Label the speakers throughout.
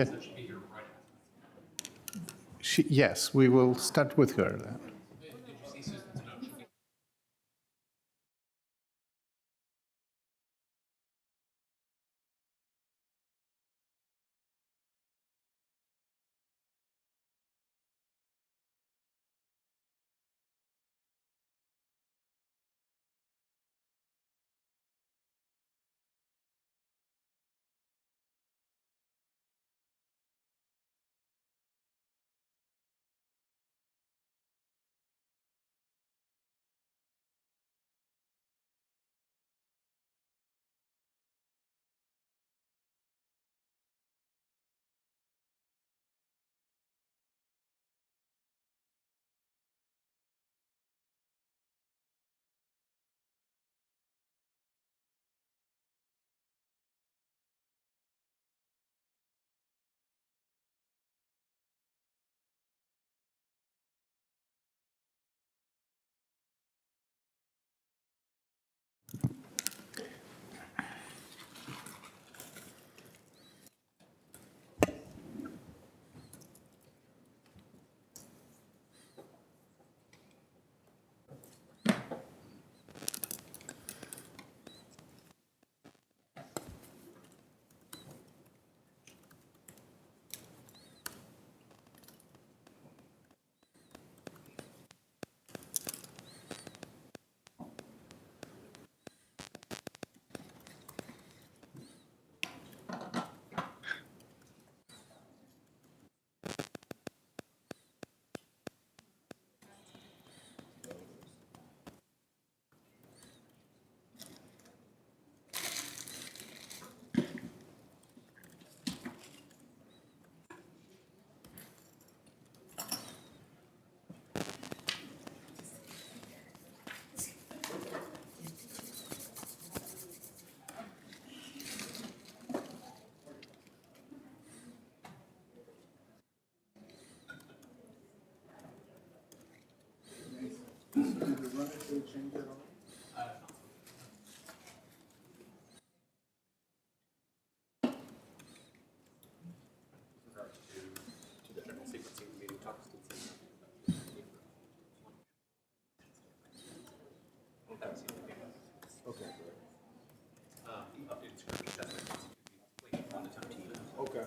Speaker 1: Yeah.
Speaker 2: So she'll be here right after.
Speaker 1: Yes, we will start with her then.
Speaker 2: Did you see Susan's note? She'll be- To the general sequencing of the meeting topics.
Speaker 3: Okay.
Speaker 2: Updated script, that's what it's waiting on the time.
Speaker 3: Okay.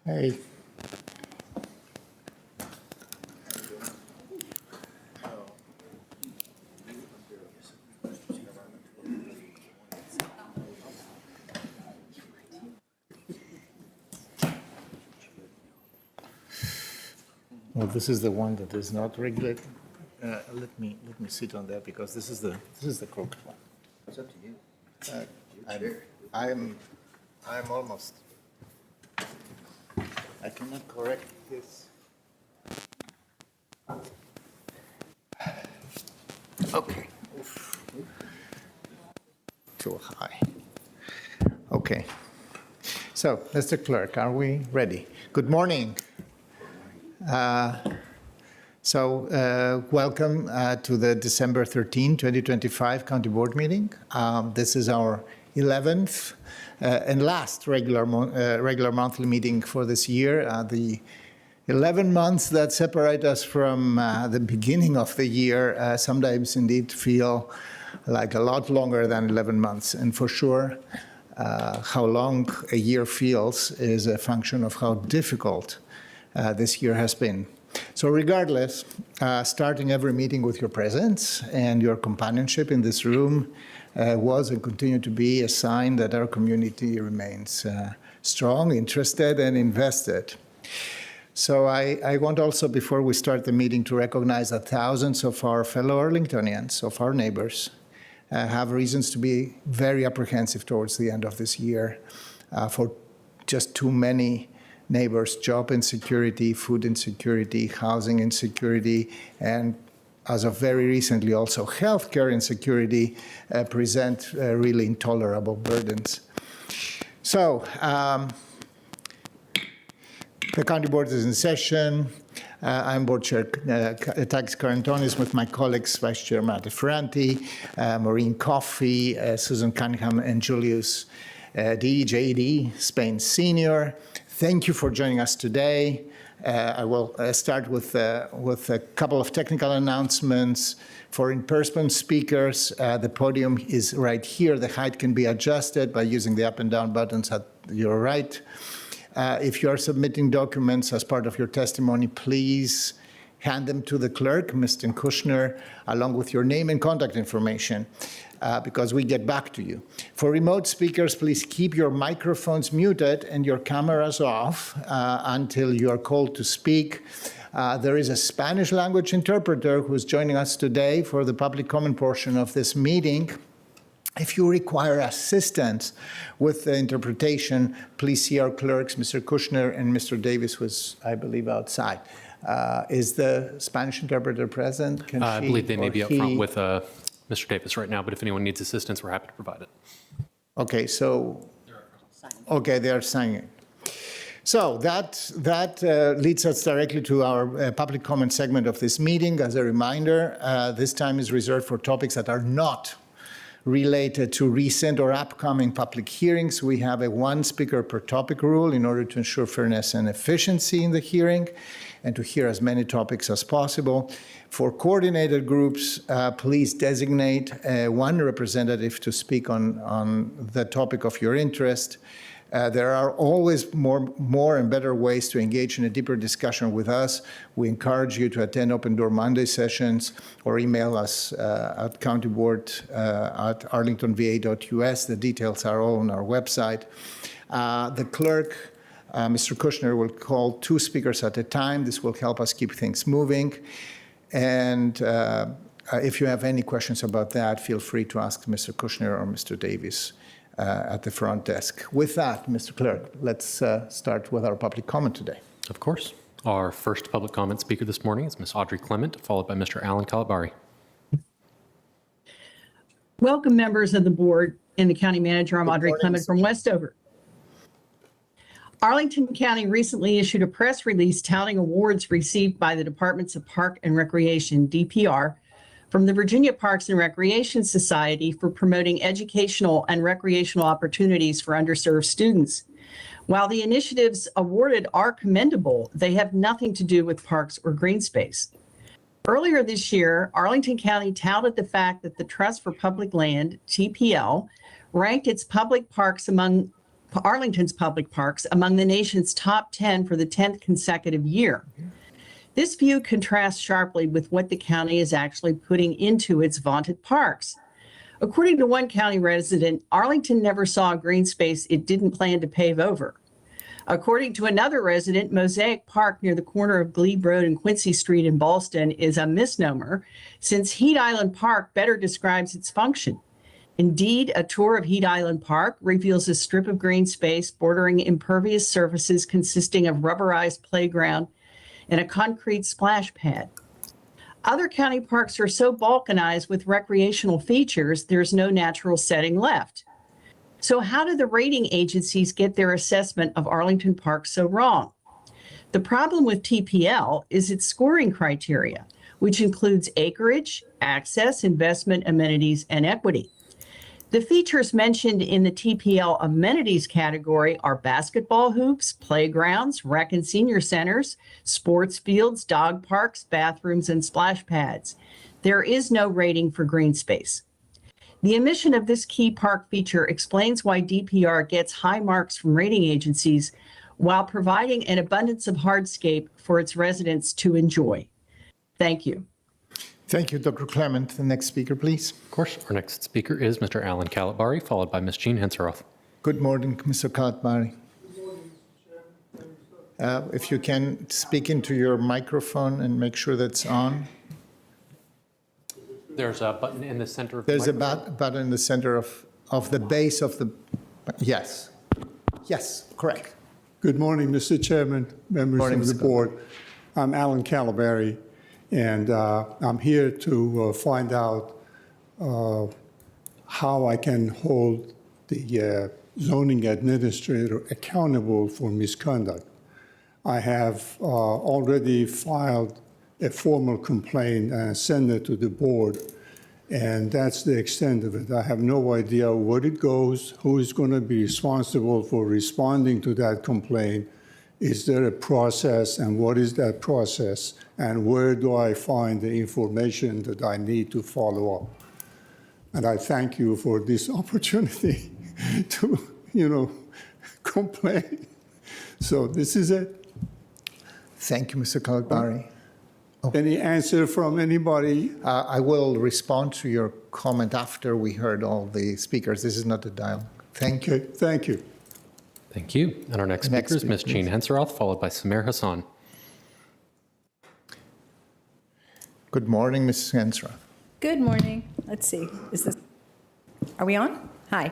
Speaker 1: Hey. Well, this is the one that is not regulated. Let me sit on that because this is the crooked one.
Speaker 3: It's up to you.
Speaker 1: I'm almost. I cannot correct this. Okay. Oof. Too high. Okay. So, Mr. Clerk, are we ready? Good morning. Welcome to the December 13, 2025 County Board meeting. This is our 11th and last regular monthly meeting for this year. The 11 months that separate us from the beginning of the year sometimes indeed feel like a lot longer than 11 months. And for sure, how long a year feels is a function of how difficult this year has been. So regardless, starting every meeting with your presence and your companionship in this room was and continue to be a sign that our community remains strong, interested, and invested. So I want also, before we start the meeting, to recognize the thousands of our fellow Arlingtonians, of our neighbors, have reasons to be very apprehensive towards the end of this year for just too many neighbors: job insecurity, food insecurity, housing insecurity, and as of very recently also healthcare insecurity present really intolerable burdens. So the county board is in session. I'm board chair Takis Karantonis with my colleagues, Vice Chair Matt Ferranti, Maureen Coffey, Susan Cunningham, and Julius D.J.D. Spain Sr. Thank you for joining us today. I will start with a couple of technical announcements. For in-person speakers, the podium is right here. The height can be adjusted by using the up and down buttons at your right. If you are submitting documents as part of your testimony, please hand them to the clerk, Mr. Kushner, along with your name and contact information, because we get back to you. For remote speakers, please keep your microphones muted and your cameras off until you are called to speak. There is a Spanish language interpreter who is joining us today for the public comment portion of this meeting. If you require assistance with the interpretation, please see our clerks, Mr. Kushner and Mr. Davis, who is, I believe, outside. Is the Spanish interpreter present? Can
Speaker 3: I believe they may be up front
Speaker 1: he...
Speaker 3: with Mr. Davis right now, but if anyone needs assistance, we're happy to provide it.
Speaker 1: Okay, so, okay, they are signing. So that leads us directly to our public comment segment of this meeting. As a reminder, this time is reserved for topics that are not related to recent or upcoming public hearings. We have a one speaker per topic rule in order to ensure fairness and efficiency in the hearing and to hear as many topics as possible. For coordinated groups, please designate one representative to speak on the topic of your interest. There are always more and better ways to engage in a deeper discussion with us. We encourage you to attend Open Door Monday sessions or email us at countyboard@arlingtonva.us. The details are all on our website. The clerk, Mr. Kushner, will call 2 speakers at a time. This will help us keep things moving. And if you have any questions about that, feel free to ask Mr. Kushner or Mr. Davis at the front desk. With that, Mr. Clerk, let's start with our public comment today.
Speaker 3: Of course. Our first public comment speaker this morning is Ms. Audrey Clement, followed by Mr. Alan Calabari.
Speaker 4: Welcome, members of the board and the county manager. I'm
Speaker 1: Good
Speaker 4: Audrey
Speaker 1: morning,
Speaker 4: Clement from Westover. Arlington County recently issued a press release touting awards received by the Departments of Park and Recreation, DPR, from the Virginia Parks and Recreation Society for promoting educational and recreational opportunities for underserved students. While the initiatives awarded are commendable, they have nothing to do with parks or green space. Earlier this year, Arlington County touted the fact that the Trust for Public Land, TPL, ranked its public parks among Arlington's public parks among the nation's top 10 for the 10th consecutive year. This view contrasts sharply with what the county is actually putting into its vaunted parks. According to one county resident, Arlington never saw a green space it didn't plan to pave over. According to another resident, Mosaic Park near the corner of Glebe Road and Quincy Street in Ballston is a misnomer, since Heat Island Park better describes its function. Indeed, a tour of Heat Island Park reveals a strip of green space bordering impervious surfaces consisting of rubberized playground and a concrete splash pad. Other county parks are so balkanized with recreational features, there's no natural setting left. So how do the rating agencies get their assessment of Arlington Park so wrong? The problem with TPL is its scoring criteria, which includes acreage, access, investment, amenities, and equity. The features mentioned in the TPL amenities category are basketball hoops, playgrounds, rec and senior centers, sports fields, dog parks, bathrooms, and splash pads. There is no rating for green space. The omission of this key park feature explains why DPR gets high marks from rating agencies while providing an abundance of hardscape for its residents to enjoy. Thank you.
Speaker 1: Thank you, Dr. Clement. The next speaker, please.
Speaker 3: Of course. Our next speaker is Mr. Alan Calabari, followed by Ms. Jean Henseroth.
Speaker 1: Good morning, Mr. Calabari. If you can speak into your microphone and make sure that's on.
Speaker 3: There's a button in the center of the
Speaker 1: There's a
Speaker 3: microphone.
Speaker 1: button in the center of the base of the, yes. Yes, correct.
Speaker 5: Good morning, Mr. Chairman, members
Speaker 1: Morning,
Speaker 5: of the
Speaker 1: Mr.
Speaker 5: board. I'm Alan Calaberry, and I'm here to find out how I can hold the zoning administrator accountable for misconduct. I have already filed a formal complaint and sent it to the board, and that's the extent of it. I have no idea where it goes, who is going to be responsible for responding to that complaint. Is there a process, and what is that process, and where do I find the information that I need to follow up? And I thank you for this opportunity to, complain. So this is it.
Speaker 1: Thank you, Mr. Kalakbari.
Speaker 5: Any answer from anybody?
Speaker 1: I will respond to your comment after we heard all the speakers. This is not a dialogue. Thank you.
Speaker 5: Okay, thank you.
Speaker 3: Thank you. And our next
Speaker 1: Next
Speaker 3: speaker is Ms.
Speaker 1: speaker,
Speaker 3: Jean Henseroth, followed by Samir Hassan.
Speaker 1: Good morning, Mrs. Hensra.
Speaker 6: Good morning. Let's see, are we on? Hi.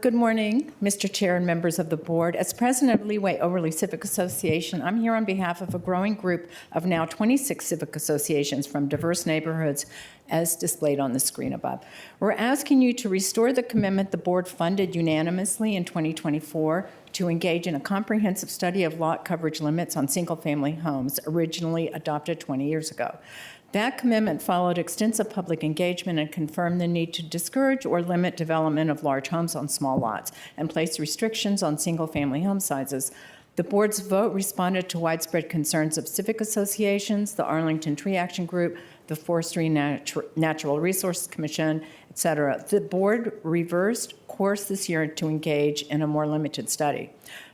Speaker 6: Good morning, Mr. Chair and members of the board. As president of Leeway Overley Civic Association, I'm here on behalf of a growing group of now 26 civic associations from diverse neighborhoods, as displayed on the screen above. We're asking you to restore the commitment the board funded unanimously in 2024 to engage in a comprehensive study of lot coverage limits on single-family homes, originally adopted 20 years ago. That commitment followed extensive public engagement and confirmed the need to discourage or limit development of large homes on small lots and place restrictions on single-family home sizes. The board's vote responded to widespread concerns of civic associations, the Arlington Tree Action Group, the Forestry Natural Resources Commission, et cetera. The board reversed course this year to engage in a more limited study.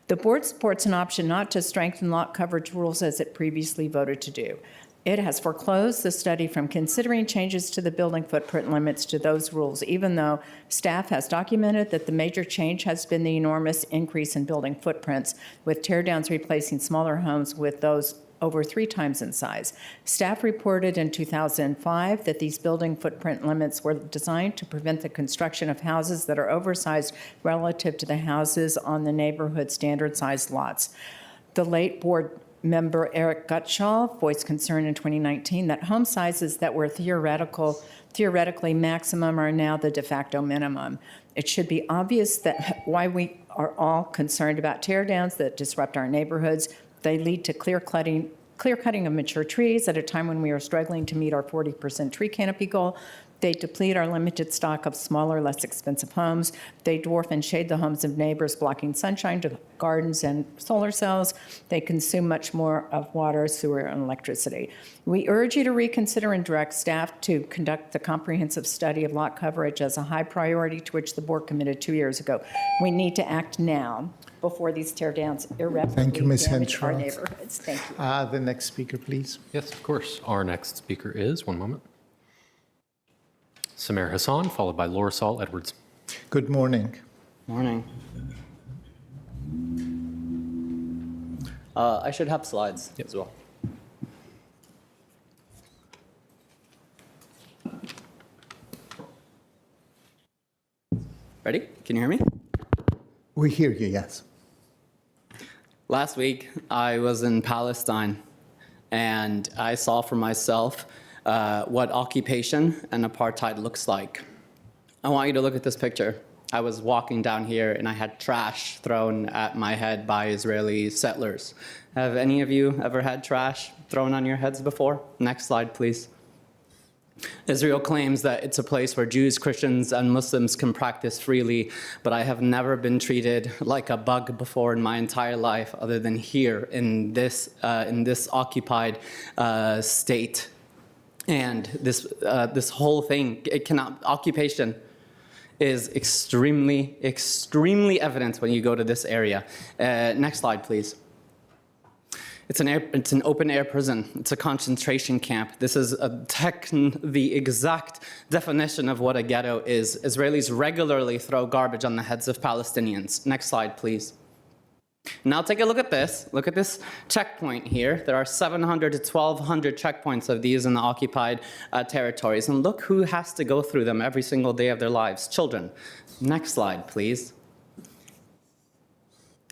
Speaker 6: The board supports an option not to strengthen lot coverage rules as it previously voted to do. It has foreclosed the study from considering changes to the building footprint limits to those rules, even though staff has documented that the major change has been the enormous increase in building footprints, with teardowns replacing smaller homes with those over 3 times in size. Staff reported in 2005 that these building footprint limits were designed to prevent the construction of houses that are oversized relative to the houses on the neighborhood standard-sized lots. The late board member Eric Gutschall voiced concern in 2019 that home sizes that were theoretically maximum are now the de facto minimum. It should be obvious that why we are all concerned about teardowns that disrupt our neighborhoods. They lead to clear cutting of mature trees at a time when we are struggling to meet our 40% tree canopy goal. They deplete our limited stock of smaller, less expensive homes. They dwarf and shade the homes of neighbors, blocking sunshine to gardens and solar cells. They consume much more of water, sewer, and electricity. We urge you to reconsider and direct staff to conduct the comprehensive study of lot coverage as a high priority to which the board committed 2 years ago. We need to act now before these teardowns irreparably
Speaker 1: Thank you, Ms.
Speaker 6: damage our
Speaker 1: Henshaw.
Speaker 6: neighborhoods. Thank you.
Speaker 1: The next speaker, please.
Speaker 3: Yes, of course. Our next speaker is, one moment, Samir Hassan, followed by Laura Saul Edwards.
Speaker 1: Good morning.
Speaker 7: Morning. I should have slides as well. Ready? Can you hear me?
Speaker 1: We hear you, yes.
Speaker 7: Last week, I was in Palestine, and I saw for myself what occupation and apartheid looks like. I want you to look at this picture. I was walking down here, and I had trash thrown at my head by Israeli settlers. Have any of you ever had trash thrown on your heads before? Next slide, please. Israel claims that it's a place where Jews, Christians, and Muslims can practice freely, but I have never been treated like a bug before in my entire life, other than here in this occupied state. And this whole thing, occupation is extremely, extremely evident when you go to this area. Next slide, please. It's an open-air prison. It's a concentration camp. This is the exact definition of what a ghetto is. Israelis regularly throw garbage on the heads of Palestinians. Next slide, please. Now take a look at this. Look at this checkpoint here. There are 700 to 1,200 checkpoints of these in the occupied territories. And look who has to go through them every single day of their lives. Children. Next slide, please.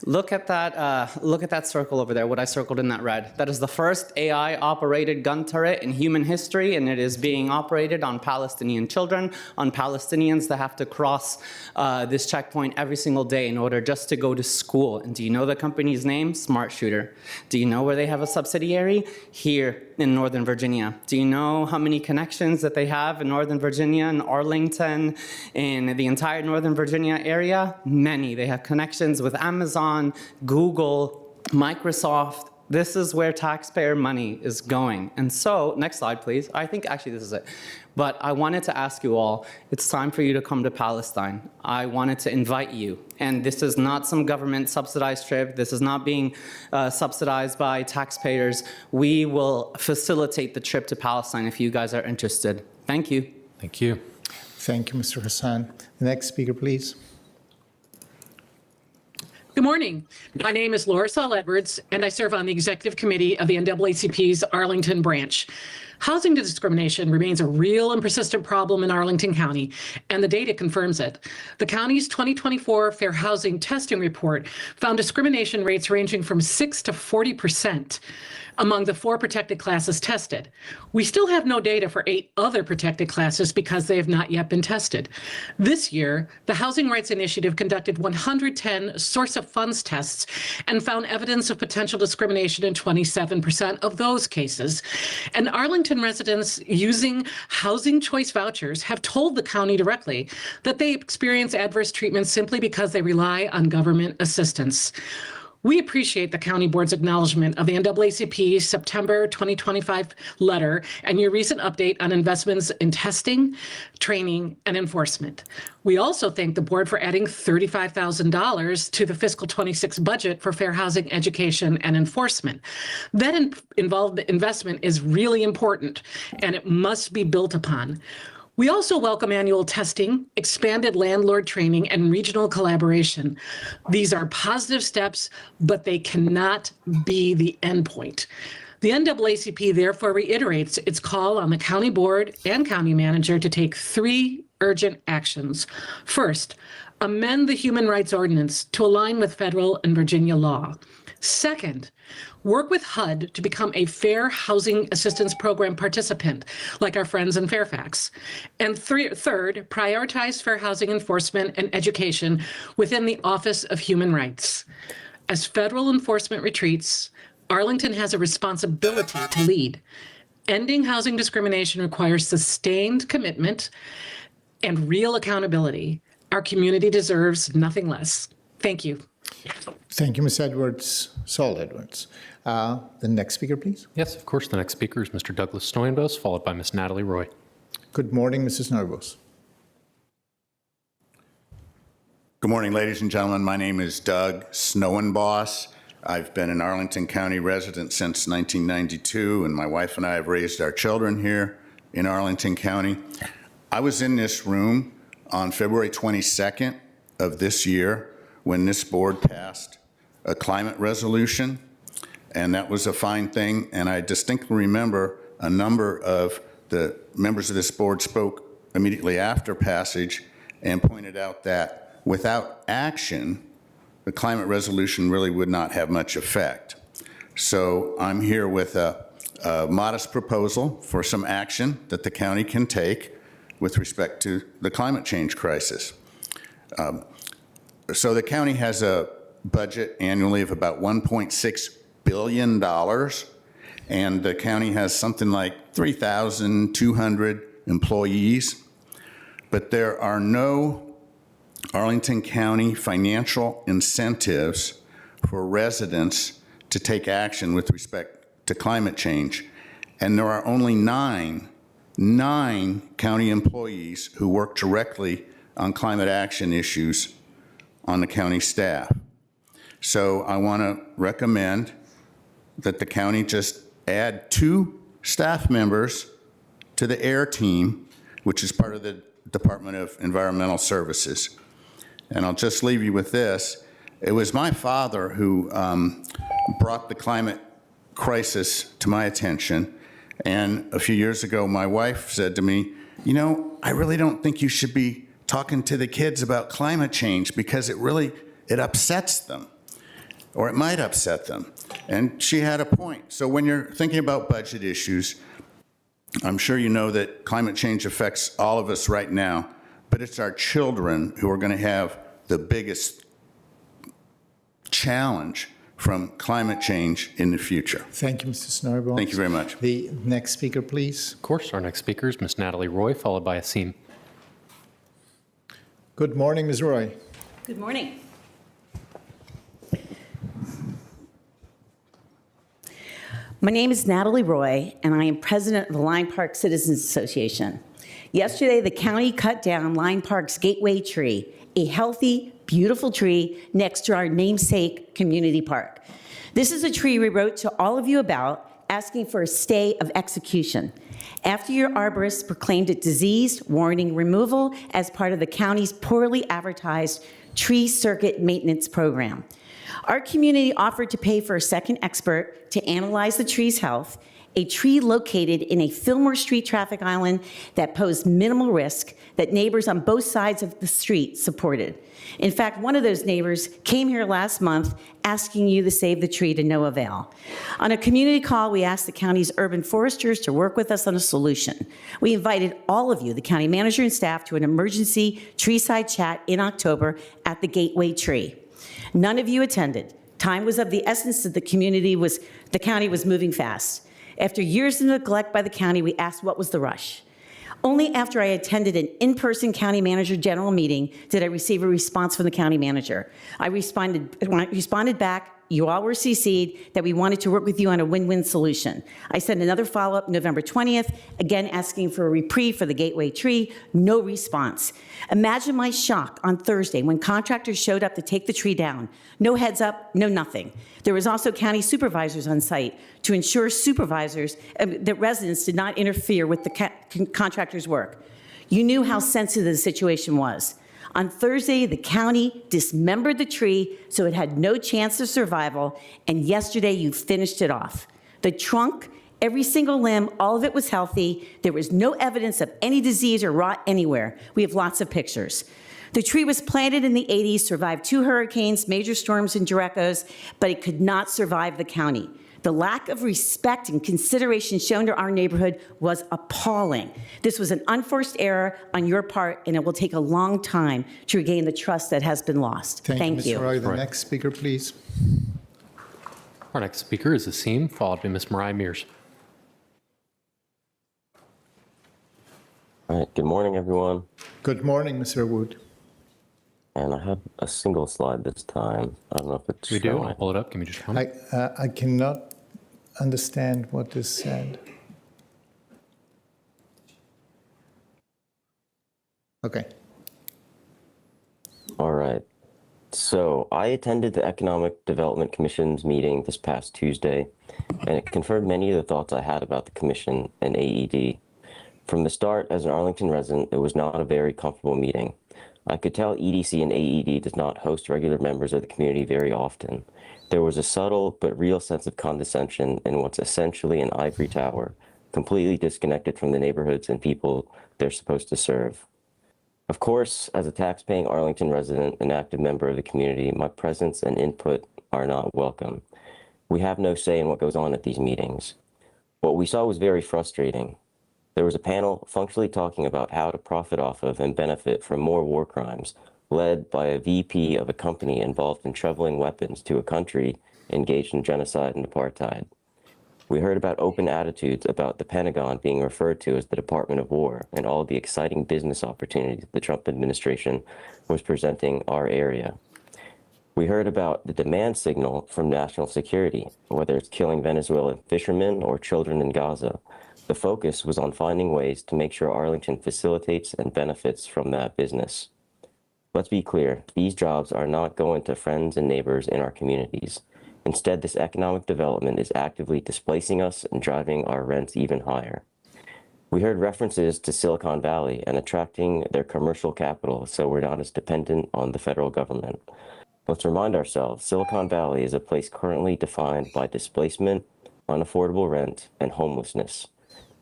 Speaker 7: Look at that circle over there, what I circled in that red. That is the first AI-operated gun turret in human history, and it is being operated on Palestinian children, on Palestinians that have to cross this checkpoint every single day in order just to go to school. And do you know the company's name? Smart Shooter. Do you know where they have a subsidiary? Here in Northern Virginia. Do you know how many connections that they have in Northern Virginia, in Arlington, in the entire Northern Virginia area? Many. They have connections with Amazon, Google, Microsoft. This is where taxpayer money is going. And so, next slide, please. I think actually this is it. But I wanted to ask you all, it's time for you to come to Palestine. I wanted to invite you. And this is not some government subsidized trip. This is not being subsidized by taxpayers. We will facilitate the trip to Palestine if you guys are interested. Thank you.
Speaker 3: Thank you.
Speaker 1: Thank you, Mr. Hassan. The next speaker, please.
Speaker 8: Good morning. My name is Laura Saul Edwards, and I serve on the executive committee of the NAACP's Arlington branch. Housing discrimination remains a real and persistent problem in Arlington County, and the data confirms it. The county's 2024 Fair Housing Testing Report found discrimination rates ranging from 6 to 40% among the 4 protected classes tested. We still have no data for 8 other protected classes because they have not yet been tested. This year, the Housing Rights Initiative conducted 110 source of funds tests and found evidence of potential discrimination in 27% of those cases. And Arlington residents using housing choice vouchers have told the county directly that they experience adverse treatment simply because they rely on government assistance. We appreciate the County Board's acknowledgement of the NAACP's September 2025 letter and your recent update on investments in testing, training, and enforcement. We also thank the Board for adding $35,000 to the fiscal 26 budget for fair housing, education, and enforcement. That involved investment is really important, and it must be built upon. We also welcome annual testing, expanded landlord training, and regional collaboration. These are positive steps, but they cannot be the endpoint. The NAACP therefore reiterates its call on the county board and county manager to take 3 urgent actions. First, amend the human rights ordinance to align with federal and Virginia law. Second, work with HUD to become a Fair Housing Assistance Program participant, like our friends in Fairfax. And third, prioritize fair housing enforcement and education within the Office of Human Rights. As federal enforcement retreats, Arlington has a responsibility to lead. Ending housing discrimination requires sustained commitment and real accountability. Our community deserves nothing less. Thank you.
Speaker 1: Thank you, Ms. Edwards, Saul Edwards. The next speaker, please.
Speaker 3: Yes, of course. The next speaker is Mr. Douglas Snowenbos, followed by Ms. Natalie Roy.
Speaker 1: Good morning, Mrs. Snowenbos.
Speaker 9: Good morning, ladies and gentlemen. My name is Doug Snowenbos. I've been an Arlington County resident since 1992, and my wife and I have raised our children here in Arlington County. I was in this room on February 22nd of this year when this board passed a climate resolution, and that was a fine thing. And I distinctly remember a number of the members of this board spoke immediately after passage and pointed out that without action, the climate resolution really would not have much effect. So I'm here with a modest proposal for some action that the county can take with respect to the climate change crisis. So the county has a budget annually of about $1.6 billion, and the county has something like 3,200 employees, but there are no Arlington County financial incentives for residents to take action with respect to climate change. And there are only nine county employees who work directly on climate action issues on the county staff. So I want to recommend that the county just add 2 staff members to the AIR team, which is part of the Department of Environmental Services. And I'll just leave you with this. It was my father who brought the climate crisis to my attention. And a few years ago, my wife said to me, you know, I really don't think you should be talking to the kids about climate change because it upsets them, or it might upset them. And she had a point. So when you're thinking about budget issues, I'm sure you know that climate change affects all of us right now, but it's our children who are going to have the biggest challenge from climate change in the future.
Speaker 1: Thank you, Mr. Snowball.
Speaker 9: Thank you very much.
Speaker 1: The next speaker, please.
Speaker 3: Of course, our next speaker is Ms. Natalie Roy, followed by Asim.
Speaker 1: Good morning, Ms. Roy.
Speaker 10: Good morning. My name is Natalie Roy, and I am president of the Line Park Citizens Association. Yesterday, the county cut down Line Park's gateway tree, a healthy, beautiful tree next to our namesake community park. This is a tree we wrote to all of you about, asking for a stay of execution. After your arborist proclaimed it diseased, warning removal as part of the county's poorly advertised tree circuit maintenance program. Our community offered to pay for a second expert to analyze the tree's health, a tree located in a Fillmore Street traffic island that posed minimal risk that neighbors on both sides of the street supported. In fact, one of those neighbors came here last month asking you to save the tree to no avail. On a community call, we asked the county's urban foresters to work with us on a solution. We invited all of you, the county manager and staff, to an emergency tree-side chat in October at the Gateway Tree. None of you attended. Time was of the essence that the county was moving fast. After years of neglect by the county, we asked what was the rush. Only after I attended an in-person county manager general meeting did I receive a response from the county manager. I responded back, you all were CC'd, that we wanted to work with you on a win-win solution. I sent another follow-up November 20th, again asking for a reprieve for the Gateway Tree, no response. Imagine my shock on Thursday when contractors showed up to take the tree down. No heads up, no nothing. There was also county supervisors on site to ensure that residents did not interfere with the contractor's work. You knew how sensitive the situation was. On Thursday, the county dismembered the tree so it had no chance of survival, and yesterday you finished it off. The trunk, every single limb, all of it was healthy. There was no evidence of any disease or rot anywhere. We have lots of pictures. The tree was planted in the 80s, survived 2 hurricanes, major storms, and derecos, but it could not survive the county. The lack of respect and consideration shown to our neighborhood was appalling. This was an unforced error on your part, and it will take a long time to regain the trust that has been lost. Thank you.
Speaker 1: Ms. Roy. The next speaker, please.
Speaker 3: Our next speaker is Asim, followed by Ms. Mariah Mears.
Speaker 11: All right, good morning, everyone.
Speaker 1: Good morning, Mr. Wood.
Speaker 11: And I have a single slide this time. I don't know if it's
Speaker 3: We do.
Speaker 11: showing.
Speaker 3: I'll pull it up. Give me just a moment.
Speaker 1: I cannot understand what is said. Okay.
Speaker 11: All right. So I attended the Economic Development Commission's meeting this past Tuesday, and it confirmed many of the thoughts I had about the commission and AED. From the start, as an Arlington resident, it was not a very comfortable meeting. I could tell EDC and AED does not host regular members of the community very often. There was a subtle but real sense of condescension in what's essentially an ivory tower, completely disconnected from the neighborhoods and people they're supposed to serve. Of course, as a tax-paying Arlington resident and active member of the community, my presence and input are not welcome. We have no say in what goes on at these meetings. What we saw was very frustrating. There was a panel functionally talking about how to profit off of and benefit from more war crimes, led by a VP of a company involved in traveling weapons to a country engaged in genocide and apartheid. We heard about open attitudes about the Pentagon being referred to as the Department of War and all the exciting business opportunities the Trump administration was presenting our area. We heard about the demand signal from national security, whether it's killing Venezuelan fishermen or children in Gaza. The focus was on finding ways to make sure Arlington facilitates and benefits from that business. Let's be clear, these jobs are not going to friends and neighbors in our communities. Instead, this economic development is actively displacing us and driving our rents even higher. We heard references to Silicon Valley and attracting their commercial capital so we're not as dependent on the federal government. Let's remind ourselves, Silicon Valley is a place currently defined by displacement, unaffordable rent, and homelessness.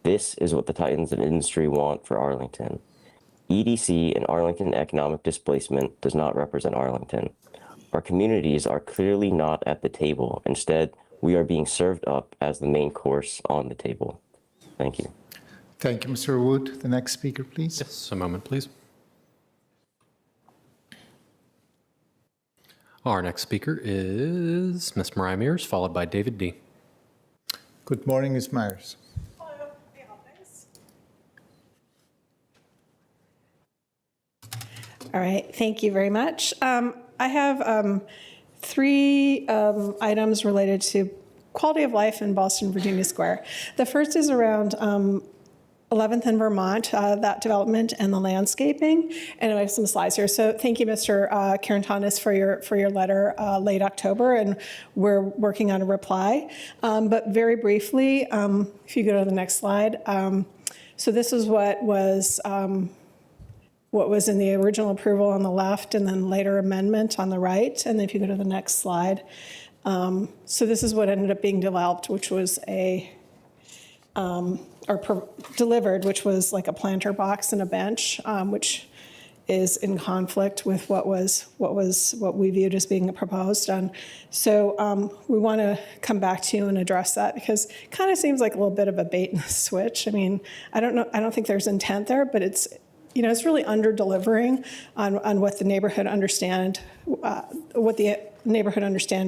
Speaker 11: This is what the titans of industry want for Arlington. EDC and Arlington economic displacement does not represent Arlington. Our communities are clearly not at the table. Instead, we are being served up as the main course on the table. Thank you.
Speaker 1: Thank you, Mr. Wood. The next speaker, please.
Speaker 3: Yes, a moment, please. Our next speaker is Ms. Mariah Mears, followed by David D.
Speaker 1: Good morning, Ms. Myers.
Speaker 12: All right, thank you very much. I have three items related to quality of life in Boston, Virginia Square. The first is around 11th and Vermont, that development and the landscaping. And I have some slides here. So thank you, Mr. Karantanis, for your letter late October, and we're working on a reply. But very briefly, if you go to the next slide. So this is what was in the original approval on the left, and then later amendment on the right. And if you go to the next slide. So this is what ended up being developed, which was delivered, which was like a planter box and a bench, which is in conflict with what we viewed as being proposed. And so we want to come back to you and address that, because it kind of seems like a little bit of a bait and switch. I mean, I don't think there's intent there, but it's really under delivering on what the neighborhood understand,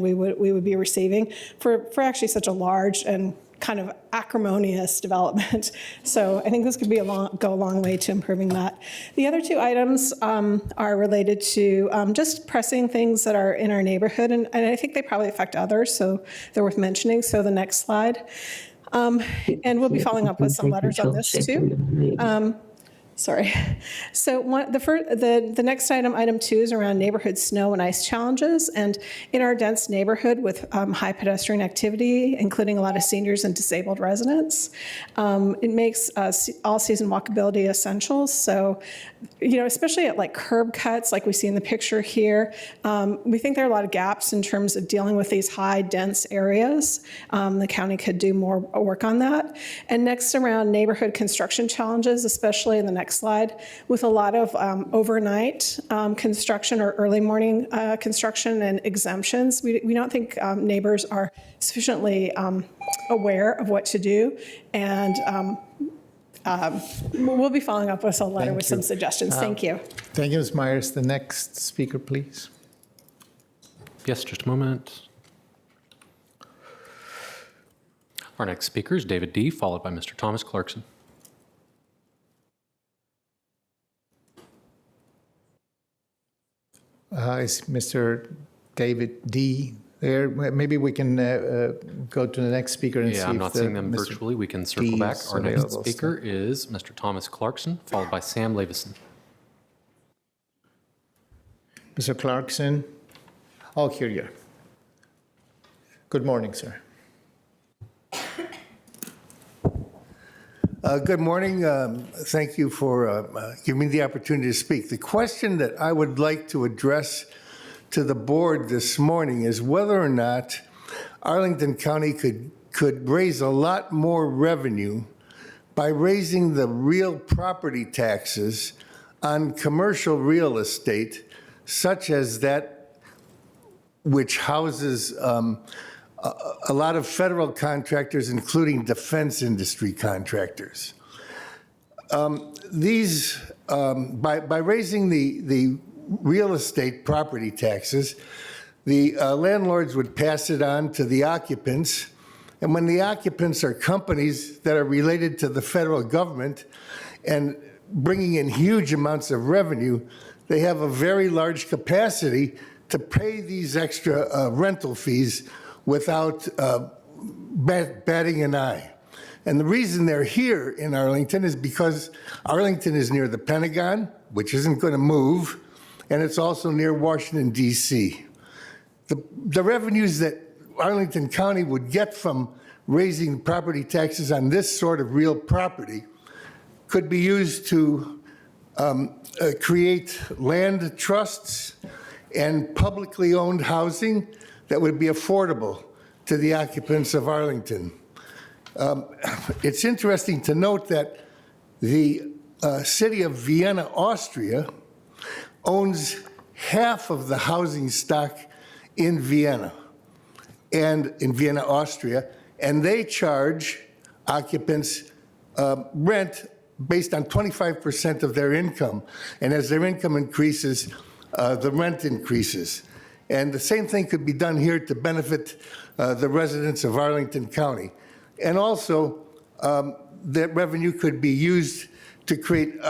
Speaker 12: we would be receiving for actually such a large and kind of acrimonious development. So I think this could go a long way to improving that. The other two items are related to just pressing things that are in our neighborhood, and I think they probably affect others, so they're worth mentioning. So the next slide. And we'll be following up with some letters on this too. Sorry. So the next item 2, is around neighborhood snow and ice challenges. And in our dense neighborhood with high pedestrian activity, including a lot of seniors and disabled residents, it makes all-season walkability essential. So, especially at like curb cuts, like we see in the picture here, we think there are a lot of gaps in terms of dealing with these high, dense areas. The county could do more work on that. And next, around neighborhood construction challenges, especially in the next slide, with a lot of overnight construction or early morning construction and exemptions. We don't think neighbors are sufficiently aware of what to do, and we'll be following up with a letter with some suggestions. Thank you.
Speaker 1: Thank you, Ms. Myers. The next speaker, please.
Speaker 3: Yes, just a moment. Our next speaker is David D., followed by Mr. Thomas Clarkson.
Speaker 1: Is Mr. David D. there? Maybe we can go to the next speaker and see if
Speaker 3: I'm not seeing them
Speaker 1: Mr.
Speaker 3: virtually. We can circle
Speaker 1: D
Speaker 3: back.
Speaker 1: is
Speaker 3: Our next
Speaker 1: available
Speaker 3: speaker is Mr. Thomas Clarkson, followed by Sam Lavison.
Speaker 1: Mr. Clarkson. Oh, here you are. Good morning, sir.
Speaker 13: Good morning. Thank you for giving me the opportunity to speak. The question that I would like to address to the board this morning is whether or not Arlington County could raise a lot more revenue by raising the real property taxes on commercial real estate, such as that which houses a lot of federal contractors, including defense industry contractors. By raising the real estate property taxes, the landlords would pass it on to the occupants. And when the occupants are companies that are related to the federal government and bringing in huge amounts of revenue, they have a very large capacity to pay these extra rental fees without batting an eye. And the reason they're here in Arlington is because Arlington is near the Pentagon, which isn't going to move, and it's also near Washington, D.C. The revenues that Arlington County would get from raising property taxes on this sort of real property could be used to create land trusts and publicly owned housing that would be affordable to the occupants of Arlington. It's interesting to note that the city of Vienna, Austria, owns half of the housing stock in Vienna, Austria, and they charge occupants rent based on 25% of their income. And as their income increases, the rent increases. And the same thing could be done here to benefit the residents of Arlington County. And also, that revenue could be used to create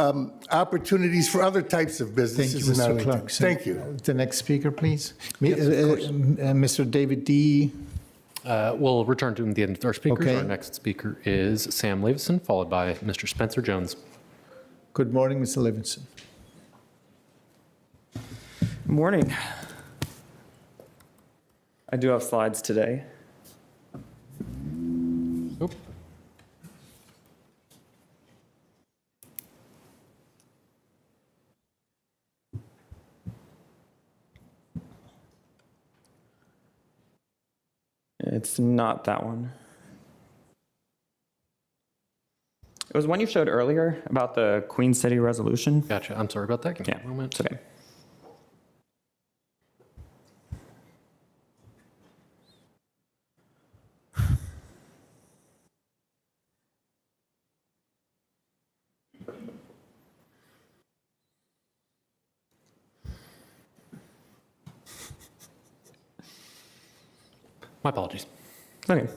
Speaker 13: opportunities for other types of
Speaker 1: Thank you,
Speaker 13: businesses in
Speaker 1: Mr.
Speaker 13: Arlington.
Speaker 1: Clarkson.
Speaker 13: Thank you.
Speaker 1: The next speaker, please.
Speaker 3: Yes, of course.
Speaker 1: Mr. David D.
Speaker 3: We'll return to the end of our speakers.
Speaker 1: Okay.
Speaker 3: Our next speaker is Sam Levinson, followed by Mr. Spencer Jones.
Speaker 1: Good morning, Mr. Levinson.
Speaker 14: Good morning. I do have slides today.
Speaker 3: Oop.
Speaker 14: It's not that one. It was one you showed earlier about the Queen City resolution.
Speaker 3: Gotcha. I'm sorry about that. Give me
Speaker 14: Yeah,
Speaker 3: a moment.
Speaker 14: it's okay.
Speaker 3: My apologies.
Speaker 14: Okay.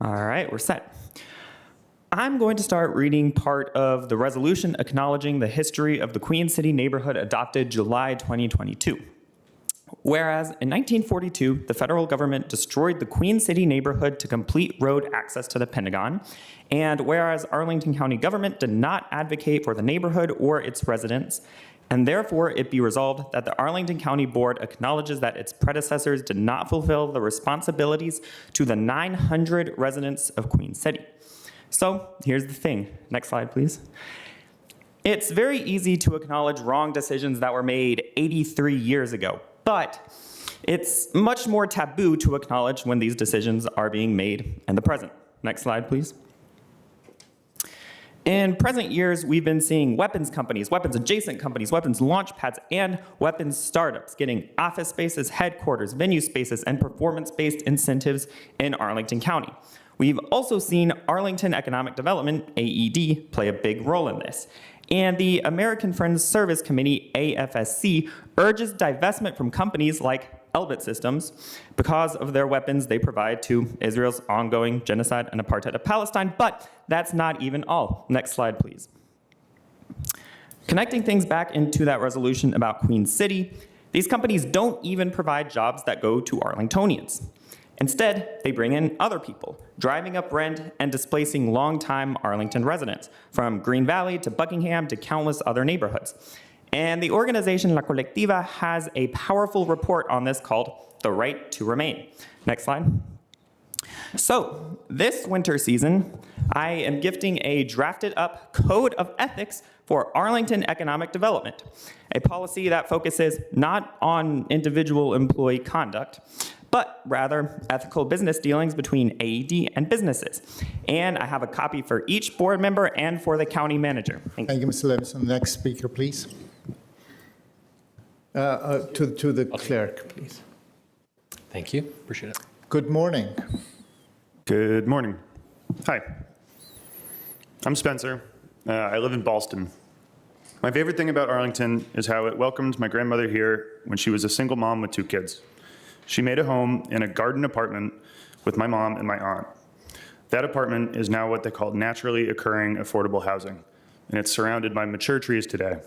Speaker 14: All right, we're set. I'm going to start reading part of the resolution acknowledging the history of the Queen City neighborhood adopted July 2022. Whereas in 1942, the federal government destroyed the Queen City neighborhood to complete road access to the Pentagon, and whereas Arlington County government did not advocate for the neighborhood or its residents, and therefore it be resolved that the Arlington County Board acknowledges that its predecessors did not fulfill the responsibilities to the 900 residents of Queen City. So here's the thing. Next slide, please. It's very easy to acknowledge wrong decisions that were made 83 years ago, but it's much more taboo to acknowledge when these decisions are being made in the present. Next slide, please. In present years, we've been seeing weapons companies, weapons adjacent companies, weapons launch pads, and weapons startups getting office spaces, headquarters, venue spaces, and performance-based incentives in Arlington County. We've also seen Arlington Economic Development, AED, play a big role in this. And the American Friends Service Committee, AFSC, urges divestment from companies like Elbit Systems because of their weapons they provide to Israel's ongoing genocide and apartheid of Palestine. But that's not even all. Next slide, please. Connecting things back into that resolution about Queen City, these companies don't even provide jobs that go to Arlingtonians. Instead, they bring in other people, driving up rent and displacing longtime Arlington residents, from Green Valley to Buckingham to countless other neighborhoods. And the organization La Colectiva has a powerful report on this called The Right to Remain. Next slide. So this winter season, I am gifting a drafted up code of ethics for Arlington economic development, a policy that focuses not on individual employee conduct, but rather ethical business dealings between AED and businesses. And I have a copy for each board member and for the county manager. Thank you.
Speaker 1: Thank you, Mr. Levinson. Next speaker, please. To the clerk, please.
Speaker 3: Thank you. Appreciate it.
Speaker 1: Good morning.
Speaker 15: Good morning. Hi. I'm Spencer. I live in Ballston. My favorite thing about Arlington is how it welcomed my grandmother here when she was a single mom with 2 kids. She made a home in a garden apartment with my mom and my aunt. That apartment is now what they call naturally occurring affordable housing, and it's surrounded by mature trees today.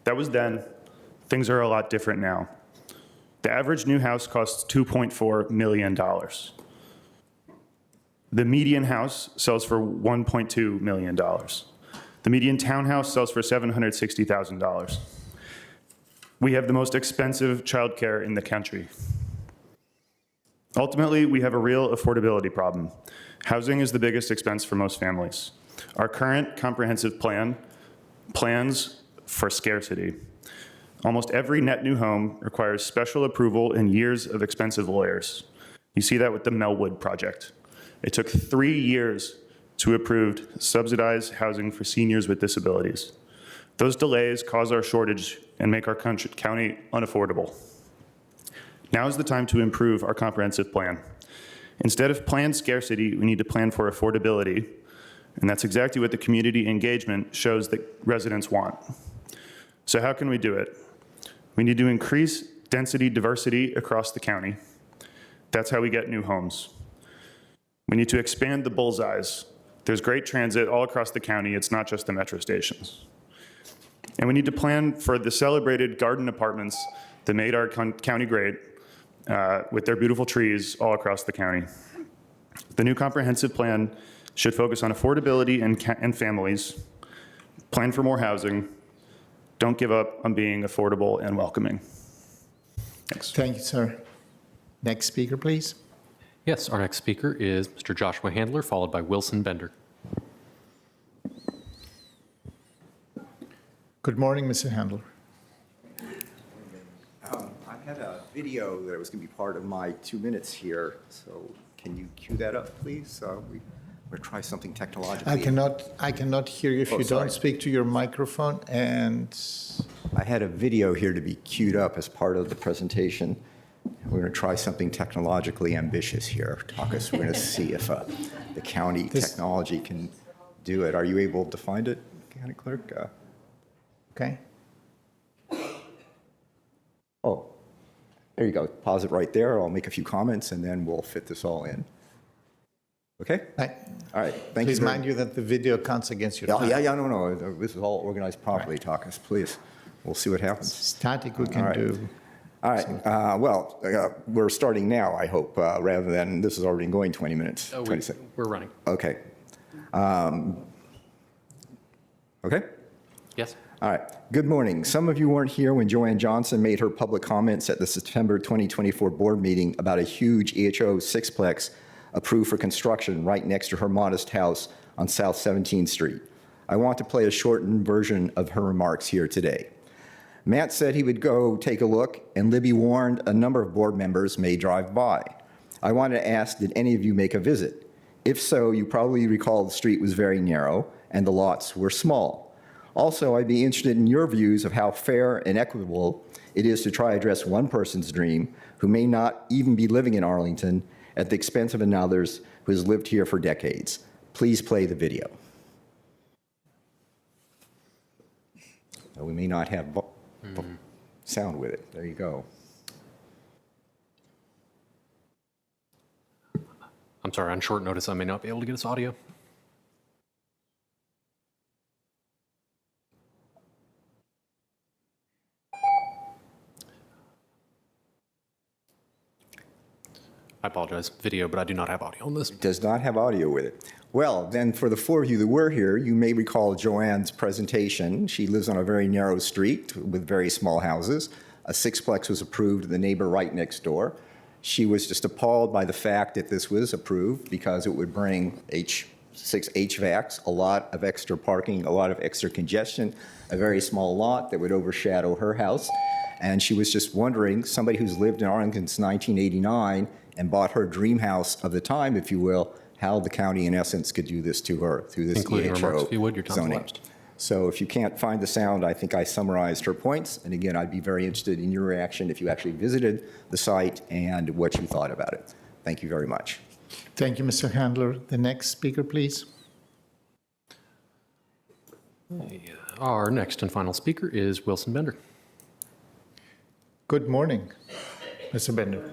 Speaker 15: That was then. Things are a lot different now. The average new house costs $2.4 million. The median house sells for $1.2 million. The median townhouse sells for $760,000. We have the most expensive childcare in the country. Ultimately, we have a real affordability problem. Housing is the biggest expense for most families. Our current comprehensive plan plans for scarcity. Almost every net new home requires special approval and years of expensive lawyers. You see that with the Melwood project. It took 3 years to approve subsidized housing for seniors with disabilities. Those delays cause our shortage and make our county unaffordable. Now is the time to improve our comprehensive plan. Instead of planned scarcity, we need to plan for affordability, and that's exactly what the community engagement shows that residents want. So how can we do it? We need to increase density diversity across the county. That's how we get new homes. We need to expand the bullseyes. There's great transit all across the county. It's not just the metro stations. And we need to plan for the celebrated garden apartments that made our county great with their beautiful trees all across the county. The new comprehensive plan should focus on affordability and families, plan for more housing, don't give up on being affordable and welcoming. Thanks.
Speaker 1: Thank you, sir. Next speaker, please.
Speaker 3: Yes, our next speaker is Mr. Joshua Handler, followed by Wilson Bender.
Speaker 1: Good morning, Mr. Handler.
Speaker 16: I had a video that was going to be part of my 2 minutes here, so can you cue that up, please? We're going to try something technologically.
Speaker 1: I cannot hear you if you
Speaker 16: sorry.
Speaker 1: don't speak to your microphone, and
Speaker 16: I had a video here to be queued up as part of the presentation. We're going to try something technologically ambitious here. We're going to see if the county technology can do it. Are you able to find it, County Clerk?
Speaker 1: Okay.
Speaker 16: Oh, there you go. Pause it right there. I'll make a few comments, and then we'll fit this all in. Okay? All right. Thank you.
Speaker 1: Please mind you that the video counts against your time.
Speaker 16: No. This is all organized properly, Takas, please. We'll see what happens.
Speaker 1: Static we can do.
Speaker 16: All right. We're starting now, I hope, rather than this has already been going 20 minutes. 20 seconds.
Speaker 3: We're running.
Speaker 16: Okay. Okay?
Speaker 3: Yes.
Speaker 16: All right. Good morning. Some of you weren't here when Joanne Johnson made her public comments at the September 2024 board meeting about a huge EHO sixplex approved for construction right next to her modest house on South 17th Street. I want to play a shortened version of her remarks here today. Matt said he would go take a look, and Libby warned a number of board members may drive by. I wanted to ask, did any of you make a visit? If so, you probably recall the street was very narrow and the lots were small. Also, I'd be interested in your views of how fair and equitable it is to try to address one person's dream who may not even be living in Arlington at the expense of another's who has lived here for decades. Please play the video. We may not have sound with it. There you go.
Speaker 3: I'm sorry, on short notice, I may not be able to get us audio. I apologize, video, but I do not have audio on this.
Speaker 16: It does not have audio with it. Well, then for the four of you that were here, you may recall Joanne's presentation. She lives on a very narrow street with very small houses. A sixplex was approved in the neighbor right next door. She was just appalled by the fact that this was approved because it would bring six HVACs, a lot of extra parking, a lot of extra congestion, a very small lot that would overshadow her house. And she was just wondering, somebody who's lived in Arlington since 1989 and bought her dream house of the time, if you will, how the county, in essence, could do this to her through this
Speaker 3: Including remarks, if you would, your time's
Speaker 16: zoning.
Speaker 3: elapsed.
Speaker 16: So if you can't find the sound, I think I summarized her points. And again, I'd be very interested in your reaction if you actually visited the site and what you thought about it. Thank you very much.
Speaker 1: Thank you, Mr. Handler. The next speaker, please.
Speaker 3: Our next and final speaker is Wilson Bender.
Speaker 1: Good morning, Mr. Bender.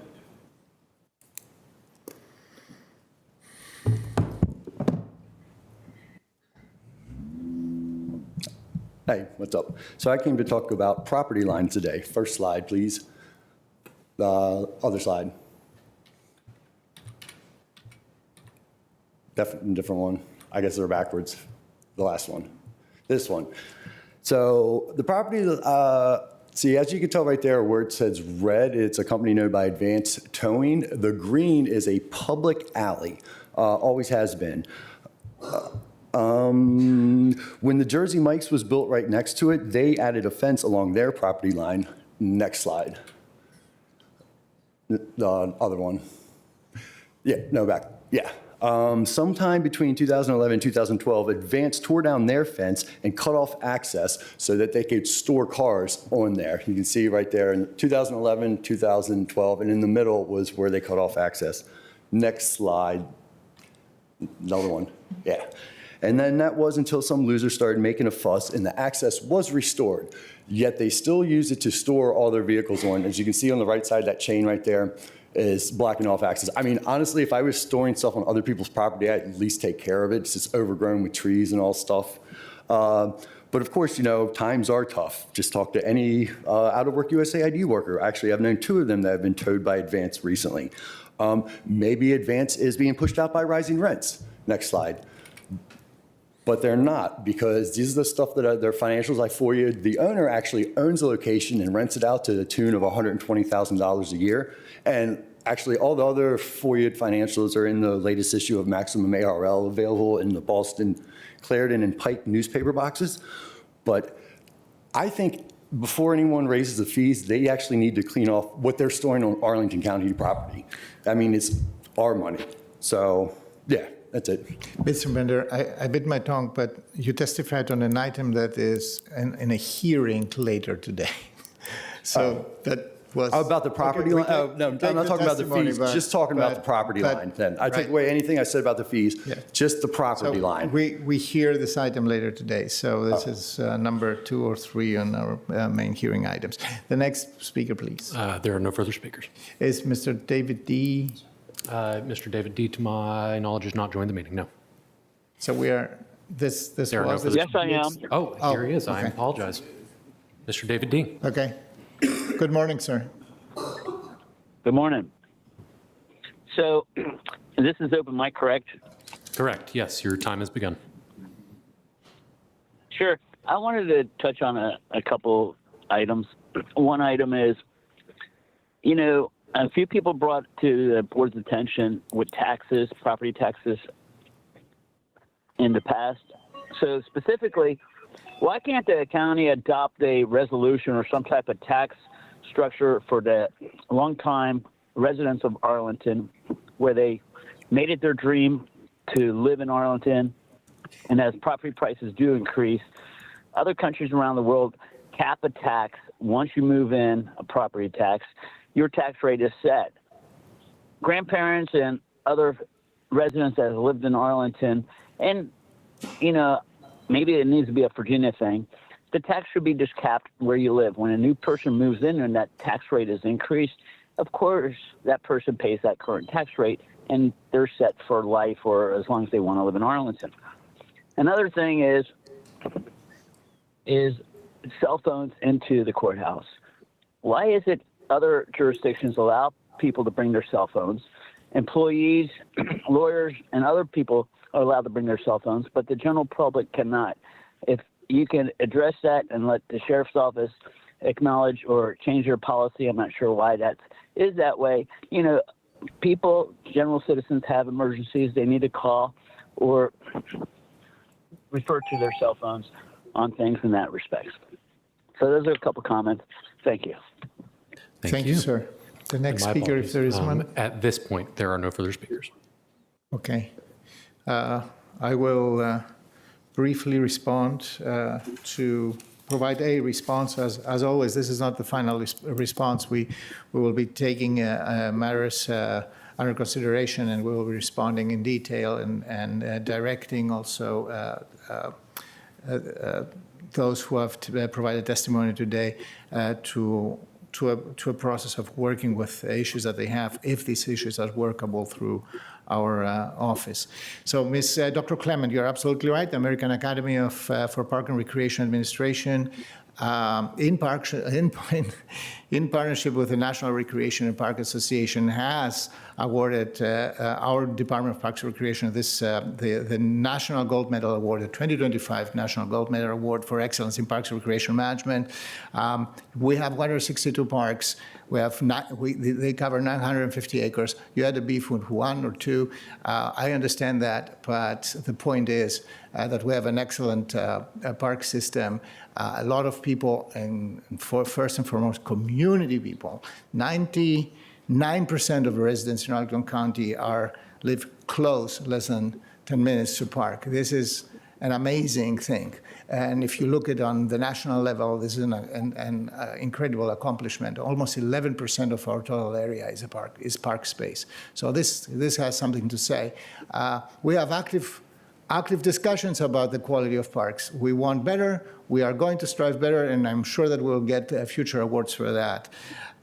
Speaker 17: Hey, what's up? So I came to talk about property lines today. First slide, please. The other slide. Different one. I guess they're backwards. The last one. This one. So the property, see, as you can tell right there where it says red, it's a company known by Advanced Towing. The green is a public alley, always has been. When the Jersey Mike's was built right next to it, they added a fence along their property line. Next slide. The other one. Yeah, no, back. Yeah. Sometime between 2011 and 2012, Advance tore down their fence and cut off access so that they could store cars on there. You can see right there in 2011, 2012, and in the middle was where they cut off access. Next slide. Another one. Yeah. And then that was until some loser started making a fuss and the access was restored. Yet they still use it to store all their vehicles on. As you can see on the right side, that chain right there is blocking off access. I mean, honestly, if I was storing stuff on other people's property, I'd at least take care of it. It's just overgrown with trees and all stuff. But of course, you know, times are tough. Just talk to any out-of-work USAID worker. Actually, I've known 2 of them that have been towed by Advance recently. Maybe Advance is being pushed out by rising rents. Next slide. But they're not, because these are the stuff that are their financials I for you. The owner actually owns the location and rents it out to the tune of $120,000 a year. And actually, all the other FOIA financials are in the latest issue of Maximum ARL, available in the Boston, Clarendon, and Pike newspaper boxes. But I think before anyone raises the fees, they actually need to clean off what they're storing on Arlington County property. I mean, it's our money. So, yeah. That's it.
Speaker 1: Mr. Bender, I bit my tongue, but you testified on an item that is in a hearing later today. So that was...
Speaker 17: Oh, about the property line? Oh, no, I'm not talking about the fees, just talking about the property line then. I take away anything I said about the fees, just the property line.
Speaker 1: We hear this item later today, so this is number 2 or 3 on our main hearing items. The next speaker, please.
Speaker 3: There are no further speakers.
Speaker 1: Is Mr. David D.
Speaker 3: Mr. David D., to my knowledge, has not joined the meeting, no.
Speaker 1: So we are, this was...
Speaker 3: Yes,
Speaker 18: I am.
Speaker 3: Oh, here he is. I apologize. Mr. David D.
Speaker 1: Okay. Good morning, sir.
Speaker 18: Good morning. So this is open mic, correct?
Speaker 3: Correct. Yes, your time has begun.
Speaker 18: Sure. I wanted to touch on a couple items. One item is, you know, a few people brought to the board's attention with taxes, property taxes in the past. So specifically, why can't the county adopt a resolution or some type of tax structure for the longtime residents of Arlington, where they made it their dream to live in Arlington, and as property prices do increase, other countries around the world cap a tax once you move in, a property tax. Your tax rate is set. Grandparents and other residents that have lived in Arlington, and, you know, maybe it needs to be a Virginia thing, the tax should be just capped where you live. When a new person moves in and that tax rate is increased, of course, that person pays that current tax rate, and they're set for life or as long as they want to live in Arlington. Another thing is cell phones into the courthouse. Why is it other jurisdictions allow people to bring their cell phones? Employees, lawyers, and other people are allowed to bring their cell phones, but the general public cannot. If you can address that and let the sheriff's office acknowledge or change their policy, I'm not sure why that is that way. You know, people, general citizens have emergencies, they need to call or refer to their cell phones on things in that respect. So those are a couple comments. Thank you.
Speaker 1: Thank you, sir. The next
Speaker 3: My
Speaker 1: speaker, if there is
Speaker 3: apologies.
Speaker 1: one.
Speaker 3: At this point, there are no further speakers.
Speaker 1: Okay. I will briefly respond to provide a response. As always, this is not the final response. We will be taking matters under consideration, and we will be responding in detail and directing also those who have provided testimony today to a process of working with issues that they have, if these issues are workable through our office. So, Dr. Clement, you're absolutely right. The American Academy for Park and Recreation Administration, in partnership with the National Recreation and Park Association, has awarded our Department of Parks and Recreation the National Gold Medal Award, the 2025 National Gold Medal Award for Excellence in Parks and Recreation Management. We have 162 parks. They cover 950 acres. You had a beef with one or two. I understand that, but the point is that we have an excellent park system. A lot of people, and first and foremost, community people. 99% of the residents in Arlington County live close, less than 10 minutes to park. This is an amazing thing. And if you look at it on the national level, this is an incredible accomplishment. Almost 11% of our total area is park space. So this has something to say. We have active discussions about the quality of parks. We want better. We are going to strive better, and I'm sure that we'll get future awards for that.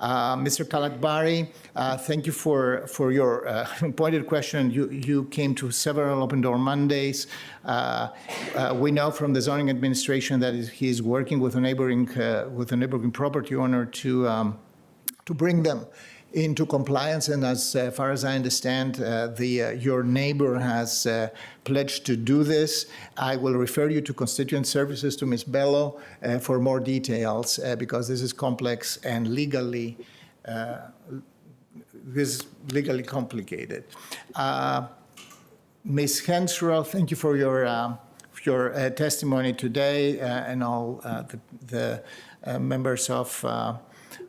Speaker 1: Mr. Kalakbari, thank you for your pointed question. You came to several Open Door Mondays. We know from the zoning administration that he's working with a neighboring property owner to bring them into compliance, and as far as I understand, your neighbor has pledged to do this. I will refer you to Constituent Services, to Ms. Bello, for more details, because this is complex and legally complicated. Ms. Hensrow, thank you for your testimony today, and all the members of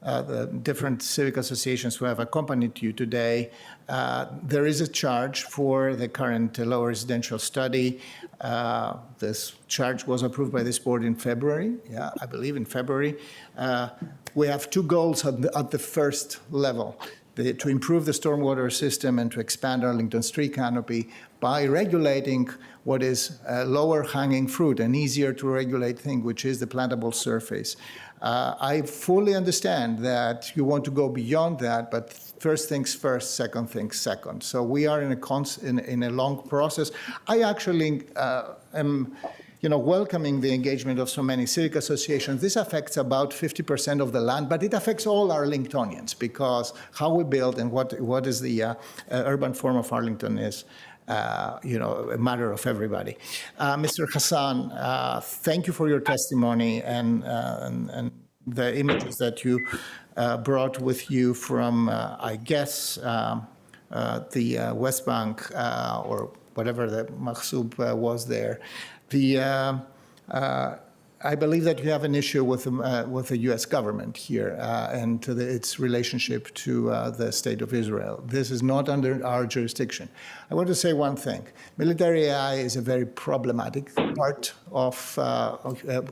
Speaker 1: the different civic associations who have accompanied you today. There is a charge for the current low residential study. This charge was approved by this board in February, I believe in February. We have two goals at the first level: to improve the stormwater system and to expand Arlington's tree canopy by regulating what is lower hanging fruit, an easier to regulate thing, which is the plantable surface. I fully understand that you want to go beyond that, but first things first, second things second. So we are in a long process. I actually am welcoming the engagement of so many civic associations. This affects about 50% of the land, but it affects all Arlingtonians, because how we build and what is the urban form of Arlington is a matter of everybody. Mr. Hassan, thank you for your testimony and the images that you brought with you from, I guess, the West Bank or whatever the Mahsoub was there. I believe that you have an issue with the U.S. government here and its relationship to the State of Israel. This is not under our jurisdiction. I want to say one thing. Military AI is a very problematic part of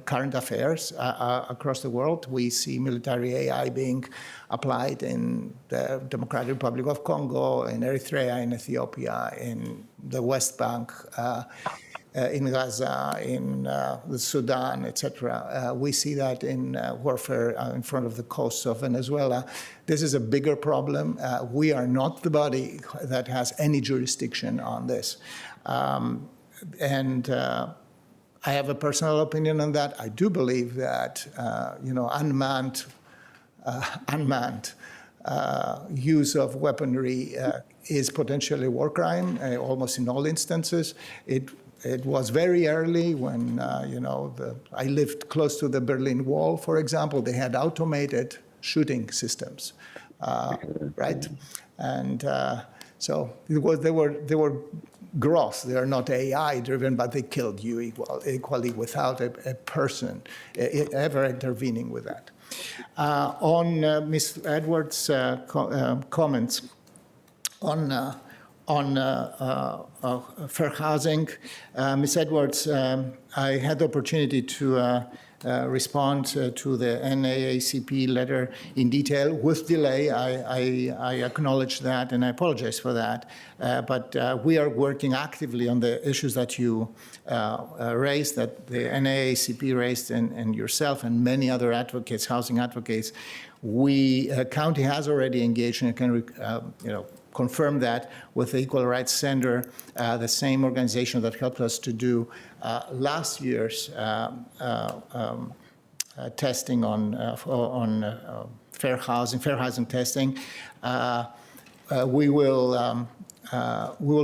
Speaker 1: current affairs across the world. We see military AI being applied in the Democratic Republic of Congo, in Eritrea, in Ethiopia, in the West Bank, in Gaza, in the Sudan, etc. We see that in warfare in front of the coasts of Venezuela. This is a bigger problem. We are not the body that has any jurisdiction on this. And I have a personal opinion on that. I do believe that unmanned use of weaponry is potentially a war crime, almost in all instances. It was very early when, I lived close to the Berlin Wall, for example. They had automated shooting systems, right? And so they were gross. They are not AI driven, but they killed you equally without a person ever intervening with that. On Ms. Edwards' comments on fair housing, Ms. Edwards, I had the opportunity to respond to the NAACP letter in detail with delay. I acknowledge that and I apologize for that. But we are working actively on the issues that you raised, that the NAACP raised, and yourself and many other advocates, housing advocates. County has already engaged and can confirm that with the Equal Rights Center, the same organization that helped us to do last year's testing on fair housing testing. we will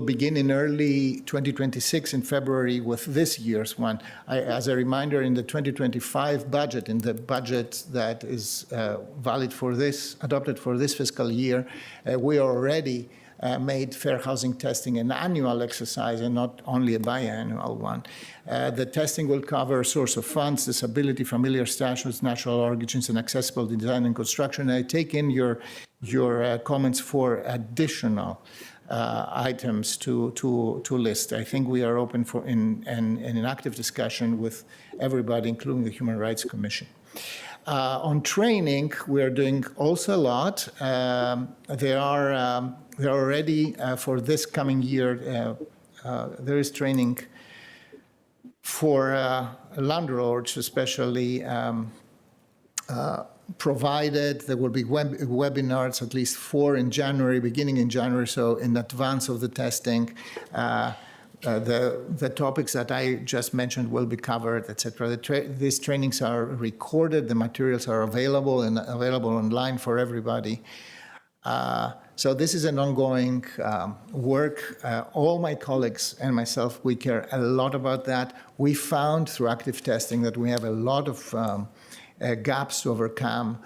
Speaker 1: begin in early 2026 in February with this year's one. As a reminder, in the 2025 budget, in the budget that is valid for this, adopted for this fiscal year, we already made fair housing testing an annual exercise and not only a biannual one. The testing will cover source of funds, disability, familiar statutes, natural origins, and accessible design and construction. I take in your comments for additional items to list. I think we are open for in an active discussion with everybody, including the Human Rights Commission. On training, we are doing also a lot. There are already for this coming year, there is training for landlords, especially. Provided there will be webinars, at least 4 in January, beginning in January, so in advance of the testing. The topics that I just mentioned will be covered, etc. These trainings are recorded, the materials are available and available online for everybody. So this is an ongoing work. All my colleagues and myself, we care a lot about that. We found through active testing that we have a lot of gaps to overcome.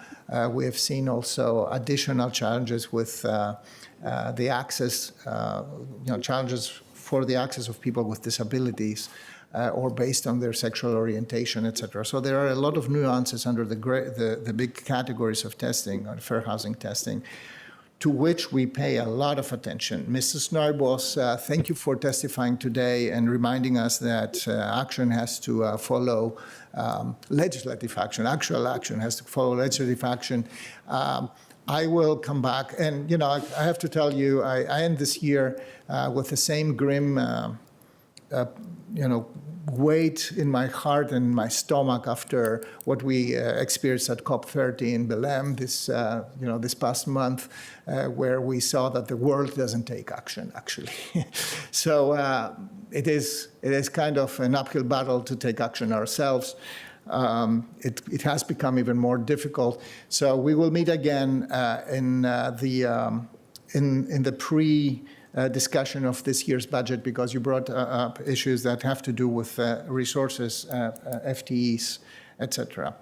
Speaker 1: We have seen also additional challenges with the access, challenges for the access of people with disabilities or based on their sexual orientation, etc. So there are a lot of nuances under the big categories of testing, or fair housing testing, to which we pay a lot of attention. Mrs. Noibos, thank you for testifying today and reminding us that action has to follow legislative action. Actual action has to follow legislative action. I will come back, and I have to tell you, I end this year with the same grim, weight in my heart and my stomach after what we experienced at COP30 in Belém this past month, where we saw that the world doesn't take action, actually. So it is kind of an uphill battle to take action ourselves. It has become even more difficult. So we will meet again in the discussion of this year's budget, because you brought up issues that have to do with resources, FTEs, etc.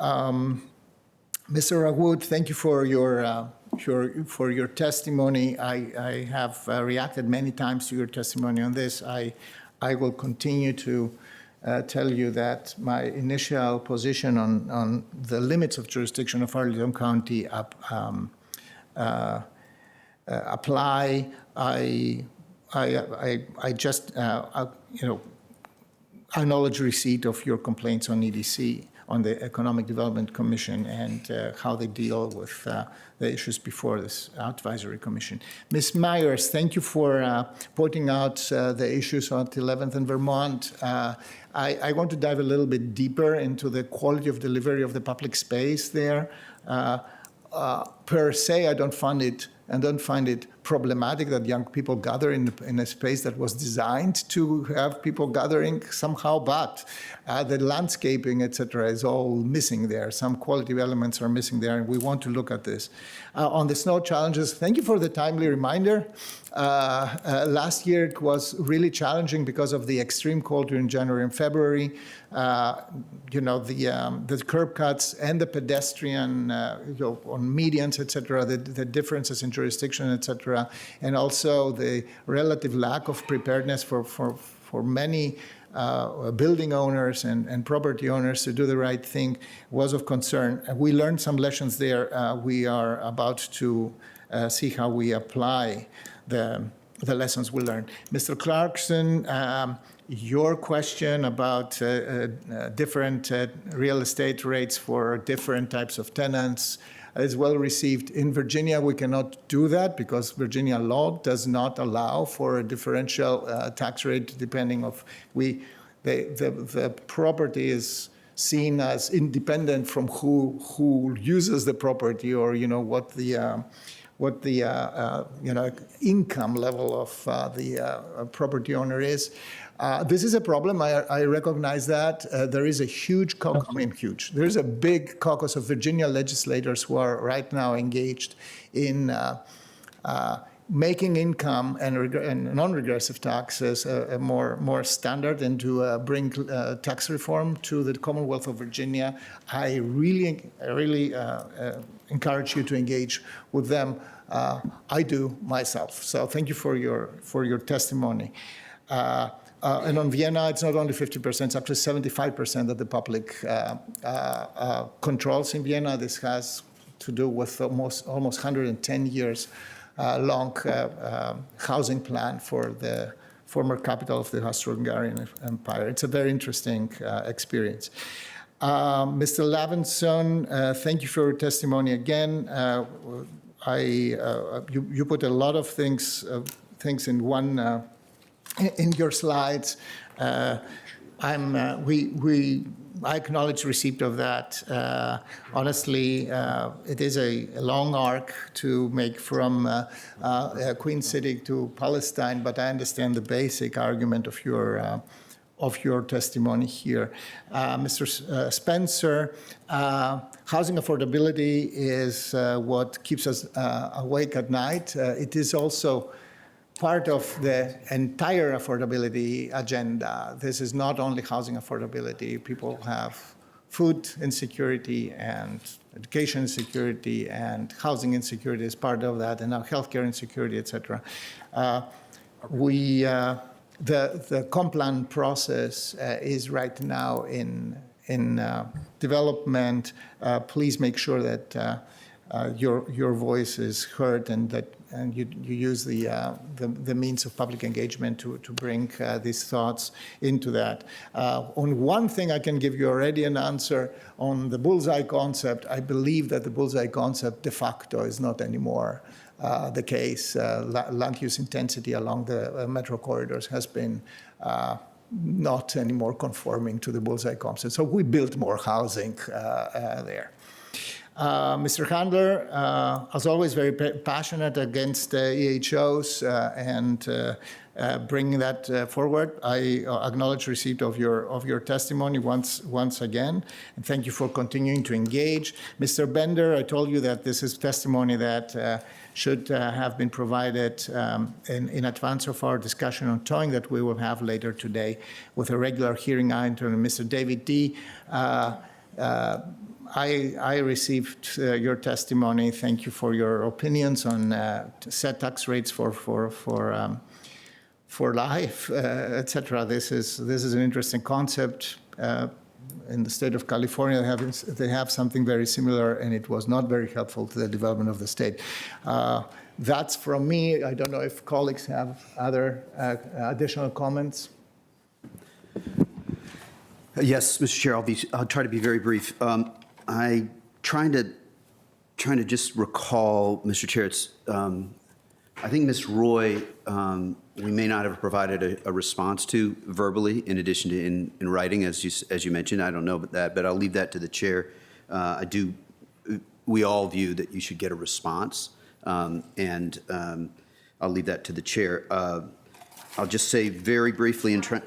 Speaker 1: Mr. Rawood, thank you for your testimony. I have reacted many times to your testimony on this. I will continue to tell you that my initial position on the limits of jurisdiction of Arlington County apply. I just acknowledge receipt of your complaints on EDC, on the Economic Development Commission, and how they deal with the issues before this advisory commission. Ms. Myers, thank you for pointing out the issues on 11th and Vermont. I want to dive a little bit deeper into the quality of delivery of the public space there. Per se, I don't find it problematic that young people gather in a space that was designed to have people gathering somehow, but the landscaping, etc., is all missing there. Some quality elements are missing there, and we want to look at this. On the snow challenges, thank you for the timely reminder. Last year it was really challenging because of the extreme cold during January and February. The curb cuts and the pedestrian on medians, etc., the differences in jurisdiction, etc., and also the relative lack of preparedness for many building owners and property owners to do the right thing was of concern. We learned some lessons there. We are about to see how we apply the lessons we learned. Mr. Clarkson, your question about different real estate rates for different types of tenants is well received. In Virginia, we cannot do that because Virginia law does not allow for a differential tax rate depending of the property is seen as independent from who uses the property, or what the income level of the property owner is. This is a problem. I recognize that. There is a huge caucus, there's a big caucus of Virginia legislators who are right now engaged in making income and non-regressive taxes more standard and to bring tax reform to the Commonwealth of Virginia. I really encourage you to engage with them. I do myself. So thank you for your testimony. And on Vienna, it's not only 50%, it's up to 75% that the public controls in Vienna. This has to do with almost 110 years long housing plan for the former capital of the Austro-Hungarian Empire. It's a very interesting experience. Mr. Levinson, thank you for your testimony again. You put a lot of things in one in your slides. I acknowledge receipt of that. Honestly, it is a long arc to make from Queen City to Palestine, but I understand the basic argument of your testimony here. Mr. Spencer, housing affordability is what keeps us awake at night. It is also part of the entire affordability agenda. This is not only housing affordability. People have food insecurity and education insecurity, and housing insecurity is part of that, and now healthcare insecurity, et cetera. The Complan process is right now in development. Please make sure that your voice is heard and that you use the means of public engagement to bring these thoughts into that. On one thing, I can give you already an answer on the bullseye concept. I believe that the bullseye concept de facto is not anymore the case. Land use intensity along the metro corridors has been not anymore conforming to the bullseye concept. So we built more housing there. Mr. Handler, as always, very passionate against EHOs and bringing that forward. I acknowledge receipt of your testimony once again, and thank you for continuing to engage. Mr. Bender, I told you that this is testimony that should have been provided in advance of our discussion on towing that we will have later today with a regular hearing item. Mr. David D. I received your testimony. Thank you for your opinions on set tax rates for life, etc. This is an interesting concept. In the state of California, they have something very similar, and it was not very helpful to the development of the state. That's from me. I don't know if colleagues have other additional comments.
Speaker 19: Yes, Mr. Chair, I'll try to be very brief. I trying to just recall, Mr. Chair. It's I think Ms. Roy, we may not have provided a response to verbally, in addition to in writing, as you mentioned. I don't know about that, but I'll leave that to the chair. We all view that you should get a response, and I'll leave that to the chair. I'll just say very briefly in writing.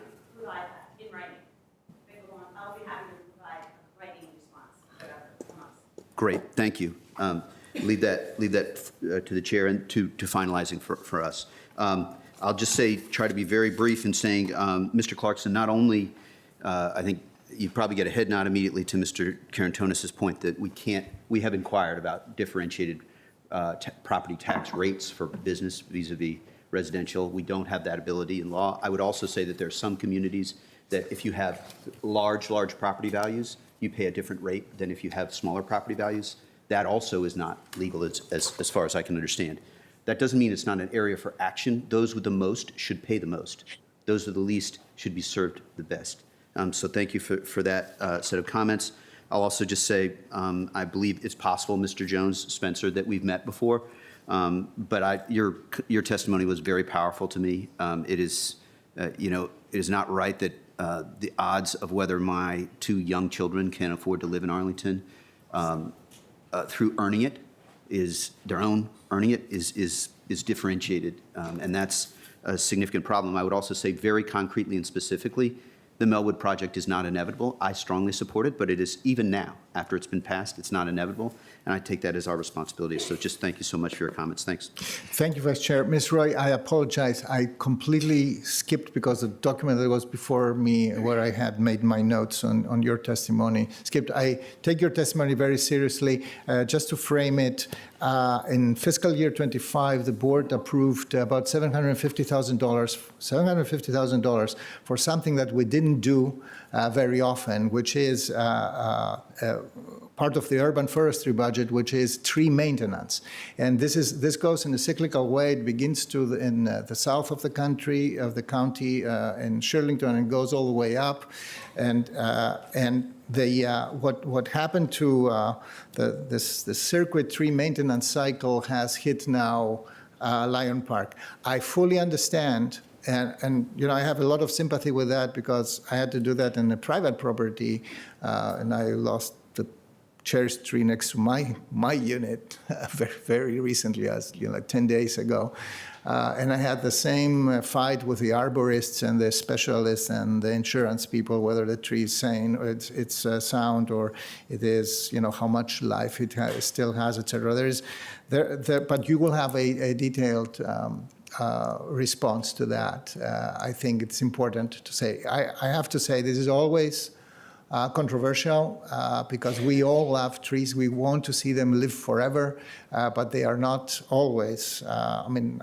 Speaker 19: I'll be happy to provide a writing response. Great, thank you. Leave that to the chair and to finalizing for us. I'll just say, try to be very brief in saying, Mr. Clarkson, not only, I think you probably get a head nod immediately to Mr. Karantonis' point that we have inquired about differentiated property tax rates for business vis-a-vis residential. We don't have that ability in law. I would also say that there are some communities that if you have large property values, you pay a different rate than if you have smaller property values. That also is not legal as far as I can understand. That doesn't mean it's not an area for action. Those with the most should pay the most. Those with the least should be served the best. So thank you for that set of comments. I'll also just say I believe it's possible, Mr. Jones, Spencer, that we've met before. But your testimony was very powerful to me. It is not right that the odds of whether my two young children can afford to live in Arlington through earning it is differentiated, and that's a significant problem. I would also say very concretely and specifically, the Melwood project is not inevitable. I strongly support it, but it is even now after it's been passed. It's not inevitable, and I take that as our responsibility. So just thank you so much for your comments. Thanks.
Speaker 1: Thank you, Vice Chair. Ms. Roy, I apologize. I completely skipped because the document that was before me where I had made my notes on your testimony skipped. I take your testimony very seriously. Just to frame it, in fiscal year 25, the board approved about $750,000 for something that we didn't do very often, which is part of the urban forestry budget, which is tree maintenance. And this goes in a cyclical way. It begins in the south of the county in Shirlington and goes all the way up. And what happened to the circuit tree maintenance cycle has hit now Lion Park. I fully understand. And I have a lot of sympathy with that because I had to do that in a private property, and I lost the cherry tree next to my unit very, very recently, as 10 days ago. And I had the same fight with the arborists and the specialists and the insurance people, whether the tree is sane, or it's sound, or it is, how much life it still has, et cetera. But you will have a detailed response to that. I think it's important to say. I have to say this is always controversial because we all love trees. We want to see them live forever, but they are not always.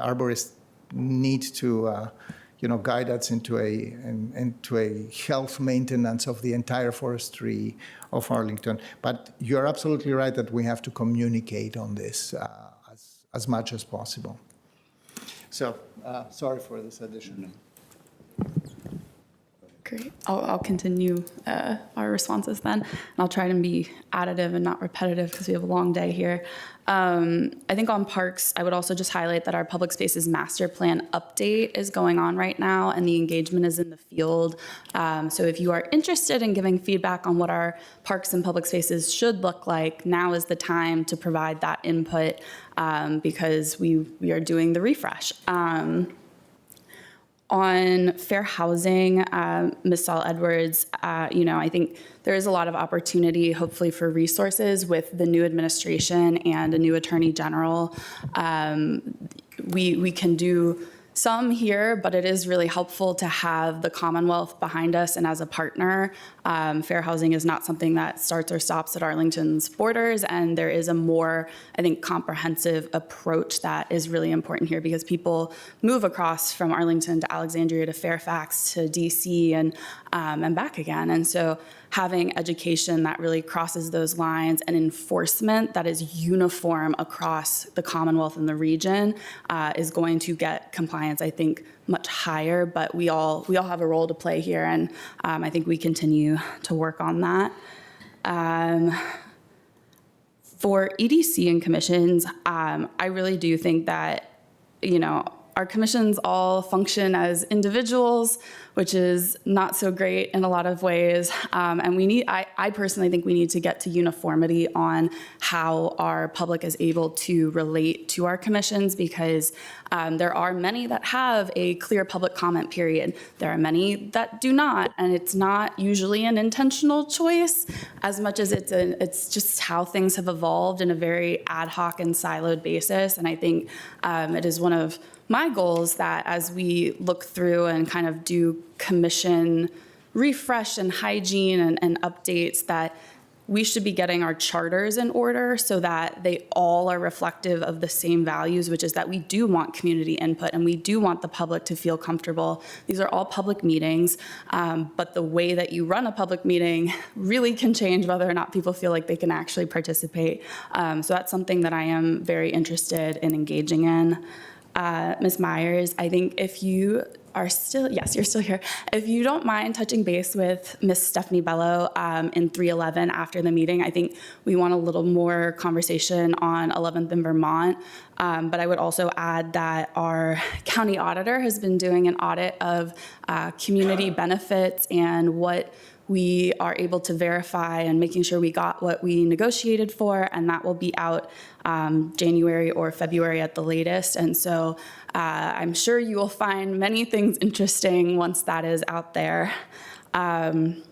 Speaker 1: Arborists need to guide us into a health maintenance of the entire forestry of Arlington. But you're absolutely right that we have to communicate on this as much as possible. So, sorry for this addition.
Speaker 20: Great. I'll continue our responses then. And I'll try to be additive and not repetitive because we have a long day here. I think on parks, I would also just highlight that our public spaces master plan update is going on right now, and the engagement is in the field. So if you are interested in giving feedback on what our parks and public spaces should look like, now is the time to provide that input because we are doing the refresh. On fair housing, Ms. Saul Edwards, I think there is a lot of opportunity, hopefully, for resources with the new administration and a new attorney general. We can do some here, but it is really helpful to have the Commonwealth behind us and as a partner. Fair housing is not something that starts or stops at Arlington's borders, and there is a more, I think, comprehensive approach that is really important here because people move across from Arlington to Alexandria to Fairfax to DC and back again. And so having education that really crosses those lines and enforcement that is uniform across the Commonwealth and the region is going to get compliance, I think, much higher. But we all have a role to play here, and I think we continue to work on that. For EDC and commissions, I really do think that, our commissions all function as individuals, which is not so great in a lot of ways. And I personally think we need to get to uniformity on how our public is able to relate to our commissions because there are many that have a clear public comment period. There are many that do not, and it's not usually an intentional choice as much as it's just how things have evolved in a very ad hoc and siloed basis. And I think it is one of my goal is that as we look through and kind of do commission refresh and hygiene and updates, that we should be getting our charters in order so that they all are reflective of the same values, which is that we do want community input and we do want the public to feel comfortable. These are all public meetings, but the way that you run a public meeting really can change whether or not people feel like they can actually participate. So that's something that I am very interested in engaging in. Ms. Myers, I think if you are still, yes, you're still here. If you don't mind touching base with Ms. Stephanie Bello in 311 after the meeting, I think we want a little more conversation on 11th and Vermont. But I would also add that our county auditor has been doing an audit of community benefits and what we are able to verify and making sure we got what we negotiated for, and that will be out January or February at the latest. And so I'm sure you will find many things interesting once that is out there. On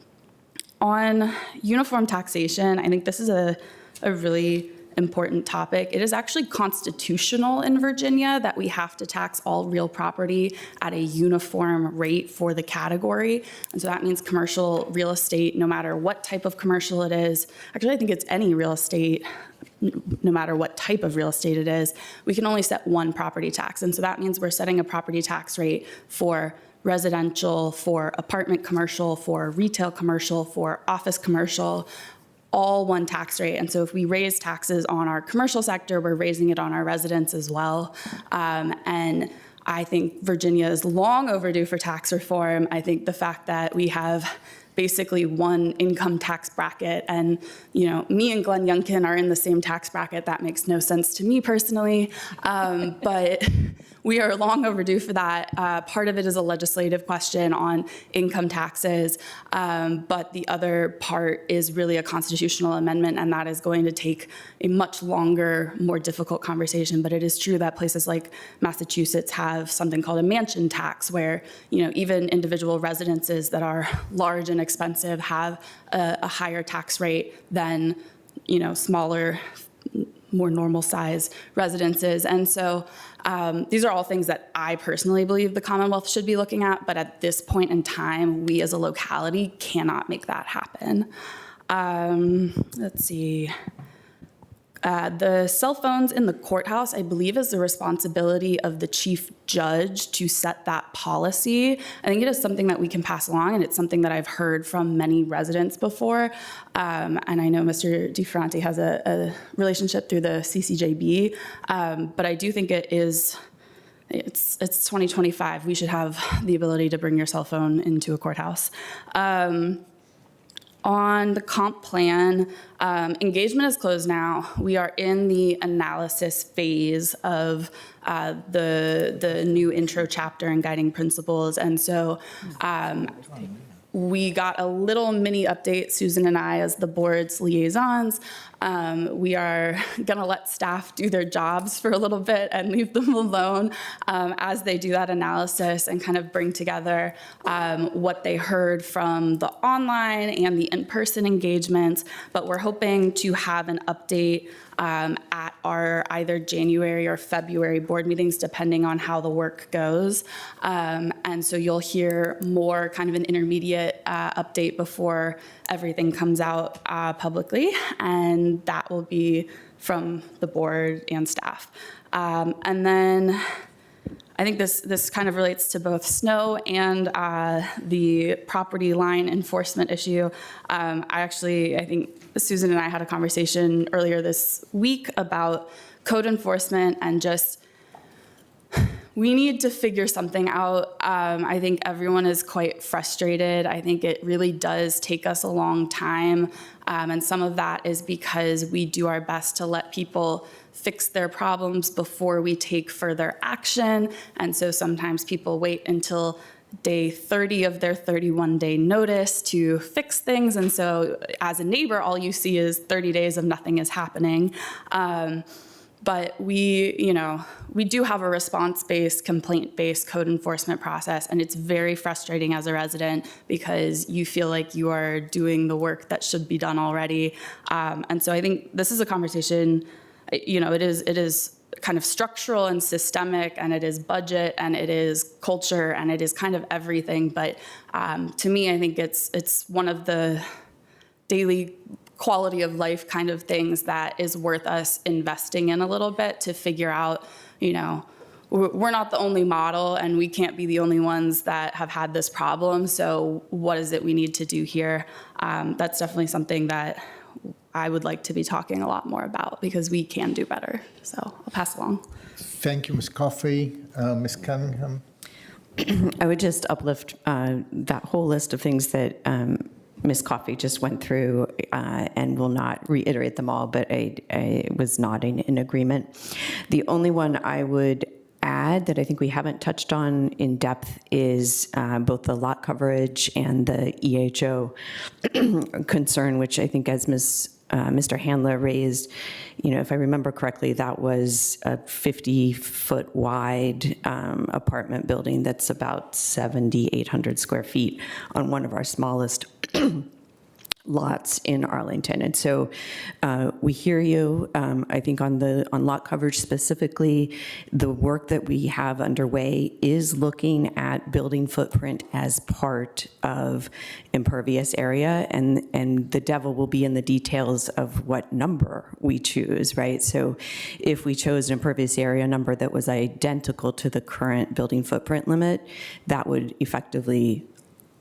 Speaker 20: On uniform taxation, I think this is a really important topic. It is actually constitutional in Virginia that we have to tax all real property at a uniform rate for the category. And so that means commercial real estate, no matter what type of commercial it is. Actually, I think it's any real estate, no matter what type of real estate it is, we can only set one property tax. And so that means we're setting a property tax rate for residential, for apartment commercial, for retail commercial, for office commercial, all one tax rate. And so if we raise taxes on our commercial sector, we're raising it on our residents as well. And I think Virginia is long overdue for tax reform. I think the fact that we have basically one income tax bracket, and me and Glenn Youngkin are in the same tax bracket, that makes no sense to me personally, but we are long overdue for that. Part of it is a legislative question on income taxes, but the other part is really a constitutional amendment, and that is going to take a much longer, more difficult conversation. But it is true that places like Massachusetts have something called a mansion tax, where even individual residences that are large and expensive have a higher tax rate than smaller, more normal size residences. And so these are all things that I personally believe the Commonwealth should be looking at, but at this point in time, we as a locality cannot make that happen. Let's see. The cell phones in the courthouse, I believe, is the responsibility of the chief judge to set that policy. I think it is something that we can pass along, and it's something that I've heard from many residents before. And I know Mr. DiFronte has a relationship through the CCJB, but I do think it's 2025. We should have the ability to bring your cell phone into a courthouse. On the comp plan, engagement is closed now. We are in the analysis phase of the new intro chapter and guiding principles. And so we got a little mini update, Susan and I, as the board's liaisons. We are going to let staff do their jobs for a little bit and leave them alone as they do that analysis and kind of bring together what they heard from the online and the in-person engagements. But we're hoping to have an update at our either January or February board meetings, depending on how the work goes. And so you'll hear more kind of an intermediate update before everything comes out publicly, and that will be from the board and staff. And then I think this kind of relates to both snow and the property line enforcement issue. I think Susan and I had a conversation earlier this week about code enforcement and just we need to figure something out. I think everyone is quite frustrated. I think it really does take us a long time. And some of that is because we do our best to let people fix their problems before we take further action. And so sometimes people wait until day 30 of their 31-day notice to fix things. And so as a neighbor, all you see is 30 days of nothing is happening. But we do have a response-based, complaint-based code enforcement process, and it's very frustrating as a resident because you feel like you are doing the work that should be done already. And so I think this is a conversation, it is kind of structural and systemic, and it is budget, and it is culture, and it is kind of everything. But to me, I think it's one of the daily quality of life kind of things that is worth us investing in a little bit to figure out, we're not the only model and we can't be the only ones that have had this problem. So what is it we need to do here? That's definitely something that I would like to be talking a lot more about because we can do better. So I'll pass along.
Speaker 1: Thank you, Ms. Coffey. Ms. Cunningham.
Speaker 21: I would just uplift that whole list of things that Ms. Coffey just went through and will not reiterate them all, but I was nodding in agreement. The only one I would add that I think we haven't touched on in depth is both the lot coverage and the EHO concern, which I think as Mr. Handler raised, if I remember correctly, that was a 50-foot wide apartment building that's about 7,800 square feet on one of our smallest lots in Arlington. And so we hear you. I think on lot coverage specifically, the work that we have underway is looking at building footprint as part of impervious area, and the devil will be in the details of what number we choose, right? So if we chose an impervious area number that was identical to the current building footprint limit, that would effectively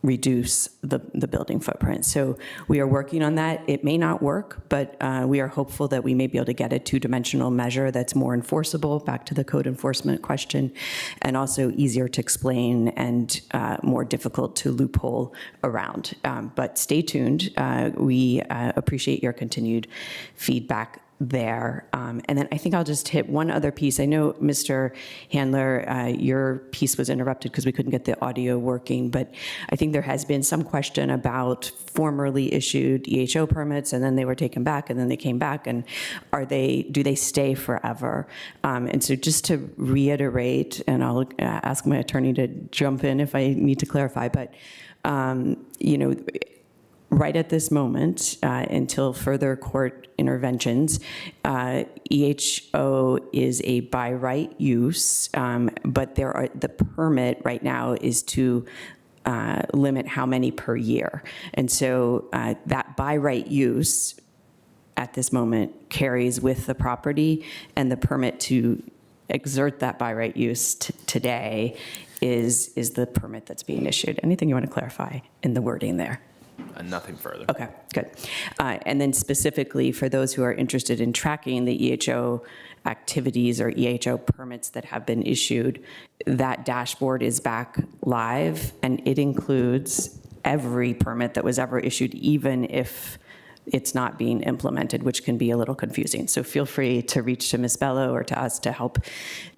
Speaker 21: reduce the building footprint. So we are working on that. It may not work, but we are hopeful that we may be able to get a two-dimensional measure that's more enforceable, back to the code enforcement question, and also easier to explain and more difficult to loophole around. But stay tuned. We appreciate your continued feedback there. And then I think I'll just hit one other piece. I know, Mr. Handler, your piece was interrupted because we couldn't get the audio working, but I think there has been some question about formerly issued EHO permits, and then they were taken back, and then they came back, and do they stay forever? And so just to reiterate, and I'll ask my attorney to jump in if I need to clarify, but right at this moment, until further court interventions, EHO is a by right use, but the permit right now is to limit how many per year. And so that by right use at this moment carries with the property, and the permit to exert that by right use today is the permit that's being issued. Anything you want to clarify in the wording there?
Speaker 2: Nothing further.
Speaker 21: Okay, good. And then specifically for those who are interested in tracking the EHO activities or EHO permits that have been issued, that dashboard is back live, and it includes every permit that was ever issued, even if it's not being implemented, which can be a little confusing. So feel free to reach to Ms. Bello or to us to help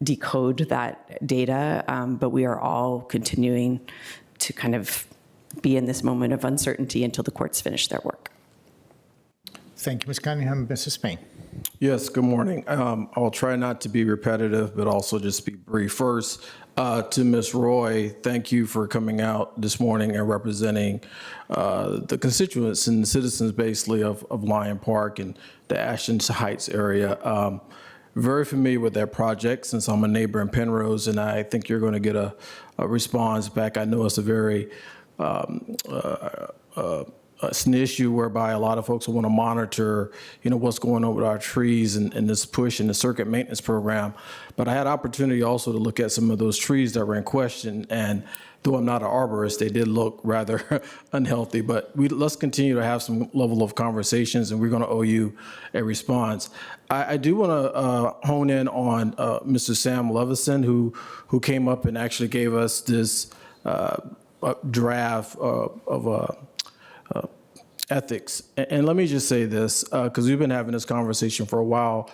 Speaker 21: decode that data, but we are all continuing to kind of be in this moment of uncertainty until the courts finish their work.
Speaker 1: Thank you, Ms. Cunningham. Mrs. Payne.
Speaker 22: Yes, good morning. I'll try not to be repetitive, but also just be brief. First, to Ms. Roy, thank you for coming out this morning and representing the constituents and citizens basically of Lyon Park and the Ashton Heights area. Very familiar with that project since I'm a neighbor in Penrose, and I think you're going to get a response back. I know it's a very it's an issue whereby a lot of folks want to monitor, what's going on with our trees and this push in the circuit maintenance program. But I had opportunity also to look at some of those trees that were in question, and though I'm not an arborist, they did look rather unhealthy. But let's continue to have some level of conversations, and we're going to owe you a response. I do want to hone in on Mr. Sam Levison, who came up and actually gave us this draft of ethics. And let me just say this, because we've been having this conversation for a while,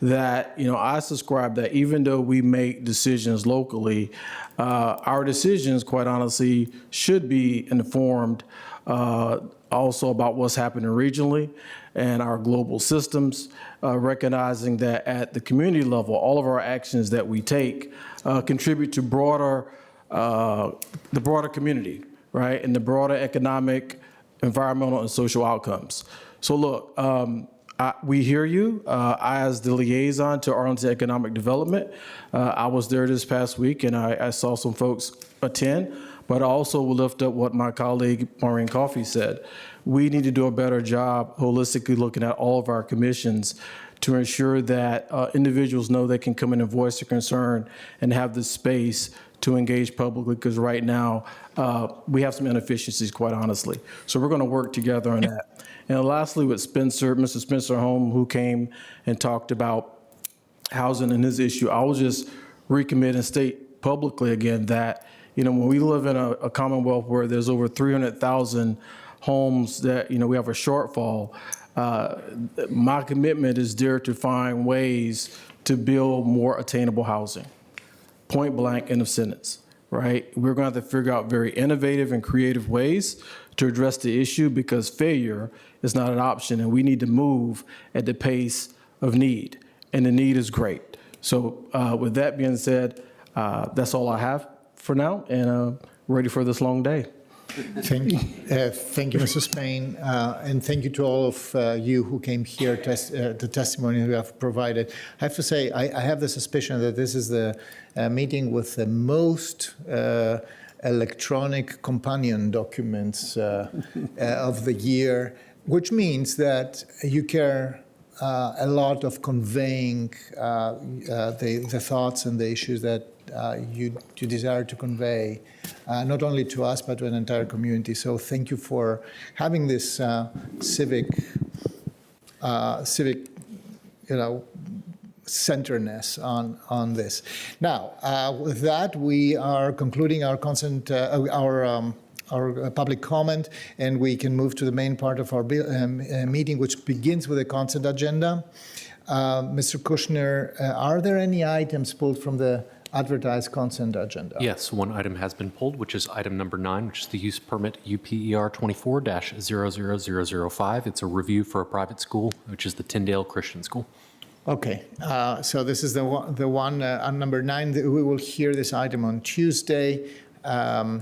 Speaker 22: that I subscribe that even though we make decisions locally, our decisions, quite honestly, should be informed also about what's happening regionally and our global systems, recognizing that at the community level, all of our actions that we take contribute to the broader community, right, and the broader economic, environmental, and social outcomes. So look, we hear you. I, as the liaison to Arlington Economic Development, I was there this past week, and I saw some folks attend, but I also will lift up what my colleague Maureen Coffey said. We need to do a better job holistically looking at all of our commissions to ensure that individuals know they can come in and voice their concern and have the space to engage publicly, because right now we have some inefficiencies, quite honestly. So we're going to work together on that. And lastly, with Mr. Spencer Holm, who came and talked about housing and his issue, I will just recommit and state publicly again that, when we live in a Commonwealth where there's over 300,000 homes that, we have a shortfall, my commitment is there to find ways to build more attainable housing. Point blank, end of sentence, right? We're going to have to figure out very innovative and creative ways to address the issue, because failure is not an option, and we need to move at the pace of need, and the need is great. So with that being said, that's all I have for now, and ready for this long day.
Speaker 1: Thank you, Mr. Spain, and thank you to all of you who came here, the testimony you have provided. I have to say, I have the suspicion that this is the meeting with the most electronic companion documents of the year, which means that you care a lot of conveying the thoughts and the issues that you desire to convey, not only to us, but to an entire community. So thank you for having this civic, centeredness on this. Now, with that, we are concluding our our public comment, and we can move to the main part of our meeting, which begins with the consent agenda. Mr. Kushner, are there any items pulled from the advertised consent agenda?
Speaker 3: Yes, one item has been pulled, which is item number 9, which is the use permit UPER 24-00005. It's a review for a private school, which is the Tyndale Christian School.
Speaker 1: Okay, so this is the one on number 9. We will hear this item on Tuesday. But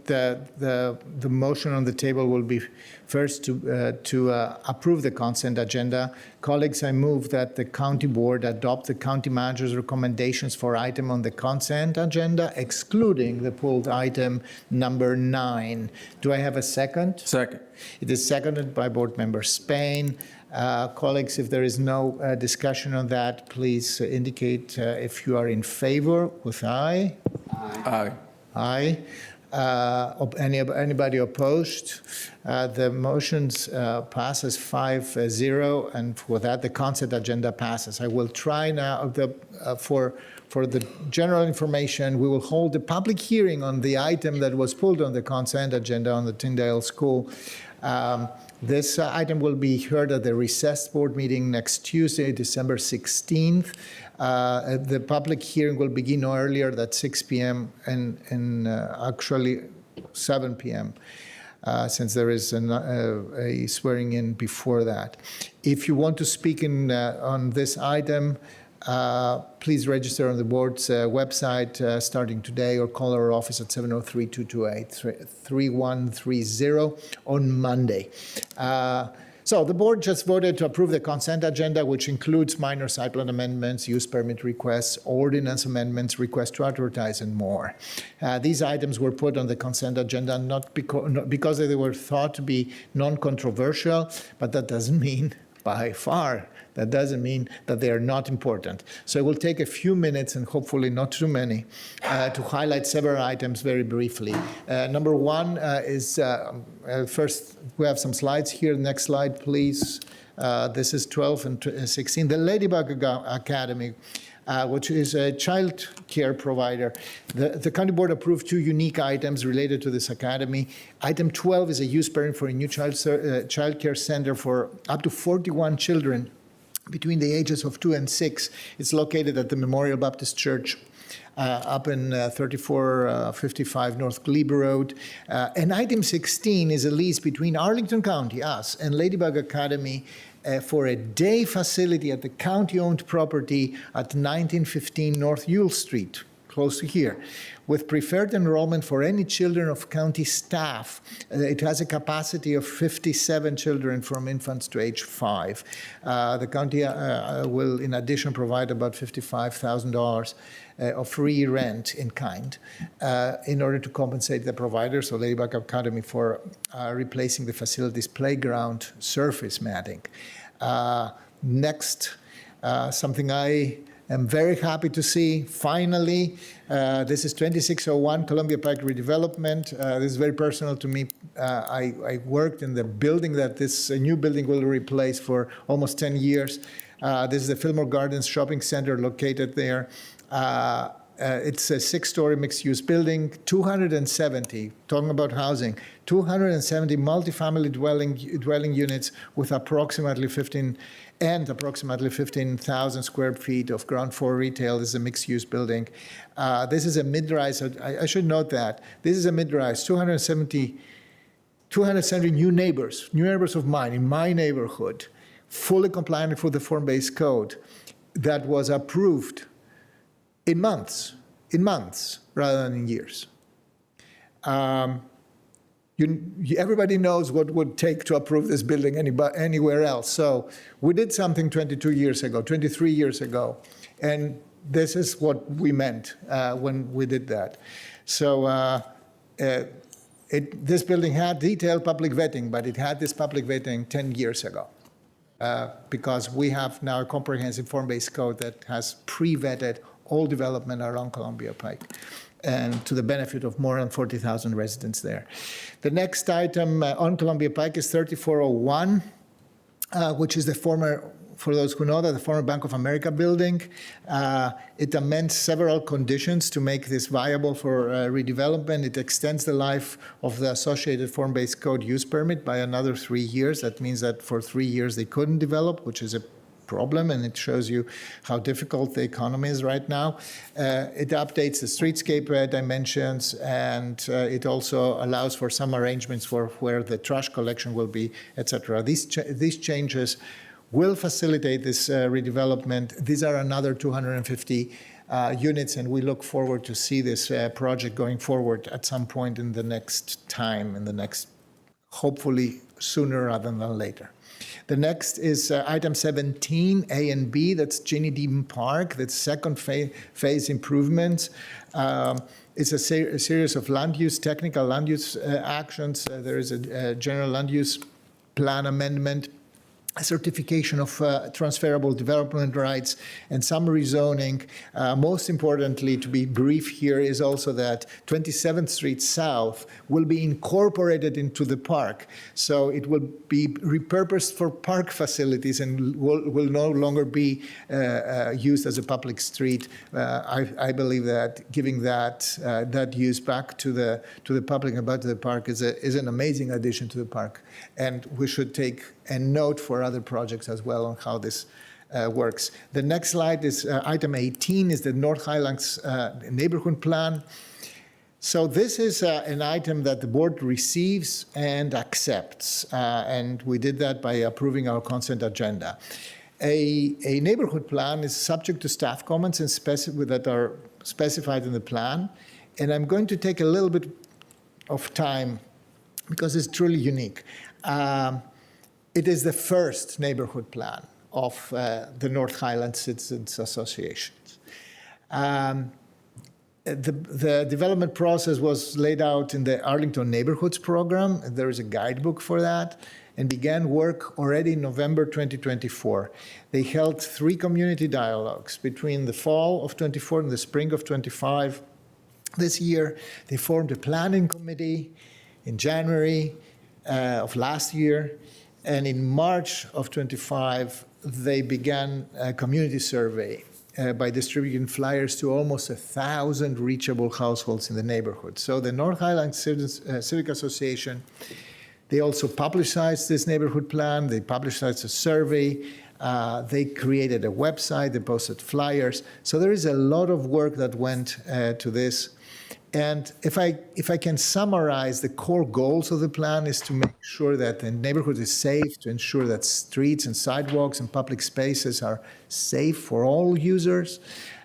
Speaker 1: the motion on the table will be first to approve the consent agenda. Colleagues, I move that the county board adopt the county manager's recommendations for item on the consent agenda, excluding the pulled item number 9. Do I have a second?
Speaker 22: Second.
Speaker 1: It is seconded by Board Member Spain. Colleagues, if there is no discussion on that, please indicate if you are in favor with aye.
Speaker 22: Aye.
Speaker 1: Aye. Anybody opposed? The motions passes 5-0, and for that, the consent agenda passes. I will try now for the general information. We will hold a public hearing on the item that was pulled on the consent agenda on the Tyndale School. This item will be heard at the recessed board meeting next Tuesday, December 16th. The public hearing will begin no earlier than 6 p.m. and actually 7 p.m. Since there is a swearing in before that. If you want to speak on this item, please register on the board's website starting today, or call our office at 703-228-3130 on Monday. So the board just voted to approve the consent agenda, which includes minor site plan amendments, use permit requests, ordinance amendments, requests to advertise, and more. These items were put on the consent agenda not because they were thought to be non-controversial, but that doesn't mean by far. That doesn't mean that they are not important. So it will take a few minutes, and hopefully not too many, to highlight several items very briefly. Number 1 is, first, we have some slides here. Next slide, please. This is 12 and 16. The Ladybug Academy, which is a child care provider. The county board approved 2 unique items related to this academy. Item 12 is a use permit for a new child care center for up to 41 children between the ages of 2 and 6. It's located at the Memorial Baptist Church up in 3455 North Glebe Road. And item 16 is a lease between Arlington County, us, and Ladybug Academy for a day facility at the county-owned property at 1915 North Yule Street, close to here, with preferred enrollment for any children of county staff. It has a capacity of 57 children from infants to age 5. The county will, in addition, provide about $55,000 of free rent in kind in order to compensate the provider, so Ladybug Academy, for replacing the facility's playground surface matting. Next, something I'm very happy to see, finally, this is 2601 Columbia Pike redevelopment. This is very personal to me. I worked in the building that this new building will replace for almost 10 years. This is the Fillmore Gardens Shopping Center located there. It's a 6-story mixed-use building, 270, talking about housing, 270 multifamily dwelling units with approximately 15,000 square feet of ground floor retail. This is a mixed-use building. This is a mid-rise. I should note that. This is a mid-rise, 270 new neighbors of mine in my neighborhood, fully compliant with the form-based code that was approved in months rather than in years. Everybody knows what would take to approve this building anywhere else. So we did something 23 years ago, and this is what we meant when we did that. So this building had detailed public vetting, but it had this public vetting 10 years ago because we have now a comprehensive form-based code that has pre-vetted all development around Columbia Pike, and to the benefit of more than 40,000 residents there. The next item on Columbia Pike is 3401, which is the former, for those who know that, the former Bank of America building. It amends several conditions to make this viable for redevelopment. It extends the life of the associated form-based code use permit by another 3 years. That means that for 3 years they couldn't develop, which is a problem, and it shows you how difficult the economy is right now. It updates the streetscape dimensions, and it also allows for some arrangements for where the trash collection will be, etc. These changes will facilitate this redevelopment. These are another 250 units, and we look forward to see this project going forward at some point in the next hopefully sooner rather than later. The next is item 17, A and B. That's Ginny Dean Park. That's second phase improvements. It's a series of technical land use actions. There is a general land use plan amendment, a certification of transferable development rights, and some rezoning. Most importantly, to be brief here, is also that 27th Street South will be incorporated into the park. So it will be repurposed for park facilities and will no longer be used as a public street. I believe that giving that use back to the public and back to the park is an amazing addition to the park. And we should take a note for other projects as well on how this works. The next slide is item 18, is the North Highlands neighborhood plan. So this is an item that the board receives and accepts, and we did that by approving our consent agenda. A neighborhood plan is subject to staff comments and that are specified in the plan, and I'm going to take a little bit of time because it's truly unique. It is the first neighborhood plan of the North Highlands Citizens Association. The development process was laid out in the Arlington Neighborhoods Program. There is a guidebook for that, and began work already in November 2024. They held 3 community dialogues between the fall of 24 and the spring of 25. This year, they formed a planning committee in January of last year. And in March of 25, they began a community survey by distributing flyers to almost 1,000 reachable households in the neighborhood. So the North Highlands Civic Association, they also publicized this neighborhood plan. They publicized a survey. They created a website. They posted flyers. So there is a lot of work that went to this. And if I can summarize, the core goals of the plan is to make sure that the neighborhood is safe, to ensure that streets and sidewalks and public spaces are safe for all users,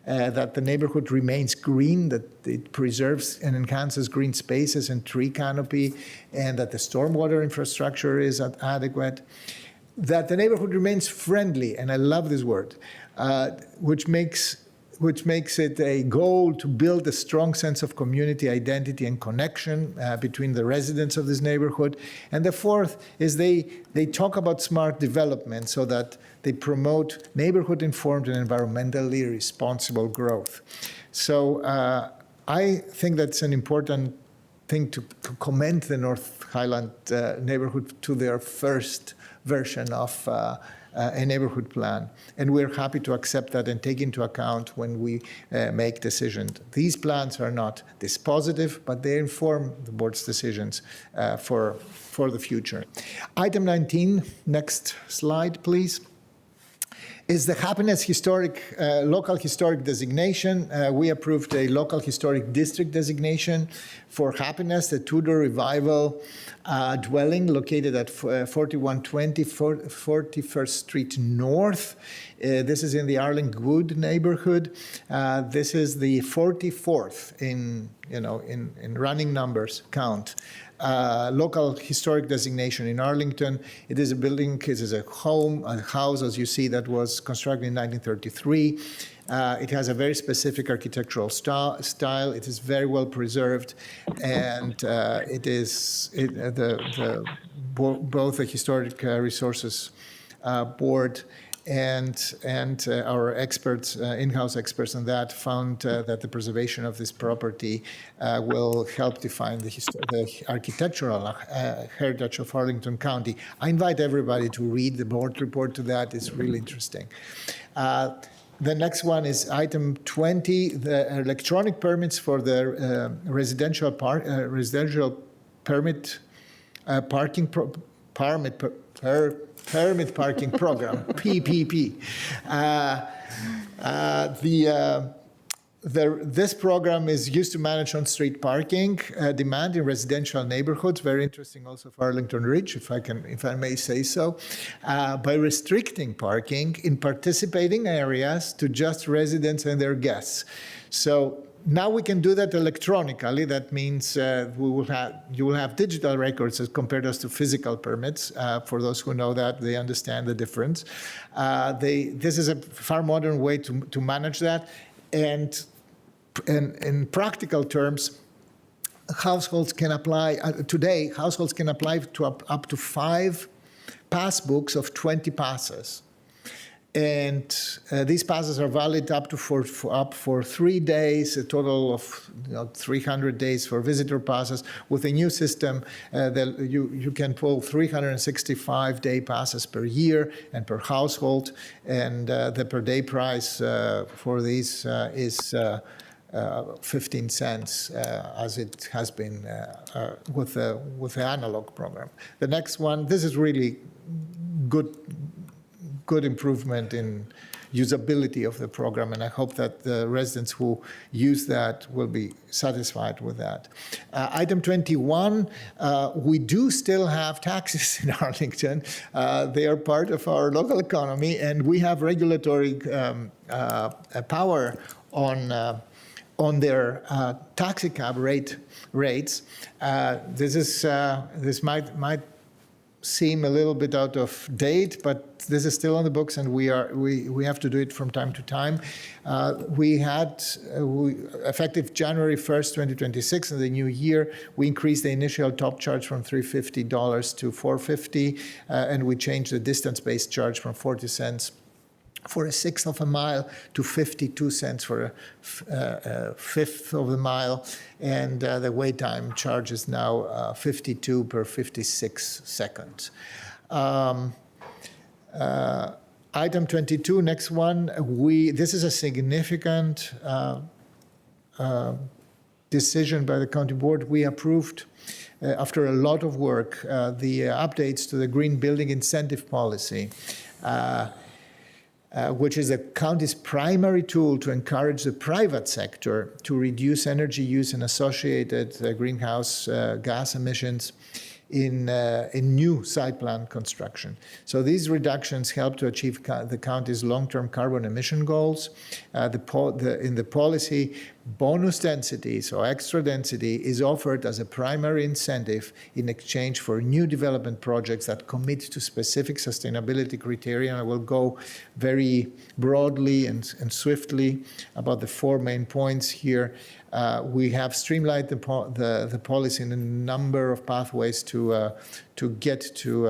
Speaker 1: that the neighborhood remains green, that it preserves and enhances green spaces and tree canopy, and that the stormwater infrastructure is adequate, that the neighborhood remains friendly, and I love this word, which makes it a goal to build a strong sense of community identity and connection between the residents of this neighborhood. And the fourth is they talk about smart development so that they promote neighborhood-informed and environmentally responsible growth. So I think that's an important thing to commend the North Highland neighborhood to their first version of a neighborhood plan. And we're happy to accept that and take into account when we make decisions. These plans are not dispositive, but they inform the board's decisions for the future. Item 19, next slide, please, is the Happiness Local Historic Designation. We approved a Local Historic District designation for Happiness, the Tudor Revival dwelling located at 4120 41st Street North. This is in the Arlington Wood neighborhood. This is the 44th in running numbers count. Local historic designation in Arlington. It is a building, it is a house, as you see, that was constructed in 1933. It has a very specific architectural style. It is very well preserved, and both the Historic Resources Board and our experts, in-house experts on that, found that the preservation of this property will help define the architectural heritage of Arlington County. I invite everybody to read the board report to that. It's really interesting. The next one is item 20, the electronic permits for the residential permit parking parking program, PPP. This program is used to manage on-street parking demand in residential neighborhoods. Very interesting also for Arlington Ridge, if I may say so, by restricting parking in participating areas to just residents and their guests. So now we can do that electronically. That means you will have digital records as compared to physical permits. For those who know that, they understand the difference. This is a far modern way to manage that. And in practical terms, households can apply, today, households can apply to up to 5 pass books of 20 passes. And these passes are valid up for 3 days, a total of 300 days for visitor passes. With a new system, you can pull 365-day passes per year and per household, and the per day price for these is 15 cents, as it has been with the analog program. The next one, this is really good improvement in usability of the program, and I hope that the residents who use that will be satisfied with that. Item 21, we do still have taxes in Arlington. They are part of our local economy, and we have regulatory power on their taxi cab rates. This might seem a little bit out of date, but this is still on the books, and we have to do it from time to time. Effective January 1st, 2026, in the new year, we increased the initial top charge from $350 to $450, and we changed the distance-based charge from 40 cents for a sixth of a mile to 52 cents for a fifth of a mile, and the wait time charge is now 52 per 56 seconds. Item 22, next one. This is a significant decision by the county board. We approved, after a lot of work, the updates to the green building incentive policy, which is the county's primary tool to encourage the private sector to reduce energy use and associated greenhouse gas emissions in new site plan construction. So these reductions help to achieve the county's long-term carbon emission goals. In the policy, bonus density, so extra density, is offered as a primary incentive in exchange for new development projects that commit to specific sustainability criteria. I will go very broadly and swiftly about the 4 main points here. We have streamlined the policy in a number of pathways to get to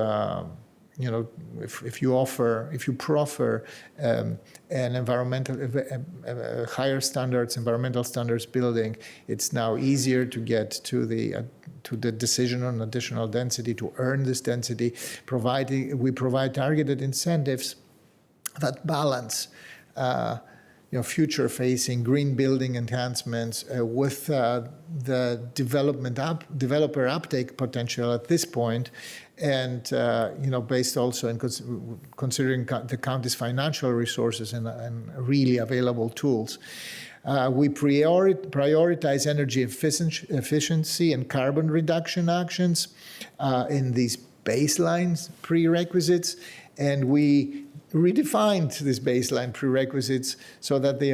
Speaker 1: if you proffer an higher standards, environmental standards building, it's now easier to get to the decision on additional density, to earn this density. We provide targeted incentives that balance future-facing green building enhancements with the developer uptake potential at this point, and based also in considering the county's financial resources and really available tools. We prioritize energy efficiency and carbon reduction actions in these baseline prerequisites, and we redefined these baseline prerequisites so that they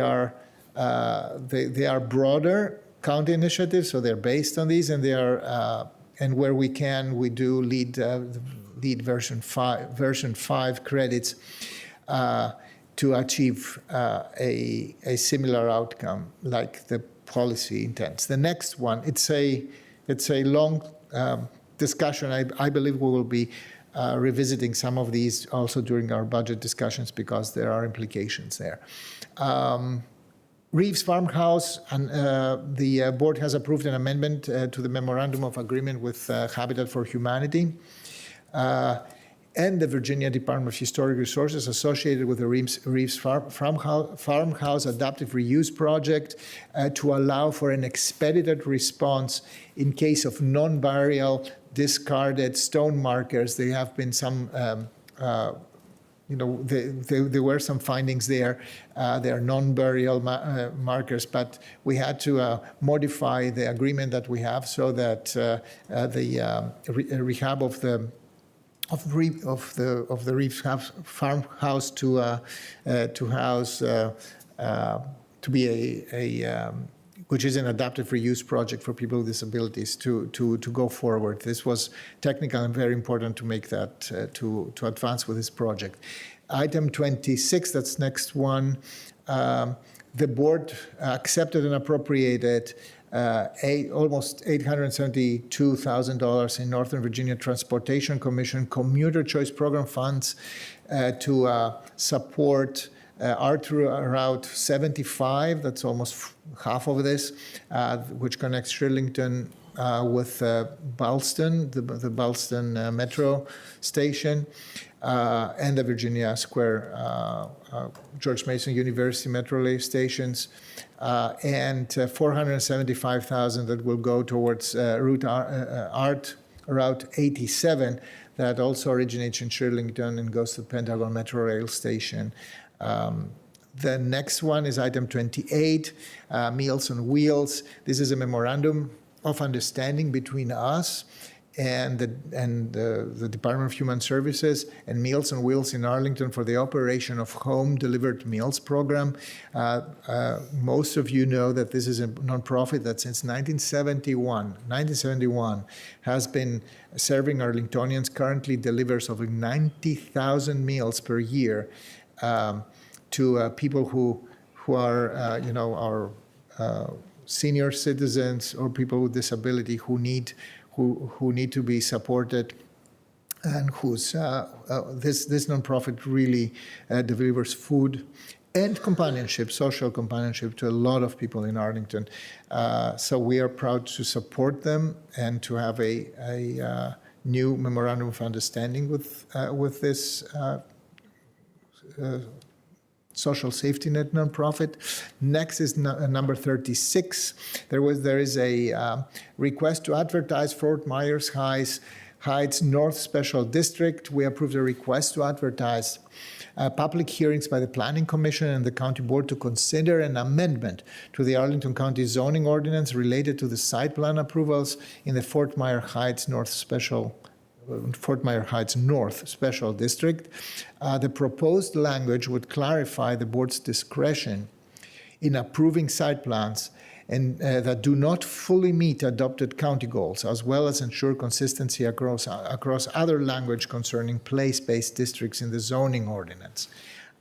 Speaker 1: are broader county initiatives, so they're based on these, and they are and where we can, we do lead version 5 credits to achieve a similar outcome like the policy intends. The next one, it's a long discussion. I believe we will be revisiting some of these also during our budget discussions because there are implications there. Reeves Farmhouse, and the board has approved an amendment to the Memorandum of Agreement with Habitat for Humanity and the Virginia Department of Historic Resources associated with the Reeves Farmhouse Adaptive Reuse Project to allow for an expedited response in case of non-burial discarded stone markers. There have been some there were some findings there. They are non-burial markers, but we had to modify the agreement that we have so that the rehab of the Reeves Farmhouse to house to be a which is an adaptive reuse project for people with disabilities to go forward. This was technical and very important to make that, to advance with this project. Item 26, that's next one. The board accepted and appropriated almost $872,000 in Northern Virginia Transportation Commission Commuter Choice Program funds to support Art Route 75, that's almost half of this, which connects Arlington with Ballston, the Ballston Metro Station, and the Virginia Square George Mason University Metro stations, and $475,000 that will go towards Art Route 87 that also originates in Arlington and goes to the Pentagon Metro Rail Station. The next one is item 28, Meals on Wheels. This is a memorandum of understanding between us and the Department of Human Services and Meals on Wheels in Arlington for the operation of Home Delivered Meals program. Most of you know that this is a nonprofit that since 1971 has been serving Arlingtonians, currently delivers over 90,000 meals per year to people who are, our senior citizens or people with disability who need to be supported, and whose this nonprofit really delivers food and companionship, social companionship to a lot of people in Arlington. So we are proud to support them and to have a new memorandum of understanding with this social safety net nonprofit. Next is number 36. There is a request to advertise Fort Myers Heights North Special District. We approved a request to advertise public hearings by the Planning Commission and the County Board to consider an amendment to the Arlington County zoning ordinance related to the site plan approvals in the Fort Myers Heights North Special District. The proposed language would clarify the board's discretion in approving site plans and that do not fully meet adopted county goals, as well as ensure consistency across other language concerning place-based districts in the zoning ordinance.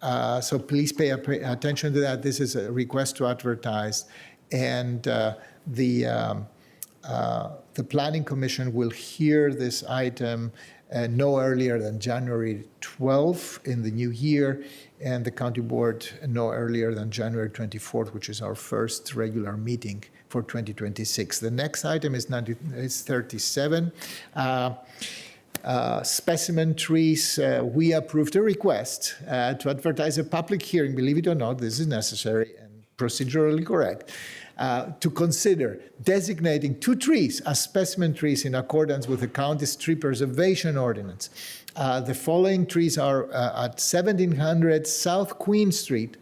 Speaker 1: So please pay attention to that. This is a request to advertise, and the Planning Commission will hear this item no earlier than January 12th in the new year, and the County Board no earlier than January 24th, which is our first regular meeting for 2026. The next item is 37. Specimen trees. We approved a request to advertise a public hearing. Believe it or not, this is necessary and procedurally correct. to consider designating 2 trees as specimen trees in accordance with the county's tree preservation ordinance. The following trees are at 1700 South Queen Street.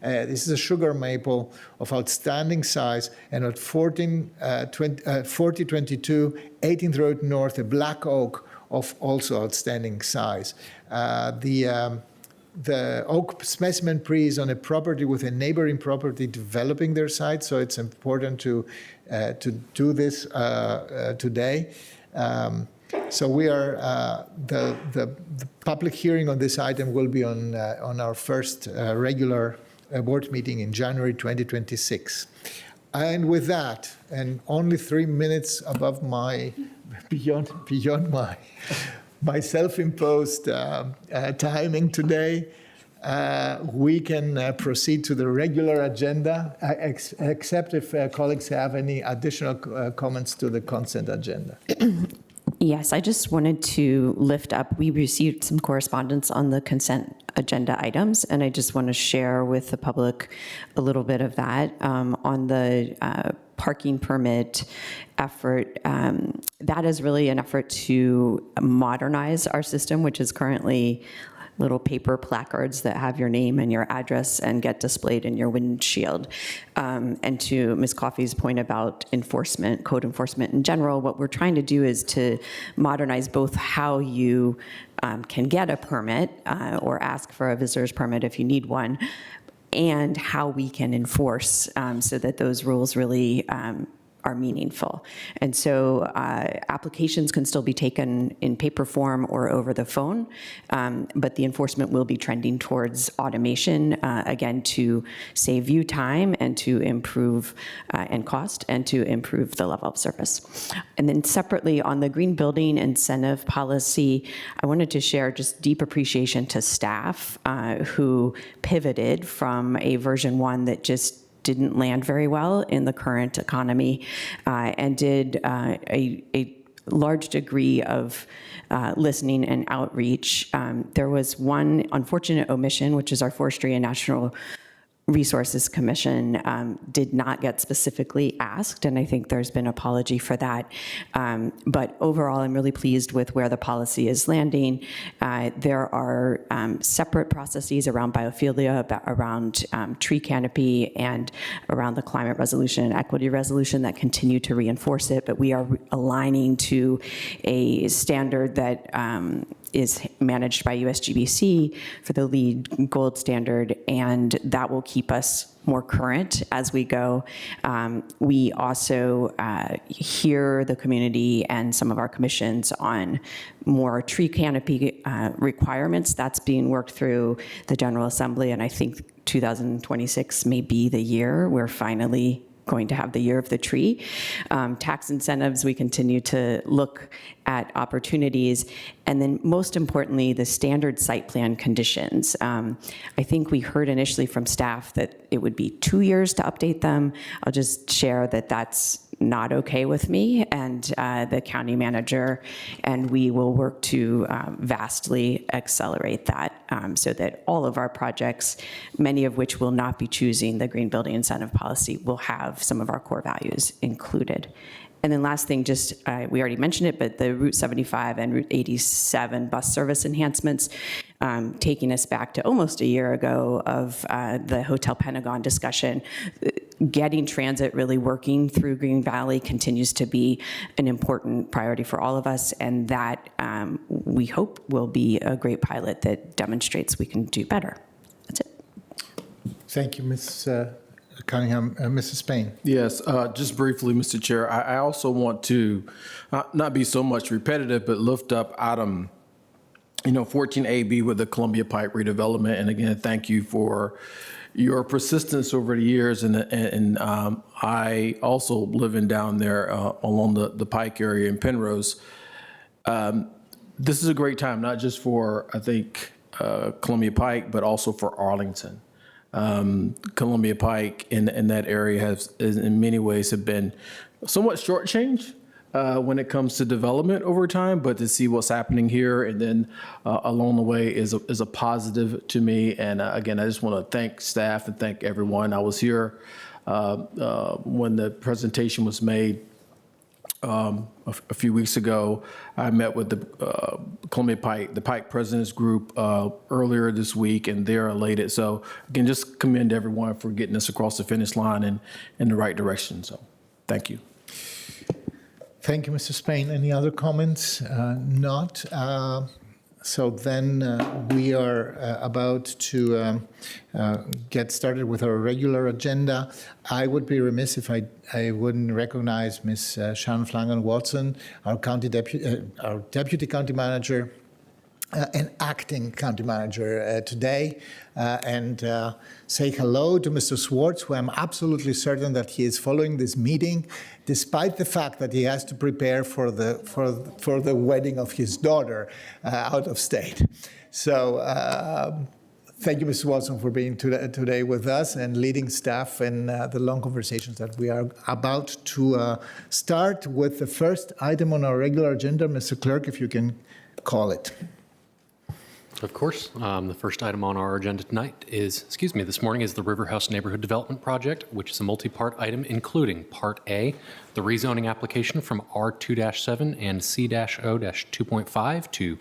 Speaker 1: This is a sugar maple of outstanding size, and at 4022 18th Road North, a black oak of also outstanding size. The oak specimen tree is on a property with a neighboring property developing their site, so it's important to do this today. So we are the public hearing on this item will be on our first regular board meeting in January 2026. And with that, and only 3 minutes above my beyond my self-imposed timing today, we can proceed to the regular agenda, except if colleagues have any additional comments to the consent agenda.
Speaker 21: Yes, I just wanted to lift up, we received some correspondence on the consent agenda items, and I just want to share with the public a little bit of that. On the parking permit effort, that is really an effort to modernize our system, which is currently little paper placards that have your name and your address and get displayed in your windshield. And to Ms. Coffey's point about enforcement, code enforcement in general, what we're trying to do is to modernize both how you can get a permit or ask for a visitor's permit if you need one, and how we can enforce so that those rules really are meaningful. And so applications can still be taken in paper form or over the phone, but the enforcement will be trending towards automation, again, to save you time and to improve and cost and to improve the level of service. And then separately on the green building incentive policy, I wanted to share just deep appreciation to staff who pivoted from a version 1 that just didn't land very well in the current economy, and did a large degree of listening and outreach. There was one unfortunate omission, which is our Forestry and National Resources Commission did not get specifically asked, and I think there's been apology for that. But overall, I'm really pleased with where the policy is landing. There are separate processes around biophilia, around tree canopy, and around the climate resolution and equity resolution that continue to reinforce it, but we are aligning to a standard that is managed by USGBC for the LEED Gold standard, and that will keep us more current as we go. We also hear the community and some of our commissions on more tree canopy requirements. That's being worked through the General Assembly, and I think 2026 may be the year we're finally going to have the year of the tree. Tax incentives, we continue to look at opportunities. And then most importantly, the standard site plan conditions. I think we heard initially from staff that it would be 2 years to update them. I'll just share that that's not okay with me and the county manager, and we will work to vastly accelerate that so that all of our projects, many of which will not be choosing the green building incentive policy, will have some of our core values included. And then last thing, just we already mentioned it, but the Route 75 and Route 87 bus service enhancements, taking us back to almost a year ago of the Hotel Pentagon discussion. Getting transit really working through Green Valley continues to be an important priority for all of us, and that we hope will be a great pilot that demonstrates we can do better. That's it.
Speaker 1: Thank you, Ms. Cunningham. Mrs. Payne.
Speaker 22: Yes, just briefly, Mr. Chair, I also want to not be so much repetitive, but lift up item 14AB with the Columbia Pike redevelopment. And again, thank you for your persistence over the years. And I also living down there along the Pike area in Penrose. This is a great time, not just for, I think, Columbia Pike, but also for Arlington. Columbia Pike in that area has, in many ways, have been somewhat shortchanged when it comes to development over time, but to see what's happening here and then along the way is a positive to me. And again, I just want to thank staff and thank everyone. I was here when the presentation was made a few weeks ago, I met with the Columbia Pike, the Pike Presidents Group earlier this week, and they're elated. So again, just commend everyone for getting us across the finish line and in the right direction. So thank you.
Speaker 1: Thank you, Mr. Spain. Any other comments? Not. So then we are about to get started with our regular agenda. I would be remiss if I wouldn't recognize Ms. Sharon Flanagan-Watson, our deputy county manager, and acting county manager today, and say hello to Mr. Swartz, who I'm absolutely certain that he is following this meeting, despite the fact that he has to prepare for the wedding of his daughter out of state. So thank you, Mr. Watson, for being today with us and leading staff in the long conversations that we are about to start with the first item on our regular agenda. Mr. Clerk, if you can call it.
Speaker 3: Of course. The first item on our agenda tonight is, this morning is the River House Neighborhood Development Project, which is a multi-part item including Part A, the rezoning application from R2-7 and C-0-2.5 to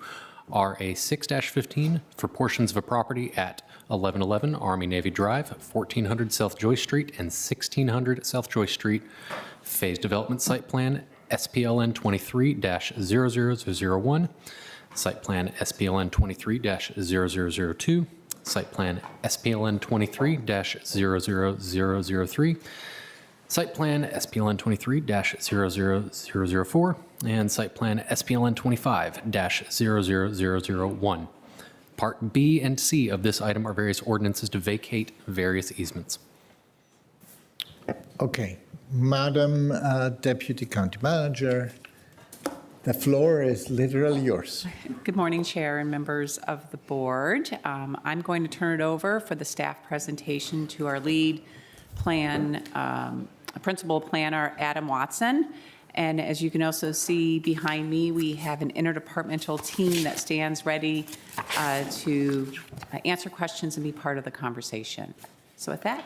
Speaker 3: RA6-15 for portions of a property at 1111 Army Navy Drive, 1400 South Joy Street, and 1600 South Joy Street. Phase Development Site Plan SPLN 23-00001. Site Plan SPLN 23-0002, Site Plan SPLN 23-00003, Site Plan SPLN 23-00004, and Site Plan SPLN 25-00001. Part B and C of this item are various ordinances to vacate various easements.
Speaker 1: Okay. Madam Deputy County Manager, the floor is literally yours.
Speaker 2: Good morning, Chair and members of the board. I'm going to turn it over for the staff presentation to our lead principal planner, Adam Watson. And as you can also see behind me, we have an interdepartmental team that stands ready to answer questions and be part of the conversation. So with that,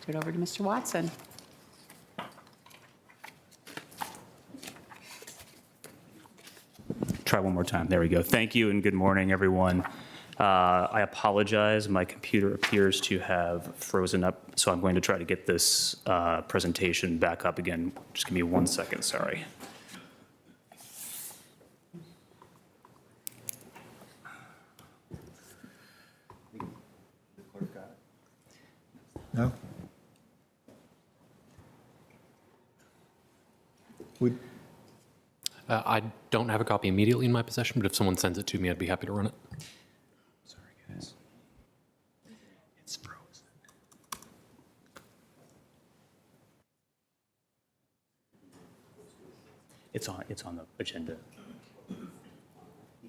Speaker 2: turn it over to Mr. Watson.
Speaker 4: Try one more time. There we go. Thank you and good morning, everyone. I apologize. My computer appears to have frozen up, so I'm going to try to get this presentation back up again. Just give me 1 second, sorry.
Speaker 1: No?
Speaker 3: I don't have a copy immediately in my possession, but if someone sends it to me, I'd be happy to run it.
Speaker 4: Sorry, guys. It's frozen. It's on the agenda.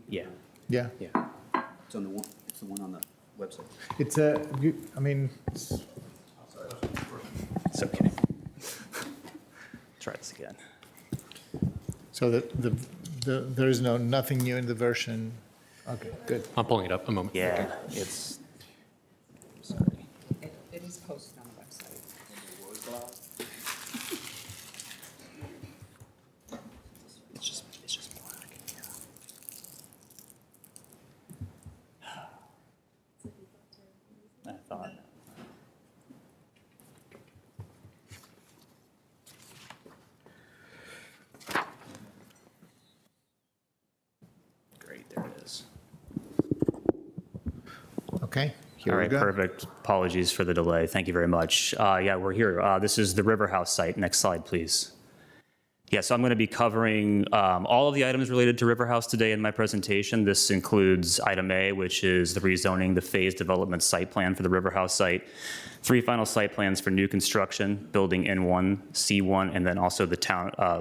Speaker 4: Yeah.
Speaker 1: Yeah.
Speaker 4: Yeah.
Speaker 19: It's on the one. It's the one on the website.
Speaker 1: It's
Speaker 4: It's okay. Try this again.
Speaker 1: So there is nothing new in the version. Okay, good.
Speaker 3: I'm pulling it up. A moment.
Speaker 4: Yeah, it's. Sorry.
Speaker 2: It is posted on the website.
Speaker 4: It's just black. Yeah. I thought. Great, there it is.
Speaker 1: Okay. Here
Speaker 4: All
Speaker 1: we
Speaker 4: right,
Speaker 1: go.
Speaker 4: perfect. Apologies for the delay. Thank you very much. Yeah, we're here. This is the River House site. Next slide, please. Yeah, so I'm going to be covering all of the items related to River House today in my presentation. This includes item A, which is the rezoning the phase development site plan for the River House site. 3 final site plans for new construction, building N1, C1, and then also the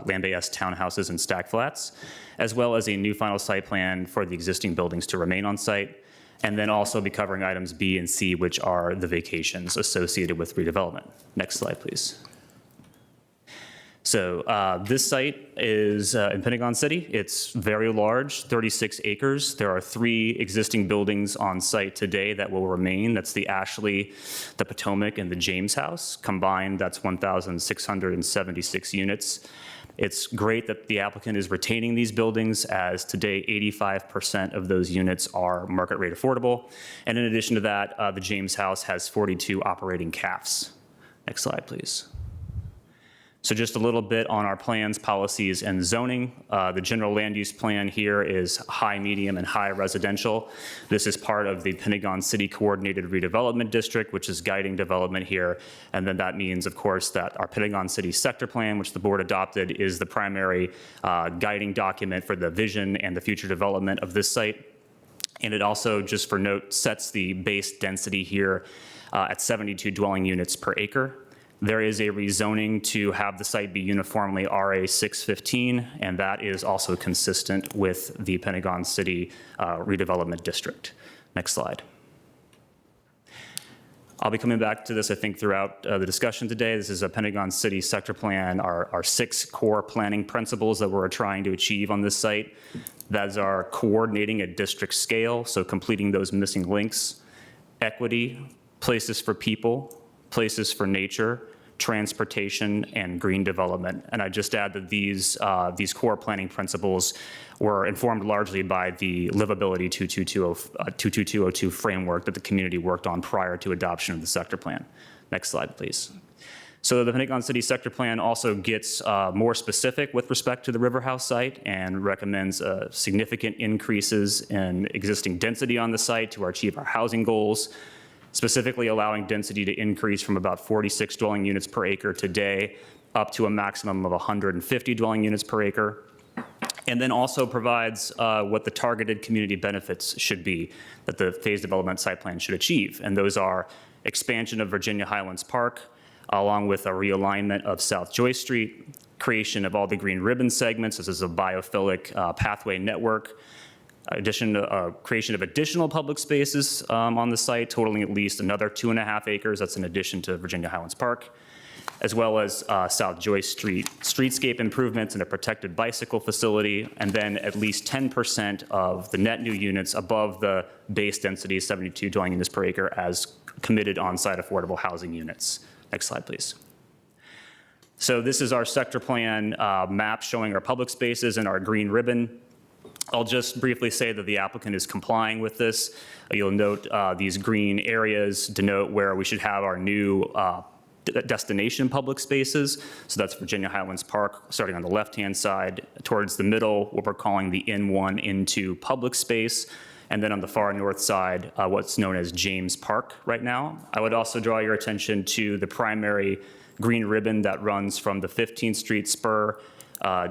Speaker 4: land-based townhouses and stack flats, as well as a new final site plan for the existing buildings to remain on site. And then also be covering items B and C, which are the vacations associated with redevelopment. Next slide, please. So this site is in Pentagon City. It's very large, 36 acres. There are 3 existing buildings on site today that will remain. That's the Ashley, the Potomac, and the James House. Combined, that's 1,676 units. It's great that the applicant is retaining these buildings, as today 85% of those units are market rate affordable. And in addition to that, the James House has 42 operating CAFs. Next slide, please. So just a little bit on our plans, policies, and zoning. The general land use plan here is high, medium, and high residential. This is part of the Pentagon City Coordinated Redevelopment District, which is guiding development here. And then that means, of course, that our Pentagon City Sector Plan, which the board adopted, is the primary guiding document for the vision and the future development of this site. And it also, just for note, sets the base density here at 72 dwelling units per acre. There is a rezoning to have the site be uniformly RA 615, and that is also consistent with the Pentagon City Redevelopment District. Next slide. I'll be coming back to this, I think, throughout the discussion today. This is a Pentagon City Sector Plan, our 6 core planning principles that we're trying to achieve on this site. That are coordinating at district scale, so completing those missing links, equity, places for people, places for nature, transportation, and green development. And I just add that these core planning principles were informed largely by the Livability 22202 framework that the community worked on prior to adoption of the sector plan. Next slide, please. So the Pentagon City Sector Plan also gets more specific with respect to the River House site and recommends significant increases in existing density on the site to achieve our housing goals, specifically allowing density to increase from about 46 dwelling units per acre today up to a maximum of 150 dwelling units per acre. And then also provides what the targeted community benefits should be that the phase development site plan should achieve. And those are expansion of Virginia Highlands Park, along with a realignment of South Joyce Street, creation of all the green ribbon segments. This is a biophilic pathway network. Creation of additional public spaces on the site, totaling at least another 2.5 acres. That's in addition to Virginia Highlands Park, as well as South Joyce Street, streetscape improvements and a protected bicycle facility, and then at least 10% of the net new units above the base density, 72 dwelling units per acre, as committed on-site affordable housing units. Next slide, please. So this is our sector plan map showing our public spaces and our green ribbon. I'll just briefly say that the applicant is complying with this. You'll note these green areas denote where we should have our new destination public spaces. So that's Virginia Highlands Park, starting on the left-hand side, towards the middle, what we're calling the N1, N2 public space. And then on the far north side, what's known as James Park right now. I would also draw your attention to the primary green ribbon that runs from the 15th Street spur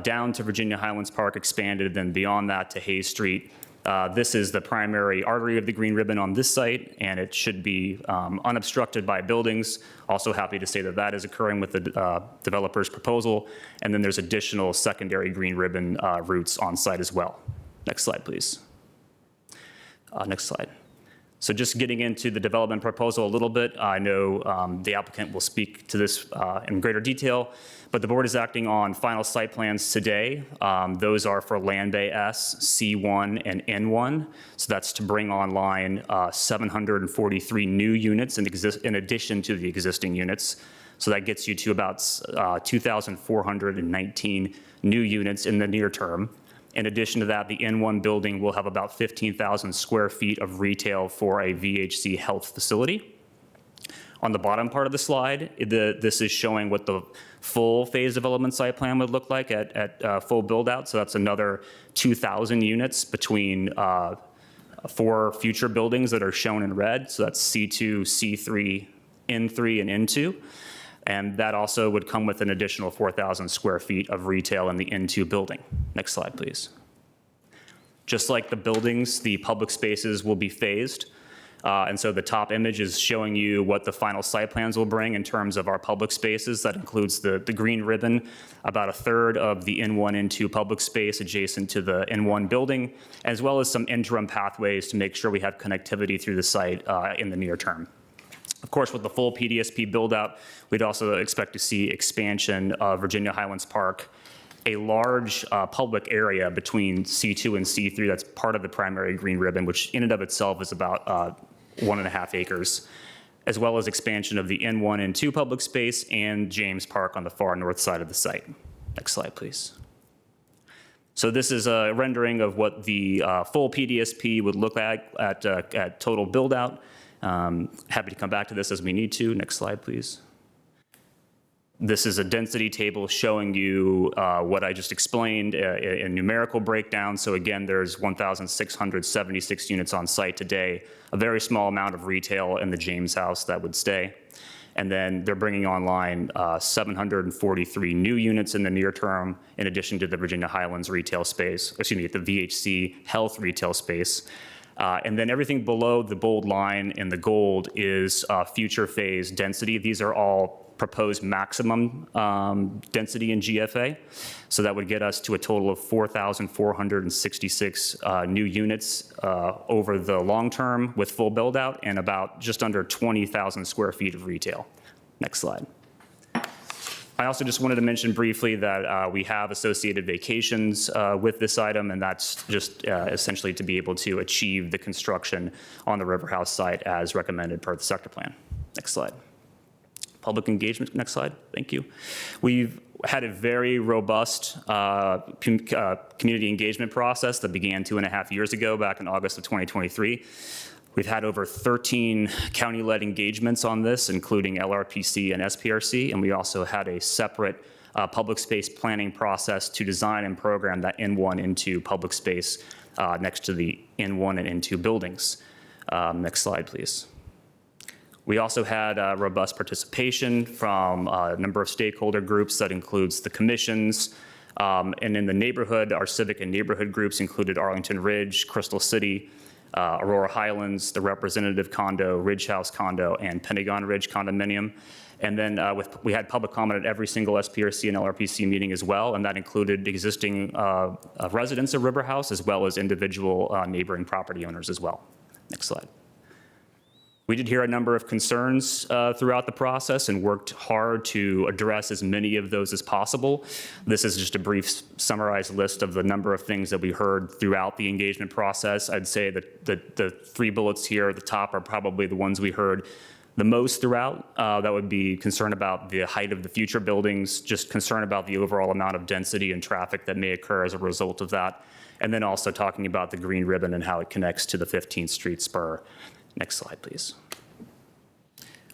Speaker 4: down to Virginia Highlands Park, expanded, then beyond that to Hayes Street. This is the primary artery of the green ribbon on this site, and it should be unobstructed by buildings. Also happy to say that that is occurring with the developer's proposal. And then there's additional secondary green ribbon routes on site as well. Next slide, please. Next slide. So just getting into the development proposal a little bit, I know the applicant will speak to this in greater detail, but the board is acting on final site plans today. Those are for Land Bay S, C1, and N1. So that's to bring online 743 new units in addition to the existing units. So that gets you to about 2,419 new units in the near term. In addition to that, the N1 building will have about 15,000 square feet of retail for a VHC health facility. On the bottom part of the slide, this is showing what the full phase development site plan would look like at full build out. So that's another 2,000 units between 4 future buildings that are shown in red. So that's C2, C3, N3, and N2. And that also would come with an additional 4,000 square feet of retail in the N2 building. Next slide, please. Just like the buildings, the public spaces will be phased. And so the top image is showing you what the final site plans will bring in terms of our public spaces. That includes the green ribbon, about a third of the N1, N2 public space adjacent to the N1 building, as well as some interim pathways to make sure we have connectivity through the site in the near term. Of course, with the full PDSP build-out, we'd also expect to see expansion of Virginia Highlands Park, a large public area between C2 and C3 that's part of the primary green ribbon, which in and of itself is about 1.5 acres, as well as expansion of the N1 and 2 public space and James Park on the far north side of the site. Next slide, please. So this is a rendering of what the full PDSP would look like at total build-out. Happy to come back to this as we need to. Next slide, please. This is a density table showing you what I just explained in numerical breakdown. So again, there's 1,676 units on site today, a very small amount of retail in the James House that would stay. And then they're bringing online 743 new units in the near term, in addition to the Virginia Highlands retail space, excuse me, the VHC Health retail space. And then everything below the bold line in the gold is future phase density. These are all proposed maximum density in GFA. So that would get us to a total of 4,466 new units over the long term with full build out and about just under 20,000 square feet of retail. Next slide. I also just wanted to mention briefly that we have associated vacations with this item, and that's just essentially to be able to achieve the construction on the River House site as recommended per the sector plan. Next slide. Public engagement, next slide, thank you. We've had a very robust community engagement process that began 2.5 years ago, back in August of 2023. We've had over 13 county-led engagements on this, including LRPC and SPRC, and we also had a separate public space planning process to design and program that N1, N2 public space next to the N1 and N2 buildings. Next slide, please. We also had robust participation from a number of stakeholder groups that includes the commissions, and in the neighborhood, our civic and neighborhood groups included Arlington Ridge, Crystal City, Aurora Highlands, the Representative Condo, Ridge House Condo, and Pentagon Ridge Condominium. And then we had public comment at every single SPRC and LRPC meeting as well, and that included existing residents of River House as well as individual neighboring property owners as well. Next slide. We did hear a number of concerns throughout the process and worked hard to address as many of those as possible. This is just a brief summarized list of the number of things that we heard throughout the engagement process. I'd say that the 3 bullets here at the top are probably the ones we heard the most throughout. That would be concern about the height of the future buildings, just concern about the overall amount of density and traffic that may occur as a result of that, and then also talking about the green ribbon and how it connects to the 15th Street spur. Next slide, please.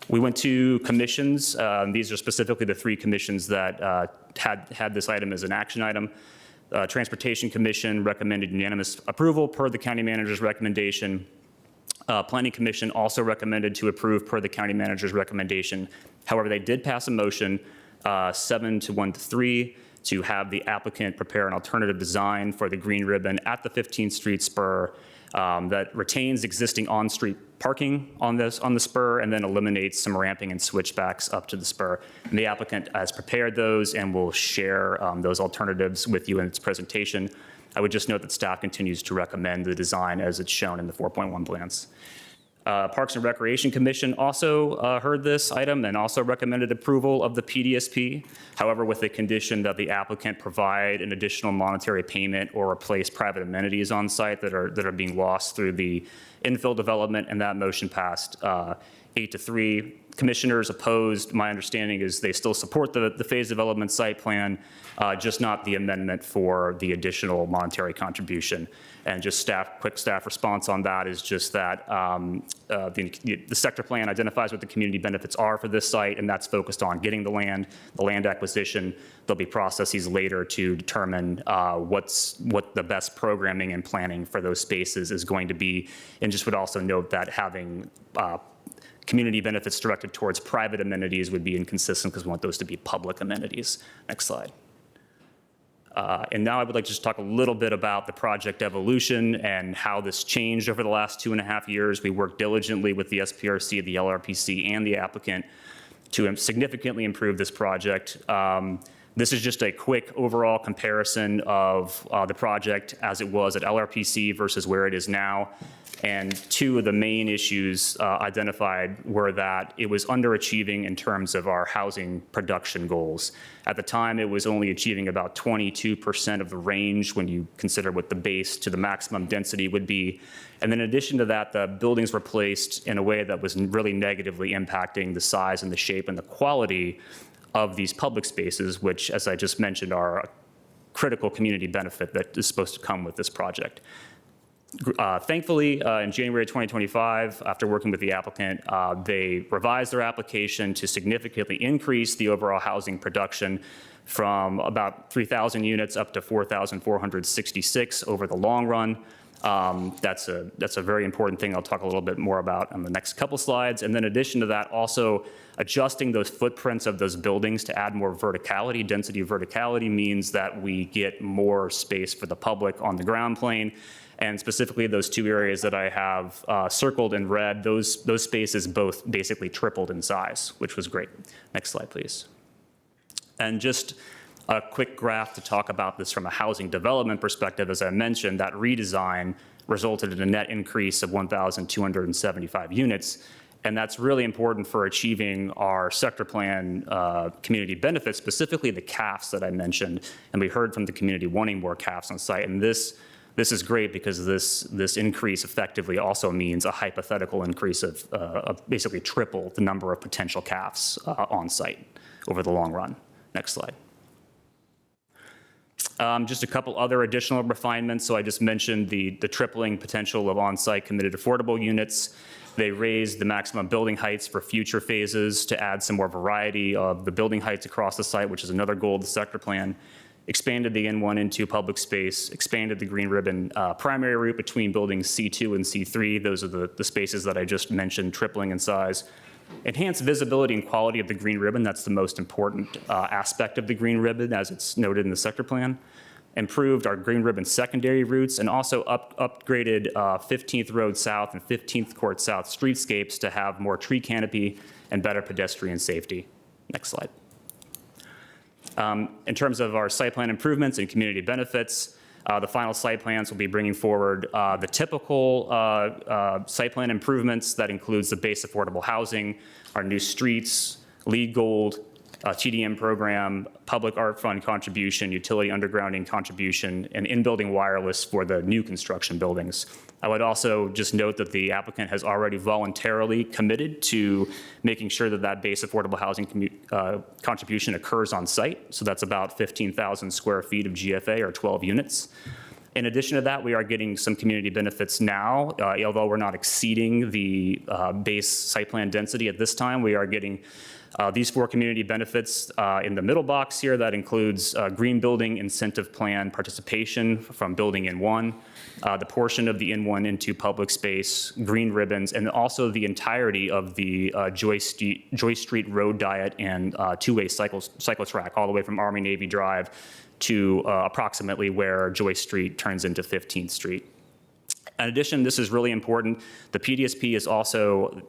Speaker 4: We went to commissions. These are specifically the 3 commissions that had this item as an action item. Transportation Commission recommended unanimous approval per the county manager's recommendation. Planning Commission also recommended to approve per the county manager's recommendation. However, they did pass a motion 7-1-3 to have the applicant prepare an alternative design for the green ribbon at the 15th Street spur that retains existing on-street parking on the spur and then eliminates some ramping and switchbacks up to the spur. And the applicant has prepared those and will share those alternatives with you in its presentation. I would just note that staff continues to recommend the design as it's shown in the 4.1 plans. Parks and Recreation Commission also heard this item and also recommended approval of the PDSP, however, with the condition that the applicant provide an additional monetary payment or replace private amenities on site that are being lost through the infill development, and that motion passed 8-3. Commissioners opposed. My understanding is they still support the phase development site plan, just not the amendment for the additional monetary contribution. And just quick staff response on that is just that the sector plan identifies what the community benefits are for this site, and that's focused on getting the land acquisition. There'll be processes later to determine what the best programming and planning for those spaces is going to be. And just would also note that having community benefits directed towards private amenities would be inconsistent because we want those to be public amenities. Next slide. And now I would like to just talk a little bit about the project evolution and how this changed over the last 2.5 years. We worked diligently with the SPRC, the LRPC, and the applicant to significantly improve this project. This is just a quick overall comparison of the project as it was at LRPC versus where it is now. And two of the main issues identified were that it was underachieving in terms of our housing production goals. At the time, it was only achieving about 22% of the range when you consider what the base to the maximum density would be. And then in addition to that, the buildings were placed in a way that was really negatively impacting the size and the shape and the quality of these public spaces, which, as I just mentioned, are a critical community benefit that is supposed to come with this project. Thankfully, in January 2025, after working with the applicant, they revised their application to significantly increase the overall housing production from about 3,000 units up to 4,466 over the long run. That's a very important thing I'll talk a little bit more about on the next couple slides. And then in addition to that, also adjusting those footprints of those buildings to add more verticality. Density verticality means that we get more space for the public on the ground plane. And specifically those two areas that I have circled in red, those spaces both basically tripled in size, which was great. Next slide, please. And just a quick graph to talk about this from a housing development perspective. As I mentioned, that redesign resulted in a net increase of 1,275 units. And that's really important for achieving our sector plan community benefits, specifically the CAFs that I mentioned. And we heard from the community wanting more CAFs on site. And this is great because this increase effectively also means a hypothetical increase of basically triple the number of potential CAFs on site over the long run. Next slide. Just a couple other additional refinements. So I just mentioned the tripling potential of on-site committed affordable units. They raised the maximum building heights for future phases to add some more variety of the building heights across the site, which is another goal of the sector plan. Expanded the N1 into public space, expanded the green ribbon primary route between buildings C2 and C3. Those are the spaces that I just mentioned, tripling in size. Enhanced visibility and quality of the green ribbon. That's the most important aspect of the green ribbon, as it's noted in the sector plan. Improved our green ribbon secondary routes and also upgraded 15th Road South and 15th Court South streetscapes to have more tree canopy and better pedestrian safety. Next slide. In terms of our site plan improvements and community benefits, the final site plans will be bringing forward the typical site plan improvements. That includes the base affordable housing, our new streets, LEED Gold, TDM program, public art fund contribution, utility undergrounding contribution, and in-building wireless for the new construction buildings. I would also just note that the applicant has already voluntarily committed to making sure that that base affordable housing contribution occurs on site. So that's about 15,000 square feet of GFA or 12 units. In addition to that, we are getting some community benefits now. Although we're not exceeding the base site plan density at this time, we are getting these 4 community benefits in the middle box here. That includes green building incentive plan participation from building N1, the portion of the N1 into public space, green ribbons, and also the entirety of the Joy Street road diet and two-way cycle track all the way from Army Navy Drive to approximately where Joy Street turns into 15th Street. In addition, this is really important. The PDSP is also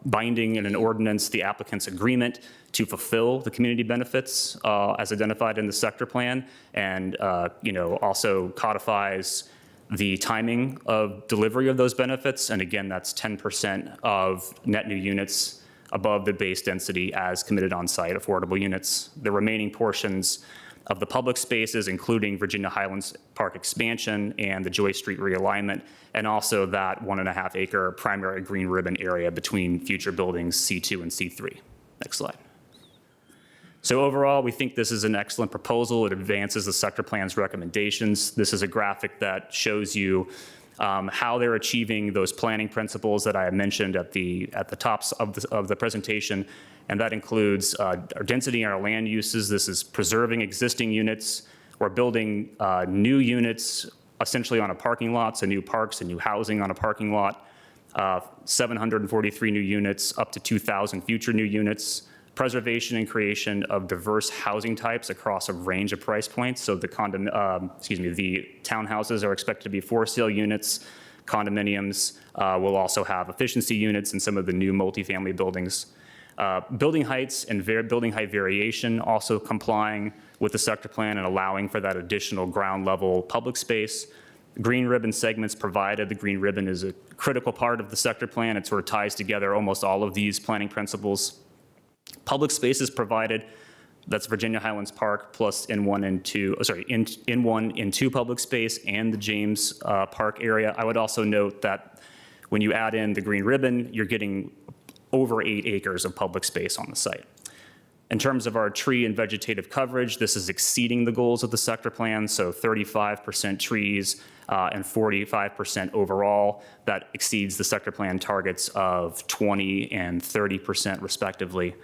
Speaker 4: binding in an ordinance the applicant's agreement to fulfill the community benefits as identified in the sector plan, and also codifies the timing of delivery of those benefits. And again, that's 10% of net new units above the base density as committed on-site affordable units. The remaining portions of the public spaces, including Virginia Highlands Park expansion and the Joy Street realignment, and also that 1.5 acre primary green ribbon area between future buildings C2 and C3. Next slide. So overall, we think this is an excellent proposal. It advances the sector plan's recommendations. This is a graphic that shows you how they're achieving those planning principles that I mentioned at the tops of the presentation. And that includes our density in our land uses. This is preserving existing units. We're building new units essentially on a parking lot, so new parks and new housing on a parking lot. 743 new units, up to 2,000 future new units. Preservation and creation of diverse housing types across a range of price points. So the townhouses are expected to be for-sale units. Condominiums will also have efficiency units in some of the new multifamily buildings. Building heights and building height variation, also complying with the sector plan and allowing for that additional ground level public space. Green ribbon segments provided. The green ribbon is a critical part of the sector plan. It sort of ties together almost all of these planning principles. Public spaces provided. That's Virginia Highlands Park plus N1 and 2, N1 and 2 public space and the James Park area. I would also note that when you add in the green ribbon, you're getting over 8 acres of public space on the site. In terms of our tree and vegetative coverage, this is exceeding the goals of the sector plan, so 35% trees and 45% overall. That exceeds the sector plan targets of 20 and 30% respectively.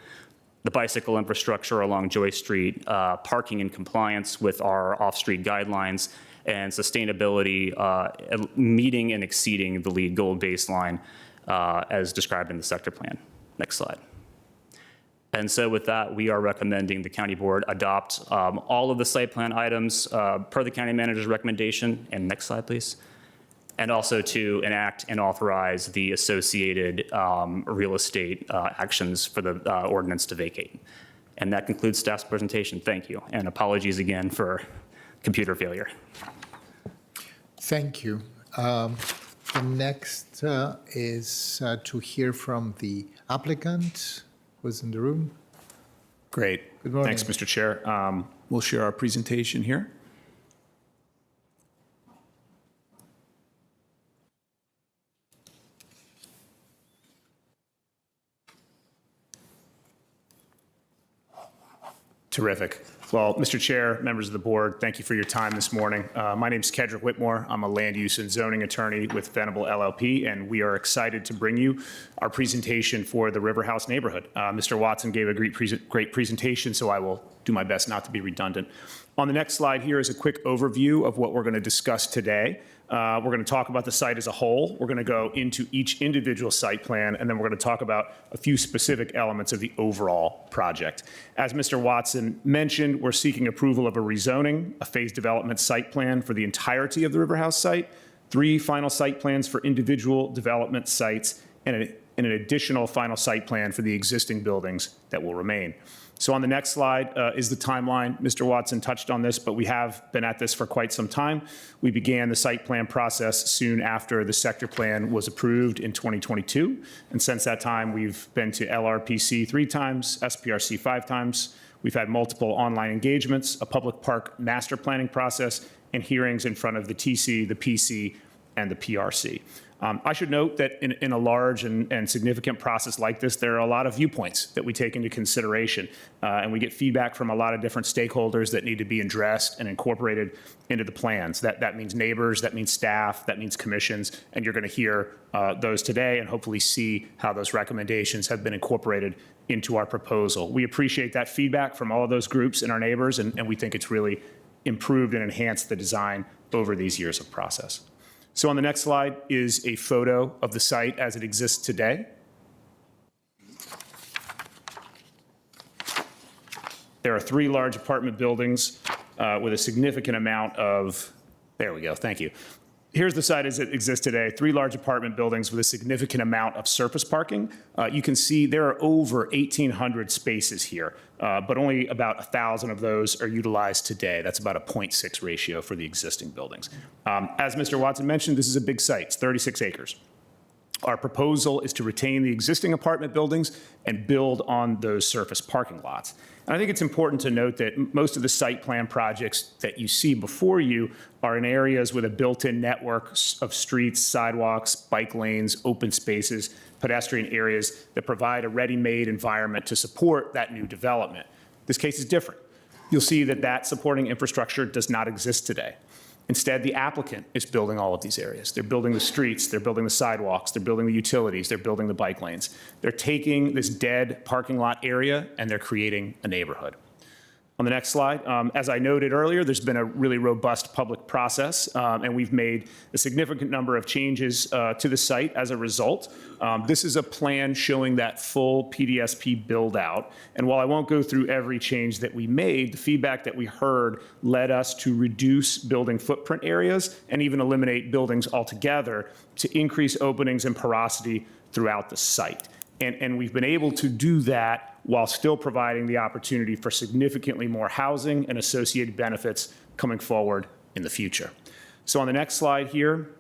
Speaker 4: The bicycle infrastructure along Joyce Street, parking in compliance with our off-street guidelines, and sustainability meeting and exceeding the LEED gold baseline as described in the sector plan. Next slide. And so with that, we are recommending the county board adopt all of the site plan items per the county manager's recommendation. And next slide, please. And also to enact and authorize the associated real estate actions for the ordinance to vacate. And that concludes staff's presentation. Thank you. And apologies again for computer failure.
Speaker 1: Thank you. The next is to hear from the applicant who's in the room.
Speaker 5: Great.
Speaker 1: Good morning.
Speaker 5: Thanks, Mr. Chair. We'll share our presentation here. Terrific. Well, Mr. Chair, members of the board, thank you for your time this morning. My name is Kedrick Whitmore. I'm a land use and zoning attorney with Venable LLP, and we are excited to bring you our presentation for the River House neighborhood. Mr. Watson gave a great presentation, so I will do my best not to be redundant. On the next slide here is a quick overview of what we're going to discuss today. We're going to talk about the site as a whole. We're going to go into each individual site plan, and then we're going to talk about a few specific elements of the overall project. As Mr. Watson mentioned, we're seeking approval of a rezoning, a phased development site plan for the entirety of the River House site, 3 final site plans for individual development sites, and an additional final site plan for the existing buildings that will remain. So on the next slide is the timeline. Mr. Watson touched on this, but we have been at this for quite some time. We began the site plan process soon after the sector plan was approved in 2022. And since that time, we've been to LRPC 3 times, SPRC 5 times. We've had multiple online engagements, a public park master planning process, and hearings in front of the TC, the PC, and the PRC. I should note that in a large and significant process like this, there are a lot of viewpoints that we take into consideration, and we get feedback from a lot of different stakeholders that need to be addressed and incorporated into the plans. That means neighbors, that means staff, that means commissions, and you're going to hear those today and hopefully see how those recommendations have been incorporated into our proposal. We appreciate that feedback from all of those groups and our neighbors, and we think it's really improved and enhanced the design over these years of process. So on the next slide is a photo of the site as it exists today. There are 3 large apartment buildings with a significant amount of, there we go, thank you. Here's the site as it exists today, 3 large apartment buildings with a significant amount of surface parking. You can see there are over 1,800 spaces here, but only about 1,000 of those are utilized today. That's about a 0.6 ratio for the existing buildings. As Mr. Watson mentioned, this is a big site, it's 36 acres. Our proposal is to retain the existing apartment buildings and build on those surface parking lots. And I think it's important to note that most of the site plan projects that you see before you are in areas with a built-in network of streets, sidewalks, bike lanes, open spaces, pedestrian areas that provide a ready-made environment to support that new development. This case is different. You'll see that supporting infrastructure does not exist today. Instead, the applicant is building all of these areas. They're building the streets, they're building the sidewalks, they're building the utilities, they're building the bike lanes. They're taking this dead parking lot area and they're creating a neighborhood. On the next slide, as I noted earlier, there's been a really robust public process, and we've made a significant number of changes to the site as a result. This is a plan showing that full PDSP build out. And while I won't go through every change that we made, the feedback that we heard led us to reduce building footprint areas and even eliminate buildings altogether to increase openings and porosity throughout the site. And we've been able to do that while still providing the opportunity for significantly more housing and associated benefits coming forward in the future. So on the next slide here,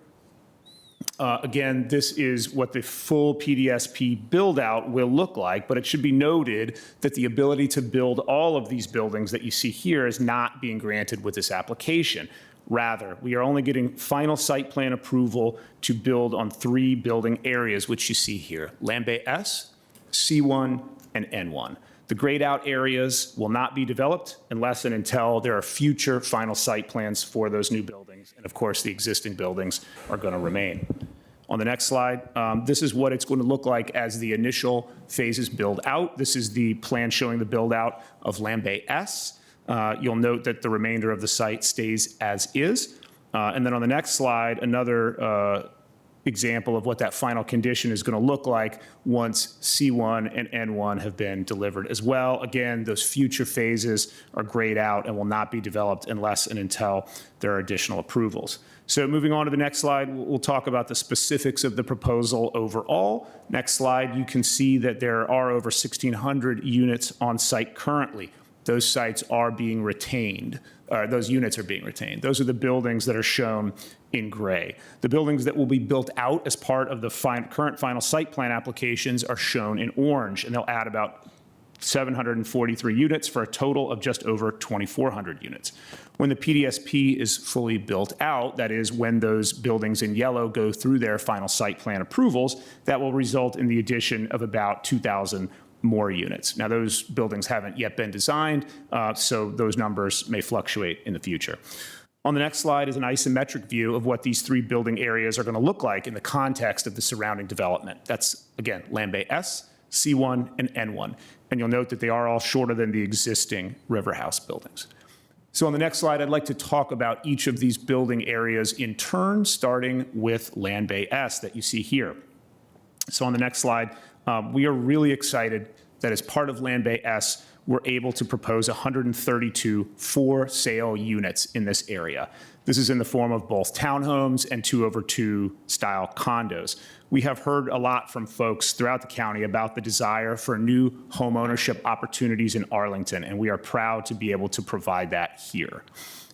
Speaker 5: again, this is what the full PDSP build out will look like, but it should be noted that the ability to build all of these buildings that you see here is not being granted with this application. Rather, we are only getting final site plan approval to build on 3 building areas, which you see here, Land Bay S, C1, and N1. The grayed out areas will not be developed unless and until there are future final site plans for those new buildings. And of course, the existing buildings are going to remain. On the next slide, this is what it's going to look like as the initial phases build out. This is the plan showing the build out of Land Bay S. You'll note that the remainder of the site stays as is. And then on the next slide, another example of what that final condition is going to look like once C1 and N1 have been delivered as well. Again, those future phases are grayed out and will not be developed unless and until there are additional approvals. So moving on to the next slide, we'll talk about the specifics of the proposal overall. Next slide, you can see that there are over 1,600 units on site currently. Those sites are being retained, those units are being retained. Those are the buildings that are shown in gray. The buildings that will be built out as part of the current final site plan applications are shown in orange, and they'll add about 743 units for a total of just over 2,400 units. When the PDSP is fully built out, that is when those buildings in yellow go through their final site plan approvals, that will result in the addition of about 2,000 more units. Now, those buildings haven't yet been designed, so those numbers may fluctuate in the future. On the next slide is an isometric view of what these 3 building areas are going to look like in the context of the surrounding development. That's, again, Land Bay S, C1, and N1. And you'll note that they are all shorter than the existing River House buildings. So on the next slide, I'd like to talk about each of these building areas in turn, starting with Land Bay S that you see here. So on the next slide, we are really excited that as part of Land Bay S, we're able to propose 132 for-sale units in this area. This is in the form of both townhomes and 2-over-2 style condos. We have heard a lot from folks throughout the county about the desire for new home ownership opportunities in Arlington, and we are proud to be able to provide that here.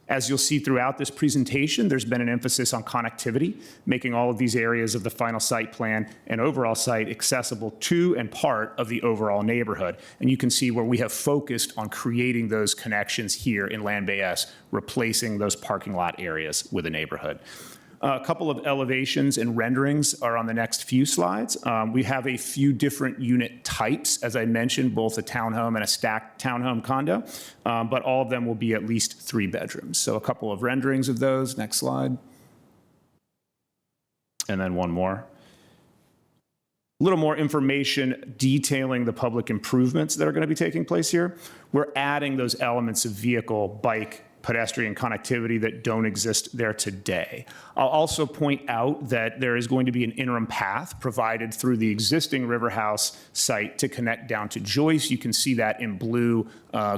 Speaker 5: As you'll see throughout this presentation, there's been an emphasis on connectivity, making all of these areas of the final site plan and overall site accessible to and part of the overall neighborhood. And you can see where we have focused on creating those connections here in Land Bay S, replacing those parking lot areas with a neighborhood. A couple of elevations and renderings are on the next few slides. We have a few different unit types, as I mentioned, both a townhome and a stacked townhome condo, but all of them will be at least 3 bedrooms. So a couple of renderings of those. Next slide. And then one more. A little more information detailing the public improvements that are going to be taking place here. We're adding those elements of vehicle, bike, pedestrian connectivity that don't exist there today. I'll also point out that there is going to be an interim path provided through the existing River House site to connect down to Joyce. You can see that in blue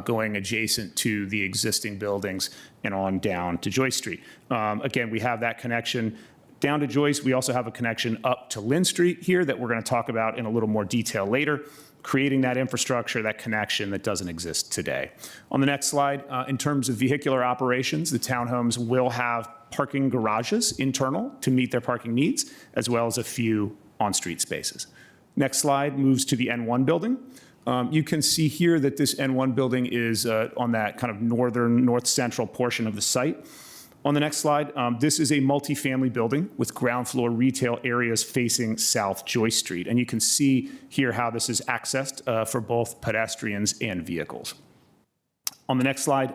Speaker 5: going adjacent to the existing buildings and on down to Joyce Street. Again, we have that connection down to Joyce. We also have a connection up to Lynn Street here that we're going to talk about in a little more detail later, creating that infrastructure, that connection that doesn't exist today. On the next slide, in terms of vehicular operations, the townhomes will have parking garages internal to meet their parking needs, as well as a few on-street spaces. Next slide moves to the N1 building. You can see here that this N1 building is on that kind of northern, north-central portion of the site. On the next slide, this is a multifamily building with ground floor retail areas facing South Joyce Street. And you can see here how this is accessed for both pedestrians and vehicles. On the next slide,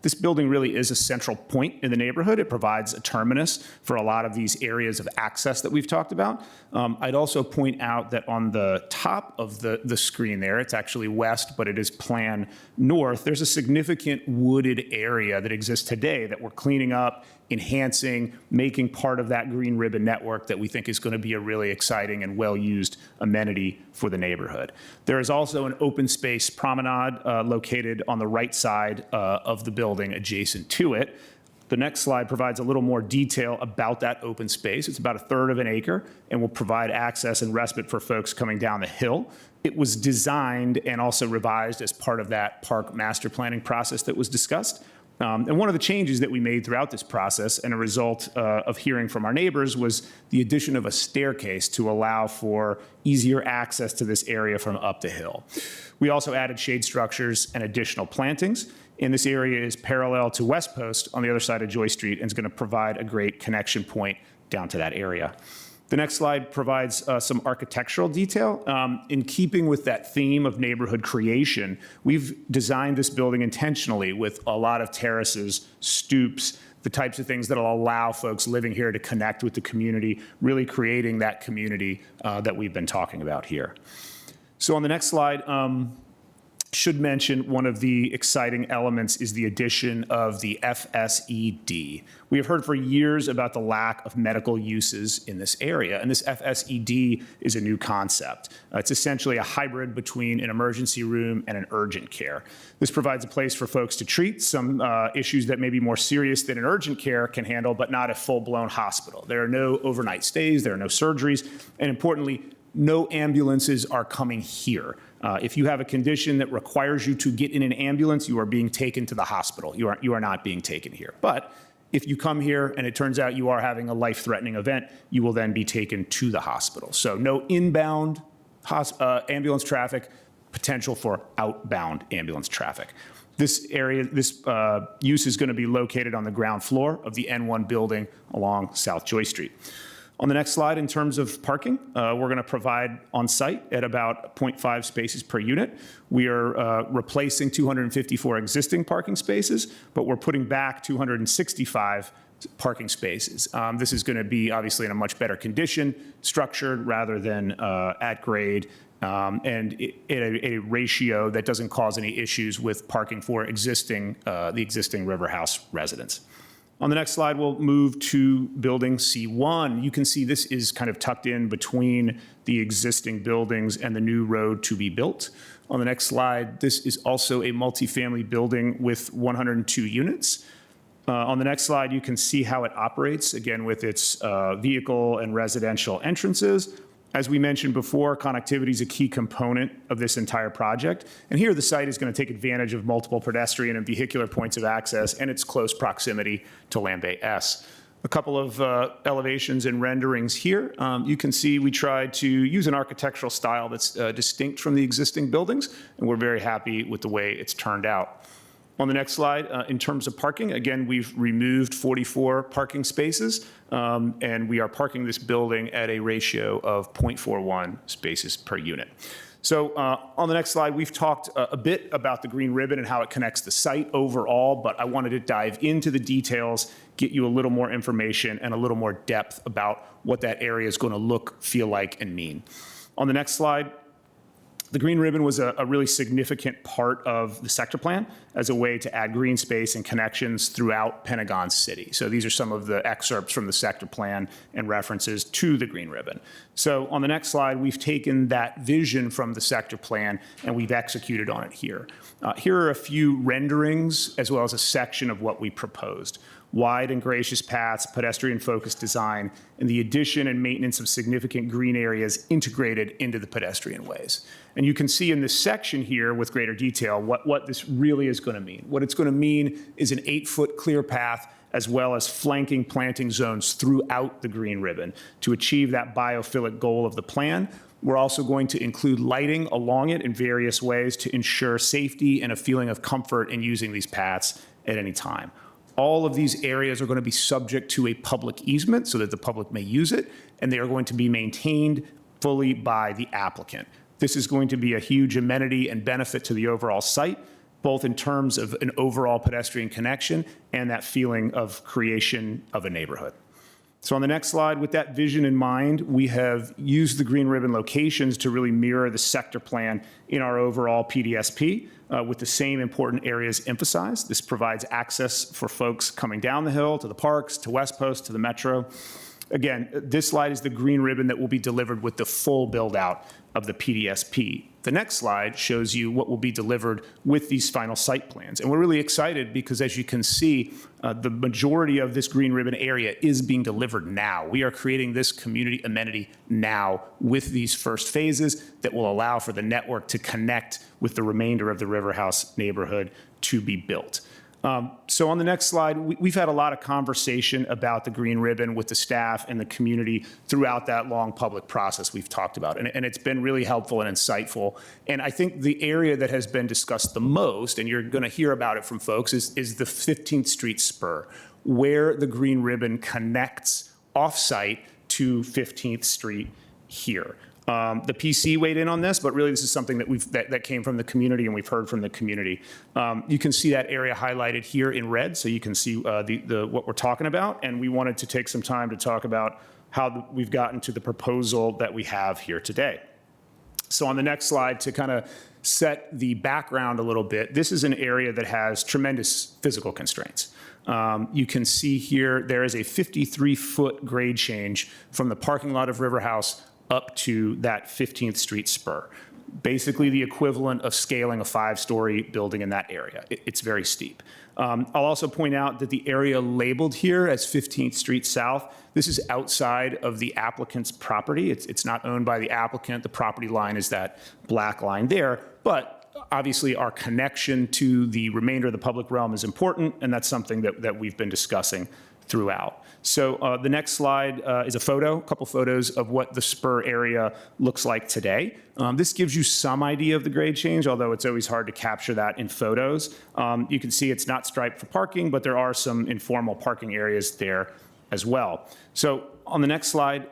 Speaker 5: this building really is a central point in the neighborhood. It provides a terminus for a lot of these areas of access that we've talked about. I'd also point out that on the top of the screen there, it's actually west, but it is plan north. There's a significant wooded area that exists today that we're cleaning up, enhancing, making part of that green ribbon network that we think is going to be a really exciting and well-used amenity for the neighborhood. There is also an open space promenade located on the right side of the building adjacent to it. The next slide provides a little more detail about that open space. It's about 1/3 of an acre and will provide access and respite for folks coming down the hill. It was designed and also revised as part of that park master planning process that was discussed. And one of the changes that we made throughout this process and a result of hearing from our neighbors was the addition of a staircase to allow for easier access to this area from up the hill. We also added shade structures and additional plantings. And this area is parallel to West Post on the other side of Joy Street and is going to provide a great connection point down to that area. The next slide provides some architectural detail. In keeping with that theme of neighborhood creation, we've designed this building intentionally with a lot of terraces, stoops, the types of things that will allow folks living here to connect with the community, really creating that community that we've been talking about here. So on the next slide, should mention one of the exciting elements is the addition of the FSED. We have heard for years about the lack of medical uses in this area, and this FSED is a new concept. It's essentially a hybrid between an emergency room and an urgent care. This provides a place for folks to treat some issues that may be more serious than an urgent care can handle, but not a full-blown hospital. There are no overnight stays, there are no surgeries, and importantly, no ambulances are coming here. If you have a condition that requires you to get in an ambulance, you are being taken to the hospital. You are not being taken here. But if you come here and it turns out you are having a life-threatening event, you will then be taken to the hospital. So no inbound ambulance traffic, potential for outbound ambulance traffic. This area, this use is going to be located on the ground floor of the N1 building along South Joy Street. On the next slide, in terms of parking, we're going to provide on site at about 0.5 spaces per unit. We are replacing 254 existing parking spaces, but we're putting back 265 parking spaces. This is going to be obviously in a much better condition, structured rather than at grade, and a ratio that doesn't cause any issues with parking for the existing River House residents. On the next slide, we'll move to building C1. You can see this is kind of tucked in between the existing buildings and the new road to be built. On the next slide, this is also a multifamily building with 102 units. On the next slide, you can see how it operates, again, with its vehicle and residential entrances. As we mentioned before, connectivity is a key component of this entire project. And here the site is going to take advantage of multiple pedestrian and vehicular points of access and its close proximity to Land Bay S. A couple of elevations and renderings here. You can see we tried to use an architectural style that's distinct from the existing buildings, and we're very happy with the way it's turned out. On the next slide, in terms of parking, again, we've removed 44 parking spaces, and we are parking this building at a ratio of 0.41 spaces per unit. So on the next slide, we've talked a bit about the green ribbon and how it connects the site overall, but I wanted to dive into the details, get you a little more information and a little more depth about what that area is going to look, feel like, and mean. On the next slide, the green ribbon was a really significant part of the sector plan as a way to add green space and connections throughout Pentagon City. So these are some of the excerpts from the sector plan and references to the green ribbon. So on the next slide, we've taken that vision from the sector plan and we've executed on it here. Here are a few renderings as well as a section of what we proposed. Wide and gracious paths, pedestrian-focused design, and the addition and maintenance of significant green areas integrated into the pedestrian ways. And you can see in this section here with greater detail what this really is going to mean. What it's going to mean is an 8-foot clear path as well as flanking planting zones throughout the green ribbon to achieve that biophilic goal of the plan. We're also going to include lighting along it in various ways to ensure safety and a feeling of comfort in using these paths at any time. All of these areas are going to be subject to a public easement so that the public may use it, and they are going to be maintained fully by the applicant. This is going to be a huge amenity and benefit to the overall site, both in terms of an overall pedestrian connection and that feeling of creation of a neighborhood. So on the next slide, with that vision in mind, we have used the green ribbon locations to really mirror the sector plan in our overall PDSP with the same important areas emphasized. This provides access for folks coming down the hill to the parks, to West Post, to the Metro. again, this slide is the green ribbon that will be delivered with the full build out of the PDSP. The next slide shows you what will be delivered with these final site plans. And we're really excited because, as you can see, the majority of this green ribbon area is being delivered now. We are creating this community amenity now with these first phases that will allow for the network to connect with the remainder of the River House neighborhood to be built. So on the next slide, we've had a lot of conversation about the green ribbon with the staff and the community throughout that long public process we've talked about. And it's been really helpful and insightful. And I think the area that has been discussed the most, and you're going to hear about it from folks, is the 15th Street spur, where the green ribbon connects off-site to 15th Street here. The PC weighed in on this, but really this is something that came from the community and we've heard from the community. You can see that area highlighted here in red, so you can see what we're talking about. And we wanted to take some time to talk about how we've gotten to the proposal that we have here today. So on the next slide, to kind of set the background a little bit, this is an area that has tremendous physical constraints. You can see here there is a 53-foot grade change from the parking lot of River House up to that 15th Street spur. Basically the equivalent of scaling a 5-story building in that area. It's very steep. I'll also point out that the area labeled here as 15th Street South, this is outside of the applicant's property. It's not owned by the applicant. The property line is that black line there, but obviously our connection to the remainder of the public realm is important, and that's something that we've been discussing throughout. So the next slide is a couple photos of what the spur area looks like today. This gives you some idea of the grade change, although it's always hard to capture that in photos. You can see it's not striped for parking, but there are some informal parking areas there as well. So on the next slide,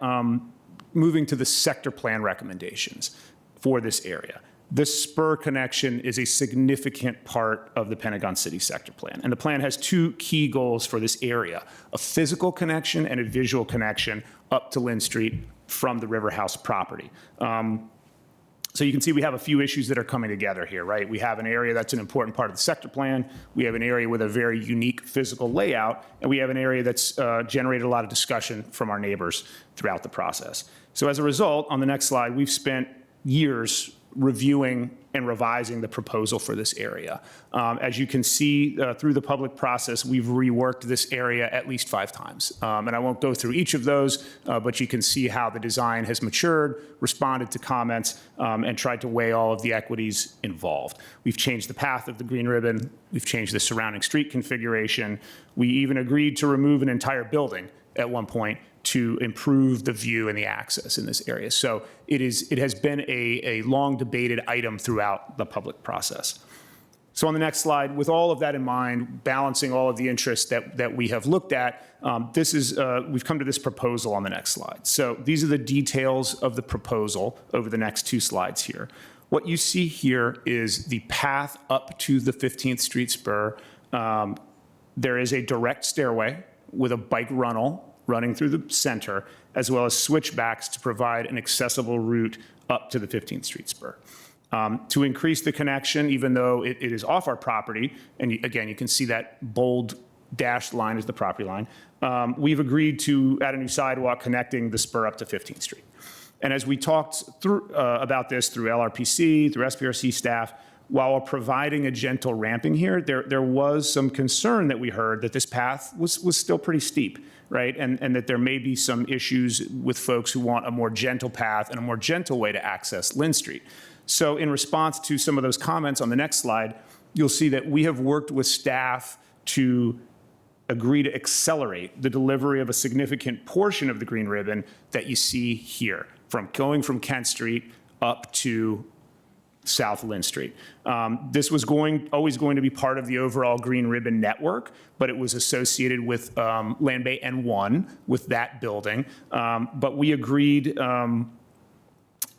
Speaker 5: moving to the sector plan recommendations for this area. This spur connection is a significant part of the Pentagon City sector plan. And the plan has two key goals for this area, a physical connection and a visual connection up to Lynn Street from the River House property. So you can see we have a few issues that are coming together here, right? We have an area that's an important part of the sector plan. We have an area with a very unique physical layout, and we have an area that's generated a lot of discussion from our neighbors throughout the process. So as a result, on the next slide, we've spent years reviewing and revising the proposal for this area. As you can see through the public process, we've reworked this area at least 5 times. And I won't go through each of those, but you can see how the design has matured, responded to comments, and tried to weigh all of the equities involved. We've changed the path of the green ribbon. We've changed the surrounding street configuration. We even agreed to remove an entire building at one point to improve the view and the access in this area. So it has been a long debated item throughout the public process. So on the next slide, with all of that in mind, balancing all of the interests that we have looked at, we've come to this proposal on the next slide. So these are the details of the proposal over the next 2 slides here. What you see here is the path up to the 15th Street spur. There is a direct stairway with a bike runnel running through the center, as well as switchbacks to provide an accessible route up to the 15th Street spur. To increase the connection, even though it is off our property, and again, you can see that bold dashed line is the property line, we've agreed to add a new sidewalk connecting the spur up to 15th Street. And as we talked through about this through LRPC, through SPRC staff, while providing a gentle ramping here, there was some concern that we heard that this path was still pretty steep, right? And that there may be some issues with folks who want a more gentle path and a more gentle way to access Lynn Street. So in response to some of those comments on the next slide, you'll see that we have worked with staff to agree to accelerate the delivery of a significant portion of the green ribbon that you see here, going from Kent Street up to South Lynn Street. This was always going to be part of the overall green ribbon network, but it was associated with Land Bay N1, with that building. But we agreed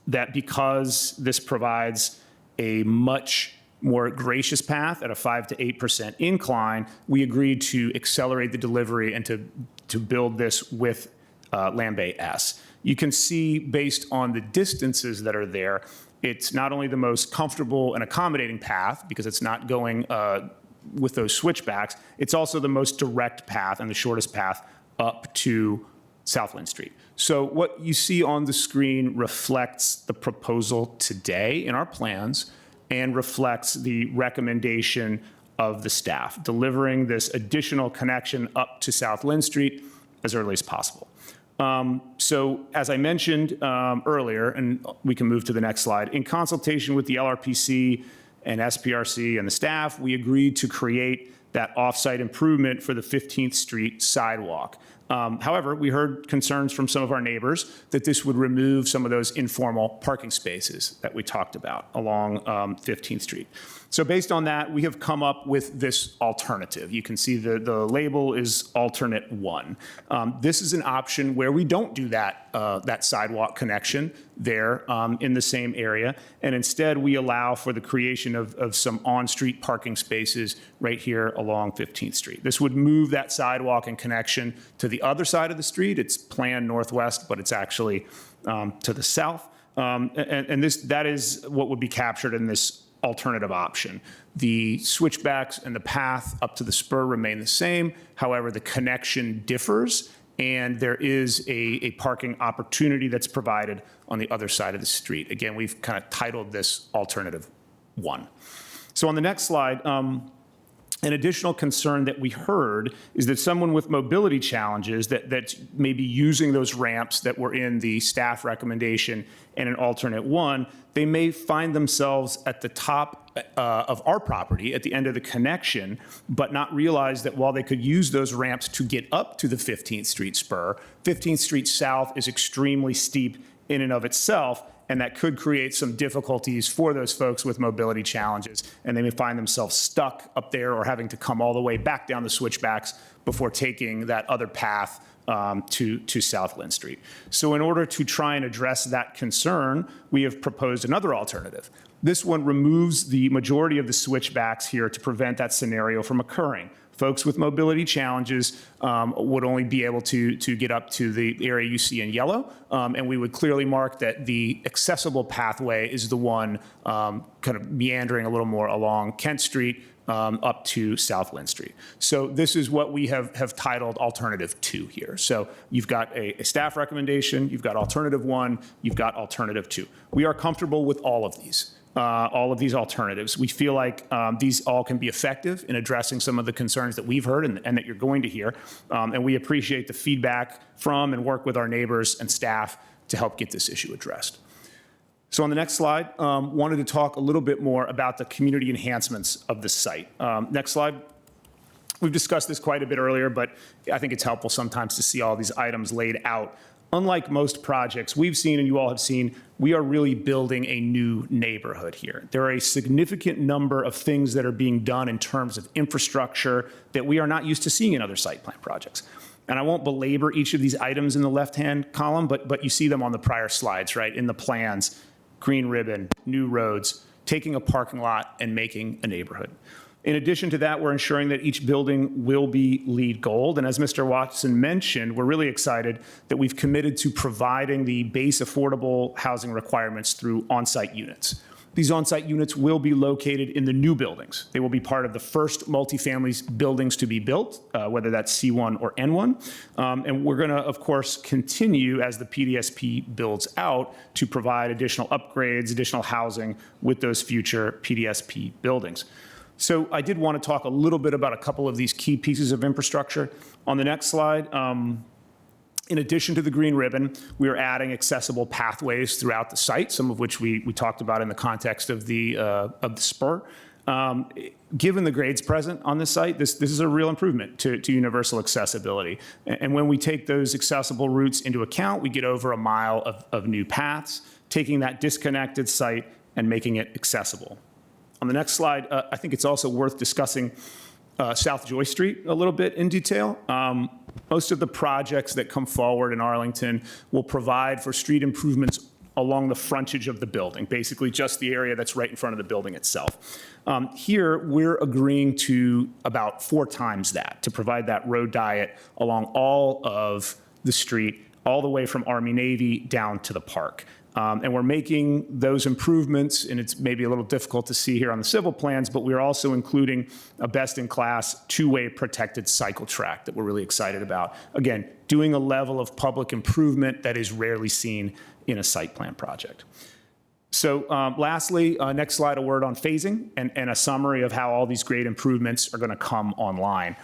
Speaker 5: that because this provides a much more gracious path at a 5 to 8% incline, we agreed to accelerate the delivery and to build this with Land Bay S. You can see, based on the distances that are there, it's not only the most comfortable and accommodating path, because it's not going with those switchbacks, it's also the most direct path and the shortest path up to Southland Street. So what you see on the screen reflects the proposal today in our plans and reflects the recommendation of the staff, delivering this additional connection up to South Lynn Street as early as possible. So as I mentioned earlier, and we can move to the next slide, in consultation with the LRPC and SPRC and the staff, we agreed to create that off-site improvement for the 15th Street sidewalk. However, we heard concerns from some of our neighbors that this would remove some of those informal parking spaces that we talked about along 15th Street. So based on that, we have come up with this alternative. You can see the label is alternate 1. This is an option where we don't do that sidewalk connection there in the same area, and instead we allow for the creation of some on-street parking spaces right here along 15th Street. This would move that sidewalk and connection to the other side of the street. It's planned northwest, but it's actually to the south. And that is what would be captured in this alternative option. The switchbacks and the path up to the spur remain the same. However, the connection differs, and there is a parking opportunity that's provided on the other side of the street. Again, we've kind of titled this alternative 1. So on the next slide, an additional concern that we heard is that someone with mobility challenges that's maybe using those ramps that were in the staff recommendation and an alternate 1, they may find themselves at the top of our property at the end of the connection, but not realize that while they could use those ramps to get up to the 15th Street spur, 15th Street South is extremely steep in and of itself, and that could create some difficulties for those folks with mobility challenges, and they may find themselves stuck up there or having to come all the way back down the switchbacks before taking that other path to South Lynn Street. So in order to try and address that concern, we have proposed another alternative. This one removes the majority of the switchbacks here to prevent that scenario from occurring. Folks with mobility challenges would only be able to get up to the area you see in yellow, and we would clearly mark that the accessible pathway is the one kind of meandering a little more along Kent Street up to South Lynn Street. So this is what we have titled Alternative 2 here. So you've got a staff recommendation, you've got Alternative 1, you've got Alternative 2. We are comfortable with all of these alternatives. We feel like these all can be effective in addressing some of the concerns that we've heard and that you're going to hear. And we appreciate the feedback from and work with our neighbors and staff to help get this issue addressed. So on the next slide, wanted to talk a little bit more about the community enhancements of the site. Next slide. We've discussed this quite a bit earlier, but I think it's helpful sometimes to see all these items laid out. Unlike most projects we've seen and you all have seen, we are really building a new neighborhood here. There are a significant number of things that are being done in terms of infrastructure that we are not used to seeing in other site plan projects. And I won't belabor each of these items in the left-hand column, but you see them on the prior slides, right? In the plans, green ribbon, new roads, taking a parking lot and making a neighborhood. In addition to that, we're ensuring that each building will be LEED Gold. And as Mr. Watson mentioned, we're really excited that we've committed to providing the base affordable housing requirements through on-site units. These on-site units will be located in the new buildings. They will be part of the first multifamily buildings to be built, whether that's C1 or N1. And we're going to, of course, continue as the PDSP builds out to provide additional upgrades, additional housing with those future PDSP buildings. So I did want to talk a little bit about a couple of these key pieces of infrastructure. On the next slide, in addition to the green ribbon, we are adding accessible pathways throughout the site, some of which we talked about in the context of the spur. Given the grades present on this site, this is a real improvement to universal accessibility. And when we take those accessible routes into account, we get over a mile of new paths, taking that disconnected site and making it accessible. On the next slide, I think it's also worth discussing South Joy Street a little bit in detail. Most of the projects that come forward in Arlington will provide for street improvements along the frontage of the building, basically just the area that's right in front of the building itself. Here, we're agreeing to about 4 times that, to provide that road diet along all of the street, all the way from Army-Navy down to the park. And we're making those improvements, and it's maybe a little difficult to see here on the civil plans, but we're also including a best-in-class two-way protected cycle track that we're really excited about. Again, doing a level of public improvement that is rarely seen in a site plan project. So lastly, next slide, a word on phasing and a summary of how all these great improvements are going to come online.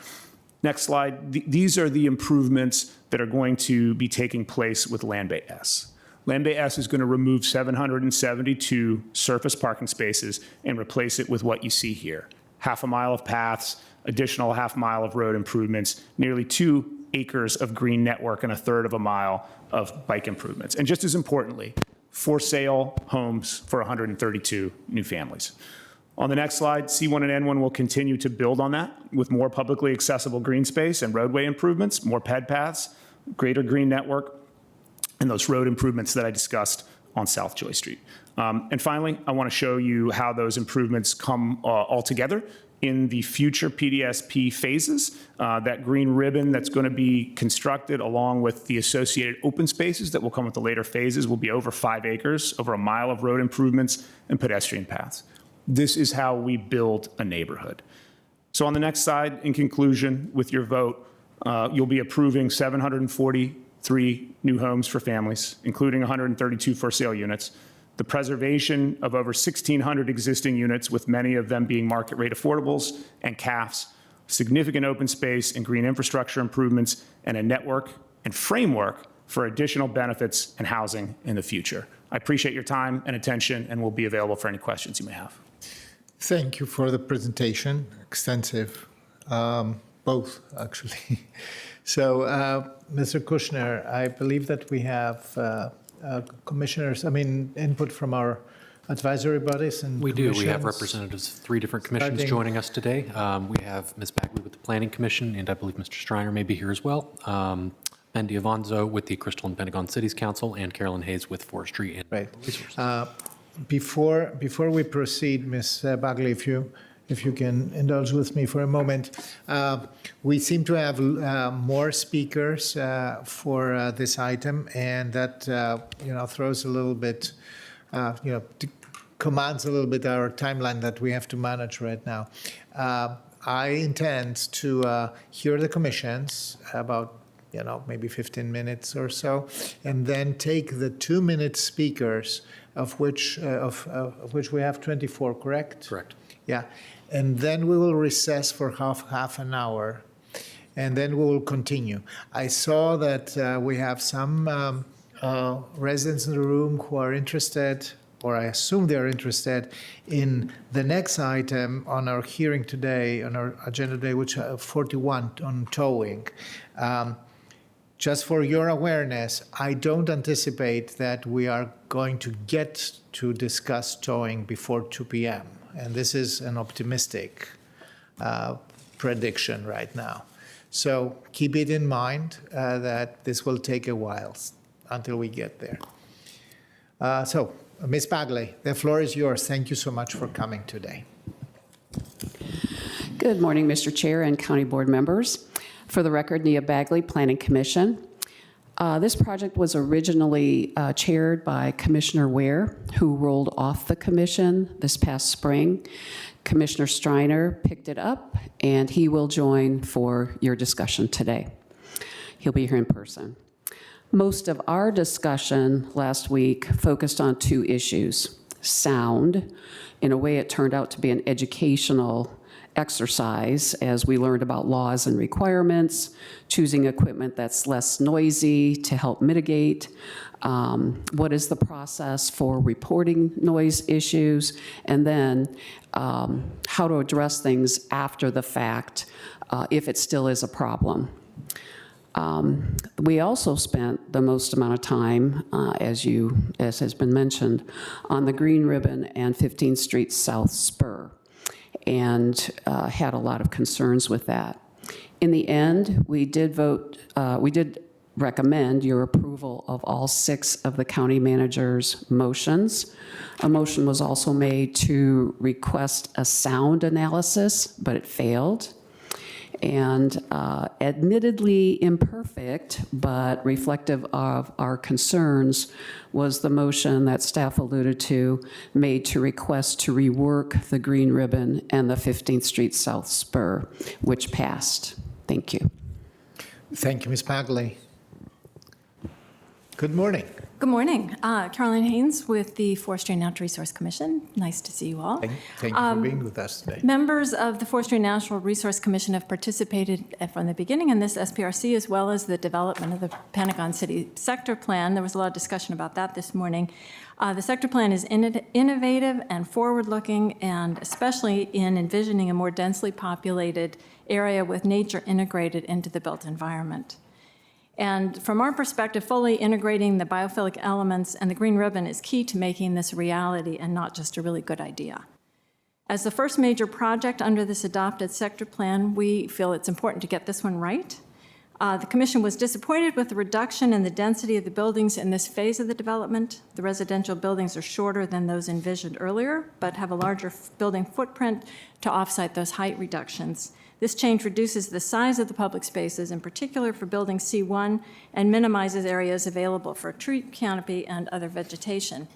Speaker 5: Next slide. These are the improvements that are going to be taking place with Land Bay S. Land Bay S is going to remove 772 surface parking spaces and replace it with what you see here. Half a mile of paths, additional half mile of road improvements, nearly 2 acres of green network, and a third of a mile of bike improvements. And just as importantly, for sale homes for 132 new families. On the next slide, C1 and N1 will continue to build on that with more publicly accessible green space and roadway improvements, more ped paths, greater green network, and those road improvements that I discussed on South Joy Street. And finally, I want to show you how those improvements come all together in the future PDSP phases. That green ribbon that's going to be constructed along with the associated open spaces that will come with the later phases will be over 5 acres, over a mile of road improvements and pedestrian paths. This is how we build a neighborhood. So on the next slide, in conclusion, with your vote, you'll be approving 743 new homes for families, including 132 for sale units, the preservation of over 1,600 existing units, with many of them being market rate affordables and CAFs, significant open space and green infrastructure improvements, and a network and framework for additional benefits and housing in the future. I appreciate your time and attention, and will be available for any questions you may have.
Speaker 1: Thank you for the presentation, extensive, both actually. So, Mr. Kushner, I believe that we have commissioners, input from our advisory bodies and
Speaker 3: We do. We have representatives of 3 different commissions joining us today. We have Ms. Bagley with the Planning Commission, and I believe Mr. Striner may be here as well. Ben Diavanzo with the Crystal and Pentagon Cities Council, and Carolyn Hayes with Forestry and Resources.
Speaker 1: Before we proceed, Ms. Bagley, if you can indulge with me for a moment, we seem to have more speakers for this item, and that throws a little bit, commands a little bit our timeline that we have to manage right now. I intend to hear the commissions about maybe 15 minutes or so, and then take the 2-minute speakers, of which we have 24, correct?
Speaker 3: Correct.
Speaker 1: Yeah, and then we will recess for half an hour, and then we will continue. I saw that we have some residents in the room who are interested, or I assume they are interested, in the next item on our hearing today, on our agenda today, which is 41 on towing. Just for your awareness, I don't anticipate that we are going to get to discuss towing before 2 p.m. And this is an optimistic prediction right now. So keep it in mind that this will take a while until we get there. So, Ms. Bagley, the floor is yours. Thank you so much for coming today.
Speaker 6: Good morning, Mr. Chair and County Board members. For the record, Nia Bagley, Planning Commission. This project was originally chaired by Commissioner Ware, who rolled off the commission this past spring. Commissioner Striner picked it up, and he will join for your discussion today. He'll be here in person. Most of our discussion last week focused on 2 issues. Sound, in a way it turned out to be an educational exercise as we learned about laws and requirements, choosing equipment that's less noisy to help mitigate, what is the process for reporting noise issues, and then how to address things after the fact if it still is a problem. We also spent the most amount of time, as has been mentioned, on the Green Ribbon and 15th Street South Spur, and had a lot of concerns with that. In the end, we did recommend your approval of all 6 of the county manager's motions. A motion was also made to request a sound analysis, but it failed. And admittedly imperfect, but reflective of our concerns, was the motion that staff alluded to, made to request to rework the green ribbon and the 15th Street South spur, which passed. Thank you.
Speaker 1: Thank you, Ms. Bagley. Good morning.
Speaker 7: Good morning. Caroline Haynes with the Forestry and Natural Resource Commission. Nice to see you all.
Speaker 1: Thank you for being with us today.
Speaker 7: Members of the Forestry and Natural Resource Commission have participated from the beginning in this SPRC, as well as the development of the Pentagon City Sector Plan. There was a lot of discussion about that this morning. The sector plan is innovative and forward-looking, and especially in envisioning a more densely populated area with nature integrated into the built environment. And from our perspective, fully integrating the biophilic elements and the green ribbon is key to making this a reality and not just a really good idea. As the first major project under this adopted sector plan, we feel it's important to get this one right. The Commission was disappointed with the reduction in the density of the buildings in this phase of the development. The residential buildings are shorter than those envisioned earlier, but have a larger building footprint to offset those height reductions. This change reduces the size of the public spaces, in particular for building C1, and minimizes areas available for tree canopy and other vegetation.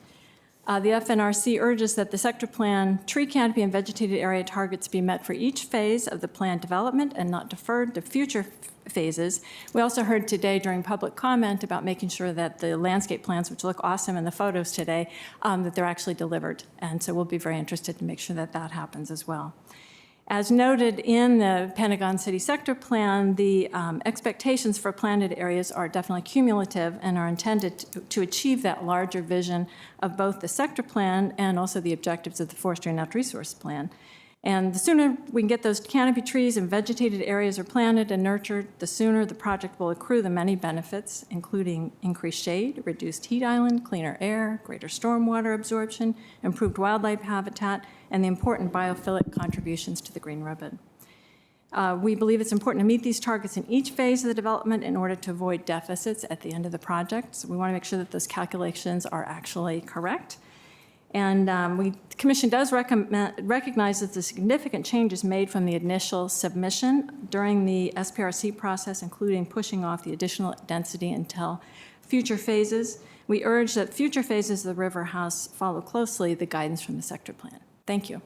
Speaker 7: The FNRC urges that the sector plan tree canopy and vegetated area targets be met for each phase of the planned development and not deferred to future phases. We also heard today during public comment about making sure that the landscape plans, which look awesome in the photos today, that they're actually delivered. And so we'll be very interested to make sure that that happens as well. As noted in the Pentagon City Sector Plan, the expectations for planted areas are definitely cumulative and are intended to achieve that larger vision of both the sector plan and also the objectives of the Forestry and Natural Resource Plan. And the sooner we can get those canopy trees and vegetated areas are planted and nurtured, the sooner the project will accrue the many benefits, including increased shade, reduced heat island, cleaner air, greater stormwater absorption, improved wildlife habitat, and the important biophilic contributions to the green ribbon. We believe it's important to meet these targets in each phase of the development in order to avoid deficits at the end of the project. So we want to make sure that those calculations are actually correct. And the Commission does recognize that the significant changes made from the initial submission during the SPRC process, including pushing off the additional density until future phases. We urge that future phases of the River House follow closely the guidance from the sector plan. Thank you.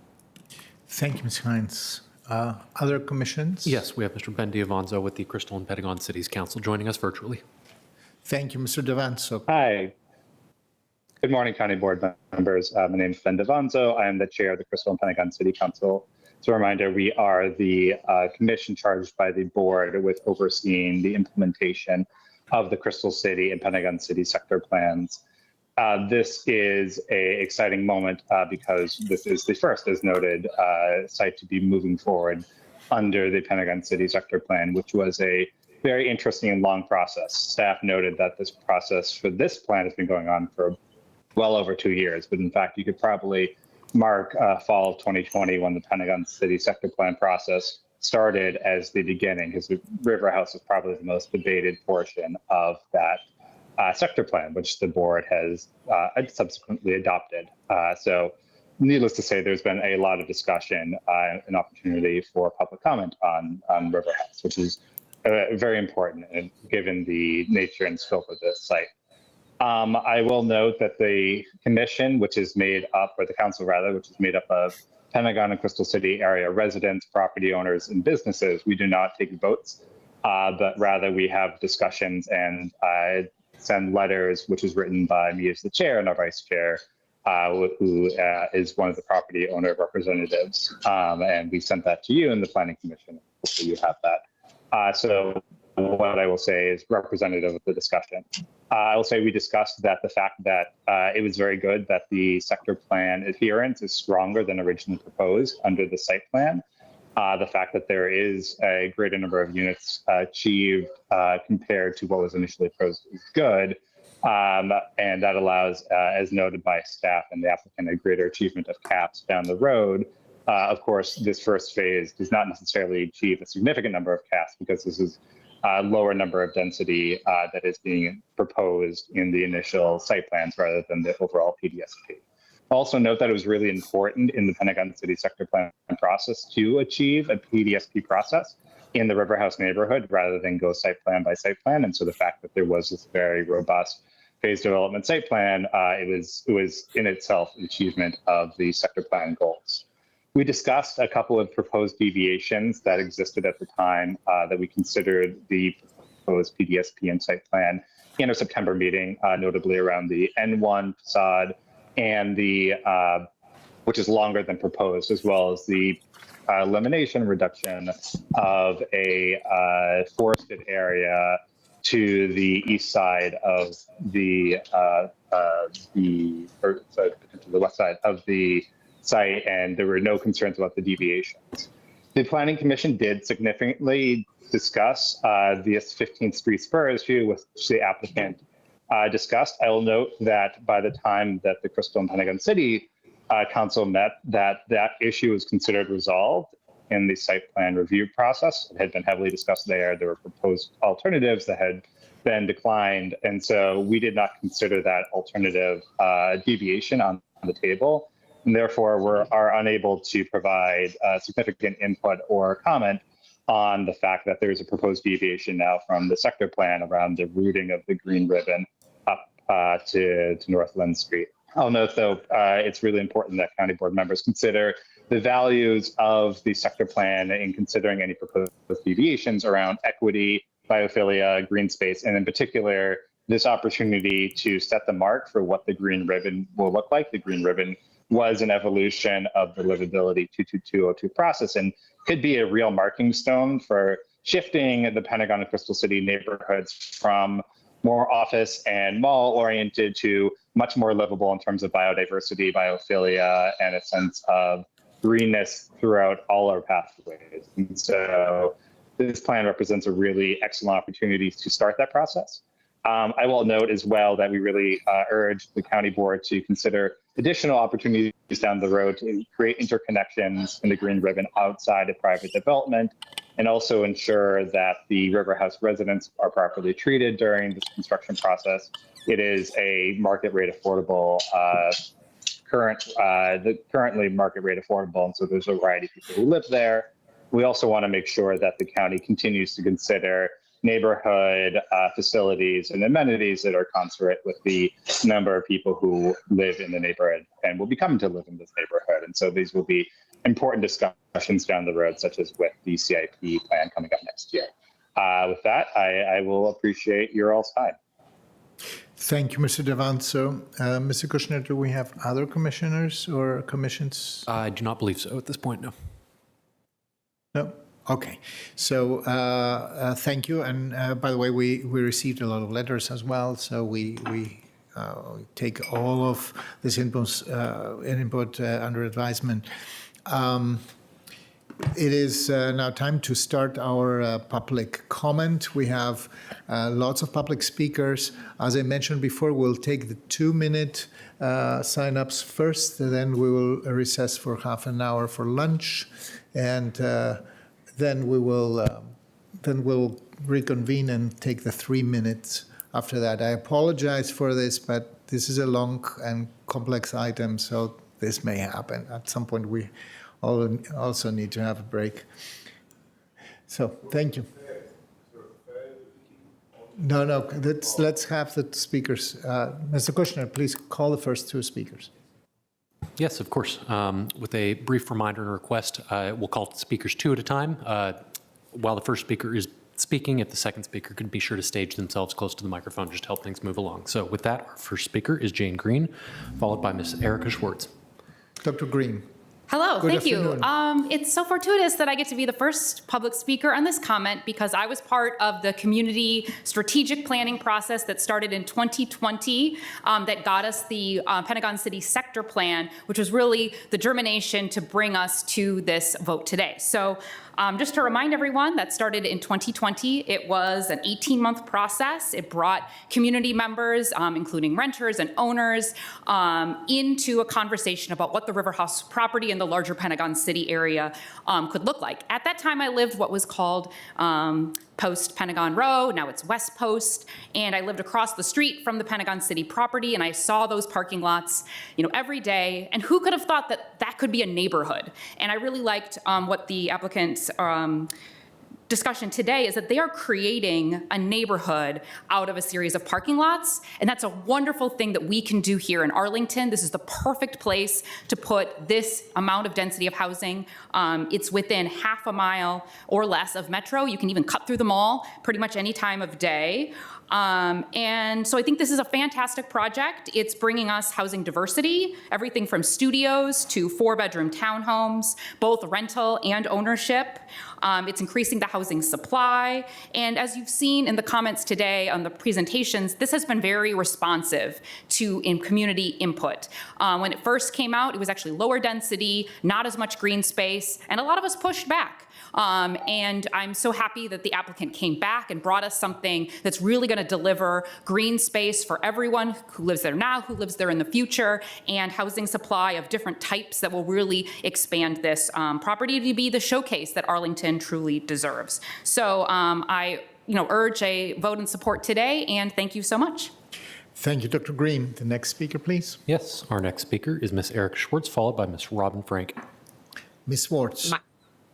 Speaker 1: Thank you, Ms. Hines. Other commissions?
Speaker 3: Yes, we have Mr. Ben D'Avanzo with the Crystal and Pentagon Cities Council joining us virtually.
Speaker 1: Thank you, Mr. D'Avanzo.
Speaker 8: Hi. Good morning, County Board members. My name is Ben D'Avanzo. I am the chair of the Crystal and Pentagon City Council. As a reminder, we are the commission charged by the board with overseeing the implementation of the Crystal City and Pentagon City sector plans. This is an exciting moment because this is the first, as noted, site to be moving forward under the Pentagon City sector plan, which was a very interesting and long process. Staff noted that this process for this plan has been going on for well over 2 years, but in fact, you could probably mark fall of 2020 when the Pentagon City sector plan process started as the beginning, because the River House is probably the most debated portion of that sector plan, which the board has subsequently adopted. So needless to say, there's been a lot of discussion and opportunity for public comment on River House, which is very important given the nature and scope of this site. I will note that the commission, which is made up, or the council rather, which is made up of Pentagon and Crystal City area residents, property owners, and businesses, we do not take votes, but rather we have discussions and send letters, which is written by me as the chair and our vice chair, who is one of the property owner representatives. And we sent that to you in the Planning Commission. Hopefully you have that. So what I will say is representative of the discussion. I will say we discussed that the fact that it was very good that the sector plan adherence is stronger than originally proposed under the site plan. The fact that there is a greater number of units achieved compared to what was initially proposed is good. And that allows, as noted by staff and the applicant, a greater achievement of caps down the road. Of course, this first phase does not necessarily achieve a significant number of caps because this is a lower number of density that is being proposed in the initial site plans rather than the overall PDSP. Also note that it was really important in the Pentagon City sector plan process to achieve a PDSP process in the River House neighborhood rather than go site plan by site plan. And so the fact that there was this very robust phase development site plan, it was in itself an achievement of the sector plan goals. We discussed a couple of proposed deviations that existed at the time that we considered the proposed PDSP and site plan in our September meeting, notably around the N1 facade and the, which is longer than proposed, as well as the elimination reduction of a forested area to the east side of the west side of the site, and there were no concerns about the deviations. The Planning Commission did significantly discuss this 15th Street spur issue, which the applicant discussed. I will note that by the time that the Crystal and Pentagon City Council met, that issue was considered resolved in the site plan review process. It had been heavily discussed there. There were proposed alternatives that had been declined, and so we did not consider that alternative deviation on the table, and therefore are unable to provide significant input or comment on the fact that there's a proposed deviation now from the sector plan around the routing of the green ribbon up to North Lynn Street. I'll note, though, it's really important that county board members consider the values of the sector plan in considering any proposed deviations around equity, biophilia, green space, and in particular, this opportunity to set the mark for what the green ribbon will look like. The green ribbon was an evolution of the livability 22202 process and could be a real marking stone for shifting the Pentagon and Crystal City neighborhoods from more office and mall oriented to much more livable in terms of biodiversity, biophilia, and a sense of greenness throughout all our pathways. And so this plan represents a really excellent opportunity to start that process. I will note as well that we really urge the county board to consider additional opportunities down the road to create interconnections in the green ribbon outside of private development, and also ensure that the River House residents are properly treated during this construction process. It is a market rate affordable, currently market rate affordable, and so there's a variety of people who live there. We also want to make sure that the county continues to consider neighborhood facilities and amenities that are commensurate with the number of people who live in the neighborhood and will be coming to live in this neighborhood. And so these will be important discussions down the road, such as with the CIP plan coming up next year. With that, I will appreciate your all's time.
Speaker 1: Thank you, Mr. Devanzo. Mr. Kushner, do we have other commissioners or commissions?
Speaker 3: I do not believe so at this point, no.
Speaker 1: No? Okay. So thank you. And by the way, we received a lot of letters as well. So we take all of this input under advisement. It is now time to start our public comment. We have lots of public speakers. As I mentioned before, we'll take the 2-minute sign-ups first, and then we will recess for half an hour for lunch, and then we'll reconvene and take the 3 minutes after that. I apologize for this, but this is a long and complex item, so this may happen. At some point, we also need to have a break. So, thank you. No, let's have the speakers. Mr. Kushner, please call the first 2 speakers.
Speaker 3: Yes, of course. With a brief reminder and request, we'll call speakers 2 at a time. While the first speaker is speaking, if the second speaker could be sure to stage themselves close to the microphone, just to help things move along. So with that, our first speaker is Jane Green, followed by Ms. Erica Schwartz.
Speaker 1: Dr. Green.
Speaker 9: Hello,
Speaker 1: Good
Speaker 9: thank
Speaker 1: afternoon.
Speaker 9: you. It's so fortuitous that I get to be the first public speaker on this comment because I was part of the community strategic planning process that started in 2020 that got us the Pentagon City sector plan, which was really the germination to bring us to this vote today. So just to remind everyone, that started in 2020. It was an 18-month process. It brought community members, including renters and owners, into a conversation about what the River House property in the larger Pentagon City area could look like. At that time, I lived what was called Post Pentagon Row, now it's West Post, and I lived across the street from the Pentagon City property, and I saw those parking lots, every day. And who could have thought that that could be a neighborhood? And I really liked what the applicants discussion today is that they are creating a neighborhood out of a series of parking lots, and that's a wonderful thing that we can do here in Arlington. This is the perfect place to put this amount of density of housing. It's within half a mile or less of Metro. You can even cut through the mall pretty much any time of day. And so I think this is a fantastic project. It's bringing us housing diversity, everything from studios to 4-bedroom townhomes, both rental and ownership. It's increasing the housing supply. And as you've seen in the comments today on the presentations, this has been very responsive to community input. When it first came out, it was actually lower density, not as much green space, and a lot of us pushed back. And I'm so happy that the applicant came back and brought us something that's really going to deliver green space for everyone who lives there now, who lives there in the future, and housing supply of different types that will really expand this property to be the showcase that Arlington truly deserves. So I urge a vote in support today, and thank you so much.
Speaker 1: Thank you, Dr. Green. The next speaker, please.
Speaker 3: Yes, our next speaker is Ms. Erica Schwartz, followed by Ms. Robin Frank.
Speaker 1: Ms. Schwartz.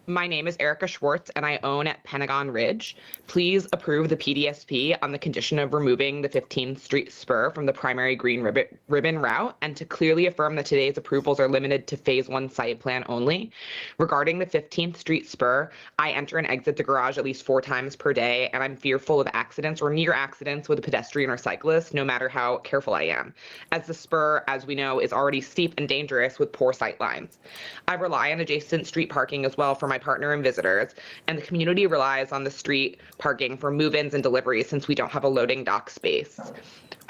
Speaker 10: My name is Erica Schwartz, and I own at Pentagon Ridge. Please approve the PDSP on the condition of removing the 15th Street spur from the primary green ribbon route, and to clearly affirm that today's approvals are limited to Phase 1 site plan only. Regarding the 15th Street spur, I enter and exit the garage at least 4 times per day, and I'm fearful of accidents or near accidents with a pedestrian or cyclist, no matter how careful I am, as the spur, as we know, is already steep and dangerous with poor sight lines. I rely on adjacent street parking as well for my partner and visitors, and the community relies on the street parking for move-ins and deliveries since we don't have a loading dock space.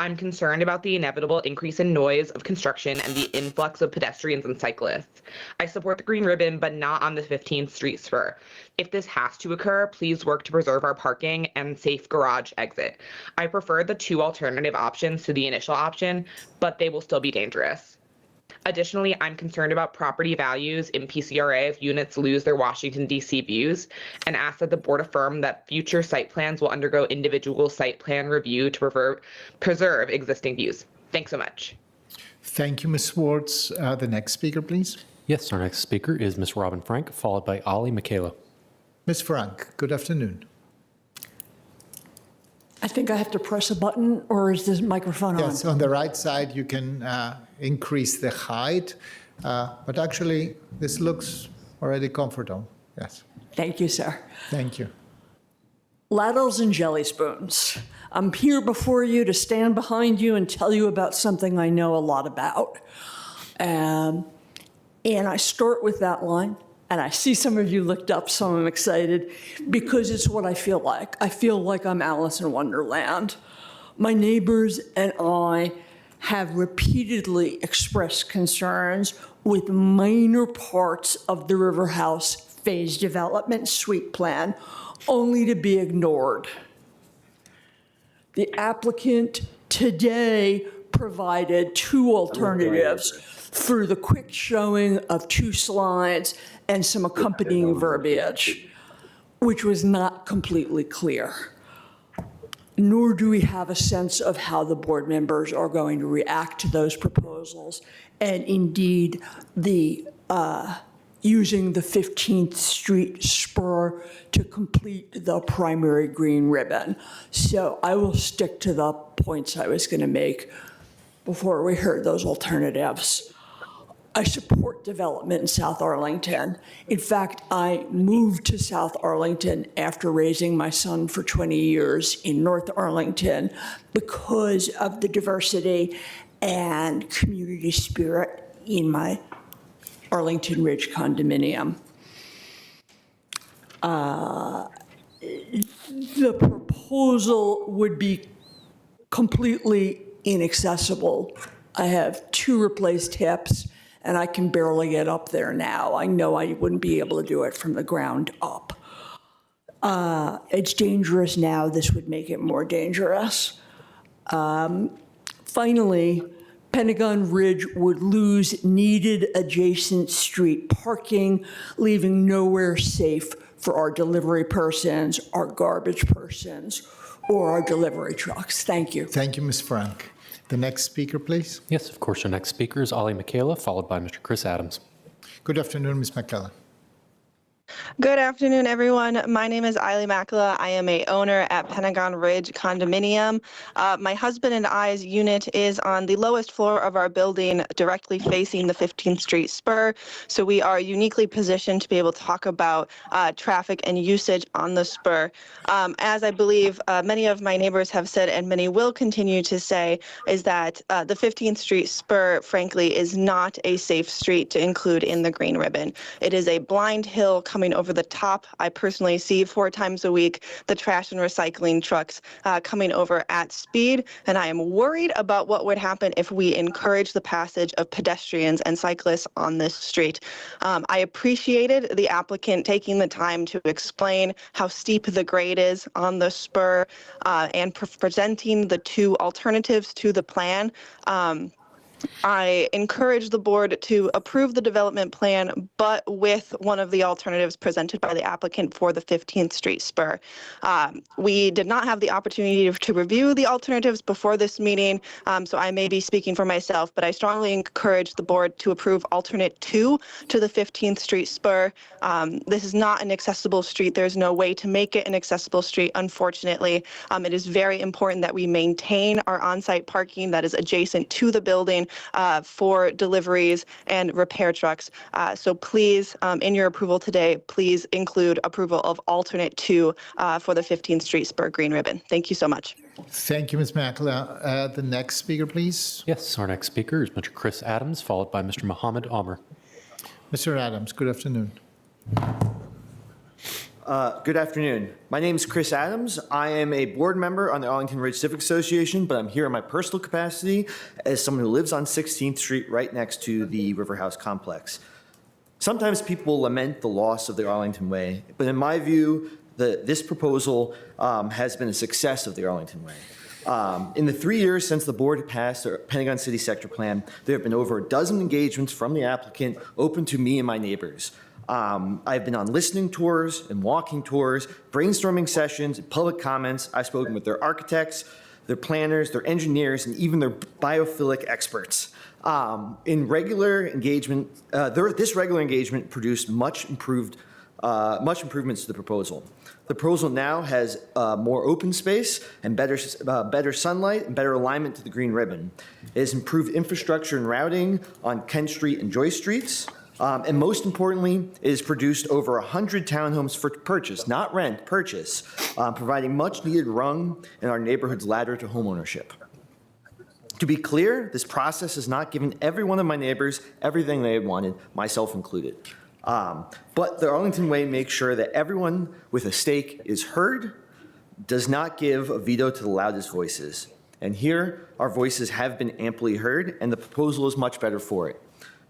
Speaker 10: I'm concerned about the inevitable increase in noise of construction and the influx of pedestrians and cyclists. I support the green ribbon, but not on the 15th Street spur. If this has to occur, please work to preserve our parking and safe garage exit. I prefer the 2 alternative options to the initial option, but they will still be dangerous. Additionally, I'm concerned about property values in PCRA if units lose their Washington, D.C. views, and ask that the board affirm that future site plans will undergo individual site plan review to preserve existing views. Thanks so much.
Speaker 1: Thank you, Ms. Schwartz. The next speaker, please.
Speaker 3: Yes, our next speaker is Ms. Robin Frank, followed by Ali Michaela.
Speaker 1: Ms. Frank, good afternoon.
Speaker 11: I think I have to press a button, or is this microphone on?
Speaker 1: Yes, on the right side, you can increase the height, but actually, this looks already comfortable. Yes.
Speaker 11: Thank you, sir.
Speaker 1: Thank you.
Speaker 11: Ladles and jelly spoons. I'm here before you to stand behind you and tell you about something I know a lot about. And I start with that line. And I see some of you looked up, so I'm excited because it's what I feel like. I feel like I'm Alice in Wonderland. My neighbors and I have repeatedly expressed concerns with minor parts of the River House phase development suite plan, only to be ignored. The applicant today provided 2 alternatives through the quick showing of 2 slides and some accompanying verbiage, which was not completely clear. Nor do we have a sense of how the board members are going to react to those proposals, and indeed the using the 15th Street spur to complete the primary green ribbon. So I will stick to the points I was going to make before we heard those alternatives. I support development in South Arlington. In fact, I moved to South Arlington after raising my son for 20 years in North Arlington because of the diversity and community spirit in my Arlington Ridge condominium. The proposal would be completely inaccessible. I have 2 replaced hips, and I can barely get up there now. I know I wouldn't be able to do it from the ground up. It's dangerous now. This would make it more dangerous. Finally, Pentagon Ridge would lose needed adjacent street parking, leaving nowhere safe for our delivery persons, our garbage persons, or our delivery trucks. Thank you.
Speaker 1: Thank you, Ms. Frank. The next speaker, please.
Speaker 3: Yes, of course. Our next speaker is Ali Michaela, followed by Mr. Chris Adams.
Speaker 1: Good afternoon, Ms. McKellar.
Speaker 12: Good afternoon, everyone. My name is Eiley Makala. I am a owner at Pentagon Ridge Condominium. My husband and I's unit is on the lowest floor of our building, directly facing the 15th Street spur. So we are uniquely positioned to be able to talk about traffic and usage on the spur. As I believe many of my neighbors have said, and many will continue to say, is that the 15th Street spur, frankly, is not a safe street to include in the green ribbon. It is a blind hill coming over the top. I personally see 4 times a week the trash and recycling trucks coming over at speed, and I am worried about what would happen if we encourage the passage of pedestrians and cyclists on this street. I appreciated the applicant taking the time to explain how steep the grade is on the spur and presenting the 2 alternatives to the plan. I encourage the board to approve the development plan, but with one of the alternatives presented by the applicant for the 15th Street spur. We did not have the opportunity to review the alternatives before this meeting, so I may be speaking for myself, but I strongly encourage the board to approve alternate 2 to the 15th Street spur. This is not an accessible street. There's no way to make it an accessible street, unfortunately. It is very important that we maintain our on-site parking that is adjacent to the building for deliveries and repair trucks. So please, in your approval today, please include approval of alternate 2 for the 15th Street spur green ribbon. Thank you so much.
Speaker 1: Thank you, Ms. Makala. The next speaker, please.
Speaker 3: Yes, our next speaker is Mr. Chris Adams, followed by Mr. Mohammed Omer.
Speaker 1: Mr. Adams, good afternoon.
Speaker 13: Good afternoon. My name is Chris Adams. I am a board member on the Arlington Ridge Civic Association, but I'm here in my personal capacity as someone who lives on 16th Street right next to the River House complex. Sometimes people lament the loss of the Arlington Way, but in my view, this proposal has been a success of the Arlington Way. In the 3 years since the board passed the Pentagon City Sector Plan, there have been over a dozen engagements from the applicant open to me and my neighbors. I've been on listening tours and walking tours, brainstorming sessions, and public comments. I've spoken with their architects, their planners, their engineers, and even their biophilic experts. In regular engagement, this regular engagement produced much improvements to the proposal. The proposal now has more open space and better sunlight and better alignment to the green ribbon. It has improved infrastructure and routing on Kent Street and Joyce Streets. And most importantly, it has produced over 100 townhomes for purchase, not rent, purchase, providing much needed rung in our neighborhood's ladder to homeownership. To be clear, this process has not given every one of my neighbors everything they had wanted, myself included. But the Arlington Way makes sure that everyone with a stake is heard, does not give a veto to the loudest voices. And here, our voices have been amply heard, and the proposal is much better for it.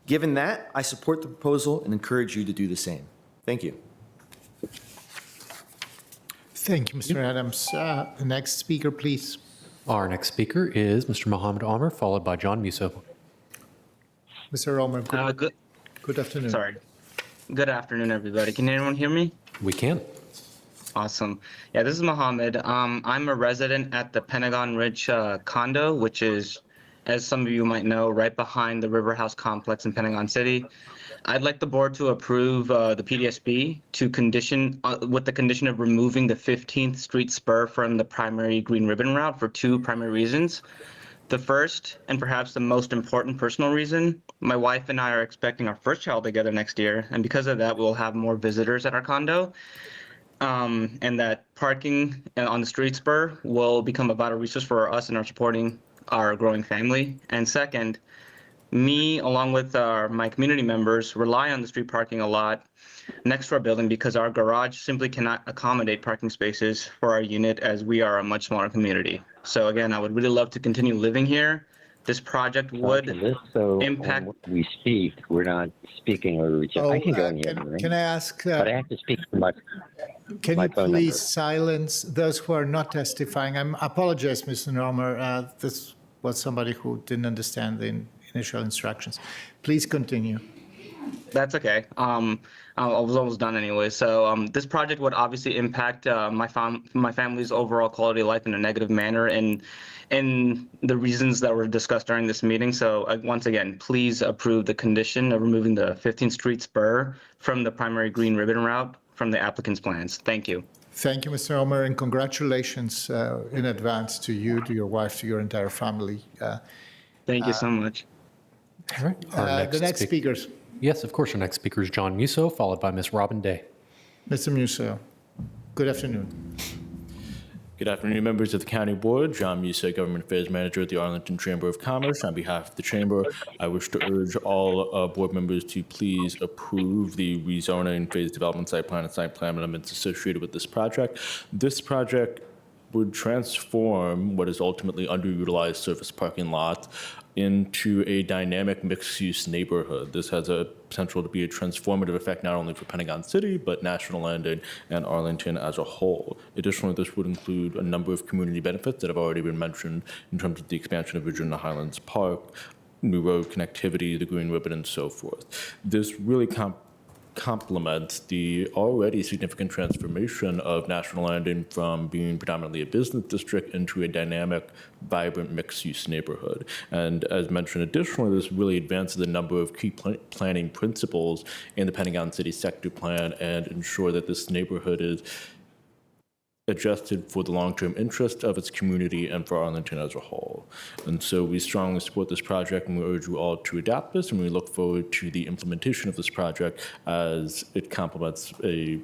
Speaker 13: Given that, I support the proposal and encourage you to do the same. Thank you.
Speaker 1: Thank you, Mr. Adams. The next speaker, please.
Speaker 3: Our next speaker is Mr. Mohammed Omer, followed by John Musso.
Speaker 1: Mr. Omer, good afternoon.
Speaker 23: Sorry. Good afternoon, everybody. Can anyone hear me?
Speaker 3: We can.
Speaker 23: Awesome. Yeah, this is Mohammed. I'm a resident at the Pentagon Ridge condo, which is, as some of you might know, right behind the River House complex in Pentagon City. I'd like the board to approve the PDSB to condition with the condition of removing the 15th Street spur from the primary green ribbon route for 2 primary reasons. The first, and perhaps the most important personal reason, my wife and I are expecting our first child together next year, and because of that, we'll have more visitors at our condo. And that parking on the street spur will become a vital resource for us and our supporting our growing family. And second, me, along with my community members, rely on the street parking a lot next to our building because our garage simply cannot accommodate parking spaces for our unit as we are a much smaller community. So again, I would really love to continue living here. This project would impact.
Speaker 24: We speak. We're not speaking over each other. I can go in here.
Speaker 1: Can I ask?
Speaker 24: But I have to speak to my.
Speaker 1: Can you please silence those who are not testifying? I apologize, Mr. Normer. This was somebody who didn't understand the initial instructions. Please continue.
Speaker 23: That's okay. I was almost done anyway. So this project would obviously impact my family's overall quality of life in a negative manner, and the reasons that were discussed during this meeting. So once again, please approve the condition of removing the 15th Street spur from the primary green ribbon route from the applicant's plans. Thank you.
Speaker 1: Thank you, Mr. Elmer, and congratulations in advance to you, to your wife, to your entire family.
Speaker 23: Thank you so much.
Speaker 3: All right.
Speaker 1: The next speakers.
Speaker 3: Yes, of course. Our next speaker is John Musso, followed by Ms. Robin Day.
Speaker 1: Mr. Musso, good afternoon.
Speaker 14: Good afternoon, members of the County Board. John Musso, Government Affairs Manager at the Arlington Chamber of Commerce. On behalf of the Chamber, I wish to urge all board members to please approve the rezoning, phase development site plan, and site plan amendments associated with this project. This project would transform what is ultimately underutilized surface parking lot into a dynamic mixed-use neighborhood. This has a potential to be a transformative effect not only for Pentagon City, but National Landing and Arlington as a whole. Additionally, this would include a number of community benefits that have already been mentioned in terms of the expansion of Virginia Highlands Park, new road connectivity, the Green Ribbon, and so forth. This really complements the already significant transformation of National Landing from being predominantly a business district into a dynamic, vibrant, mixed-use neighborhood. And as mentioned, additionally, this really advances a number of key planning principles in the Pentagon City Sector Plan and ensure that this neighborhood is adjusted for the long-term interest of its community and for Arlington as a whole. And so we strongly support this project, and we urge you all to adopt this, and we look forward to the implementation of this project as it complements a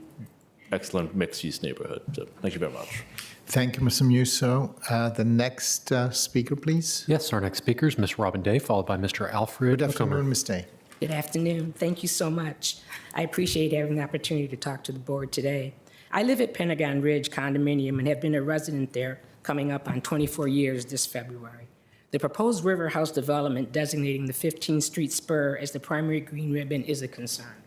Speaker 14: excellent mixed-use neighborhood. So thank you very much.
Speaker 1: Thank you, Mr. Musso. The next speaker, please.
Speaker 3: Yes, our next speaker is Ms. Robin Day, followed by Mr. Alfred
Speaker 1: Good afternoon,
Speaker 3: McComber.
Speaker 1: Ms. Day.
Speaker 15: Good afternoon. Thank you so much. I appreciate having the opportunity to talk to the board today. I live at Pentagon Ridge condominium and have been a resident there coming up on 24 years this February. The proposed River House development designating the 15th Street spur as the primary green ribbon is a concern.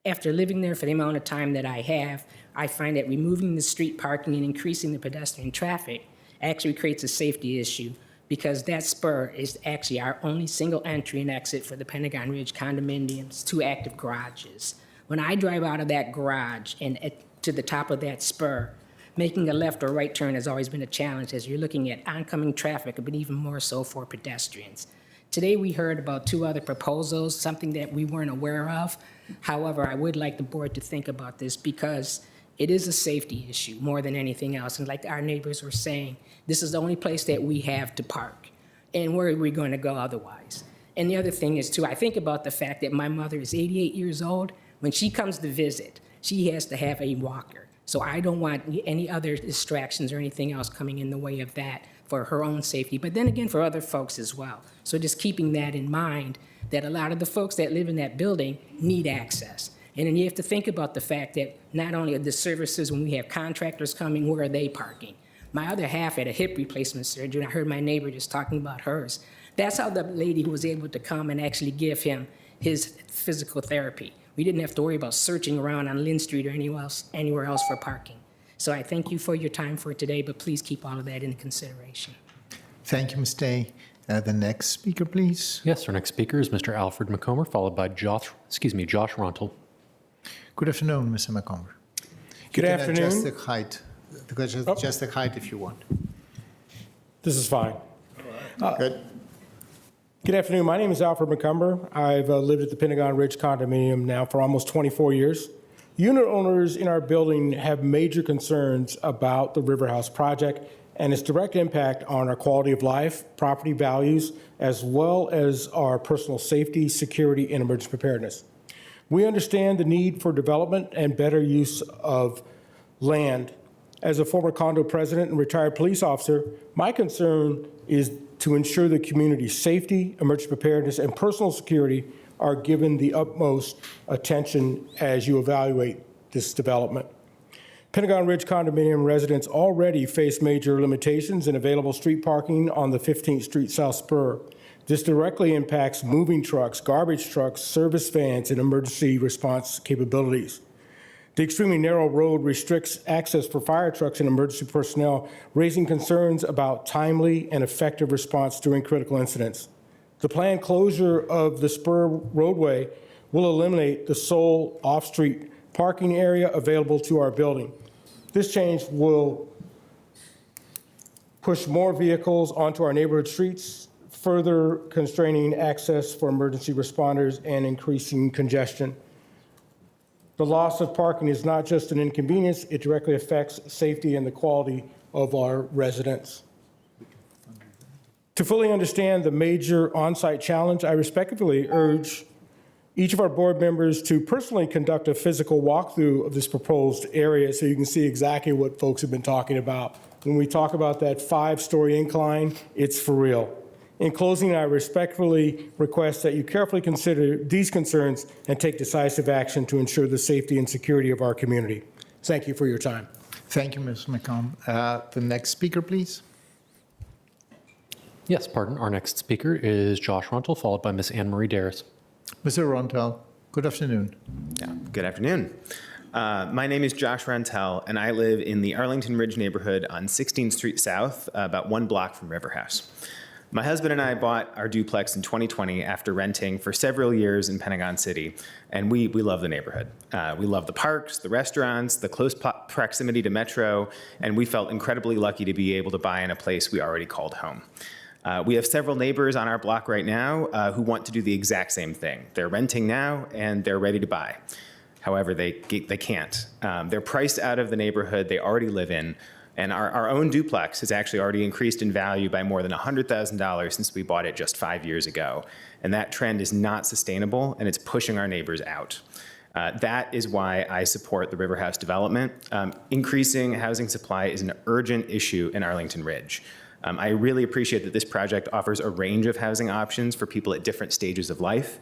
Speaker 15: After living there for the amount of time that I have, I find that removing the street parking and increasing the pedestrian traffic actually creates a safety issue because that spur is actually our only single entry and exit for the Pentagon Ridge condominium's 2 active garages. When I drive out of that garage and to the top of that spur, making a left or right turn has always been a challenge as you're looking at oncoming traffic, but even more so for pedestrians. Today we heard about 2 other proposals, something that we weren't aware of. However, I would like the board to think about this because it is a safety issue more than anything else. And like our neighbors were saying, this is the only place that we have to park. And where are we going to go otherwise? And the other thing is too, I think about the fact that my mother is 88 years old. When she comes to visit, she has to have a walker. So I don't want any other distractions or anything else coming in the way of that for her own safety, but then again for other folks as well. So just keeping that in mind, that a lot of the folks that live in that building need access. And then you have to think about the fact that not only are the services, when we have contractors coming, where are they parking? My other half had a hip replacement surgery, and I heard my neighbor just talking about hers. That's how the lady was able to come and actually give him his physical therapy. We didn't have to worry about searching around on Lynn Street or anywhere else for parking. So I thank you for your time for today, but please keep all of that in consideration.
Speaker 1: Thank you, Ms. Day. The next speaker, please.
Speaker 3: Yes, our next speaker is Mr. Alfred McComber, followed by Josh Rontel.
Speaker 1: Good afternoon, Mr. McComber.
Speaker 16: Good afternoon.
Speaker 1: Adjust the height. Adjust the height if you want.
Speaker 16: This is fine.
Speaker 1: Good.
Speaker 16: Good afternoon. My name is Alfred McComber. I've lived at the Pentagon Ridge condominium now for almost 24 years. Unit owners in our building have major concerns about the River House project and its direct impact on our quality of life, property values, as well as our personal safety, security, and emergency preparedness. We understand the need for development and better use of land. As a former condo president and retired police officer, my concern is to ensure the community's safety, emergency preparedness, and personal security are given the utmost attention as you evaluate this development. Pentagon Ridge condominium residents already face major limitations in available street parking on the 15th Street South Spur. This directly impacts moving trucks, garbage trucks, service vans, and emergency response capabilities. The extremely narrow road restricts access for fire trucks and emergency personnel, raising concerns about timely and effective response during critical incidents. The planned closure of the spur roadway will eliminate the sole off-street parking area available to our building. This change will push more vehicles onto our neighborhood streets, further constraining access for emergency responders and increasing congestion. The loss of parking is not just an inconvenience, it directly affects safety and the quality of our residents. To fully understand the major on-site challenge, I respectfully urge each of our board members to personally conduct a physical walkthrough of this proposed area so you can see exactly what folks have been talking about. When we talk about that 5-story incline, it's for real. In closing, I respectfully request that you carefully consider these concerns and take decisive action to ensure the safety and security of our community. Thank you for your time.
Speaker 1: Thank you, Ms. McComb. The next speaker, please.
Speaker 3: Yes, pardon. Our next speaker is Josh Runtle, followed by Ms. Anne Marie Darris.
Speaker 1: Mr. Rontel, good afternoon.
Speaker 17: Yeah, good afternoon. My name is Josh Rantel, and I live in the Arlington Ridge neighborhood on 16th Street South, about 1 block from River House. My husband and I bought our duplex in 2020 after renting for several years in Pentagon City, and we love the neighborhood. We love the parks, the restaurants, the close proximity to Metro, and we felt incredibly lucky to be able to buy in a place we already called home. We have several neighbors on our block right now who want to do the exact same thing. They're renting now, and they're ready to buy. However, they can't. They're priced out of the neighborhood they already live in, and our own duplex has actually already increased in value by more than $100,000 since we bought it just 5 years ago. And that trend is not sustainable, and it's pushing our neighbors out. That is why I support the River House development. Increasing housing supply is an urgent issue in Arlington Ridge. I really appreciate that this project offers a range of housing options for people at different stages of life,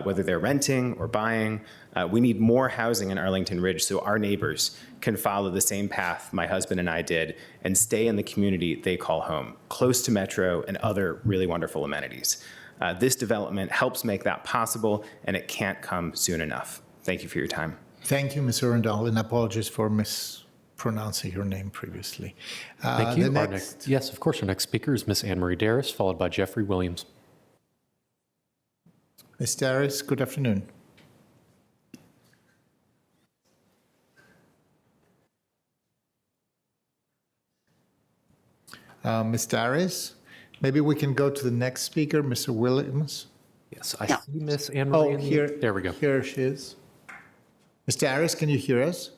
Speaker 17: whether they're renting or buying. We need more housing in Arlington Ridge so our neighbors can follow the same path my husband and I did and stay in the community they call home, close to Metro and other really wonderful amenities. This development helps make that possible, and it can't come soon enough. Thank you for your time.
Speaker 1: Thank you, Mr. Randall, and apologies for mispronouncing your name previously.
Speaker 3: Thank you. Yes, of course. Our next speaker is Ms. Anne Marie Darris, followed by Jeffrey Williams.
Speaker 1: Ms. Darris, good afternoon. Ms. Darris, maybe we can go to the next speaker, Mr. Williams.
Speaker 3: Yes, I see Ms. Anne Marie.
Speaker 1: Oh, here.
Speaker 3: There we go.
Speaker 1: Here she is. Ms. Darris, can you hear us?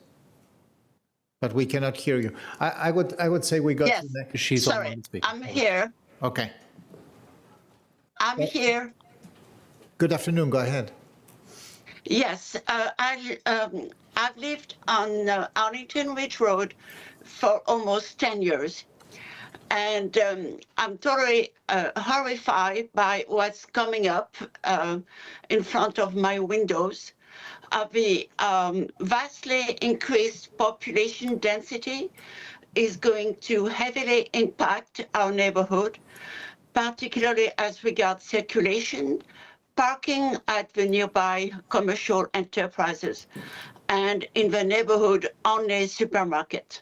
Speaker 1: But we cannot hear you. I would say we go to the next.
Speaker 3: She's
Speaker 18: Sorry,
Speaker 3: on speaker.
Speaker 18: I'm here.
Speaker 1: Okay.
Speaker 18: I'm here.
Speaker 1: Good afternoon. Go ahead.
Speaker 18: Yes, I've lived on Arlington Ridge Road for almost 10 years. And I'm totally horrified by what's coming up in front of my windows. The vastly increased population density is going to heavily impact our neighborhood, particularly as regards circulation, parking at the nearby commercial enterprises, and in the neighborhood only supermarket.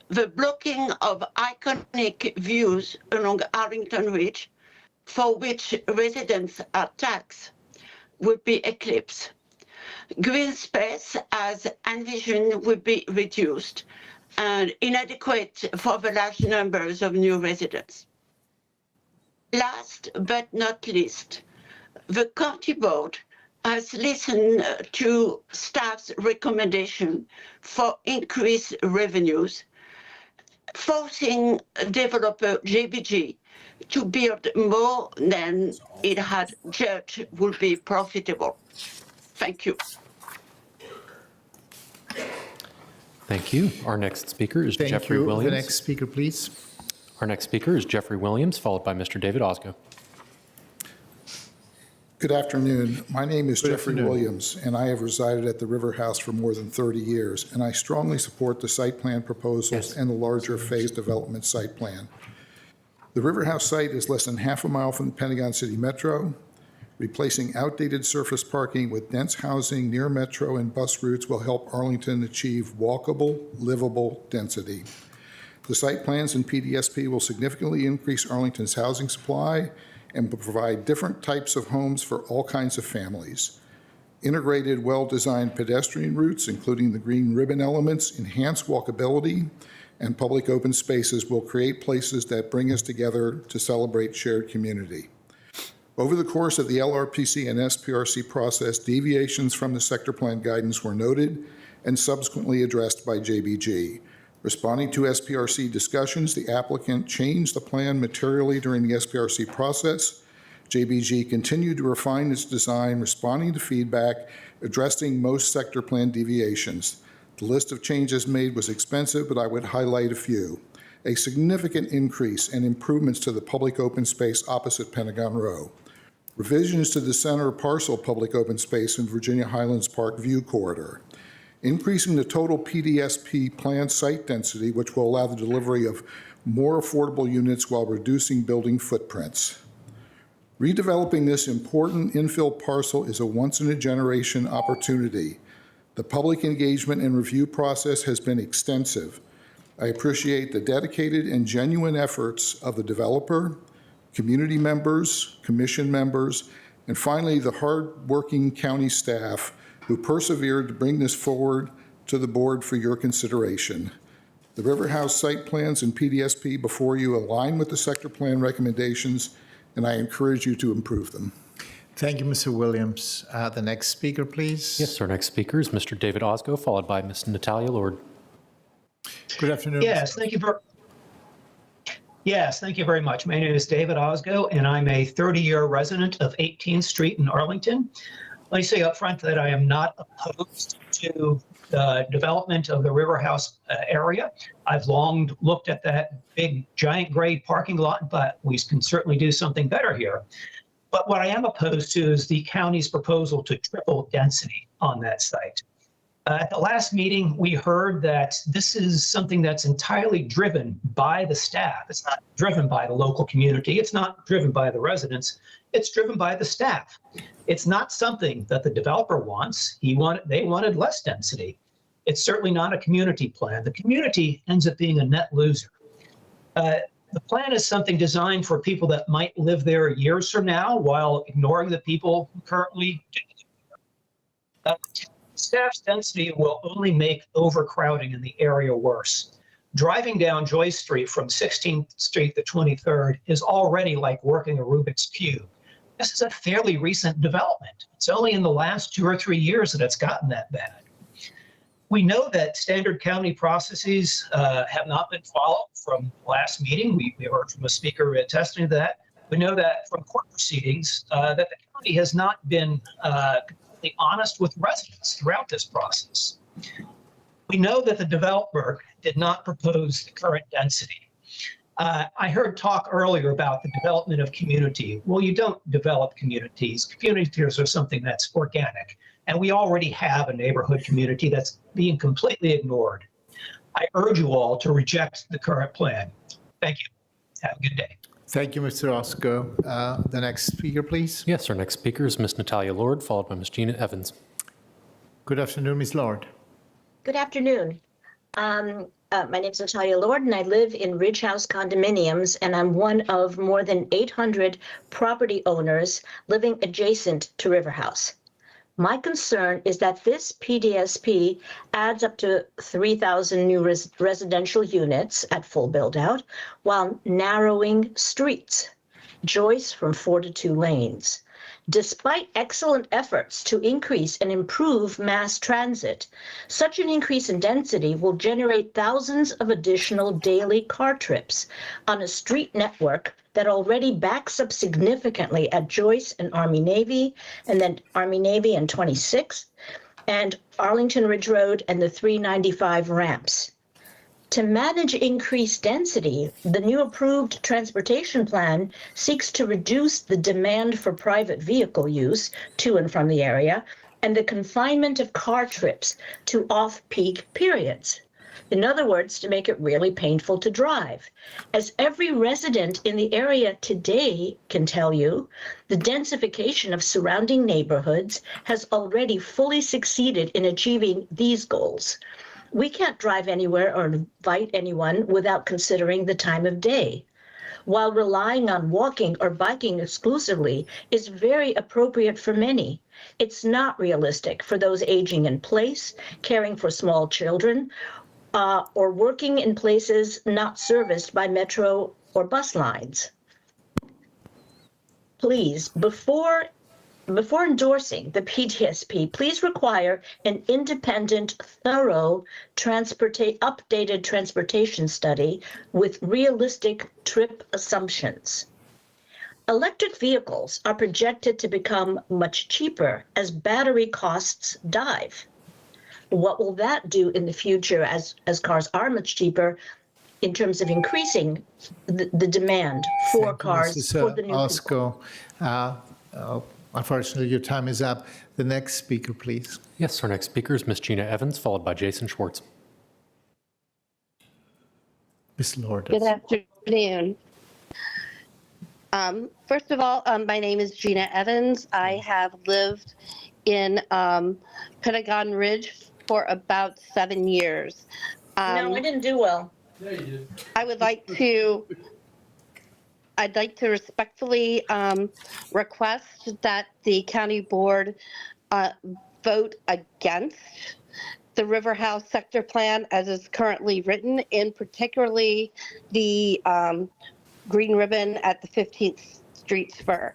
Speaker 18: The blocking of iconic views along Arlington Ridge, for which residents are taxed, would be eclipsed. Green space, as envisioned, would be reduced and inadequate for the large numbers of new residents. Last but not least, the county board has listened to staff's recommendation for increased revenues, forcing developer JBG to build more than it had judged would be profitable. Thank you.
Speaker 3: Thank you. Our next speaker is Jeffrey Williams.
Speaker 1: The next speaker, please.
Speaker 3: Our next speaker is Jeffrey Williams, followed by Mr. David Osgo.
Speaker 20: Good afternoon. My name is Jeffrey Williams, and I have resided at the River House for more than 30 years, and I strongly support the site plan proposals and the larger phase development site plan. The River House site is less than half a mile from the Pentagon City Metro. Replacing outdated surface parking with dense housing near Metro and bus routes will help Arlington achieve walkable, livable density. The site plans and PDSP will significantly increase Arlington's housing supply and will provide different types of homes for all kinds of families. Integrated, well-designed pedestrian routes, including the green ribbon elements, enhance walkability, and public open spaces will create places that bring us together to celebrate shared community. Over the course of the LRPC and SPRC process, deviations from the sector plan guidance were noted and subsequently addressed by JBG. Responding to SPRC discussions, the applicant changed the plan materially during the SPRC process. JBG continued to refine its design, responding to feedback, addressing most sector plan deviations. The list of changes made was expensive, but I would highlight a few. A significant increase and improvements to the public open space opposite Pentagon Row. Revisions to the center parcel public open space in Virginia Highlands Park View Corridor. Increasing the total PDSP planned site density, which will allow the delivery of more affordable units while reducing building footprints. Redeveloping this important infill parcel is a once-in-a-generation opportunity. The public engagement and review process has been extensive. I appreciate the dedicated and genuine efforts of the developer, community members, commission members, and finally the hard-working county staff who persevered to bring this forward to the board for your consideration. The River House site plans and PDSP before you align with the sector plan recommendations, and I encourage you to improve them.
Speaker 1: Thank you, Mr. Williams. The next speaker, please.
Speaker 3: Yes, our next speaker is Mr. David Osgo, followed by Ms. Natalia Lord.
Speaker 1: Good afternoon.
Speaker 2: Yes, thank you very much. My name is David Osgo, and I'm a 30-year resident of 18th Street in Arlington. Let me say up front that I am not opposed to the development of the River House area. I've long looked at that big, giant grade parking lot, but we can certainly do something better here. But what I am opposed to is the county's proposal to triple density on that site. At the last meeting, we heard that this is something that's entirely driven by the staff. It's not driven by the local community. It's not driven by the residents. It's driven by the staff. It's not something that the developer wants. They wanted less density. It's certainly not a community plan. The community ends up being a net loser. The plan is something designed for people that might live there years from now while ignoring the people who currently do. Staff's density will only make overcrowding in the area worse. Driving down Joyce Street from 16th Street to 23rd is already like working a Rubik's Cube. This is a fairly recent development. It's only in the last 2 or 3 years that it's gotten that bad. We know that standard county processes have not been followed from last meeting. We heard from a speaker attesting to that. We know that from court proceedings that the county has not been completely honest with residents throughout this process. We know that the developer did not propose the current density. I heard talk earlier about the development of community. Well, you don't develop communities. Communities are something that's organic. And we already have a neighborhood community that's being completely ignored. I urge you all to reject the current plan. Thank you. Have a good day.
Speaker 1: Thank you, Mr. Osgo. The next speaker, please.
Speaker 3: Yes, our next speaker is Ms. Natalia Lord, followed by Ms. Gina Evans.
Speaker 1: Good afternoon, Ms. Lord.
Speaker 19: Good afternoon. My name is Natalia Lord, and I live in Ridge House condominiums, and I'm one of more than 800 property owners living adjacent to River House. My concern is that this PDSP adds up to 3,000 new residential units at full build-out while narrowing streets, Joyce from 4 to 2 lanes. Despite excellent efforts to increase and improve mass transit, such an increase in density will generate thousands of additional daily car trips on a street network that already backs up significantly at Joyce and Army-Navy, and then Army-Navy and 26th, and Arlington Ridge Road and the 395 ramps. To manage increased density, the new approved transportation plan seeks to reduce the demand for private vehicle use to and from the area and the confinement of car trips to off-peak periods. In other words, to make it really painful to drive. As every resident in the area today can tell you, the densification of surrounding neighborhoods has already fully succeeded in achieving these goals. We can't drive anywhere or invite anyone without considering the time of day. while relying on walking or biking exclusively is very appropriate for many. It's not realistic for those aging in place, caring for small children, or working in places not serviced by metro or bus lines. Please, before endorsing the PTSP, please require an independent, thorough updated transportation study with realistic trip assumptions. Electric vehicles are projected to become much cheaper as battery costs dive. What will that do in the future as cars are much cheaper in terms of increasing the demand for cars for the new
Speaker 1: Osco. Unfortunately, your time is up. The next speaker, please.
Speaker 3: Yes, our next speaker is Ms. Gina Evans, followed by Jason Schwartz.
Speaker 1: Ms. Lourdes.
Speaker 4: Good afternoon. First of all, my name is Gina Evans. I have lived in Pentagon Ridge for about 7 years.
Speaker 19: No, I didn't do well.
Speaker 4: I'd like to respectfully request that the county board vote against the River House sector plan as is currently written, in particularly the green ribbon at the 15th Street Spur.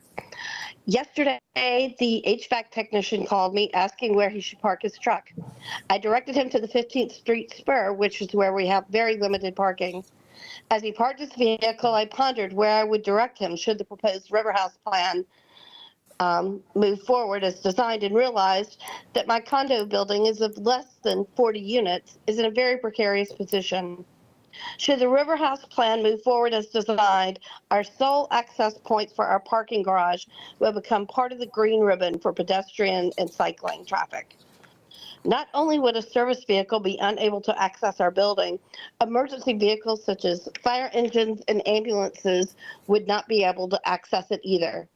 Speaker 4: Yesterday, the HVAC technician called me asking where he should park his truck. I directed him to the 15th Street Spur, which is where we have very limited parking. As he parked his vehicle, I pondered where I would direct him should the proposed River House plan move forward as designed, and realized that my condo building is of less than 40 units, is in a very precarious position. Should the River House plan move forward as designed, our sole access points for our parking garage will become part of the green ribbon for pedestrian and cycling traffic. Not only would a service vehicle be unable to access our building, emergency vehicles such as fire engines and ambulances would not be able to access it either.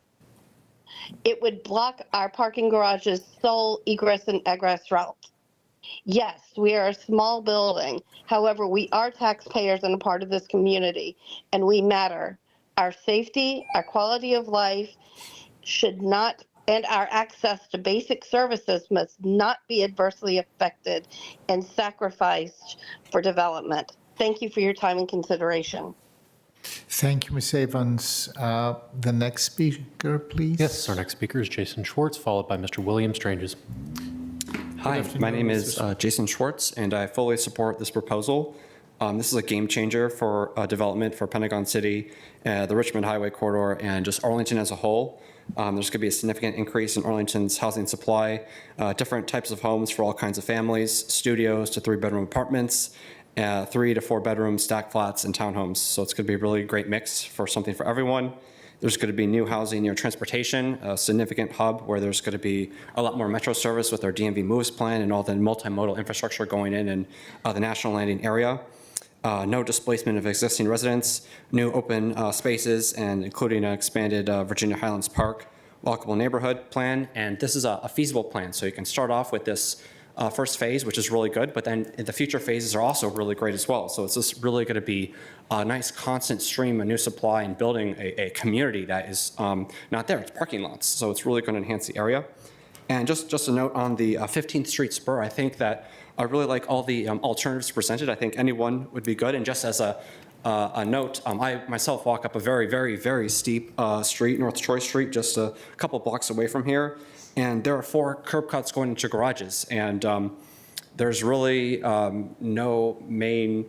Speaker 4: It would block our parking garage's sole egress and egress route. Yes, we are a small building. However, we are taxpayers and a part of this community, and we matter. Our safety, our quality of life should not, and our access to basic services must not be adversely affected and sacrificed for development. Thank you for your time and consideration.
Speaker 1: Thank you, Ms. Evans. The next speaker, please.
Speaker 3: Yes, our next speaker is Jason Schwartz, followed by Mr. William Stranges.
Speaker 5: Hi, my name is Jason Schwartz, and I fully support this proposal. This is a game changer for development for Pentagon City, the Richmond Highway Corridor, and just Arlington as a whole. There's going to be a significant increase in Arlington's housing supply, different types of homes for all kinds of families, studios to 3-bedroom apartments, 3 to 4 bedroom stack flats and townhomes. So it's going to be a really great mix for something for everyone. There's going to be new housing near transportation, a significant hub where there's going to be a lot more metro service with our DMV Moves plan and all the multimodal infrastructure going in the National Landing area. No displacement of existing residents, new open spaces, and including an expanded Virginia Highlands Park walkable neighborhood plan. And this is a feasible plan. So you can start off with this first phase, which is really good, but then the future phases are also really great as well. So it's just really going to be a nice constant stream of new supply and building a community that is not there. It's parking lots. So it's really going to enhance the area. And just a note on the 15th Street Spur, I think that I really like all the alternatives presented. I think anyone would be good. And just as a note, I myself walk up a very, very, very steep street, North Troy Street, just a couple blocks away from here. And there are 4 curb cuts going into garages. And there's really no main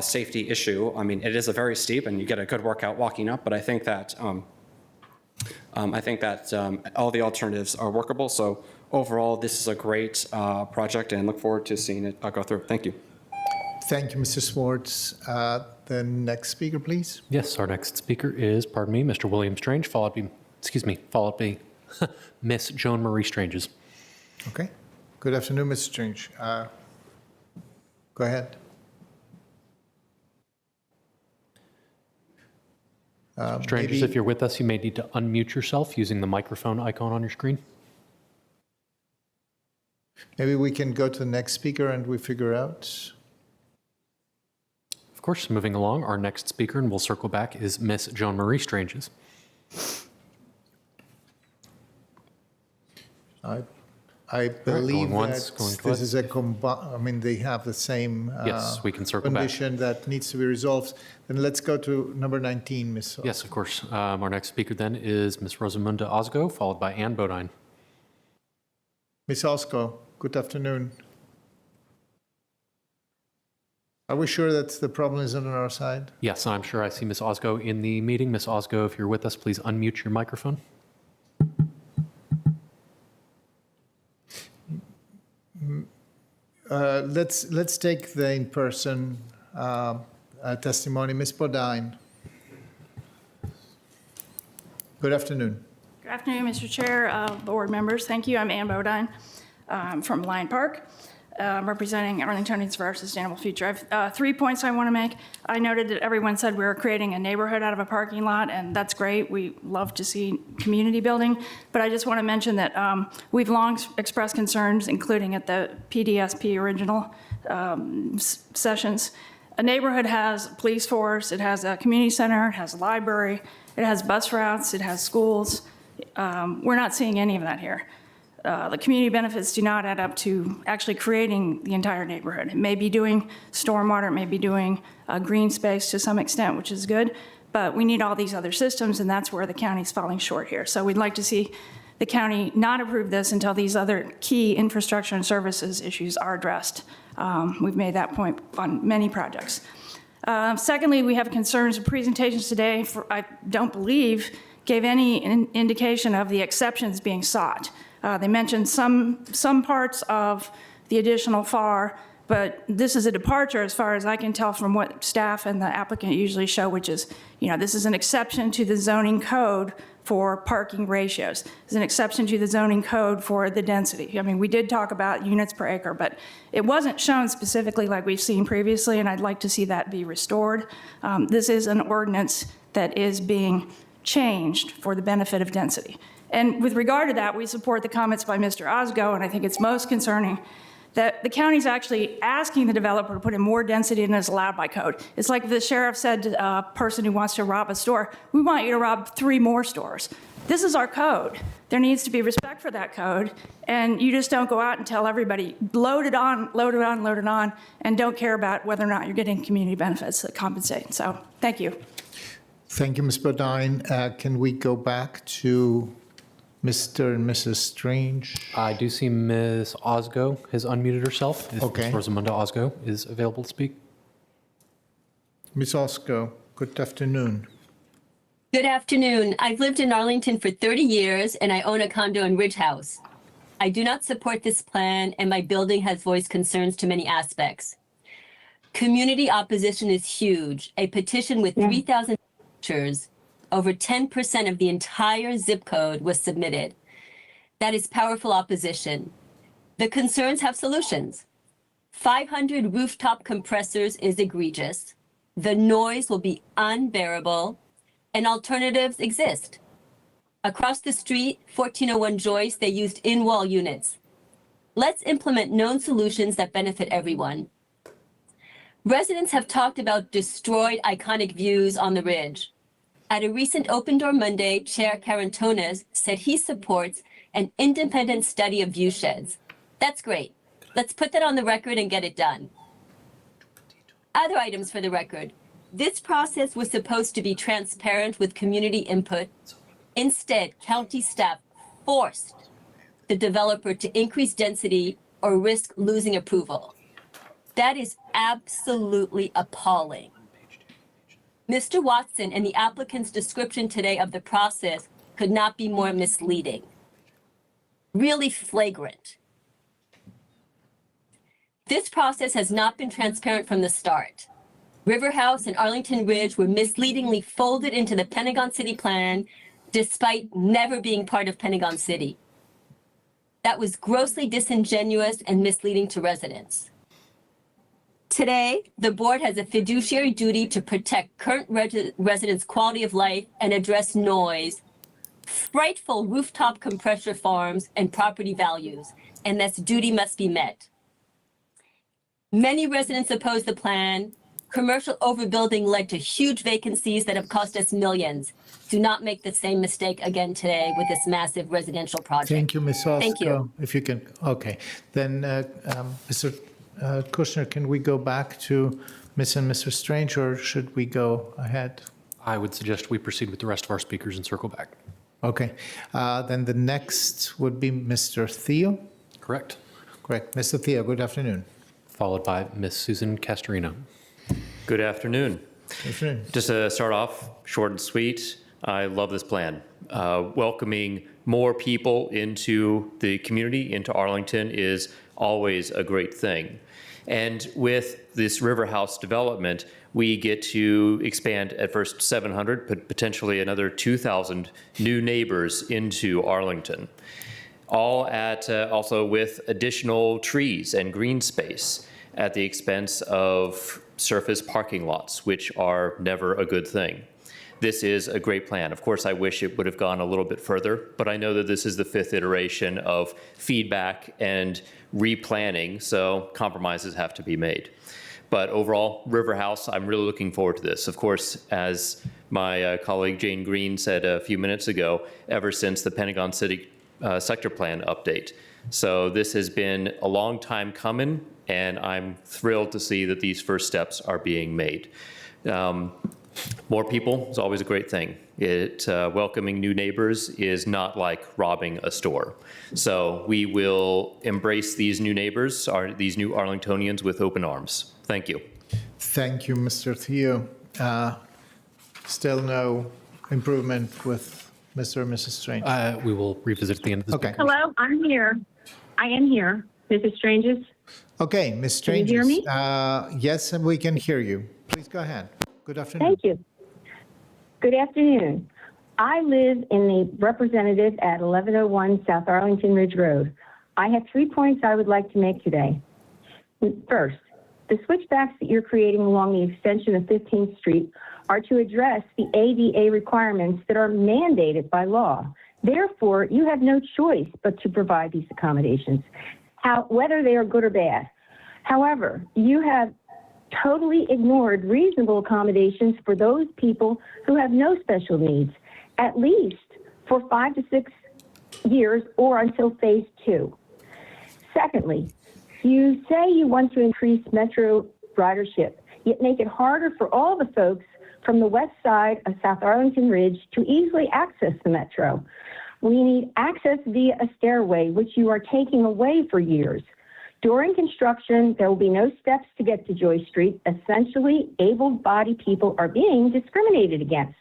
Speaker 5: safety issue. I mean, it is a very steep, and you get a good workout walking up. But I think that all the alternatives are workable. So overall, this is a great project, and look forward to seeing it go through. Thank you.
Speaker 1: Thank you, Mr. Schwartz. The next speaker, please.
Speaker 3: Yes, our next speaker is, Mr. William Strange, followed by Miss Joan Marie Stranges.
Speaker 1: Okay. Good afternoon, Mr. Strange. Go ahead.
Speaker 3: Strangers, if you're with us, you may need to unmute yourself using the microphone icon on your screen.
Speaker 1: Maybe we can go to the next speaker and we figure out.
Speaker 3: Of course, moving along, our next speaker, and we'll circle back, is Miss Joan Marie Stranges.
Speaker 1: I believe
Speaker 3: once,
Speaker 1: that
Speaker 3: going
Speaker 1: this
Speaker 3: twice.
Speaker 1: is I mean, they have the same
Speaker 3: Yes, we can circle back.
Speaker 1: condition that needs to be resolved. Then let's go to number 19, Ms.
Speaker 3: Yes, of course. Our next speaker then is Ms. Rosamunda Osgo, followed by Ann Bodine.
Speaker 1: Ms. Osco, good afternoon. Are we sure that the problem isn't on our side?
Speaker 3: Yes, I'm sure I see Ms. Osgo in the meeting. Ms. Osgo, if you're with us, please unmute your microphone.
Speaker 1: Let's take the in-person testimony. Ms. Bodine. Good afternoon.
Speaker 6: Good afternoon, Mr. Chair, board members. Thank you. I'm Ann Bodine from Lyon Park, representing Arlingtonians for Our Sustainable Future. I have 3 points I want to make. I noted that everyone said we were creating a neighborhood out of a parking lot, and that's great. We love to see community building, but I just want to mention that we've long expressed concerns, including at the PDSP original sessions. A neighborhood has a police force, it has a community center, it has a library, it has bus routes, it has schools. We're not seeing any of that here. The community benefits do not add up to actually creating the entire neighborhood. It may be doing stormwater, it may be doing green space to some extent, which is good, but we need all these other systems, and that's where the county's falling short here. So we'd like to see the county not approve this until these other key infrastructure and services issues are addressed. We've made that point on many projects. Secondly, we have concerns of presentations today, I don't believe, gave any indication of the exceptions being sought. They mentioned some parts of the additional FAR, but this is a departure as far as I can tell from what staff and the applicant usually show, which is, this is an exception to the zoning code for parking ratios. It's an exception to the zoning code for the density. I mean, we did talk about units per acre, but it wasn't shown specifically like we've seen previously, and I'd like to see that be restored. This is an ordinance that is being changed for the benefit of density. And with regard to that, we support the comments by Mr. Osgo, and I think it's most concerning that the county's actually asking the developer to put in more density than is allowed by code. It's like the sheriff said to a person who wants to rob a store, we want you to rob 3 more stores. This is our code. There needs to be respect for that code, and you just don't go out and tell everybody, load it on, load it on, load it on, and don't care about whether or not you're getting community benefits that compensate. So, thank you.
Speaker 1: Thank you, Ms. Bodine. Can we go back to Mr. and Mrs. Strange?
Speaker 3: I do see Ms. Osgo has unmuted herself. If
Speaker 1: Okay.
Speaker 3: Ms. Rosamunda Osgo is available to speak.
Speaker 1: Ms. Osgo, good afternoon.
Speaker 7: Good afternoon. I've lived in Arlington for 30 years and I own a condo in Ridge House. I do not support this plan and my building has voiced concerns to many aspects. Community opposition is huge. A petition with 3,000 signatures, over 10% of the entire zip code was submitted. That is powerful opposition. The concerns have solutions. 500 rooftop compressors is egregious. The noise will be unbearable, and alternatives exist. Across the street, 1401 Joyce, they used in-wall units. Let's implement known solutions that benefit everyone. Residents have talked about destroyed iconic views on the ridge. At a recent Open Door Monday, Chair Carantones said he supports an independent study of view sheds. That's great. Let's put that on the record and get it done. Other items for the record. This process was supposed to be transparent with community input. Instead, county staff forced the developer to increase density or risk losing approval. That is absolutely appalling. Mr. Watson and the applicant's description today of the process could not be more misleading. Really flagrant. This process has not been transparent from the start. River House and Arlington Ridge were misleadingly folded into the Pentagon City Plan despite never being part of Pentagon City. That was grossly disingenuous and misleading to residents. Today, the board has a fiduciary duty to protect current residents' quality of life and address noise, frightful rooftop compressor farms, and property values, and this duty must be met. Many residents oppose the plan, Commercial overbuilding led to huge vacancies that have cost us millions. Do not make the same mistake again today with this massive residential project.
Speaker 1: Thank you, Ms. Osko.
Speaker 7: Thank you.
Speaker 1: If you can, okay. Then, Mr. Kushner, can we go back to Ms. and Mr. Strange, or should we go ahead?
Speaker 3: I would suggest we proceed with the rest of our speakers and circle back.
Speaker 1: Okay. Then the next would be Mr. Theo.
Speaker 3: Correct.
Speaker 1: Correct. Mr. Theo, good afternoon.
Speaker 3: Followed by Ms. Susan Castorino.
Speaker 8: Good afternoon.
Speaker 1: Good afternoon.
Speaker 8: Just to start off, short and sweet, I love this plan. Welcoming more people into the community, into Arlington, is always a great thing. And with this River House development, we get to expand at first 700, but potentially another 2,000 new neighbors into Arlington. All at also with additional trees and green space at the expense of surface parking lots, which are never a good thing. This is a great plan. Of course, I wish it would have gone a little bit further, but I know that this is the 5th iteration of feedback and replanning, so compromises have to be made. But overall, River House, I'm really looking forward to this. Of course, as my colleague Jane Green said a few minutes ago, ever since the Pentagon City sector plan update. So this has been a long time coming, and I'm thrilled to see that these first steps are being made. More people is always a great thing. Welcoming new neighbors is not like robbing a store. So we will embrace these new neighbors, these new Arlingtonians, with open arms. Thank you.
Speaker 1: Thank you, Mr. Theo. Still no improvement with Mr. and Mrs. Strange.
Speaker 3: We will revisit at the end of this.
Speaker 1: Okay.
Speaker 9: Hello, I'm here. I am here. Mrs. Stranges?
Speaker 1: Okay, Ms. Strange.
Speaker 9: Can you hear me?
Speaker 1: Yes, and we can hear you. Please go ahead. Good afternoon.
Speaker 9: Thank you. Good afternoon. I live in the representative at 1101 South Arlington Ridge Road. I have 3 points I would like to make today. First, the switchbacks that you're creating along the extension of 15th Street are to address the ADA requirements that are mandated by law. Therefore, you have no choice but to provide these accommodations, whether they are good or bad. However, you have totally ignored reasonable accommodations for those people who have no special needs, at least for 5 to 6 years or until phase 2. Secondly, you say you want to increase metro ridership, yet make it harder for all the folks from the west side of South Arlington Ridge to easily access the metro. We need access via a stairway, which you are taking away for years. During construction, there will be no steps to get to Joy Street. Essentially, able-bodied people are being discriminated against.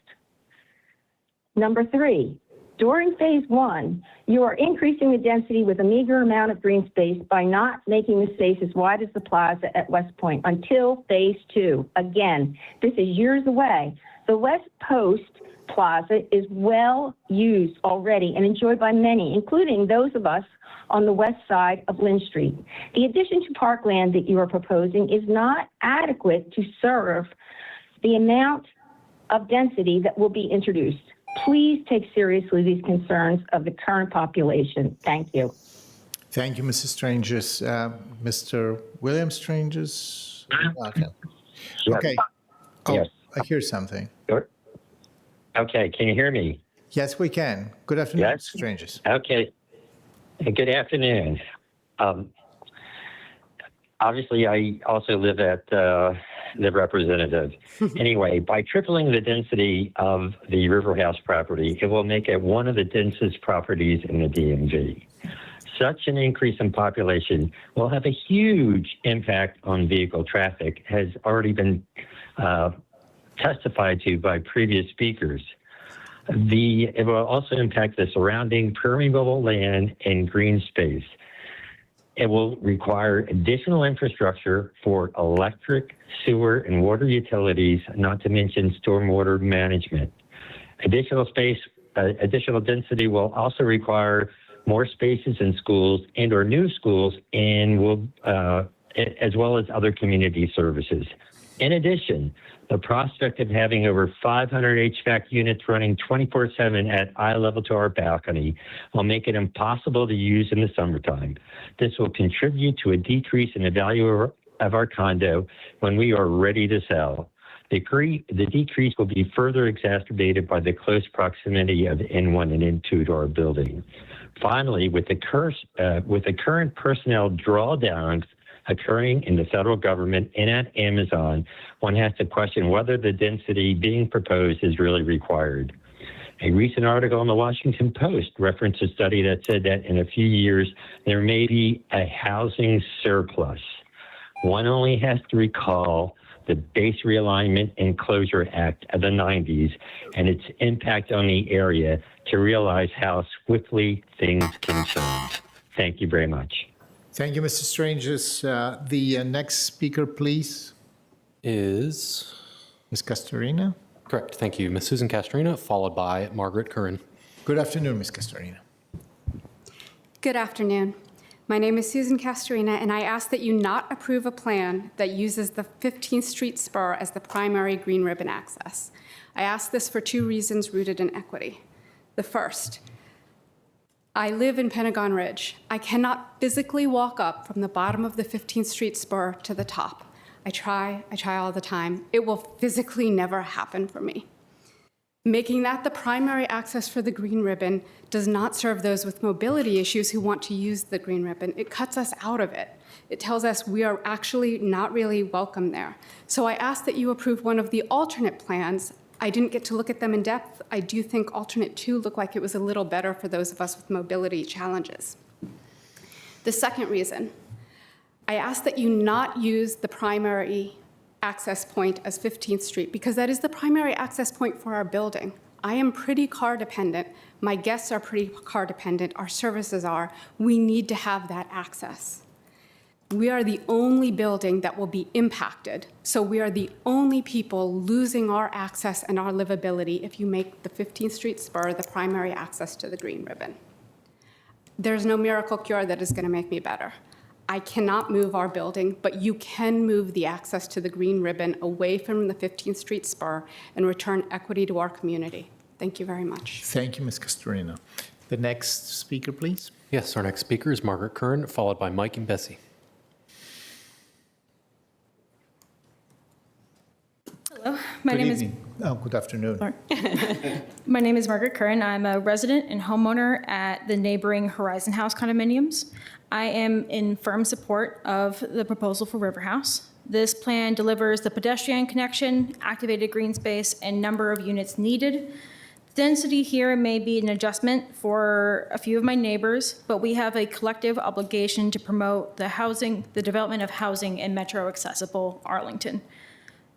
Speaker 9: Number 3, during phase 1, you are increasing the density with a meager amount of green space by not making the space as wide as the plaza at West Point until phase 2. Again, this is years away. The West Post Plaza is well used already and enjoyed by many, including those of us on the west side of Lynn Street. The addition to parkland that you are proposing is not adequate to serve the amount of density that will be introduced. Please take seriously these concerns of the current population. Thank you.
Speaker 1: Thank you, Mrs. Stranges. Mr. William Stranges? Okay. Oh,
Speaker 21: Yes.
Speaker 1: I hear something.
Speaker 21: Okay, can you hear me?
Speaker 1: Yes, we can. Good afternoon,
Speaker 21: Yes.
Speaker 1: Mr. Stranges.
Speaker 21: Okay, good afternoon. Obviously, I also live at the representative. Anyway, by tripling the density of the River House property, it will make it one of the densest properties in the DMV. Such an increase in population will have a huge impact on vehicle traffic, has already been testified to by previous speakers. It will also impact the surrounding permeable land and green space. It will require additional infrastructure for electric, sewer, and water utilities, not to mention stormwater management. Additional density will also require more spaces in schools and/or new schools, and will, as well as other community services. In addition, the prospect of having over 500 HVAC units running 24/7 at eye level to our balcony will make it impossible to use in the summertime. This will contribute to a decrease in the value of our condo when we are ready to sell. The decrease will be further exacerbated by the close proximity of N1 and N2 to our building. Finally, with the current personnel drawdowns occurring in the federal government and at Amazon, one has to question whether the density being proposed is really required. A recent article in the Washington Post referenced a study that said that in a few years, there may be a housing surplus. One only has to recall the Base Realignment and Closure Act of the 90s and its impact on the area to realize how swiftly things can change. Thank you very much.
Speaker 1: Thank you, Mr. Stranges. The next speaker, please.
Speaker 3: Is
Speaker 1: Ms. Castorina.
Speaker 3: correct. Thank you. Ms. Susan Castorina, followed by Margaret Curran.
Speaker 1: Good afternoon, Ms. Castorina.
Speaker 10: Good afternoon. My name is Susan Castorina, and I ask that you not approve a plan that uses the 15th Street spur as the primary green ribbon access. I ask this for two reasons rooted in equity. The first, I live in Pentagon Ridge. I cannot physically walk up from the bottom of the 15th Street spur to the top. I try all the time. It will physically never happen for me. Making that the primary access for the green ribbon does not serve those with mobility issues who want to use the green ribbon. It cuts us out of it. It tells us we are actually not really welcome there. So I ask that you approve one of the alternate plans. I didn't get to look at them in depth. I do think alternate 2 looked like it was a little better for those of us with mobility challenges. The second reason, I ask that you not use the primary access point as 15th Street because that is the primary access point for our building. I am pretty car dependent. My guests are pretty car dependent. Our services are. We need to have that access. We are the only building that will be impacted. So we are the only people losing our access and our livability if you make the 15th Street spur the primary access to the green ribbon. There's no miracle cure that is going to make me better. I cannot move our building, but you can move the access to the green ribbon away from the 15th Street spur and return equity to our community. Thank you very much.
Speaker 1: Thank you, Ms. Castorina. The next speaker, please.
Speaker 3: Yes, our next speaker is Margaret Curran, followed by Mike and Bessie.
Speaker 11: Hello, my name is.
Speaker 1: Oh, good afternoon.
Speaker 11: My name is Margaret Curran. I'm a resident and homeowner at the neighboring Horizon House condominiums. I am in firm support of the proposal for River House. This plan delivers the pedestrian connection, activated green space, and number of units needed. Density here may be an adjustment for a few of my neighbors, but we have a collective obligation to promote the development of housing in metro accessible Arlington.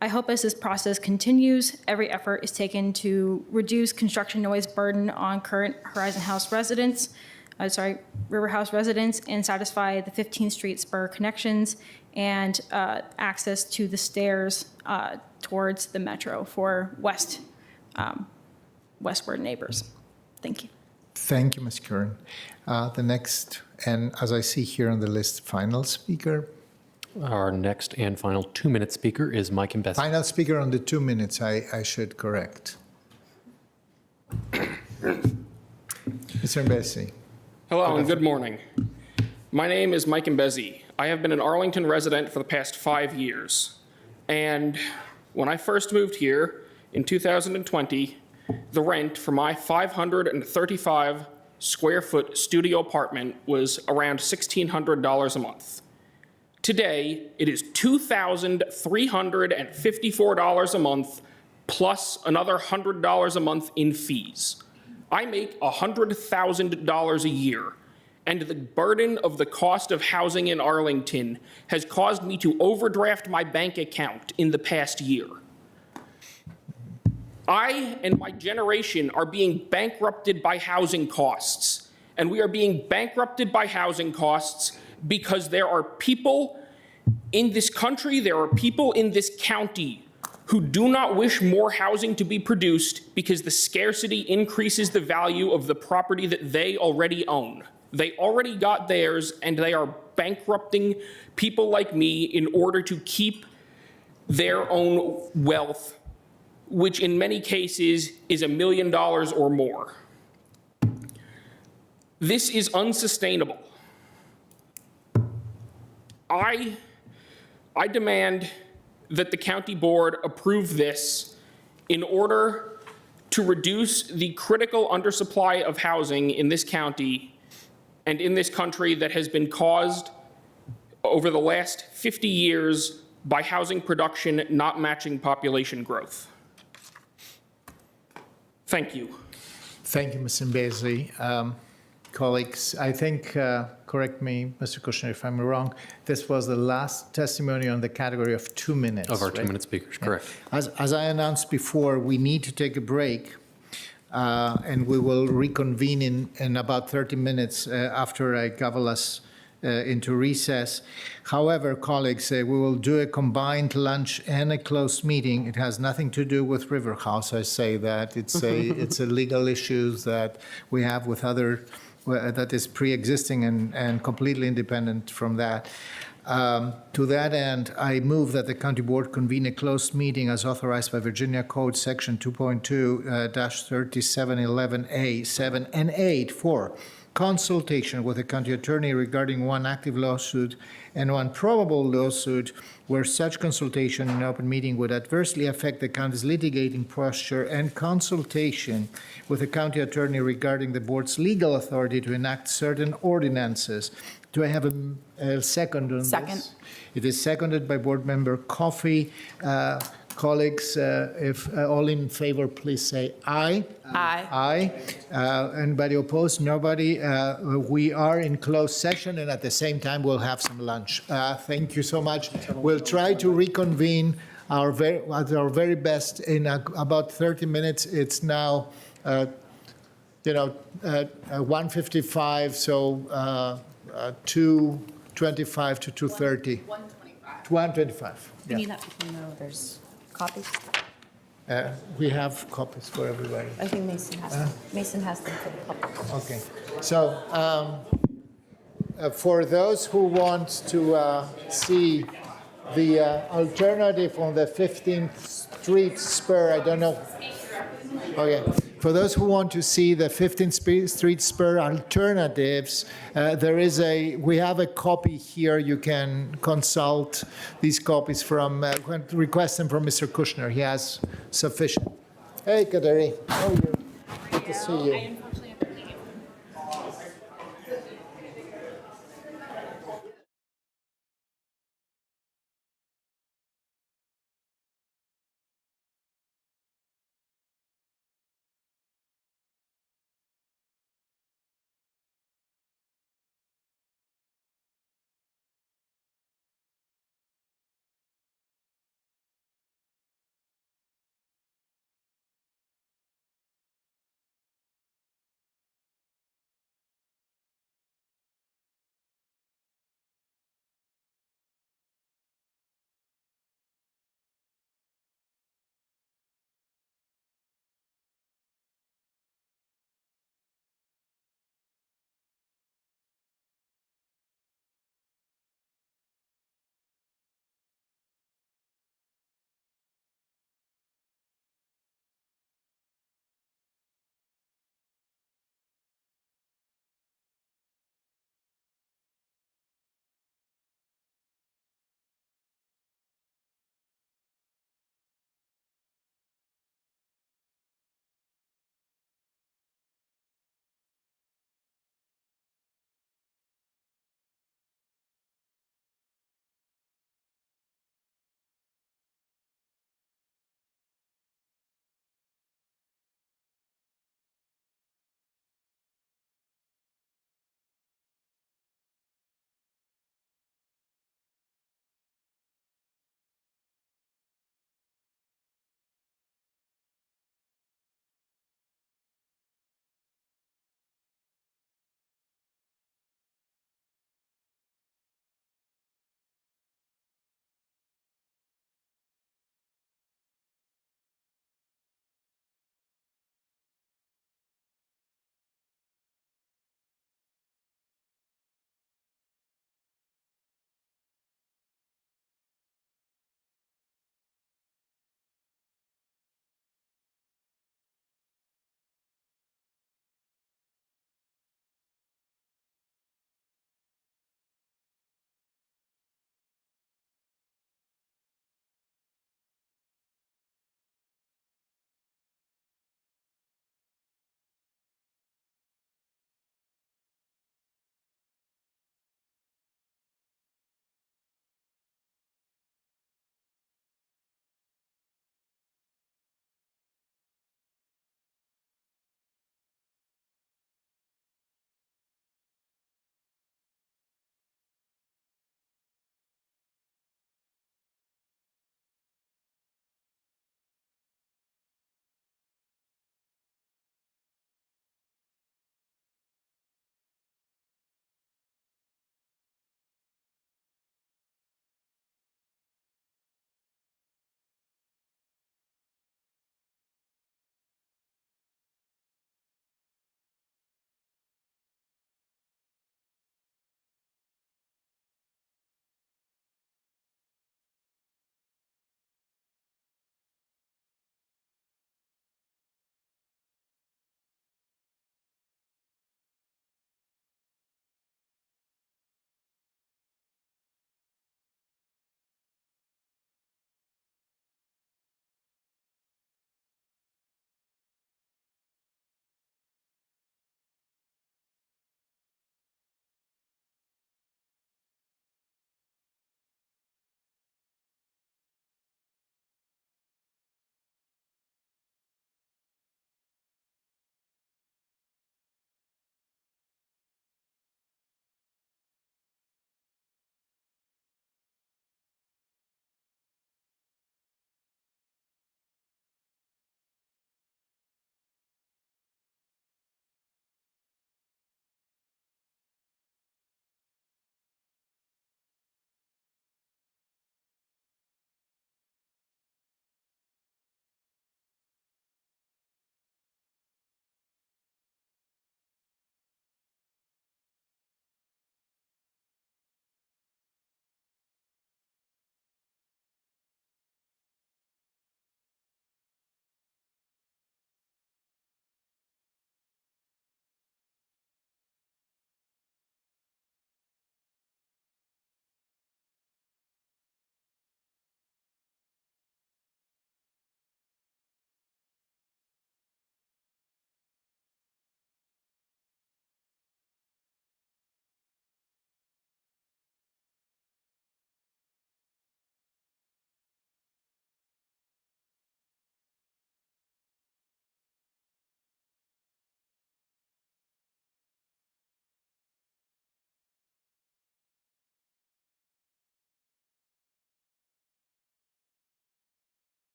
Speaker 11: I hope as this process continues, every effort is taken to reduce construction noise burden on current River House residents and satisfy the 15th Street spur connections and access to the stairs towards the metro for westward neighbors. Thank you.
Speaker 1: Thank you, Ms. Curran. The next, and as I see here on the list, final speaker.
Speaker 3: Our next and final 2-minute speaker is Mike and Bessie.
Speaker 1: Final speaker on the 2 minutes, I should correct. Mr. Bessie.
Speaker 12: Hello and good morning. My name is Mike Mbezi. I have been an Arlington resident for the past 5 years. And when I first moved here in 2020, the rent for my 535 square foot studio apartment was around $1,600 a month. Today, it is $2,354 a month plus another $100 a month in fees. I make $100,000 a year, and the burden of the cost of housing in Arlington has caused me to overdraft my bank account in the past year. I and my generation are being bankrupted by housing costs, and we are being bankrupted by housing costs because there are people in this country, there are people in this county who do not wish more housing to be produced because the scarcity increases the value of the property that they already own. They already got theirs, and they are bankrupting people like me in order to keep their own wealth, which in many cases is $1 million or more. This is unsustainable. I I demand that the county board approve this in order to reduce the critical undersupply of housing in this county and in this country that has been caused over the last 50 years by housing production not matching population growth. Thank you.
Speaker 1: Thank you, Mr. Mbezi. Colleagues, I think, correct me, Mr. Kushner, if I'm wrong, this was the last testimony on the category of 2 minutes.
Speaker 3: Of our
Speaker 1: right?
Speaker 3: 2-minute speakers, correct.
Speaker 1: As I announced before, we need to take a break, and we will reconvene in about 30 minutes after I gavel us into recess. However, colleagues, we will do a combined lunch and a closed meeting. It has nothing to do with River House. I say that it's a legal issues that we have with other that is pre-existing and completely independent from that. To that end, I move that the county board convene a closed meeting as authorized by Virginia Code Section 2.2-3711A, 7, and 8 for consultation with the county attorney regarding one active lawsuit and one probable lawsuit where such consultation in open meeting would adversely affect the county's litigating posture, and consultation with the county attorney regarding the board's legal authority to enact certain ordinances. Do I have a second on this?
Speaker 13: Second.
Speaker 1: It is seconded by board member Coffey. Colleagues, if all in favor, please say aye.
Speaker 13: Aye.
Speaker 1: Aye. Anybody opposed? Nobody. We are in closed session, and at the same time, we'll have some lunch. Thank you so much. We'll try to reconvene at our very best in about 30 minutes. It's now, 1:55, so 2:25 to 2:30. 1:25.
Speaker 13: We need that to know there's copies.
Speaker 1: We have copies for everybody.
Speaker 13: I think Mason has them. Mason has them for the public.
Speaker 1: Okay. So for those who want to see the alternative on the 15th Street spur, I don't know. Okay. For those who want to see the 15th Street spur alternatives, we have a copy here. You can consult these copies from, request them from Mr. Kushner. He has sufficient. Hey, Kaderi, how are you? Good to see you.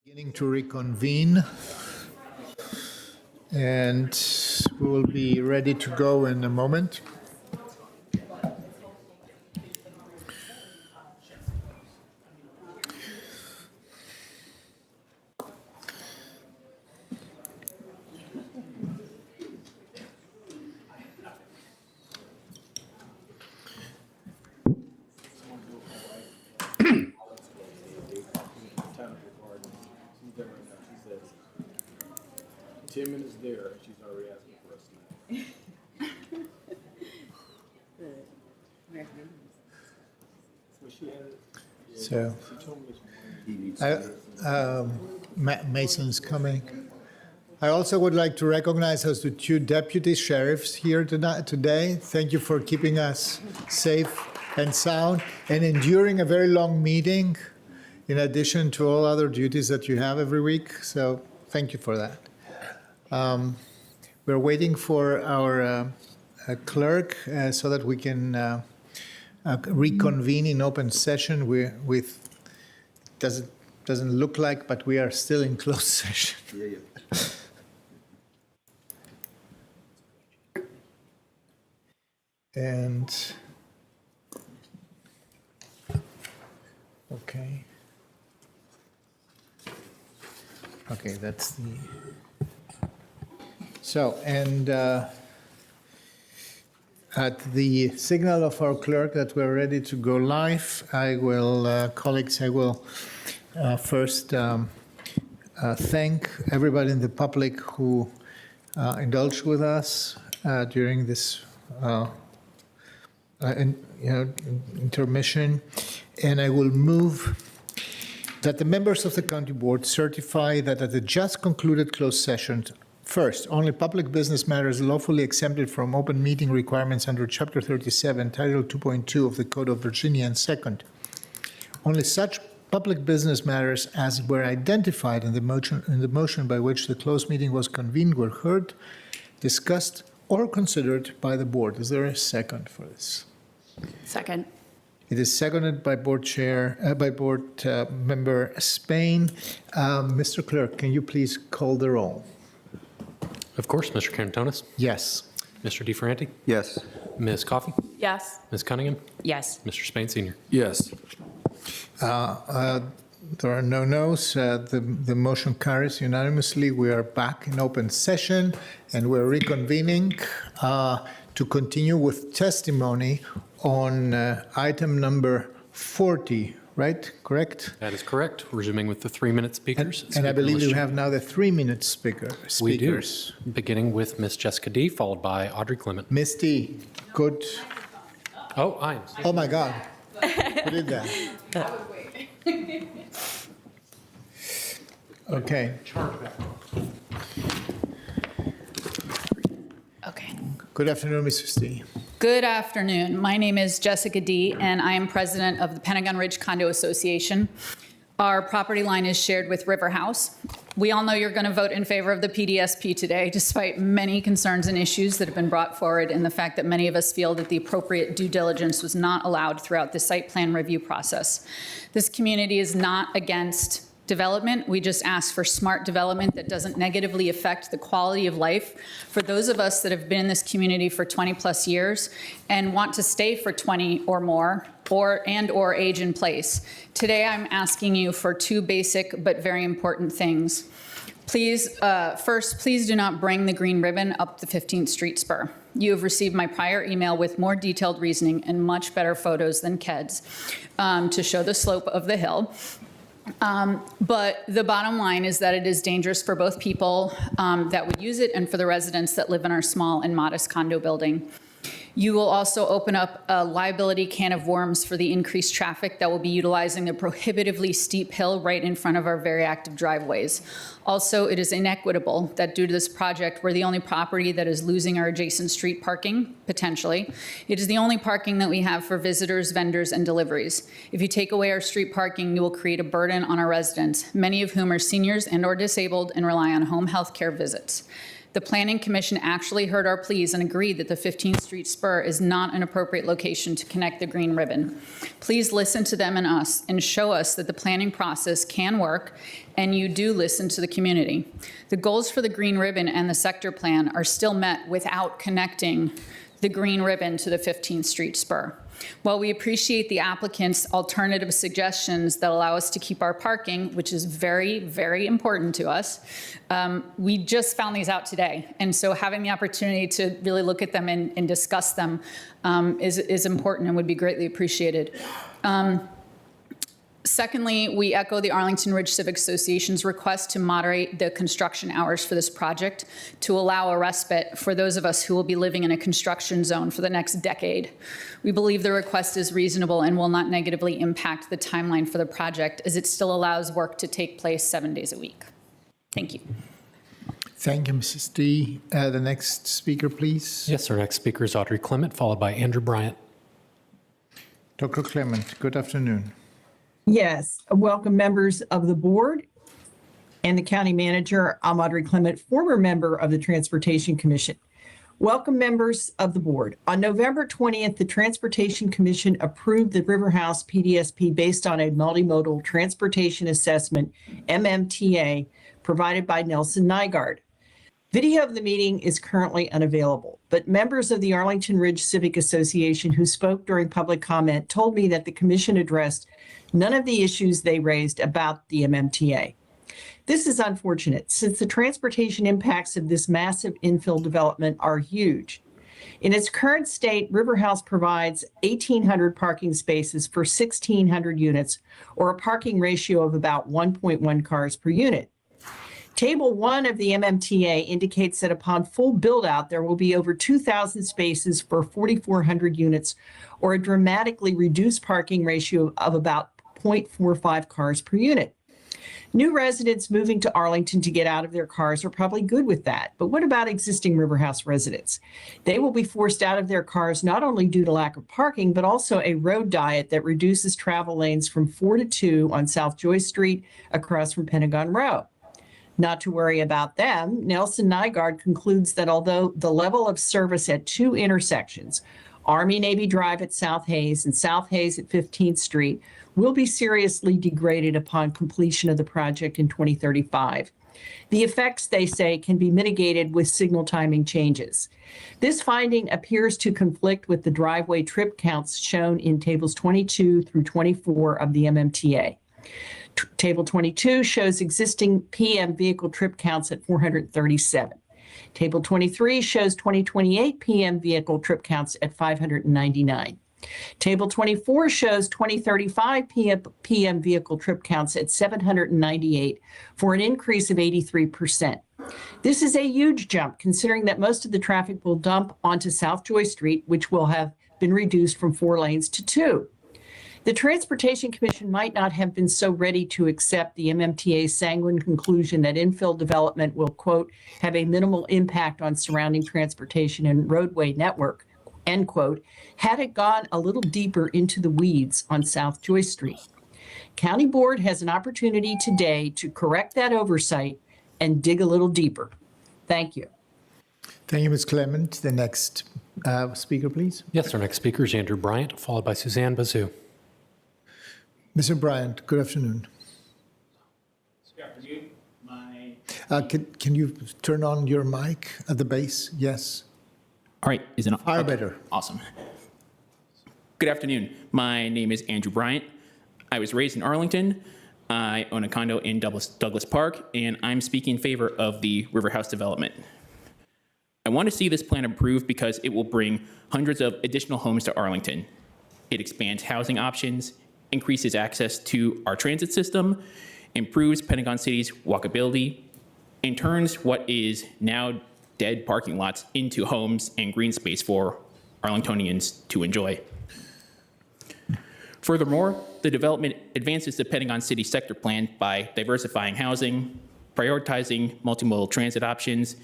Speaker 1: Beginning to reconvene, and we will be ready to go in a moment.
Speaker 14: Tim is there, she's already asking for us
Speaker 1: So, Mason's coming. I also would like to recognize us the two deputy sheriffs here today. Thank you for keeping us safe and sound and enduring a very long meeting in addition to all other duties that you have every week. So thank you for that. We're waiting for our clerk so that we can reconvene in open session. Doesn't look like, but we are still in closed session. And okay, that's the. So, and at the signal of our clerk that we're ready to go live, I will, colleagues, I will first thank everybody in the public who indulged with us during this intermission, and I will move that the members of the county board certify that at the just concluded closed session, first, only public business matters lawfully exempted from open meeting requirements under Chapter 37, Title 2.2 of the Code of Virginia, and second, only such public business matters as were identified in the motion by which the closed meeting was convened were heard, discussed, or considered by the board. Is there a second for this?
Speaker 10: Second.
Speaker 1: It is seconded by board member Spain. Mr. Clerk, can you please call the roll?
Speaker 3: Of course, Mr. Carantonis.
Speaker 1: Yes.
Speaker 3: Mr. DeFerranti.
Speaker 5: Yes.
Speaker 3: Ms. Coffey.
Speaker 10: Yes.
Speaker 3: Ms. Cunningham.
Speaker 13: Yes.
Speaker 3: Mr. Spain Sr.
Speaker 14: Yes.
Speaker 1: There are no no's. The motion carries unanimously. We are back in open session, and we're reconvening to continue with testimony on item number 40, right? Correct?
Speaker 3: That is correct. Resuming with the 3-minute speakers.
Speaker 1: And I believe you have now the 3-minute speakers.
Speaker 3: We do. Beginning with Ms. Jessica D., followed by Audrey Clement.
Speaker 1: Ms. D., good.
Speaker 3: Oh, I'm.
Speaker 1: Oh, my God. Who did that? Okay.
Speaker 22: Okay.
Speaker 1: Good afternoon, Mrs. D.
Speaker 22: Good afternoon. My name is Jessica D., and I am president of the Pentagon Ridge Condo Association. Our property line is shared with River House. We all know you're going to vote in favor of the PDSP today, despite many concerns and issues that have been brought forward, and the fact that many of us feel that the appropriate due diligence was not allowed throughout the site plan review process. This community is not against development. We just ask for smart development that doesn't negatively affect the quality of life for those of us that have been in this community for 20 plus years and want to stay for 20 or more or age in place. Today, I'm asking you for two basic but very important things. Please, first, please do not bring the green ribbon up the 15th Street spur. You have received my prior email with more detailed reasoning and much better photos than KED's to show the slope of the hill. But the bottom line is that it is dangerous for both people that would use it and for the residents that live in our small and modest condo building. You will also open up a liability can of worms for the increased traffic that will be utilizing the prohibitively steep hill right in front of our very active driveways. Also, it is inequitable that due to this project, we're the only property that is losing our adjacent street parking, potentially. It is the only parking that we have for visitors, vendors, and deliveries. If you take away our street parking, you will create a burden on our residents, many of whom are seniors and/or disabled and rely on home health care visits. The Planning Commission actually heard our pleas and agreed that the 15th Street spur is not an appropriate location to connect the green ribbon. Please listen to them and us and show us that the planning process can work and you do listen to the community. The goals for the green ribbon and the sector plan are still met without connecting the green ribbon to the 15th Street spur. While we appreciate the applicant's alternative suggestions that allow us to keep our parking, which is very, very important to us, we just found these out today. And so having the opportunity to really look at them and discuss them is important and would be greatly appreciated. Secondly, we echo the Arlington Ridge Civic Association's request to moderate the construction hours for this project to allow a respite for those of us who will be living in a construction zone for the next decade. We believe the request is reasonable and will not negatively impact the timeline for the project, as it still allows work to take place 7 days a week. Thank you.
Speaker 1: Thank you, Mrs. D. The next speaker, please.
Speaker 3: Yes, our next speaker is Audrey Clement, followed by Andrew Bryant.
Speaker 1: Dr. Clement, good afternoon.
Speaker 15: Yes, welcome members of the board and the county manager. I'm Audrey Clement, former member of the Transportation Commission. Welcome members of the board. On November 20th, the Transportation Commission approved the River House PDSP based on a multimodal transportation assessment, MMTA, provided by Nelson Nygaard. Video of the meeting is currently unavailable, but members of the Arlington Ridge Civic Association who spoke during public comment told me that the commission addressed none of the issues they raised about the MMTA. This is unfortunate, since the transportation impacts of this massive infill development are huge. In its current state, River House provides 1,800 parking spaces for 1,600 units, or a parking ratio of about 1.1 cars per unit. Table 1 of the MMTA indicates that upon full build-out, there will be over 2,000 spaces for 4,400 units, or a dramatically reduced parking ratio of about 0.45 cars per unit. New residents moving to Arlington to get out of their cars are probably good with that. But what about existing River House residents? They will be forced out of their cars not only due to lack of parking, but also a road diet that reduces travel lanes from 4 to 2 on South Joyce Street across from Pentagon Row. Not to worry about them, Nelson Nygaard concludes that although the level of service at 2 intersections, Army-Navy Drive at South Hayes and South Hayes at 15th Street, will be seriously degraded upon completion of the project in 2035. The effects, they say, can be mitigated with signal timing changes. This finding appears to conflict with the driveway trip counts shown in tables 22 through 24 of the MMTA. Table 22 shows existing PM vehicle trip counts at 437. Table 23 shows 2028 PM vehicle trip counts at 599. Table 24 shows 2035 PM vehicle trip counts at 798 for an increase of 83%. This is a huge jump considering that most of the traffic will dump onto South Joyce Street, which will have been reduced from 4 lanes to 2. The Transportation Commission might not have been so ready to accept the MMTA's sanguine conclusion that infill development will, quote, have a minimal impact on surrounding transportation and roadway network, end quote, had it gone a little deeper into the weeds on South Joyce Street. County Board has an opportunity today to correct that oversight and dig a little deeper. Thank you.
Speaker 1: Thank you, Ms. Clement. The next speaker, please.
Speaker 3: Yes, our next speaker is Andrew Bryant, followed by Suzanne Bazoo.
Speaker 1: Mr. Bryant, good afternoon.
Speaker 16: Good afternoon.
Speaker 1: Can you turn on your mic at the base? Yes.
Speaker 16: All right. Is it on?
Speaker 1: Far better.
Speaker 16: Awesome. Good afternoon. My name is Andrew Bryant. I was raised in Arlington. I own a condo in Douglas Park, and I'm speaking in favor of the River House development. I want to see this plan approved because it will bring hundreds of additional homes to Arlington. It expands housing options, increases access to our transit system, improves Pentagon City's walkability, and turns what is now dead parking lots into homes and green space for Arlingtonians to enjoy. Furthermore, the development advances the Pentagon City sector plan by diversifying housing, prioritizing multimodal transit options,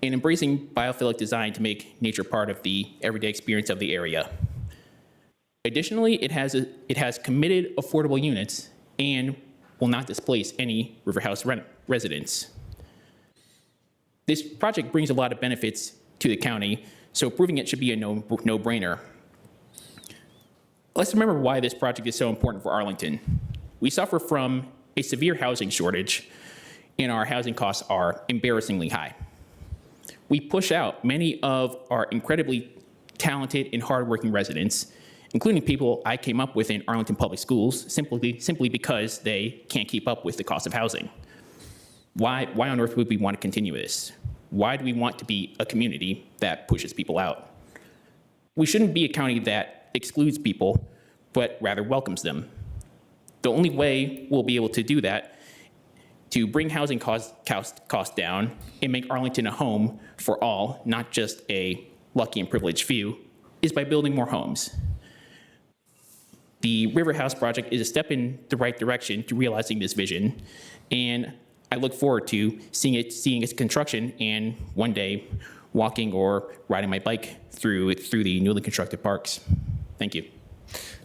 Speaker 16: and embracing biophilic design to make nature part of the everyday experience of the area. Additionally, it has committed affordable units and will not displace any River House residents. This project brings a lot of benefits to the county, so approving it should be a no-brainer. Let's remember why this project is so important for Arlington. We suffer from a severe housing shortage, and our housing costs are embarrassingly high. We push out many of our incredibly talented and hardworking residents, including people I came up with in Arlington Public Schools, simply because they can't keep up with the cost of housing. Why on earth would we want to continue this? Why do we want to be a community that pushes people out? We shouldn't be a county that excludes people, but rather welcomes them. The only way we'll be able to do that, to bring housing costs down and make Arlington a home for all, not just a lucky and privileged few, is by building more homes. The River House project is a step in the right direction to realizing this vision, and I look forward to seeing its construction and one day walking or riding my bike through the newly constructed parks. Thank you.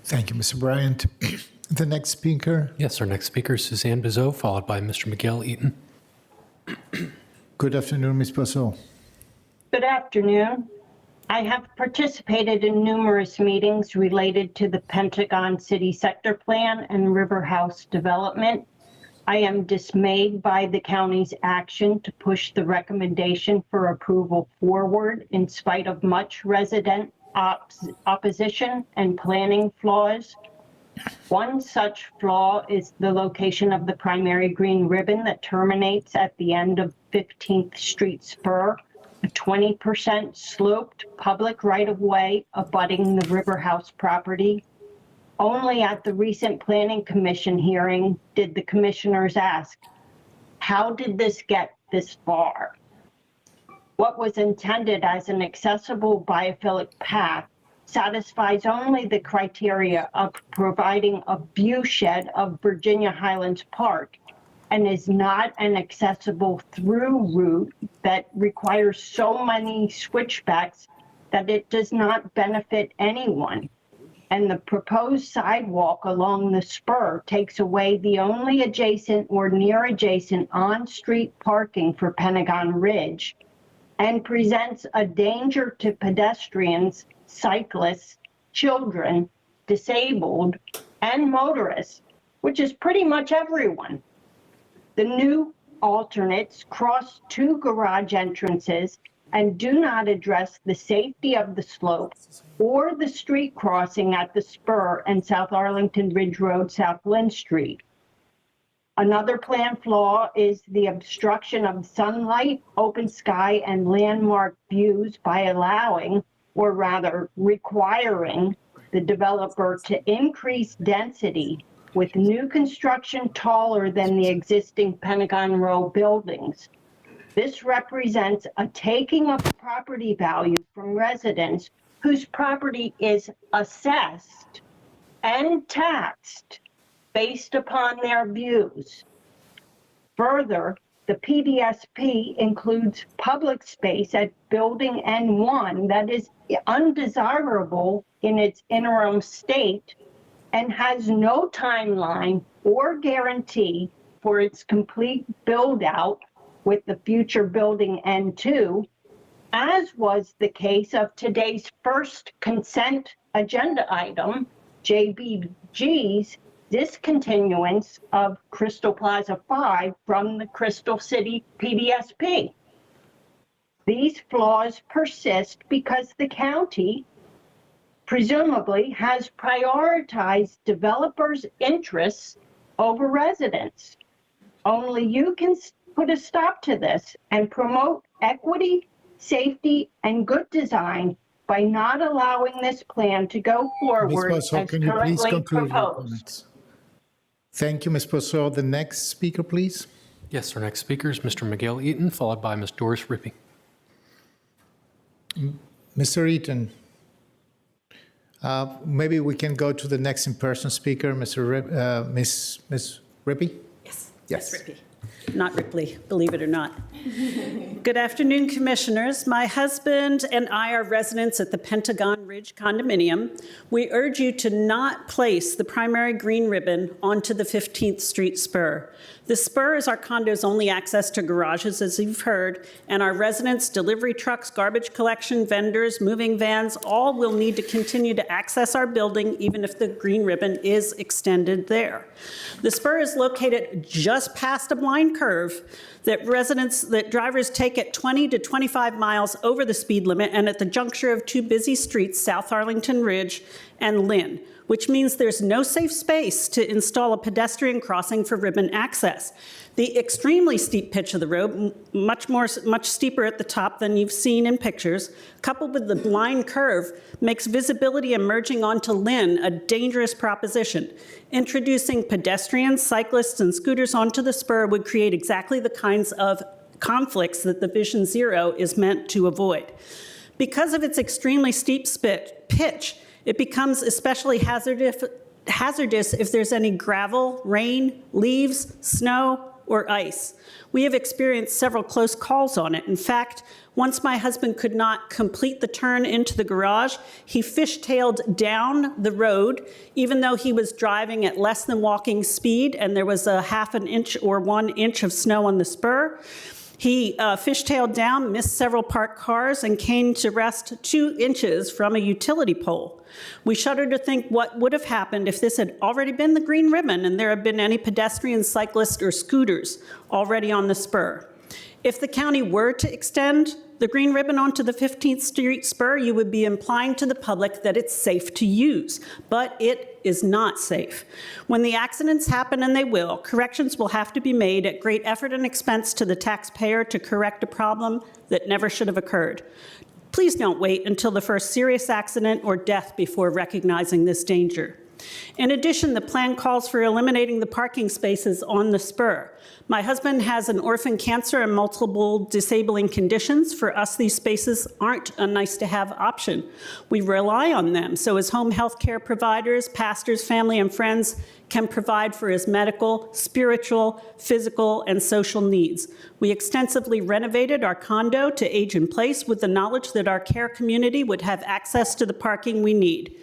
Speaker 1: Thank you, Mr. Bryant. The next speaker.
Speaker 3: Yes, our next speaker is Suzanne Bizot, followed by Mr. Miguel Eaton.
Speaker 1: Good afternoon, Ms. Bizot.
Speaker 17: Good afternoon. I have participated in numerous meetings related to the Pentagon City Sector Plan and River House development. I am dismayed by the county's action to push the recommendation for approval forward in spite of much resident opposition and planning flaws. One such flaw is the location of the primary green ribbon that terminates at the end of 15th Street Spur, a 20% sloped public right-of-way abutting the River House property. Only at the recent Planning Commission hearing did the commissioners ask, how did this get this far? What was intended as an accessible biophilic path satisfies only the criteria of providing a view shed of Virginia Highlands Park and is not an accessible through route that requires so many switchbacks that it does not benefit anyone. And the proposed sidewalk along the spur takes away the only adjacent or near adjacent on-street parking for Pentagon Ridge and presents a danger to pedestrians, cyclists, children, disabled, and motorists, which is pretty much everyone. The new alternates cross two garage entrances and do not address the safety of the slope or the street crossing at the spur and South Arlington Ridge Road, South Lynn Street. Another plan flaw is the obstruction of sunlight, open sky, and landmark views by allowing, or rather requiring, the developer to increase density with new construction taller than the existing Pentagon Row buildings. This represents a taking of property value from residents whose property is assessed and taxed based upon their views. Further, the PDSP includes public space at Building N1 that is undesirable in its interim state and has no timeline or guarantee for its complete build-out with the future Building N2, as was the case of today's first consent agenda item, JBG's discontinuance of Crystal Plaza 5 from the Crystal City PDSP. These flaws persist because the county presumably has prioritized developers' interests over residents. Only you can put a stop to this and promote equity, safety, and good design by not allowing this plan to go forward
Speaker 1: Ms. Bosso,
Speaker 17: as
Speaker 1: can you please
Speaker 17: currently
Speaker 1: conclude your
Speaker 17: proposed.
Speaker 1: comments? Thank you, Ms. Bosso. The next speaker, please.
Speaker 3: Yes, our next speaker is Mr. Miguel Eaton, followed by Ms. Doris Rippey.
Speaker 1: Mr. Eaton, maybe we can go to the next in-person speaker, Ms. Rippey?
Speaker 18: Yes.
Speaker 1: Yes.
Speaker 18: Rippey. Not Ripley, believe it or not. Good afternoon, commissioners. My husband and I are residents at the Pentagon Ridge condominium. We urge you to not place the primary green ribbon onto the 15th Street spur. The spur is our condo's only access to garages, as you've heard, and our residents, delivery trucks, garbage collection, vendors, moving vans, all will need to continue to access our building even if the green ribbon is extended there. The spur is located just past a blind curve that drivers take at 20 to 25 miles over the speed limit and at the juncture of two busy streets, South Arlington Ridge and Lynn, which means there's no safe space to install a pedestrian crossing for ribbon access. The extremely steep pitch of the road, much steeper at the top than you've seen in pictures, coupled with the blind curve, makes visibility emerging onto Lynn a dangerous proposition. Introducing pedestrians, cyclists, and scooters onto the spur would create exactly the kinds of conflicts that the Vision Zero is meant to avoid. Because of its extremely steep pitch, it becomes especially hazardous if there's any gravel, rain, leaves, snow, or ice. We have experienced several close calls on it. In fact, once my husband could not complete the turn into the garage, he fishtailed down the road, even though he was driving at less than walking speed and there was a half an inch or 1 inch of snow on the spur. He fishtailed down, missed several parked cars, and came to rest 2 inches from a utility pole. We shudder to think what would have happened if this had already been the green ribbon and there had been any pedestrians, cyclists, or scooters already on the spur. If the county were to extend the green ribbon onto the 15th Street spur, you would be implying to the public that it's safe to use, but it is not safe. When the accidents happen, and they will, corrections will have to be made at great effort and expense to the taxpayer to correct a problem that never should have occurred. Please don't wait until the first serious accident or death before recognizing this danger. In addition, the plan calls for eliminating the parking spaces on the spur. My husband has an orphan cancer and multiple disabling conditions. For us, these spaces aren't a nice-to-have option. We rely on them, so as home health care providers, pastors, family, and friends can provide for his medical, spiritual, physical, and social needs. We extensively renovated our condo to age in place with the knowledge that our care community would have access to the parking we need.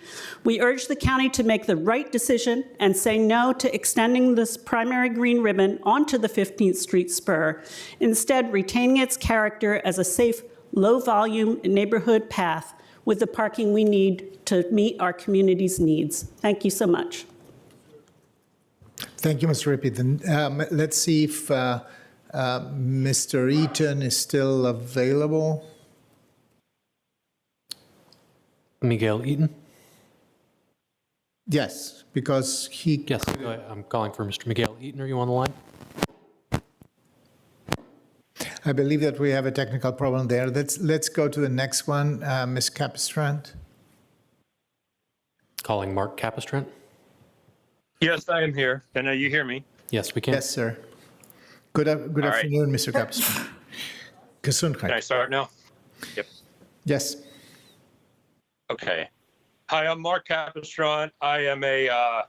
Speaker 18: We urge the county to make the right decision and say no to extending this primary green ribbon onto the 15th Street spur, instead retaining its character as a safe, low-volume neighborhood path with the parking we need to meet our community's needs. Thank you so much.
Speaker 1: Thank you, Mr. Rippey. Then let's see if Mr. Eaton is still available.
Speaker 3: Miguel Eaton?
Speaker 1: Yes, because he...
Speaker 3: Yes, I'm calling for Mr. Miguel Eaton. Are you on the line?
Speaker 1: I believe that we have a technical problem there. Let's go to the next one, Ms. Capistrand.
Speaker 3: Calling Mark Capistrand.
Speaker 2: Yes, I am here. Can you hear me?
Speaker 3: Yes, we can.
Speaker 1: Yes, sir. Good afternoon, Mr. Capistrand. Gesundheit.
Speaker 2: Can I start now? Yep.
Speaker 1: Yes.
Speaker 2: Okay. Hi, I'm Mark Capistrand. I am a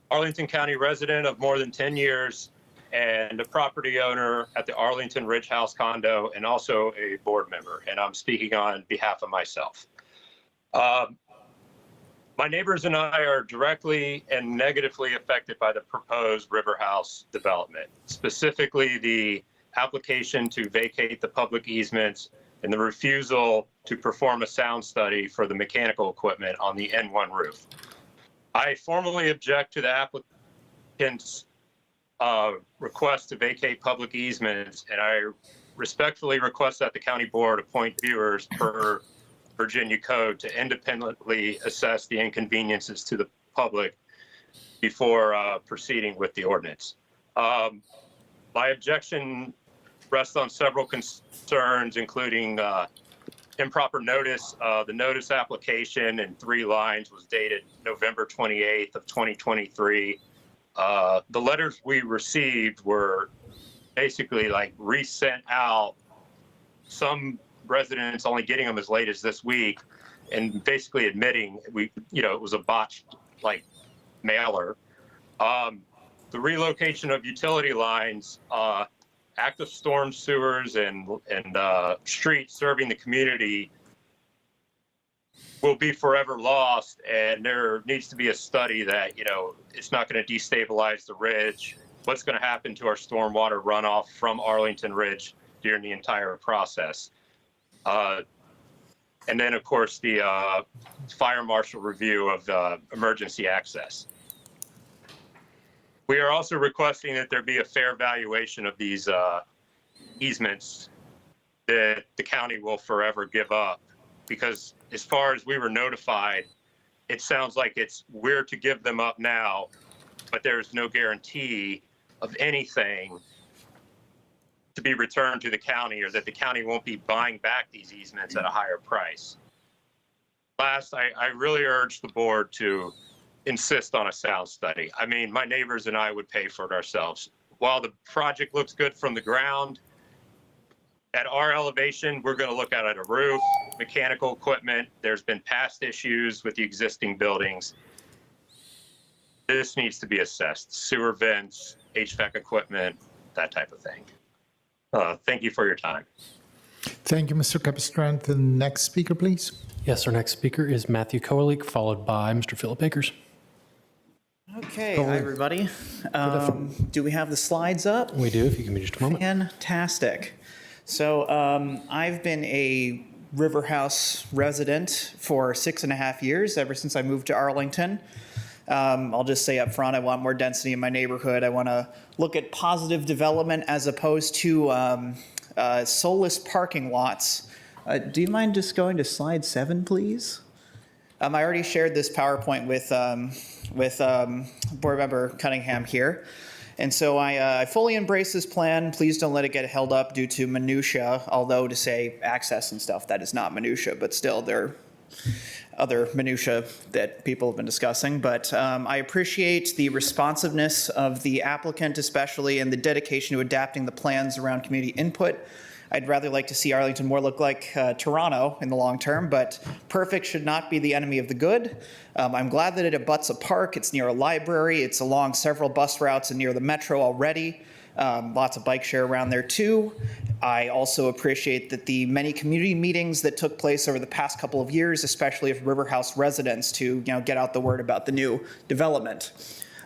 Speaker 2: Arlington County resident of more than 10 years and a property owner at the Arlington Ridge House condo and also a board member. And I'm speaking on behalf of myself. My neighbors and I are directly and negatively affected by the proposed River House development, specifically the application to vacate the public easements and the refusal to perform a sound study for the mechanical equipment on the N1 roof. I formally object to the applicant's request to vacate public easements, and I respectfully request that the county board appoint viewers per Virginia code to independently assess the inconveniences to the public before proceeding with the ordinance. My objection rests on several concerns, including improper notice. The notice application in 3 lines was dated November 28th of 2023. The letters we received were basically like resent out, some residents only getting them as late as this week, and basically admitting it was a botched mailer. The relocation of utility lines, active storm sewers and streets serving the community will be forever lost, and there needs to be a study that it's not going to destabilize the ridge what's going to happen to our stormwater runoff from Arlington Ridge during the entire process. And then, of course, the fire marshal review of emergency access. We are also requesting that there be a fair valuation of these easements that the county will forever give up, because as far as we were notified, it sounds like we're to give them up now, but there's no guarantee of anything to be returned to the county, or that the county won't be buying back these easements at a higher price. Last, I really urge the board to insist on a sound study. I mean, my neighbors and I would pay for it ourselves. While the project looks good from the ground, at our elevation, we're going to look at a roof, mechanical equipment. There's been past issues with the existing buildings. This needs to be assessed. Sewer vents, HVAC equipment, that type of thing. Thank you for your time.
Speaker 1: Thank you, Mr. Capistrano. The next speaker, please.
Speaker 3: Yes, our next speaker is Matthew Koalik, followed by Mr. Philip Akers.
Speaker 19: Okay, hi everybody. Do we have the slides up?
Speaker 3: We do, if you give me just a moment.
Speaker 19: Fantastic. So I've been a River House resident for 6.5 years, ever since I moved to Arlington. I'll just say up front, I want more density in my neighborhood. I want to look at positive development as opposed to soulless parking lots. Do you mind just going to slide 7, please? I already shared this PowerPoint with Board Member Cunningham here. And so I fully embrace this plan. Please don't let it get held up due to minutia, although to say access and stuff, that is not minutia, but still there are other minutia that people have been discussing. But I appreciate the responsiveness of the applicant especially, and the dedication to adapting the plans around community input. I'd rather like to see Arlington more look like Toronto in the long term, but perfect should not be the enemy of the good. I'm glad that it abuts a park. It's near a library. It's along several bus routes and near the metro already. Lots of bike share around there too. I also appreciate that the many community meetings that took place over the past couple of years, especially of River House residents, to get out the word about the new development.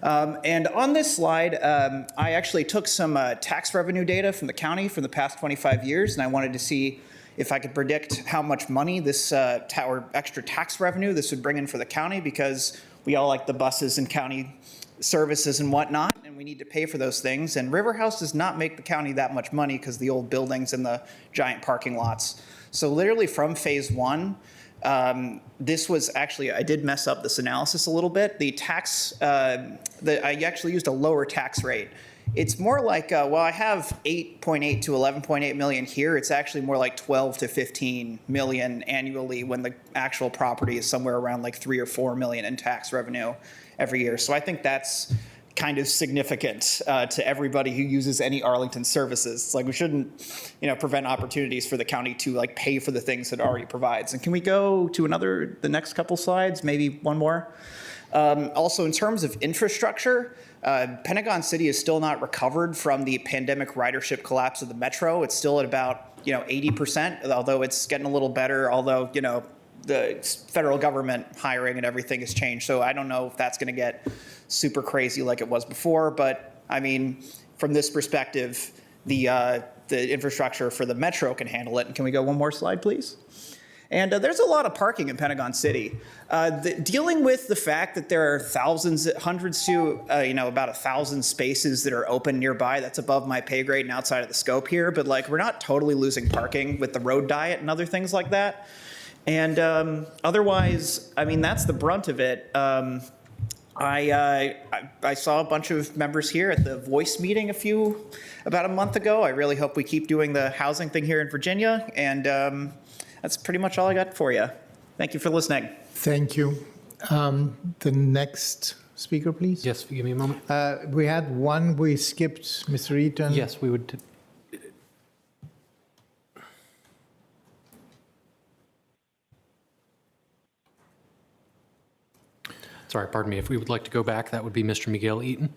Speaker 19: And on this slide, I actually took some tax revenue data from the county from the past 25 years, and I wanted to see if I could predict how much money this or extra tax revenue this would bring in for the county, because we all like the buses and county services and whatnot, and we need to pay for those things. And River House does not make the county that much money because the old buildings and the giant parking lots. So literally from phase 1, this was actually, I did mess up this analysis a little bit. The tax, I actually used a lower tax rate. It's more like, well, I have 8.8 to 11.8 million here. It's actually more like 12 to 15 million annually, when the actual property is somewhere around like 3 or 4 million in tax revenue every year. So I think that's kind of significant to everybody who uses any Arlington services. It's like we shouldn't, prevent opportunities for the county to like pay for the things that it already provides. And can we go to the next couple slides, maybe one more? Also, in terms of infrastructure, Pentagon City is still not recovered from the pandemic ridership collapse of the metro. It's still at about 80%, although it's getting a little better, although the federal government hiring and everything has changed. So I don't know if that's going to get super crazy like it was before. But I mean, from this perspective, the infrastructure for the metro can handle it. And can we go one more slide, please? And there's a lot of parking in Pentagon City. Dealing with the fact that there are hundreds to, about 1,000 spaces that are open nearby, that's above my pay grade and outside of the scope here. But like, we're not totally losing parking with the road diet and other things like that. And otherwise, I mean, that's the brunt of it. I saw a bunch of members here at the Voice meeting about a month ago. I really hope we keep doing the housing thing here in Virginia. And that's pretty much all I got for you. Thank you for listening.
Speaker 1: Thank you. The next speaker, please.
Speaker 3: Yes, give me a moment.
Speaker 1: We had one, we skipped Mr. Eaton.
Speaker 3: Yes, we would. Sorry, pardon me. If we would like to go back, that would be Mr. Miguel Eaton.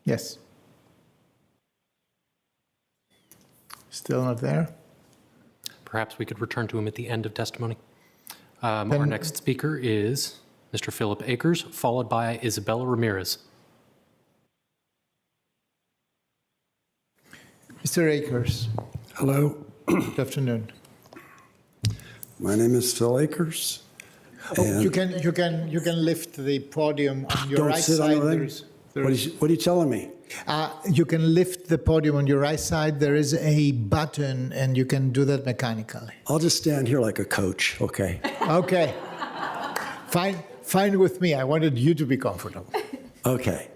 Speaker 1: Yes. Still not there.
Speaker 3: Perhaps we could return to him at the end of testimony. Our next speaker is Mr. Philip Akers, followed by Isabella Ramirez.
Speaker 1: Mr. Akers.
Speaker 4: Hello.
Speaker 1: Good afternoon.
Speaker 4: My name is Phil Akers.
Speaker 1: Oh, you can lift the podium on your
Speaker 4: Don't
Speaker 1: right
Speaker 4: sit on
Speaker 1: side.
Speaker 4: the thing? What are you telling me?
Speaker 1: You can lift the podium on your right side. There is a button, and you can do that mechanically.
Speaker 4: I'll just stand here like a coach, okay?
Speaker 1: Okay. Fine with me. I wanted you to be comfortable.
Speaker 4: Okay.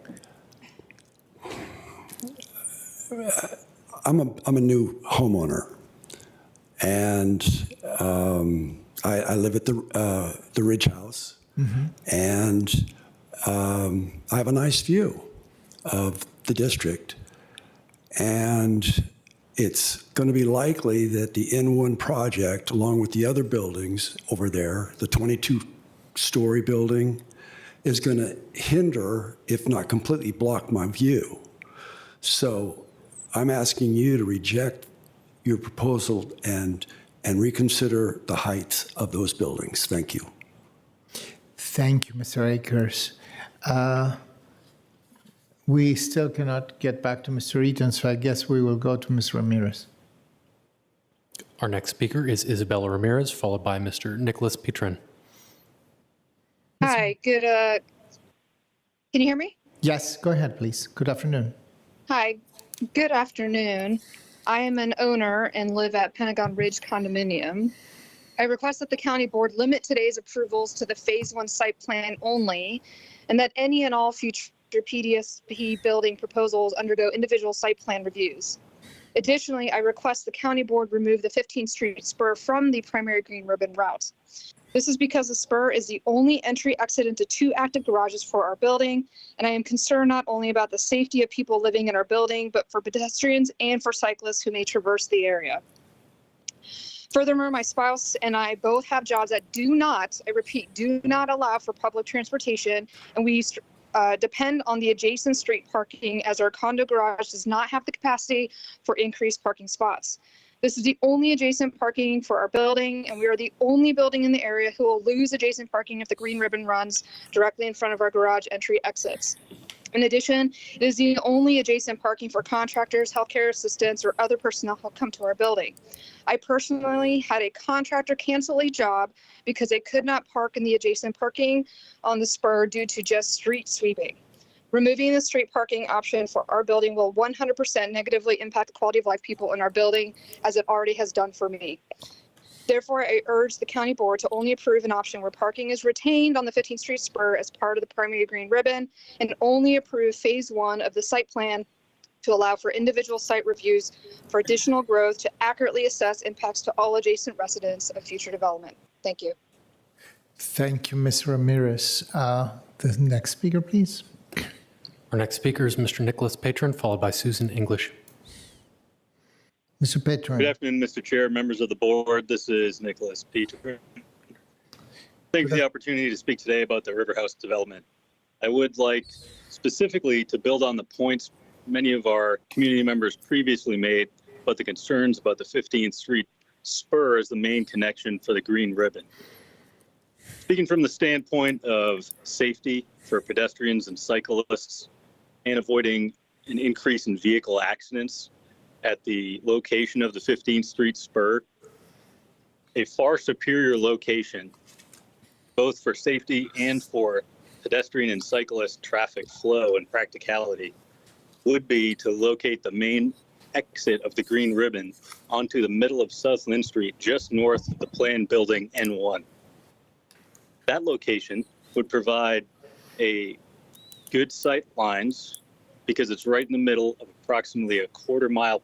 Speaker 4: I'm a new homeowner, and I live at the Ridge House, and I have a nice view of the district, and it's going to be likely that the N1 project, along with the other buildings over there, the 22-story building, is going to hinder, if not completely block, my view. So I'm asking you to reject your proposal and reconsider the height of those buildings. Thank you.
Speaker 1: Thank you, Mr. Akers. We still cannot get back to Mr. Eaton, so I guess we will go to Ms. Ramirez.
Speaker 3: Our next speaker is Isabella Ramirez, followed by Mr. Nicholas Petrin.
Speaker 20: Hi, good, can you hear me?
Speaker 1: Yes, go ahead, please. Good afternoon.
Speaker 20: Hi, good afternoon. I am an owner and live at Pentagon Ridge Condominium. I request that the county board limit today's approvals to the Phase 1 site plan only, and that any and all future PDSP building proposals undergo individual site plan reviews. Additionally, I request the county board remove the 15th Street spur from the primary green ribbon route. This is because the spur is the only entry exit into 2 active garages for our building, and I am concerned not only about the safety of people living in our building, but for pedestrians and for cyclists who may traverse the area. Furthermore, my spouse and I both have jobs that do not, I repeat, do not allow for public transportation, and we depend on the adjacent street parking as our condo garage does not have the capacity for increased parking spots. This is the only adjacent parking for our building, and we are the only building in the area who will lose adjacent parking if the green ribbon runs directly in front of our garage entry exits. In addition, it is the only adjacent parking for contractors, healthcare assistants, or other personnel who come to our building. I personally had a contractor cancel a job because they could not park in the adjacent parking on the spur due to just street sweeping. Removing the street parking option for our building will 100% negatively impact the quality of life people in our building, as it already has done for me. Therefore, I urge the county board to only approve an option where parking is retained on the 15th Street spur as part of the primary green ribbon, and only approve Phase 1 of the site plan to allow for individual site reviews for additional growth to accurately assess impacts to all adjacent residents of future development. Thank you.
Speaker 1: Thank you, Ms. Ramirez. The next speaker, please.
Speaker 3: Our next speaker is Mr. Nicholas Petrin, followed by Susan English.
Speaker 1: Mr. Petrin.
Speaker 23: Good afternoon, Mr. Chair, members of the board. This is Nicholas Petrin. Thank you for the opportunity to speak today about the River House development. I would like specifically to build on the points many of our community members previously made about the concerns about the 15th Street spur as the main connection for the green ribbon. Speaking from the standpoint of safety for pedestrians and cyclists and avoiding an increase in vehicle accidents at the location of the 15th Street spur, a far superior location, both for safety and for pedestrian and cyclist traffic flow and practicality, would be to locate the main exit of the green ribbon onto the middle of South Lynn Street, just north of the planned building N1. That location would provide a good sight lines because it's right in the middle of approximately a quarter-mile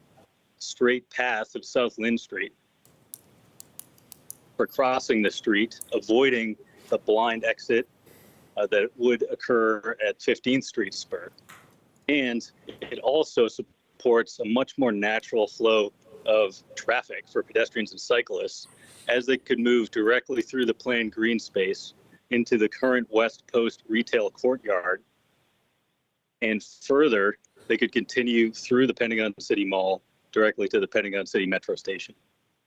Speaker 23: straight path of South Lynn Street for crossing the street, avoiding the blind exit that would occur at 15th Street spur. And it also supports a much more natural flow of traffic for pedestrians and cyclists as they could move directly through the planned green space into the current West Post retail courtyard. And further, they could continue through the Pentagon City Mall directly to the Pentagon City Metro Station.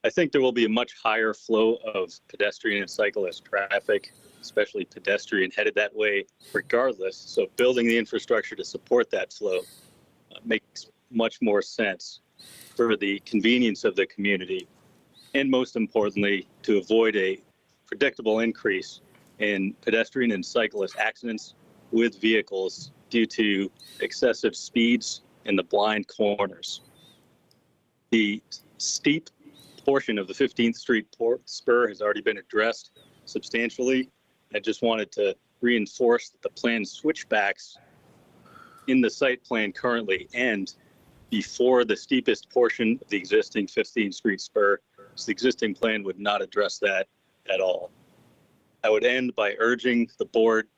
Speaker 23: I think there will be a much higher flow of pedestrian and cyclist traffic, especially pedestrian headed that way regardless. So building the infrastructure to support that flow makes much more sense. for the convenience of the community, and most importantly, to avoid a predictable increase in pedestrian and cyclist accidents with vehicles due to excessive speeds in the blind corners. The steep portion of the 15th Street spur has already been addressed substantially. I just wanted to reinforce that the planned switchbacks in the site plan currently end before the steepest portion of the existing 15th Street spur. So the existing plan would not address that at all. I would end by urging the board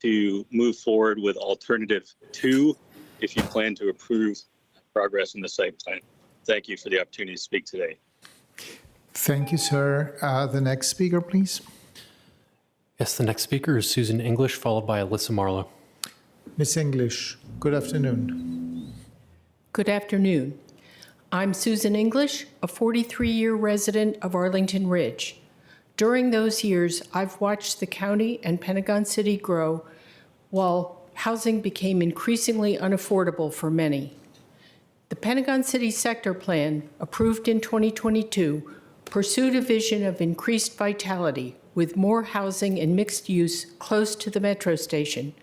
Speaker 23: to move forward with alternative 2 if you plan to approve progress in the site plan. Thank you for the opportunity to speak today.
Speaker 1: Thank you, sir. The next speaker, please.
Speaker 3: Yes, the next speaker is Susan English, followed by Alyssa Marlowe.
Speaker 1: Ms. English, good afternoon.
Speaker 6: Good afternoon. I'm Susan English, a 43-year resident of Arlington Ridge. During those years, I've watched the county and Pentagon City grow while housing became increasingly unaffordable for many. The Pentagon City Sector Plan, approved in 2022, pursued a vision of increased vitality with more housing and mixed use close to the metro station.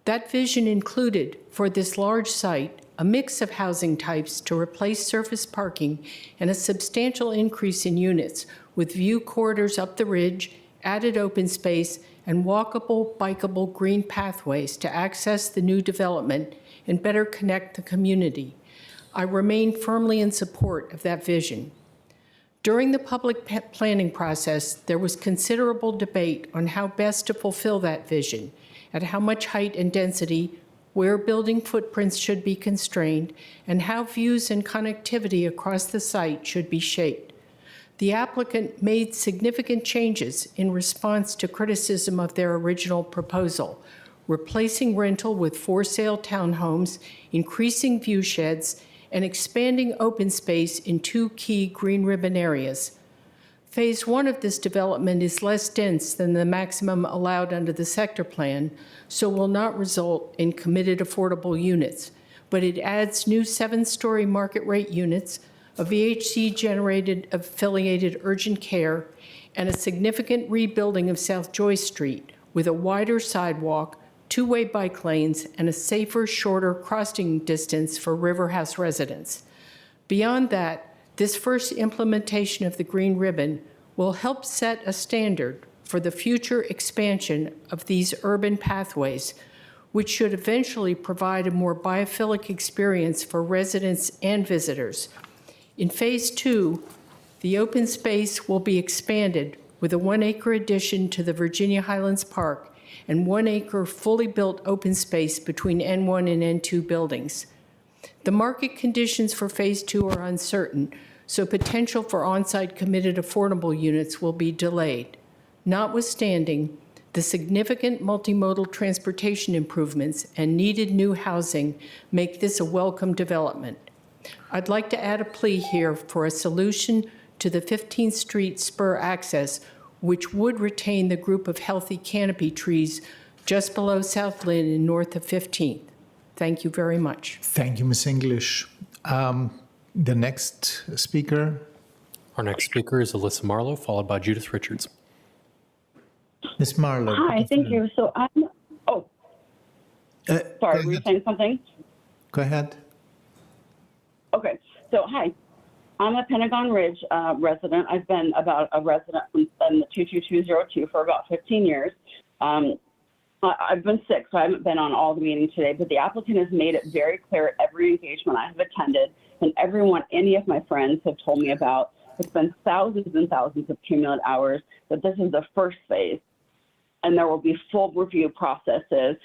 Speaker 6: That vision included, for this large site, a mix of housing types to replace surface parking and a substantial increase in units with view corridors up the ridge, added open space, and walkable, bikeable green pathways to access the new development and better connect the community. I remain firmly in support of that vision. During the public planning process, there was considerable debate on how best to fulfill that vision, at how much height and density, where building footprints should be constrained, and how views and connectivity across the site should be shaped. The applicant made significant changes in response to criticism of their original proposal, replacing rental with for-sale townhomes, increasing view sheds, and expanding open space in 2 key green ribbon areas. Phase 1 of this development is less dense than the maximum allowed under the sector plan, so will not result in committed affordable units, but it adds new 7-story market rate units, a VHC-generated affiliated urgent care, and a significant rebuilding of South Joyce Street with a wider sidewalk, 2-way bike lanes, and a safer, shorter crossing distance for Riverhouse residents. Beyond that, this first implementation of the Green Ribbon will help set a standard for the future expansion of these urban pathways, which should eventually provide a more biophilic experience for residents and visitors. In Phase 2, the open space will be expanded with a 1-acre addition to the Virginia Highlands Park and 1-acre fully built open space between N1 and N2 buildings. The market conditions for Phase 2 are uncertain, so potential for on-site committed affordable units will be delayed. Notwithstanding, the significant multimodal transportation improvements and needed new housing make this a welcome development. I'd like to add a plea here for a solution to the 15th Street spur access, which would retain the group of healthy canopy trees just below South Lynn and north of 15th. Thank you very much.
Speaker 1: Thank you, Ms. English. The next speaker.
Speaker 3: Our next speaker is Alyssa Marlowe, followed by Judith Richards.
Speaker 1: Ms. Marlowe.
Speaker 7: Hi, thank you. So sorry, were you saying something?
Speaker 1: Go ahead.
Speaker 7: Okay, so hi. I'm a Pentagon Ridge resident. I've been about a resident in the 22202 for about 15 years. I've been sick, so I haven't been on all the meetings today, but the applicant has made it very clear at every engagement I have attended, and everyone, any of my friends have told me about, it's been thousands and thousands of cumulative hours, that this is the first phase, and there will be full review processes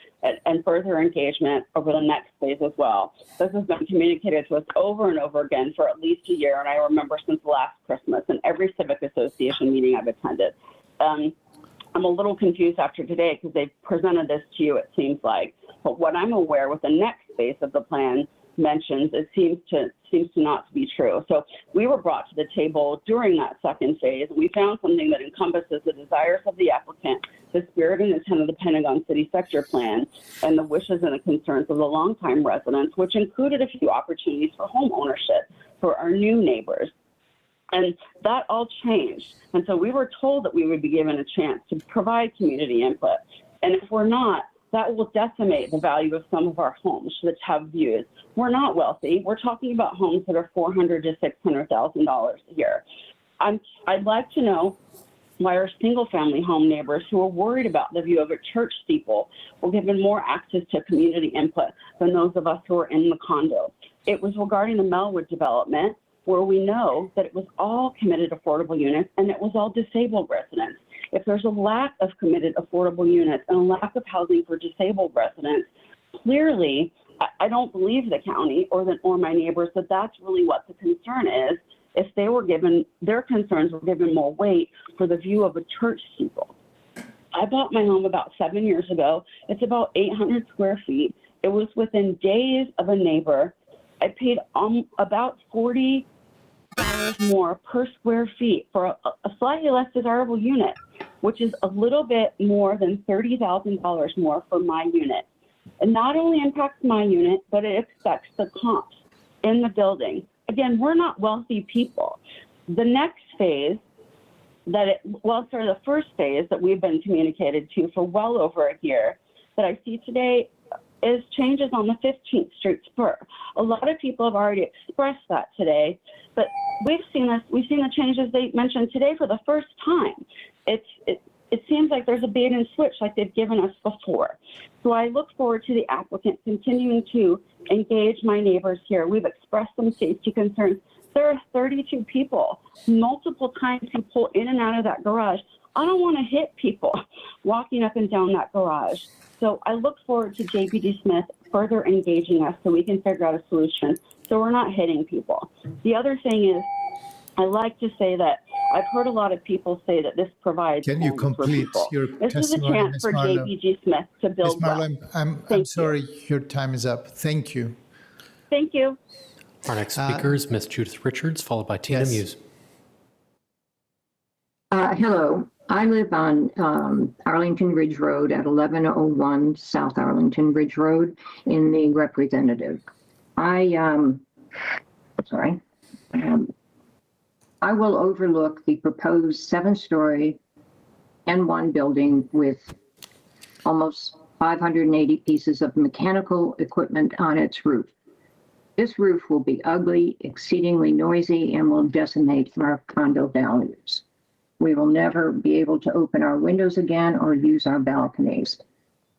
Speaker 7: and further engagement over the next phase as well. This has been communicated to us over and over again for at least a year, and I remember since last Christmas in every civic association meeting I've attended. I'm a little confused after today because they've presented this to you, it seems like. But what I'm aware with the next phase of the plan mentions, it seems to not to be true. So we were brought to the table during that second phase. We found something that encompasses the desires of the applicant, the spirit and intent of the Pentagon City Sector Plan and the wishes and the concerns of the longtime residents, which included a few opportunities for home ownership for our new neighbors. And that all changed. And so we were told that we would be given a chance to provide community input. And if we're not, that will decimate the value of some of our homes that have views. We're not wealthy. We're talking about homes that are $400,000 to $600,000 a year. I'd like to know why our single-family home neighbors who are worried about the view of a church steeple were given more access to community input than those of us who are in the condo. It was regarding the Melwood development, where we know that it was all committed affordable units and it was all disabled residents. If there's a lack of committed affordable units and a lack of housing for disabled residents, clearly, I don't believe the county or my neighbors that that's really what the concern is. If they were given, their concerns were given more weight for the view of a church steeple. I bought my home about 7 years ago. It's about 800 square feet. It was within days of a neighbor. I paid about $40 more per square feet for a slightly less desirable unit, which is a little bit more than $30,000 more for my unit. It not only impacts my unit, but it affects the comps in the building. Again, we're not wealthy people. The next phase the first phase that we've been communicated to for well over a year that I see today is changes on the 15th Street spur. A lot of people have already expressed that today, but we've seen the changes they mentioned today for the first time. It seems like there's a bait and switch like they've given us before. So I look forward to the applicant continuing to engage my neighbors here. We've expressed some safety concerns. There are 32 people, multiple times who pull in and out of that garage. I don't want to hit people walking up and down that garage. So I look forward to JPD Smith further engaging us so we can figure out a solution so we're not hitting people. The other thing is, I like to say that I've heard a lot of people say that this provides.
Speaker 1: Can you complete your
Speaker 7: This is a
Speaker 1: testimony,
Speaker 7: chance
Speaker 1: Ms.
Speaker 7: for
Speaker 1: Marlowe?
Speaker 7: JPG Smith to build.
Speaker 1: Ms. Marlowe, I'm sorry, your time is up. Thank you.
Speaker 7: Thank you.
Speaker 3: Our next speaker is Ms. Judith Richards, followed by Tina Muse.
Speaker 8: Hello. I live on Arlington Ridge Road at 1101 South Arlington Ridge Road in the representative. I will overlook the proposed 7-story N1 building with almost 580 pieces of mechanical equipment on its roof. This roof will be ugly, exceedingly noisy, and will decimate our condo values. We will never be able to open our windows again or use our balconies.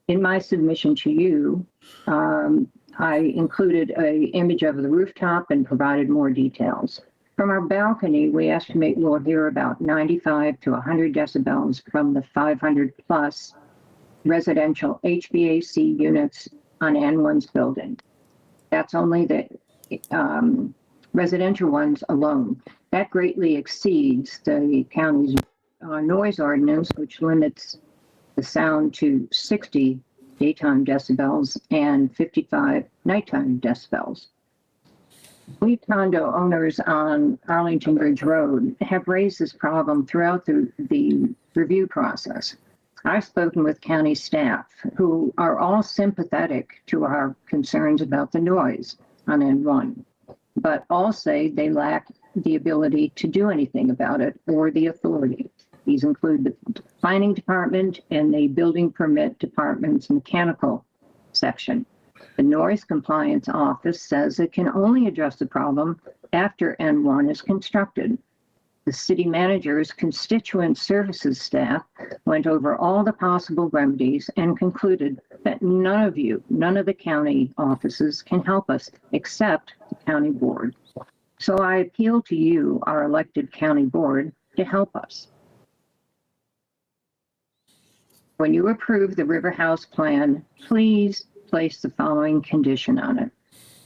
Speaker 8: In my submission to you, I included an image of the rooftop and provided more details. From our balcony, we estimate we'll hear about 95 to 100 decibels from the 500 plus residential HVAC units on N1's building. That's only the residential ones alone. That greatly exceeds the county's noise ordinance, which limits the sound to 60 daytime decibels and 55 nighttime decibels. We condo owners on Arlington Ridge Road have raised this problem throughout the review process. I've spoken with county staff who are all sympathetic to our concerns about the noise on N1, but all say they lack the ability to do anything about it or the authority. These include the planning department and the building permit department's mechanical section. The noise compliance office says it can only address the problem after N1 is constructed. The city manager's constituent services staff went over all the possible remedies and concluded that none of the county offices can help us except the county board. So I appeal to you, our elected county board, to help us. When you approve the River House plan, please place the following condition on it.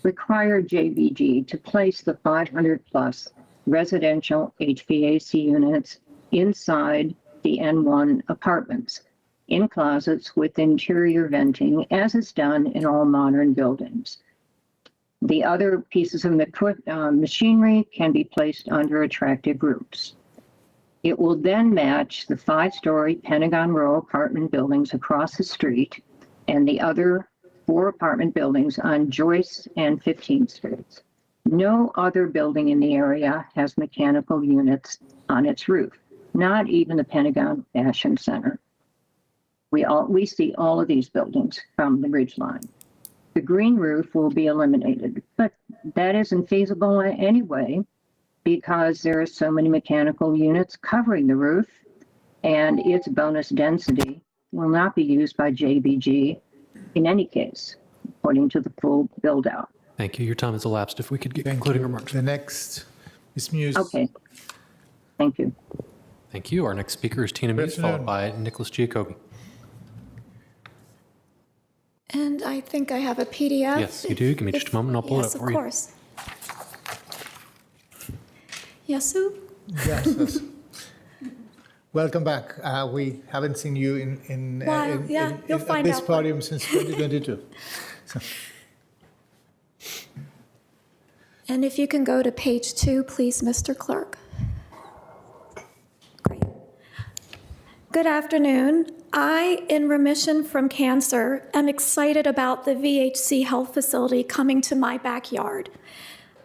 Speaker 8: Require JBG to place the 500 plus residential HVAC units inside the N1 apartments, in closets with interior venting, as is done in all modern buildings. The other pieces of machinery can be placed under attractive roofs. It will then match the 5-story Pentagon Row apartment buildings across the street and the other 4 apartment buildings on Joyce and 15th Streets. No other building in the area has mechanical units on its roof, not even the Pentagon Fashion Center. We see all of these buildings from the ridge line. The green roof will be eliminated, but that isn't feasible anyway because there are so many mechanical units covering the roof, and its bonus density will not be used by JBG in any case, according to the full build-out.
Speaker 3: Thank you. Your time has elapsed. If we could get concluding remarks.
Speaker 1: The next, Ms. Muse.
Speaker 8: Okay. Thank you.
Speaker 3: Thank you. Our next speaker is Tina Muse, followed by Nicholas Giacobi.
Speaker 9: And I think I have a PDF.
Speaker 3: Yes, you do. Give me just a moment and I'll pull it up for you.
Speaker 9: Yes, of course. Yes, Sue?
Speaker 1: Yes, yes. Welcome back. We haven't seen you in
Speaker 9: you'll find
Speaker 1: this
Speaker 9: out
Speaker 1: podium since 2022. So.
Speaker 9: And if you can go to page 2, please, Mr. Clerk. Great. Good afternoon. I, in remission from cancer, am excited about the VHC health facility coming to my backyard.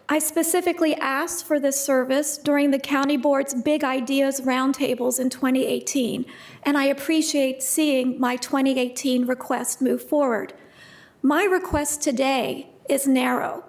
Speaker 9: I specifically asked for this service during the County Board's Big Ideas Roundtables in 2018, and I appreciate seeing my 2018 request move forward. My request today is narrow.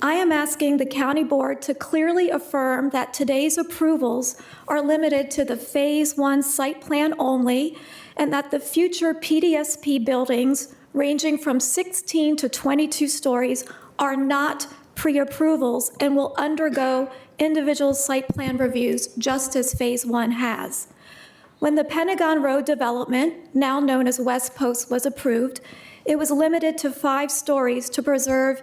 Speaker 9: I am asking the County Board to clearly affirm that today's approvals are limited to the Phase 1 site plan only, and that the future PDSP buildings ranging from 16 to 22 stories are not pre-approvals and will undergo individual site plan reviews just as Phase 1 has. When the Pentagon Road development, now known as West Post, was approved, it was limited to 5 stories to preserve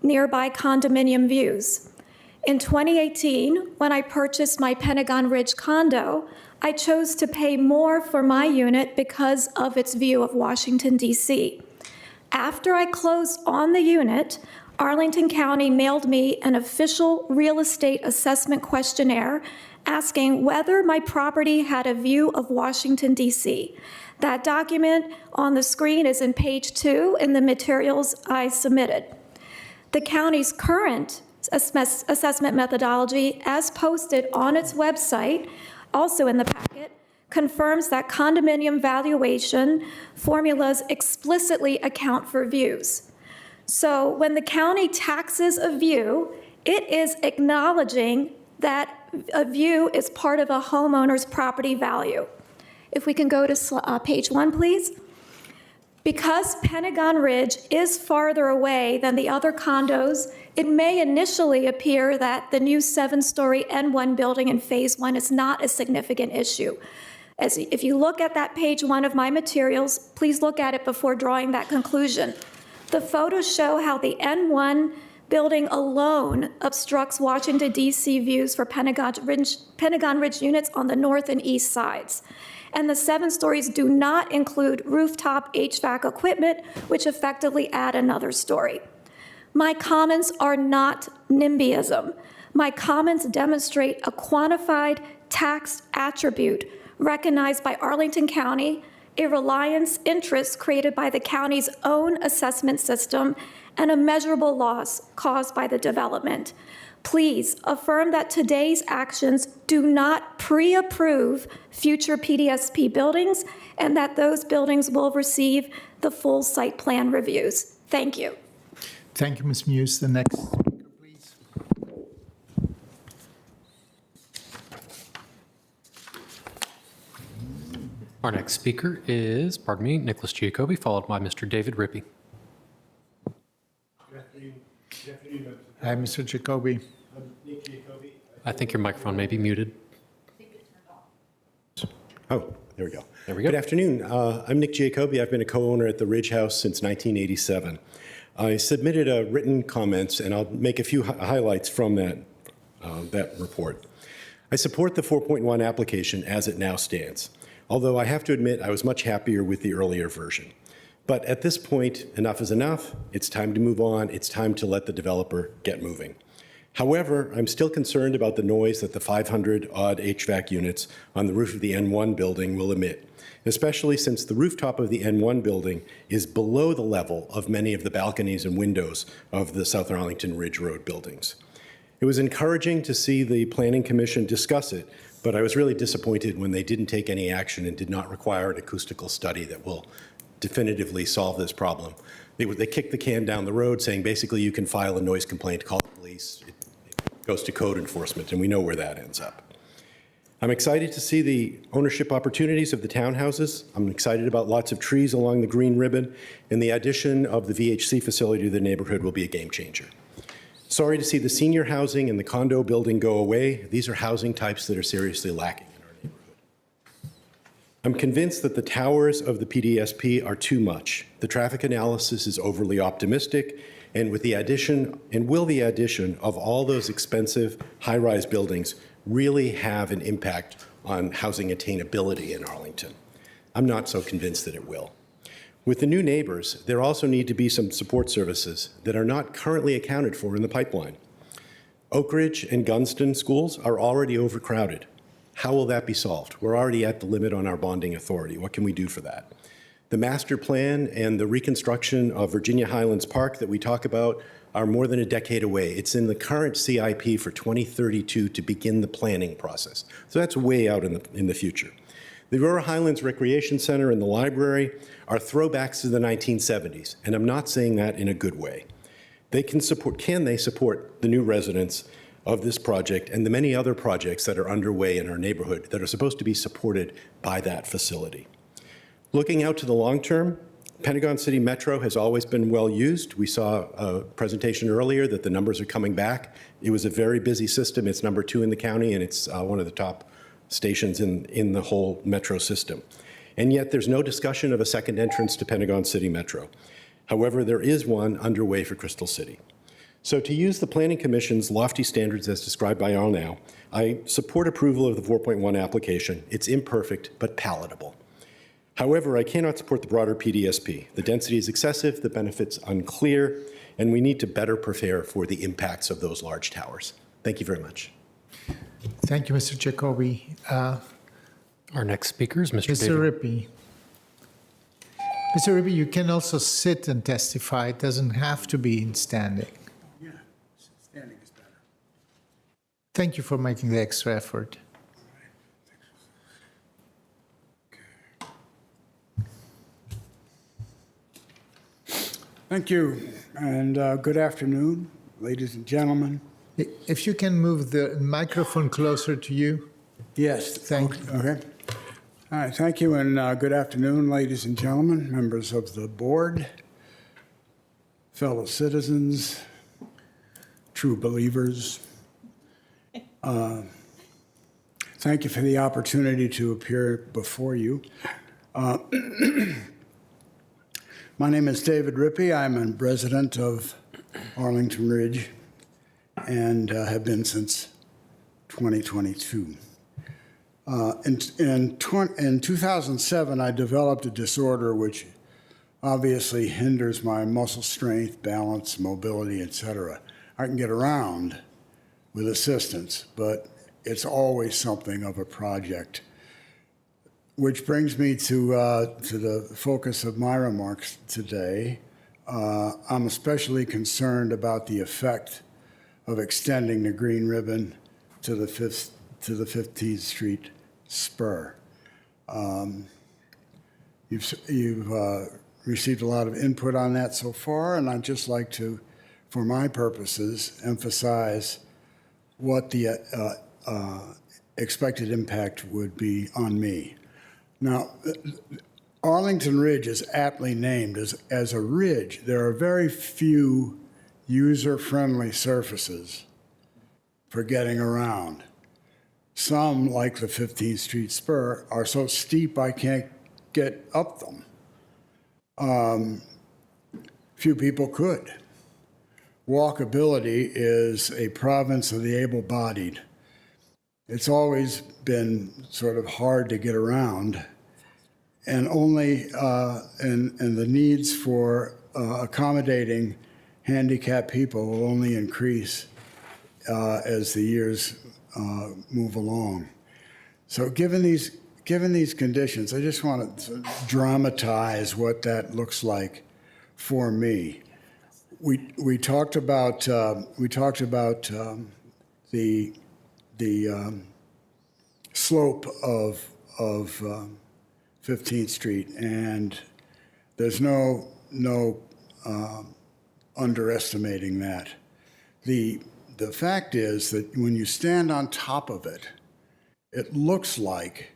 Speaker 9: nearby condominium views. In 2018, when I purchased my Pentagon Ridge condo, I chose to pay more for my unit because of its view of Washington, D.C. After I closed on the unit, Arlington County mailed me an official real estate assessment questionnaire asking whether my property had a view of Washington, D.C. That document on the screen is in page 2 in the materials I submitted. The county's current assessment methodology, as posted on its website, also in the packet, confirms that condominium valuation formulas explicitly account for views. So when the county taxes a view, it is acknowledging that a view is part of a homeowner's property value. If we can go to page 1, please. Because Pentagon Ridge is farther away than the other condos, it may initially appear that the new 7-story N1 building in Phase 1 is not a significant issue. If you look at that page 1 of my materials, please look at it before drawing that conclusion. The photos show how the N1 building alone obstructs Washington, D.C. views for Pentagon Ridge units on the north and east sides. And the 7 stories do not include rooftop HVAC equipment, which effectively add another story. My comments are not NIMBYism. My comments demonstrate a quantified tax attribute recognized by Arlington County, a reliance interest created by the county's own assessment system, and a measurable loss caused by the development. Please affirm that today's actions do not pre-approve future PDSP buildings and that those buildings will receive the full site plan reviews. Thank you.
Speaker 1: Thank you, Ms. Muse. The next speaker, please.
Speaker 3: Our next speaker is, Nicholas Giacobi, followed by Mr. David Rippey.
Speaker 14: Good afternoon.
Speaker 1: Hi, Mr. Giacobi.
Speaker 14: Nick Giacobi.
Speaker 3: I think your microphone may be muted.
Speaker 14: Oh, there we go.
Speaker 3: There we go.
Speaker 14: Good afternoon. I'm Nick Giacobi. I've been a co-owner at the Ridge House since 1987. I submitted written comments, and I'll make a few highlights from that report. I support the 4.1 application as it now stands, although I have to admit I was much happier with the earlier version. But at this point, enough is enough. It's time to move on. It's time to let the developer get moving. However, I'm still concerned about the noise that the 500-odd HVAC units on the roof of the N1 building will emit, especially since the rooftop of the N1 building is below the level of many of the balconies and windows of the South Arlington Ridge Road buildings. It was encouraging to see the Planning Commission discuss it, but I was really disappointed when they didn't take any action and did not require an acoustical study that will definitively solve this problem. They kicked the can down the road saying basically you can file a noise complaint, call the police, it goes to code enforcement, and we know where that ends up. I'm excited to see the ownership opportunities of the townhouses. I'm excited about lots of trees along the green ribbon, and the addition of the VHC facility to the neighborhood will be a game changer. Sorry to see the senior housing and the condo building go away. These are housing types that are seriously lacking in our neighborhood. I'm convinced that the towers of the PDSP are too much. The traffic analysis is overly optimistic, and will the addition of all those expensive high-rise buildings really have an impact on housing attainability in Arlington? I'm not so convinced that it will. With the new neighbors, there also need to be some support services that are not currently accounted for in the pipeline. Oak Ridge and Gunston schools are already overcrowded. How will that be solved? We're already at the limit on our bonding authority. What can we do for that? The master plan and the reconstruction of Virginia Highlands Park that we talk about are more than a decade away. It's in the current CIP for 2032 to begin the planning process. So that's way out in the future. The Aurora Highlands Recreation Center and the library are throwbacks to the 1970s, and I'm not saying that in a good way. Can they support the new residents of this project and the many other projects that are underway in our neighborhood that are supposed to be supported by that facility? Looking out to the long term, Pentagon City Metro has always been well used. We saw a presentation earlier that the numbers are coming back. It was a very busy system. It's number 2 in the county, and it's one of the top stations in the whole metro system. And yet there's no discussion of a second entrance to Pentagon City Metro. However, there is one underway for Crystal City. So to use the Planning Commission's lofty standards as described by all now, I support approval of the 4.1 application. It's imperfect, but palatable. However, I cannot support the broader PDSP. The density is excessive, the benefits unclear, and we need to better prepare for the impacts of those large towers. Thank you very much.
Speaker 1: Thank you, Mr. Jacoby.
Speaker 3: Our next speaker is Mr.
Speaker 1: Mr. Rippey. Mr. Rippey, you can also sit and testify. It doesn't have to be in standing.
Speaker 11: Yeah, standing is better.
Speaker 1: Thank you for making the extra effort.
Speaker 11: Thank you, and good afternoon, ladies and gentlemen.
Speaker 1: If you can move the microphone closer to you.
Speaker 11: Yes.
Speaker 1: Thank you.
Speaker 11: Okay. All right, thank you, and good afternoon, ladies and gentlemen, members of the board, fellow citizens, true believers. Thank you for the opportunity to appear before you. My name is David Rippey. I'm a resident of Arlington Ridge and have been since 2022. In 2007, I developed a disorder which obviously hinders my muscle strength, balance, mobility, etc. I can get around with assistance, but it's always something of a project. Which brings me to the focus of my remarks today. I'm especially concerned about the effect of extending the green ribbon to the 15th Street spur. You've received a lot of input on that so far, and I'd just like to, for my purposes, emphasize what the expected impact would be on me. Now, Arlington Ridge is aptly named as a ridge. There are very few user-friendly surfaces for getting around. Some, like the 15th Street spur, are so steep I can't get up them. Few people could. Walkability is a province of the able-bodied. It's always been sort of hard to get around, and the needs for accommodating handicapped people will only increase as the years move along. So given these conditions, I just want to dramatize what that looks like for me. We talked about the slope of 15th Street, and there's no underestimating that. The fact is that when you stand on top of it, it looks like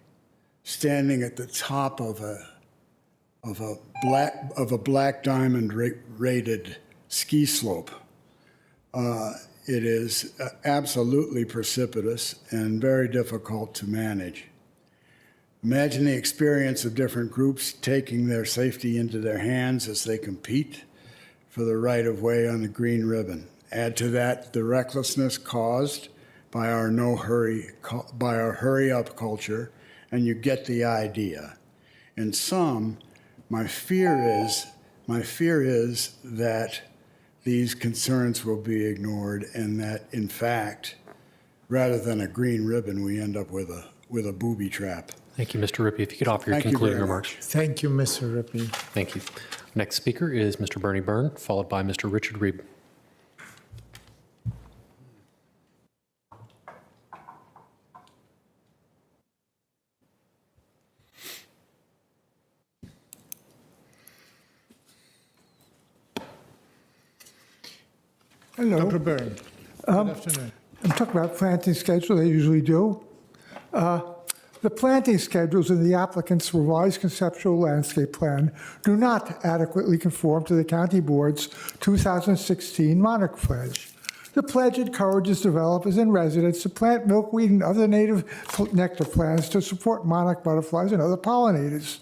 Speaker 11: standing at the top of a black diamond rated ski slope. It is absolutely precipitous and very difficult to manage. Imagine the experience of different groups taking their safety into their hands as they compete for the right of way on the green ribbon. Add to that the recklessness caused by our hurry up culture, and you get the idea. In sum, my fear is that these concerns will be ignored, and that in fact, rather than a green ribbon, we end up with a booby trap.
Speaker 3: Thank you, Mr. Rippey. If you could offer your concluding remarks.
Speaker 1: Thank you, Mr. Rippey.
Speaker 3: Thank you. Next speaker is Mr. Bernie Byrne, followed by Mr. Richard Reeb.
Speaker 5: Hello.
Speaker 1: Dr. Byrne, good afternoon.
Speaker 5: I'm talking about planting schedule, they usually do. The planting schedules in the applicant's revised conceptual landscape plan do not adequately conform to the county board's 2016 monarch pledge. The pledge encourages developers and residents to plant milkweed and other native nectar plants to support monarch butterflies and other pollinators.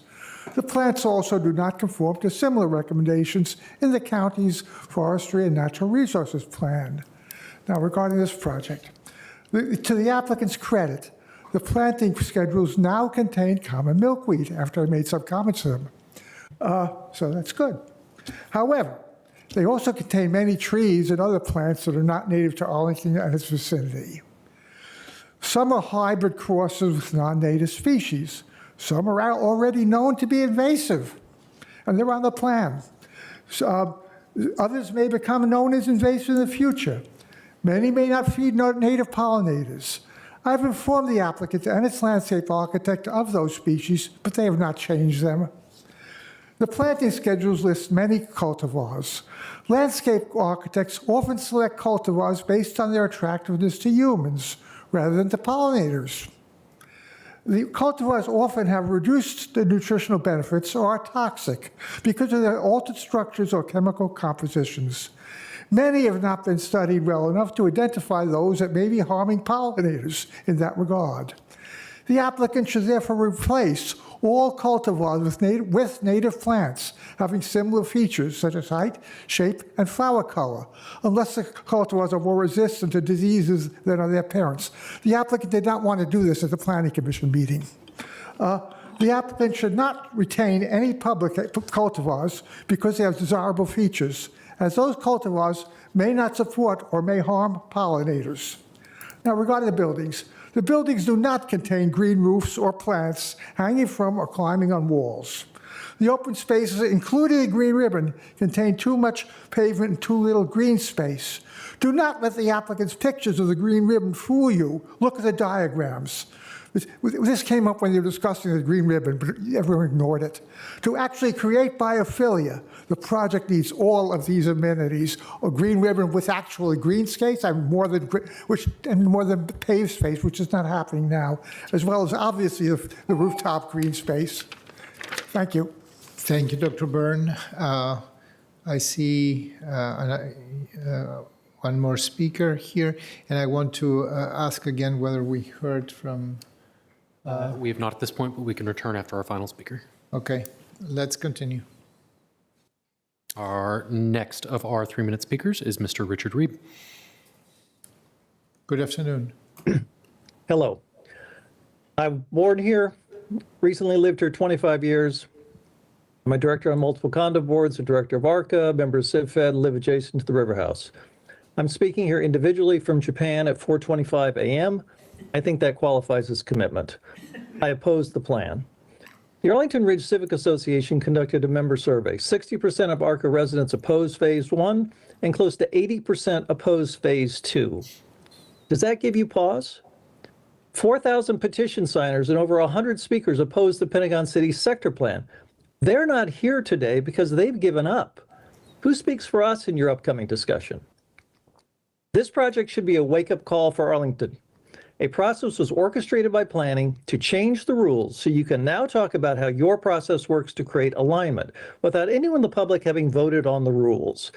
Speaker 5: The plants also do not conform to similar recommendations in the county's Forestry and Natural Resources Plan. Now, regarding this project, to the applicant's credit, the planting schedules now contain common milkweed after I made some comments to them. So that's good. However, they also contain many trees and other plants that are not native to Arlington and its vicinity. Some are hybrid crosses with non-native species. Some are already known to be invasive, and they're on the plan. Others may become known as invasive in the future. Many may not feed native pollinators. I've informed the applicant and its landscape architect of those species, but they have not changed them. The planting schedules list many cultivars. Landscape architects often select cultivars based on their attractiveness to humans rather than to pollinators. The cultivars often have reduced nutritional benefits or are toxic because of their altered structures or chemical compositions. Many have not been studied well enough to identify those that may be harming pollinators in that regard. The applicant should therefore replace all cultivars with native plants having similar features such as height, shape, and flower color, unless the cultivars are more resistant to diseases than are their parents. The applicant did not want to do this at the Planning Commission meeting. The applicant should not retain any public cultivars because they have desirable features, as those cultivars may not support or may harm pollinators. Now, regarding the buildings do not contain green roofs or plants hanging from or climbing on walls. The open spaces, including the green ribbon, contain too much pavement and too little green space. Do not let the applicant's pictures of the green ribbon fool you. Look at the diagrams. This came up when they were discussing the green ribbon, but everyone ignored it. To actually create biophilia, the project needs all of these amenities: a green ribbon with actually green space and more than paved space, which is not happening now, as well as obviously the rooftop green space. Thank you.
Speaker 1: Thank you, Dr. Byrne. I see one more speaker here, and I want to ask again whether we heard from...
Speaker 3: We have not at this point, but we can return after our final speaker.
Speaker 1: Okay, let's continue.
Speaker 3: Our next of our 3-minute speakers is Mr. Richard Reeb.
Speaker 1: Good afternoon.
Speaker 12: Hello. I'm born here, recently lived here 25 years. I'm a director on multiple condo boards, a director of ARCA, member of CivFed, live adjacent to the River House. I'm speaking here individually from Japan at 4:25 a.m. I think that qualifies as commitment. I oppose the plan. The Arlington Ridge Civic Association conducted a member survey. 60% of ARCA residents oppose Phase 1 and close to 80% oppose Phase 2. Does that give you pause? 4,000 petition signers and over 100 speakers oppose the Pentagon City sector plan. They're not here today because they've given up. Who speaks for us in your upcoming discussion? This project should be a wake-up call for Arlington. A process was orchestrated by planning to change the rules so you can now talk about how your process works to create alignment without anyone in the public having voted on the rules.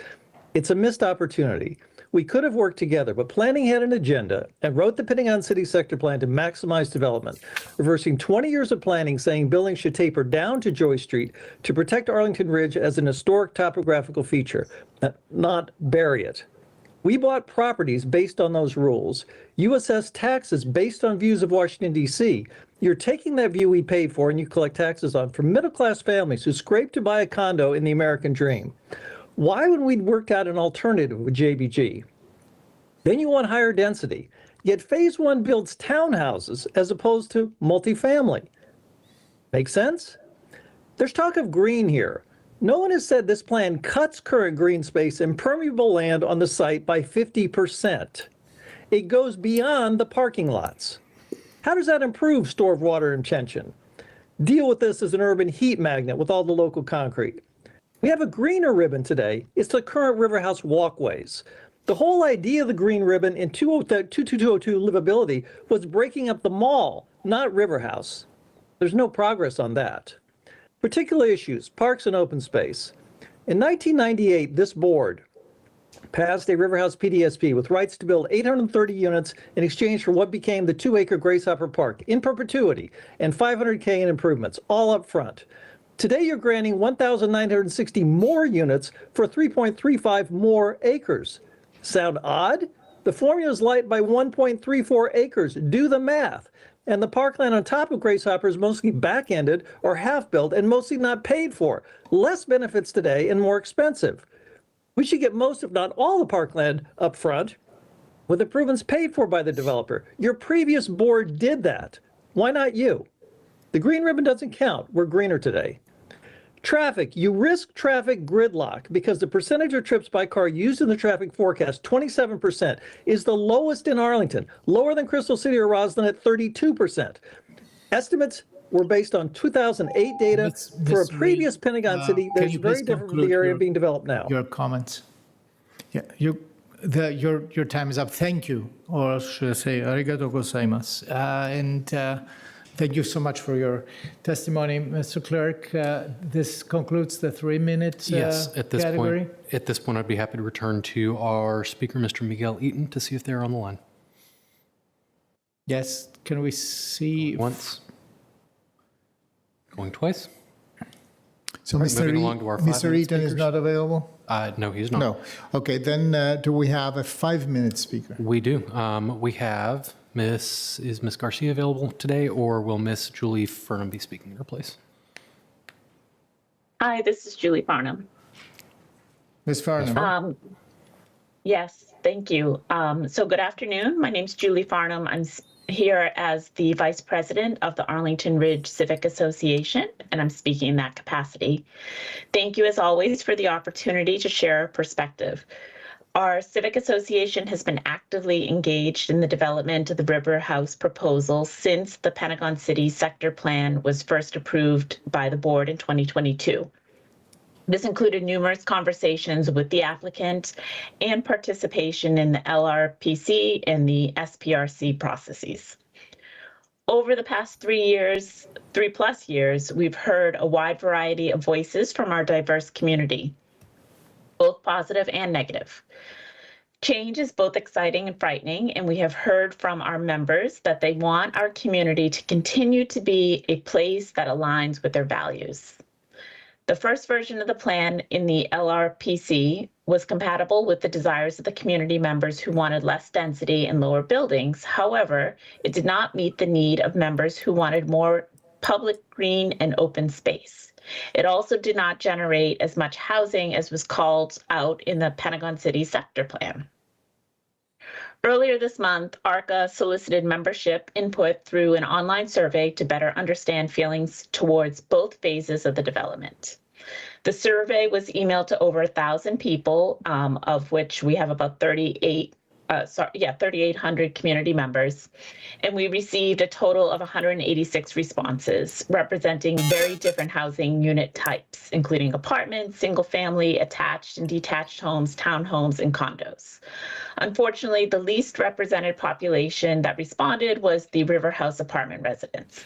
Speaker 12: It's a missed opportunity. We could have worked together, but planning had an agenda and wrote the Pentagon City sector plan to maximize development, reversing 20 years of planning saying buildings should taper down to Joy Street to protect Arlington Ridge as an historic topographical feature, not bury it. We bought properties based on those rules. You assess taxes based on views of Washington, D.C. You're taking that view we paid for and you collect taxes on from middle-class families who scrape to buy a condo in the American dream. Why would we work out an alternative with JBG? Then you want higher density. Yet Phase 1 builds townhouses as opposed to multifamily. Make sense? There's talk of green here. No one has said this plan cuts current green space and permeable land on the site by 50%. It goes beyond the parking lots. How does that improve store of water retention? Deal with this as an urban heat magnet with all the local concrete. We have a greener ribbon today. It's the current River House walkways. The whole idea of the green ribbon in 2202 livability was breaking up the mall, not River House. There's no progress on that. Particular issues, parks and open space. In 1998, this board passed a River House PDSP with rights to build 830 units in exchange for what became the 2-acre Gracehopper Park in perpetuity and $500K in improvements, all up front. Today, you're granting 1,960 more units for 3.35 more acres. Sound odd? The formula is light by 1.34 acres. Do the math. And the parkland on top of Gracehopper is mostly back-ended or half-built and mostly not paid for. Less benefits today and more expensive. We should get most, if not all, the parkland up front with improvements paid for by the developer. Your previous board did that. Why not you? The green ribbon doesn't count. We're greener today. Traffic. You risk traffic gridlock because the percentage of trips by car used in the traffic forecast, 27%, is the lowest in Arlington, lower than Crystal City or Roslyn at 32%. Estimates were based on 2008 data for a previous Pentagon City that's very different from the area being developed now.
Speaker 1: Your comments. Yeah, your time is up. Thank you, or should I say, arigato gozaimasu. Thank you so much for your testimony, Mr. Clerk. This concludes the 3-minute
Speaker 3: Yes, at this
Speaker 1: category.
Speaker 3: point, I'd be happy to return to our speaker, Mr. Miguel Eaton, to see if they're on the line.
Speaker 1: Yes, can we see?
Speaker 3: Once. Going twice.
Speaker 1: So
Speaker 3: All right, moving along to our
Speaker 1: Mr.
Speaker 3: 5-minute
Speaker 1: Eaton is
Speaker 3: speakers.
Speaker 1: not available?
Speaker 3: No, he's not.
Speaker 1: No. Okay, then do we have a 5-minute speaker?
Speaker 3: We do. We have is Miss Garcia available today, or will Miss Julie Furnham be speaking in her place?
Speaker 10: Hi, this is Julie Farnham.
Speaker 1: Ms. Farnham.
Speaker 10: Yes, thank you. So good afternoon. My name's Julie Farnham. I'm here as the Vice President of the Arlington Ridge Civic Association, and I'm speaking in that capacity. Thank you, as always, for the opportunity to share our perspective. Our Civic Association has been actively engaged in the development of the River House proposal since the Pentagon City sector plan was first approved by the board in 2022. This included numerous conversations with the applicant and participation in the LRPC and the SPRC processes. Over the past 3+ years, we've heard a wide variety of voices from our diverse community, both positive and negative. Change is both exciting and frightening, and we have heard from our members that they want our community to continue to be a place that aligns with their values. The first version of the plan in the LRPC was compatible with the desires of the community members who wanted less density and lower buildings. However, it did not meet the need of members who wanted more public, green, and open space. It also did not generate as much housing as was called out in the Pentagon City sector plan. Earlier this month, ARCA solicited membership input through an online survey to better understand feelings towards both phases of the development. The survey was emailed to over 1,000 people, of which we have about 3,800 community members, and we received a total of 186 responses, representing very different housing unit types, including apartments, single-family, attached and detached homes, townhomes, and condos. Unfortunately, the least represented population that responded was the River House apartment residents.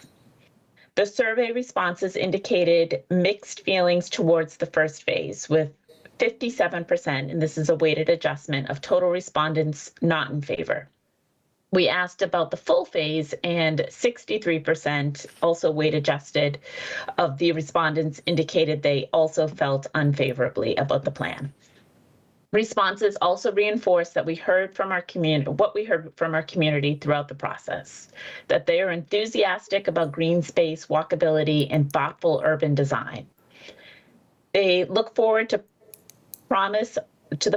Speaker 10: The survey responses indicated mixed feelings towards the first phase, with 57%, and this is a weighted adjustment, of total respondents not in favor. We asked about the full phase, and 63%, also weight adjusted, of the respondents indicated they also felt unfavorably about the plan. Responses also reinforced that we heard from our community, what we heard from our community throughout the process, that they are enthusiastic about green space, walkability, and thoughtful urban design. They look forward to the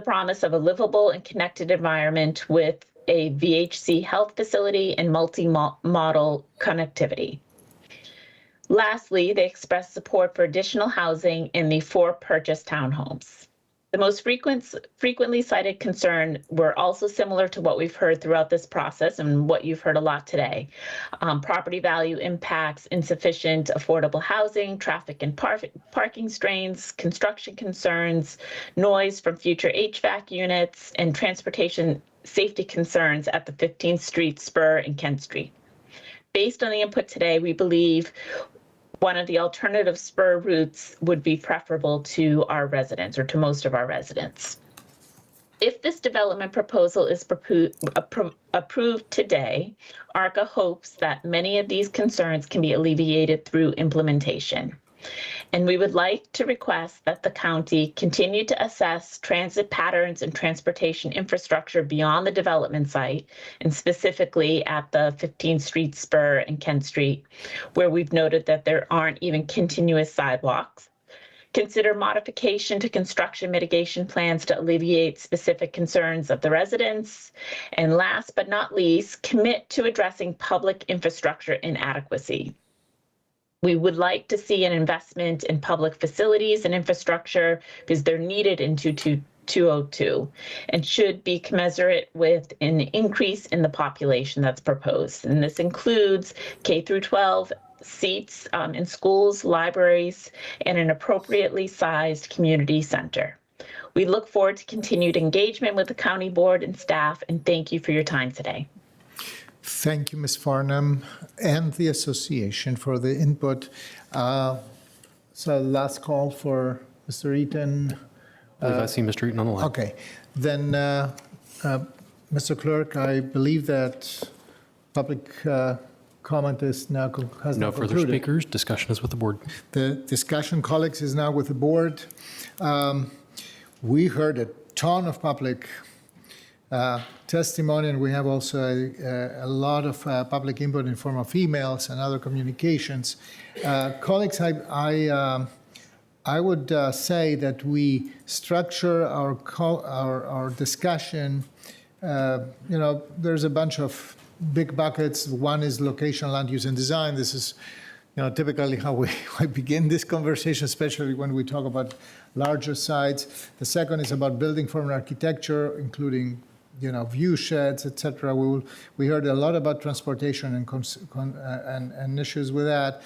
Speaker 10: promise of a livable and connected environment with a VHC health facility and multi-model connectivity. Lastly, they expressed support for additional housing in the 4 purchased townhomes. The most frequently cited concern were also similar to what we've heard throughout this process and what you've heard a lot today. Property value impacts, insufficient affordable housing, traffic and parking strains, construction concerns, noise from future HVAC units, and transportation safety concerns at the 15th Street spur and Kent Street. Based on the input today, we believe one of the alternative spur routes would be preferable to our residents, or to most of our residents. If this development proposal is approved today, ARCA hopes that many of these concerns can be alleviated through implementation. And we would like to request that the county continue to assess transit patterns and transportation infrastructure beyond the development site, and specifically at the 15th Street spur and Kent Street, where we've noted that there aren't even continuous sidewalks. Consider modification to construction mitigation plans to alleviate specific concerns of the residents. And last but not least, commit to addressing public infrastructure inadequacy. We would like to see an investment in public facilities and infrastructure because they're needed in 202 and should be commensurate with an increase in the population that's proposed. And this includes K through 12 seats in schools, libraries, and an appropriately sized community center. We look forward to continued engagement with the county board and staff, and thank you for your time today.
Speaker 1: Thank you, Ms. Farnham, and the association for the input. So last call for Mr. Eaton.
Speaker 3: I believe I see Mr. Eaton on the line.
Speaker 1: Okay. Then, Mr. Clerk, I believe that public comment is now has
Speaker 3: No
Speaker 1: now
Speaker 3: further
Speaker 1: concluded.
Speaker 3: speakers. Discussion is with the board.
Speaker 1: The discussion, colleagues, is now with the board. We heard a ton of public testimony, and we have also a lot of public input in form of emails and other communications. Colleagues, I would say that we structure our discussion. There's a bunch of big buckets. One is location, land use, and design. This is typically how we begin this conversation, especially when we talk about larger sites. The second is about building form and architecture, including view sheds, etc. We heard a lot about transportation and issues with that.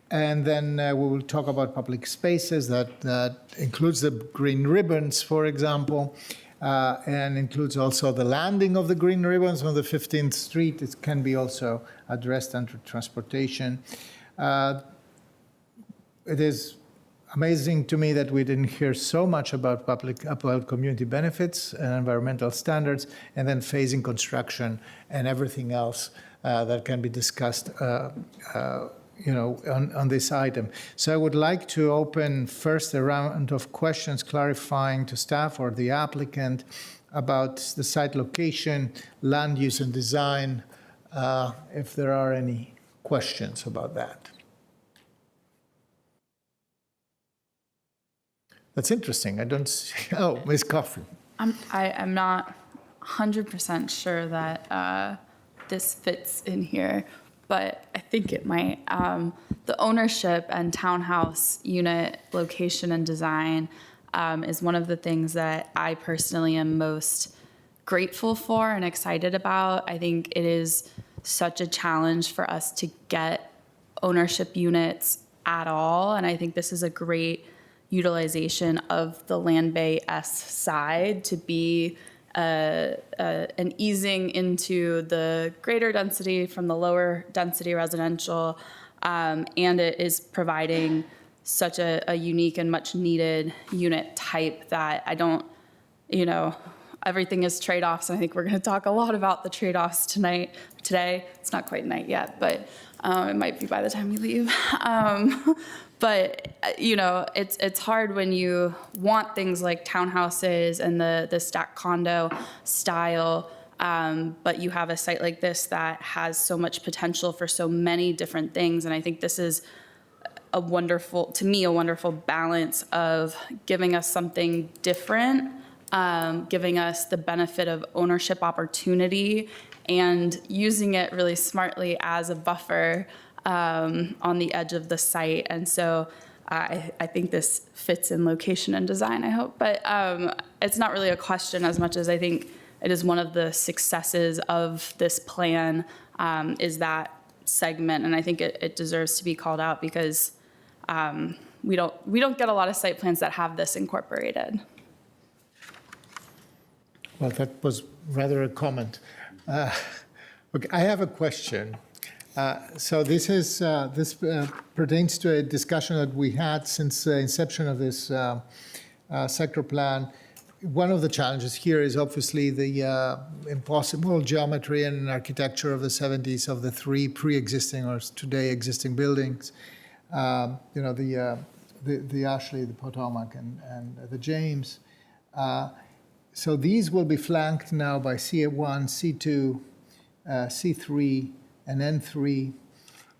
Speaker 1: And then we will talk about public spaces. That includes the green ribbons, for example, and includes also the landing of the green ribbons on the 15th Street. It can be also addressed under transportation. It is amazing to me that we didn't hear so much about community benefits and environmental standards, and then phasing construction and everything else that can be discussed on this item. So I would like to open first a round of questions clarifying to staff or the applicant about the site location, land use and design, if there are any questions about that. That's interesting. I don't see. Oh, Ms. Coffey.
Speaker 13: I'm not 100% sure that this fits in here, but I think it might. The ownership and townhouse unit location and design is one of the things that I personally am most grateful for and excited about. I think it is such a challenge for us to get ownership units at all, and I think this is a great utilization of the Land Bay S side to be an easing into the greater density from the lower density residential, and it is providing such a unique and much needed unit type that I don't, everything is trade-offs, and I think we're going to talk a lot about the trade-offs today. It's not quite night yet, but it might be by the time we leave. But it's hard when you want things like townhouses and the stacked condo style, but you have a site like this that has so much potential for so many different things. And I think this is a wonderful balance of giving us something different, giving us the benefit of ownership opportunity, and using it really smartly as a buffer on the edge of the site. And so I think this fits in location and design, I hope. But it's not really a question as much as I think it is one of the successes of this plan is that segment. And I think it deserves to be called out because we don't get a lot of site plans that have this incorporated.
Speaker 1: Well, that was rather a comment. Okay, I have a question. So this pertains to a discussion that we had since the inception of this sector plan. One of the challenges here is obviously the impossible geometry and architecture of the 70s of the three pre-existing or today existing buildings. The Ashley, the Potomac, and the James. So these will be flanked now by C1, C2, C3, and N3,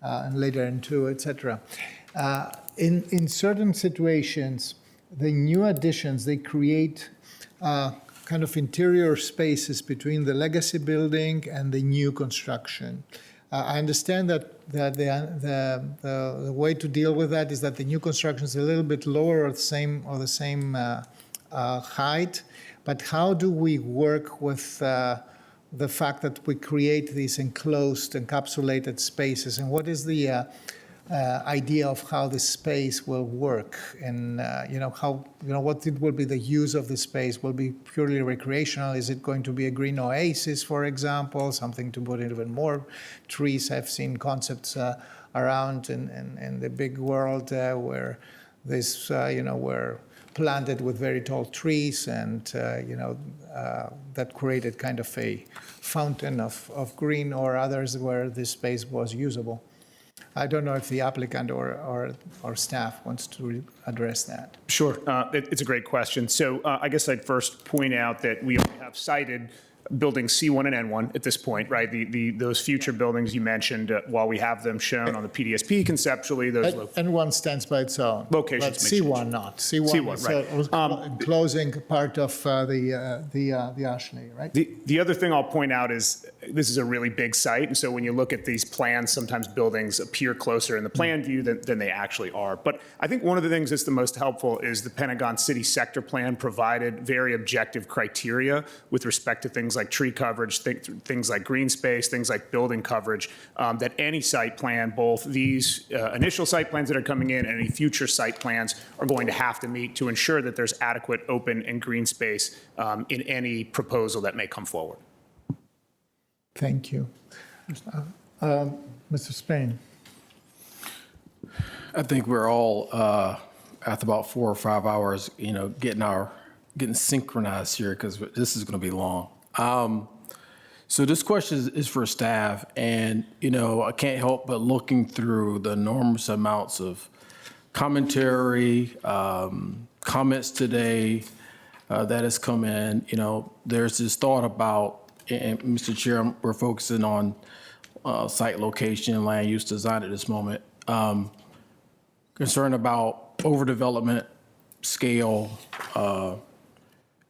Speaker 1: and later N2, etc. In certain situations, the new additions, they create kind of interior spaces between the legacy building and the new construction. I understand that the way to deal with that is that the new construction is a little bit lower or the same height. But how do we work with the fact that we create these enclosed, encapsulated spaces? And what is the idea of how the space will work? And what will be the use of the space? Will be purely recreational? Is it going to be a green oasis, for example, something to put in even more trees? I've seen concepts around in the big world where this, were planted with very tall trees, and that created kind of a fountain of green, or others where this space was usable. I don't know if the applicant or staff wants to address that.
Speaker 21: Sure, it's a great question. So I guess I'd first point out that we only have cited buildings C1 and N1 at this point, right? Those future buildings you mentioned, while we have them shown on the PDSP conceptually, those
Speaker 1: N1 stands by its own.
Speaker 21: Locations.
Speaker 1: But C1 not. C1 is
Speaker 21: right.
Speaker 1: Enclosing part of the Ashley, right?
Speaker 21: The other thing I'll point out is this is a really big site, and so when you look at these plans, sometimes buildings appear closer in the plan view than they actually are. But I think one of the things that's the most helpful is the Pentagon City Sector Plan provided very objective criteria with respect to things like tree coverage, things like green space, things like building coverage, that any site plan, both these initial site plans that are coming in and any future site plans, are going to have to meet to ensure that there's adequate open and green space in any proposal that may come forward.
Speaker 1: Thank you. Mr. Spain.
Speaker 22: I think we're all, after about 4 or 5 hours, getting synchronized here, because this is going to be long. So this question is for staff, and I can't help but looking through the enormous amounts of commentary, comments today that has come in. There's this thought about, and Mr. Chair, we're focusing on site location and land use design at this moment. Concern about overdevelopment, scale,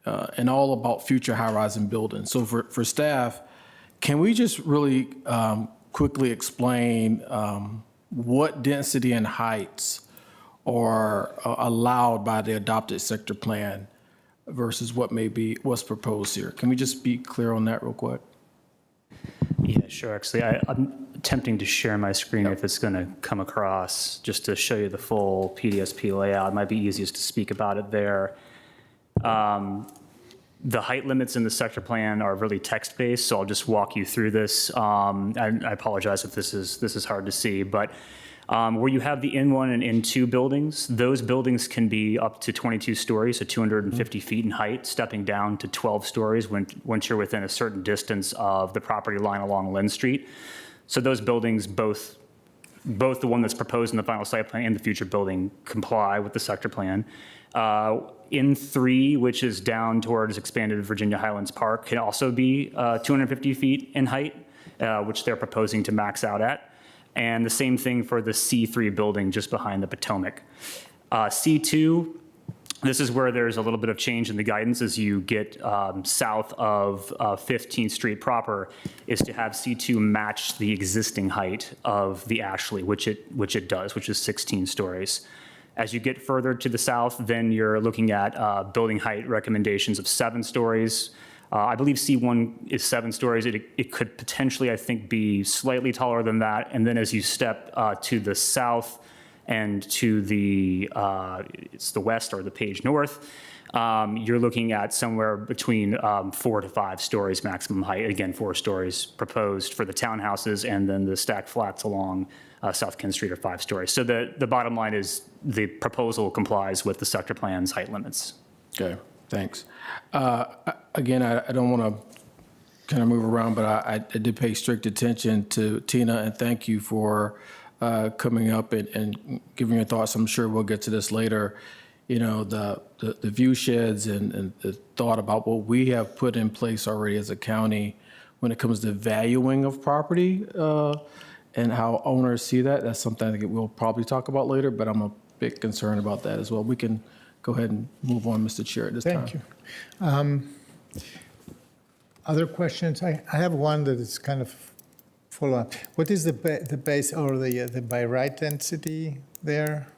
Speaker 22: and all about future high-rise buildings. So for staff, can we just really quickly explain what density and heights are allowed by the adopted sector plan versus what's proposed here? Can we just be clear on that real quick?
Speaker 15: Yeah, sure. Actually, I'm attempting to share my screen if it's going to come across, just to show you the full PDSP layout. It might be easiest to speak about it there. The height limits in the sector plan are really text-based, so I'll just walk you through this. I apologize if this is hard to see, but where you have the N1 and N2 buildings, those buildings can be up to 22 stories, so 250 feet in height, stepping down to 12 stories once you're within a certain distance of the property line along Lynn Street. So those buildings, both the one that's proposed in the final site plan and the future building, comply with the sector plan. N3, which is down towards expanded Virginia Highlands Park, can also be 250 feet in height, which they're proposing to max out at. And the same thing for the C3 building just behind the Potomac. C2, this is where there's a little bit of change in the guidance as you get south of 15th Street proper, is to have C2 match the existing height of the Ashley, which it does, which is 16 stories. As you get further to the south, then you're looking at building height recommendations of 7 stories. I believe C1 is 7 stories. It could potentially, I think, be slightly taller than that. And then as you step to the south and to it's the west or the page north, you're looking at somewhere between 4 to 5 stories maximum height. Again, 4 stories proposed for the townhouses, and then the stacked flats along South Kent Street are 5 stories. So the bottom line is the proposal complies with the sector plan's height limits.
Speaker 22: Okay, thanks. Again, I don't want to kind of move around, but I did pay strict attention to Tina, and thank you for coming up and giving your thoughts. I'm sure we'll get to this later. You know, the view sheds and the thought about what we have put in place already as a county when it comes to valuing of property and how owners see that. That's something I think we'll probably talk about later, but I'm a bit concerned about that as well. We can go ahead and move on, Mr. Chair, at this time.
Speaker 1: Thank you. Other questions? I have one that is kind of follow-up. What is the base or the by right density there?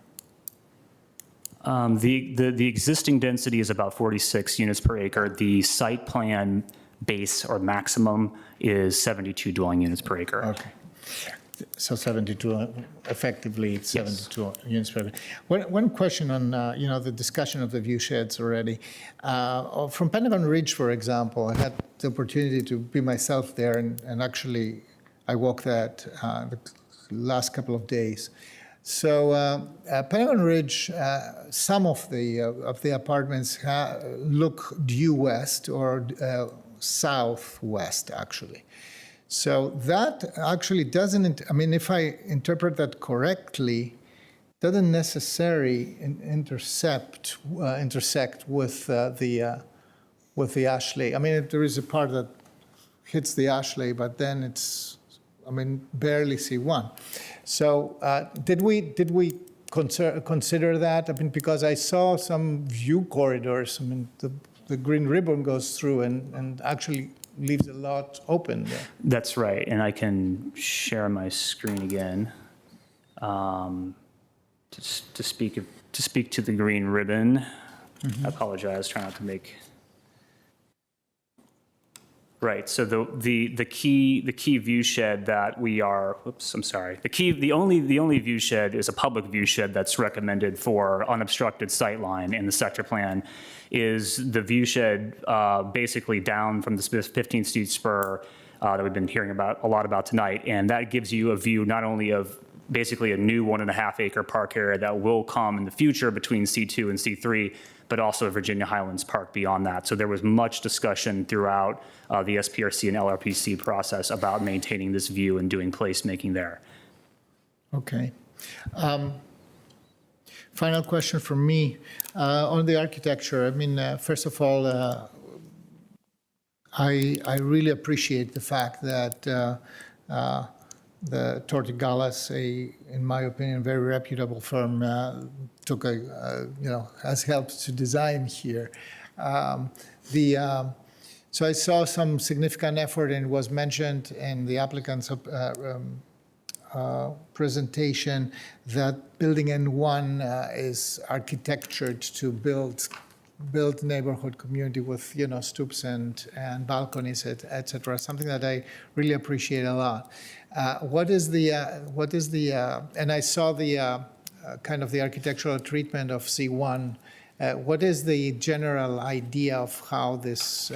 Speaker 15: The existing density is about 46 units per acre. The site plan base or maximum is 72 dwelling units per acre.
Speaker 1: Okay. So 72, effectively 72 units per acre. One question on, the discussion of the view sheds already. From Pentagon Ridge, for example, I had the opportunity to be myself there, and actually I walked that the last couple of days. So Pentagon Ridge, some of the apartments look due west or southwest, actually. So that actually doesn't, if I interpret that correctly, doesn't necessarily intersect with the Ashley. There is a part that hits the Ashley, but then it's, barely C1. So did we consider that? Because I saw some view corridors. The green ribbon goes through and actually leaves a lot open there.
Speaker 15: That's right, and I can share my screen again to speak to the green ribbon. Mm-hmm. I apologize, try not to make. Right. So the key view shed that we are. Oops, I'm sorry. The only view shed is a public view shed that's recommended for unobstructed sightline in the sector plan. Is the view shed basically down from the 15th Street spur that we've been hearing a lot about tonight, and that gives you a view not only of basically a new 1.5 acre park area that will come in the future between C2 and C3, but also Virginia Highlands Park beyond that. So there was much discussion throughout the SPRC and LRPC process about maintaining this view and doing placemaking there.
Speaker 1: Okay. Final question from me on the architecture. First of all, I really appreciate the fact that the Tortigalas, in my opinion, very reputable firm, has helped to design here. So I saw some significant effort, and it was mentioned in the applicant's presentation that building N1 is architectured to build neighborhood community with stoops and balconies, et cetera. Something that I really appreciate a lot. What is the and I saw the kind of the architectural treatment of C1. What is the general idea of how this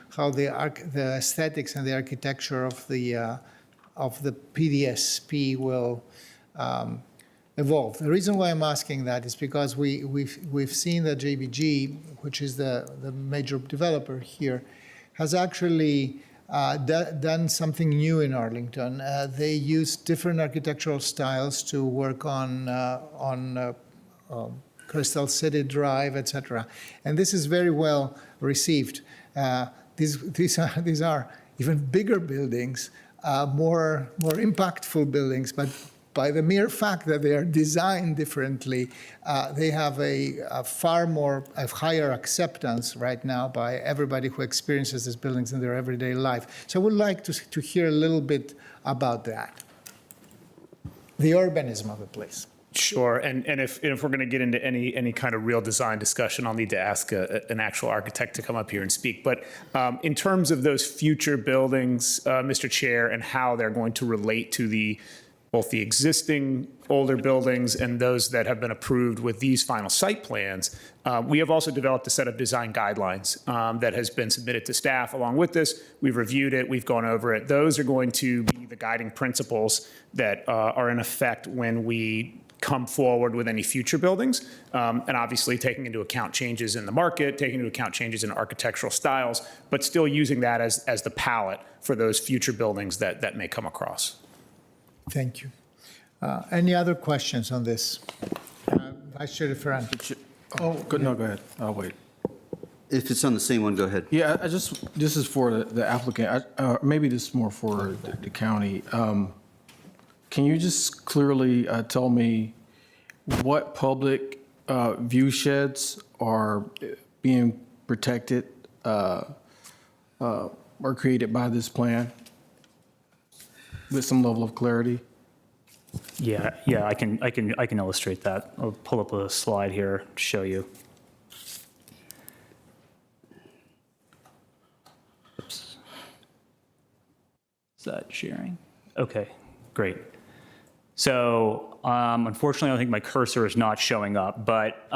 Speaker 1: how the aesthetics and the architecture of the PDSP will evolve? The reason why I'm asking that is because we've seen that JBG, which is the major developer here, has actually done something new in Arlington. They use different architectural styles to work on Crystal City Drive, etc. And this is very well received. These are even bigger buildings, more impactful buildings, but by the mere fact that they are designed differently, they have a higher acceptance right now by everybody who experiences these buildings in their everyday life. So I would like to hear a little bit about that, the urbanism of the place.
Speaker 21: Sure, and if we're going to get into any kind of real design discussion, I'll need to ask an actual architect to come up here and speak. But in terms of those future buildings, Mr. Chair, and how they're going to relate to both the existing older buildings and those that have been approved with these final site plans, we have also developed a set of design guidelines that has been submitted to staff along with this. We've reviewed it, we've gone over it. Those are going to be the guiding principles that are in effect when we come forward with any future buildings, and obviously taking into account changes in the market, taking into account changes in architectural styles, but still using that as the palette for those future buildings that may come across.
Speaker 1: Thank you. Any other questions on this? Vice Chair DeFerrari.
Speaker 22: No, go ahead. I'll wait.
Speaker 16: If it's on the same one, go ahead.
Speaker 22: Yeah, this is for the applicant. Maybe this is more for the county. Can you just clearly tell me what public view sheds are being protected or created by this plan with some level of clarity?
Speaker 15: Yeah, I can illustrate that. I'll pull up a slide here to show you. Oops. Is that sharing? Okay, great. So unfortunately, I think my cursor is not showing up. But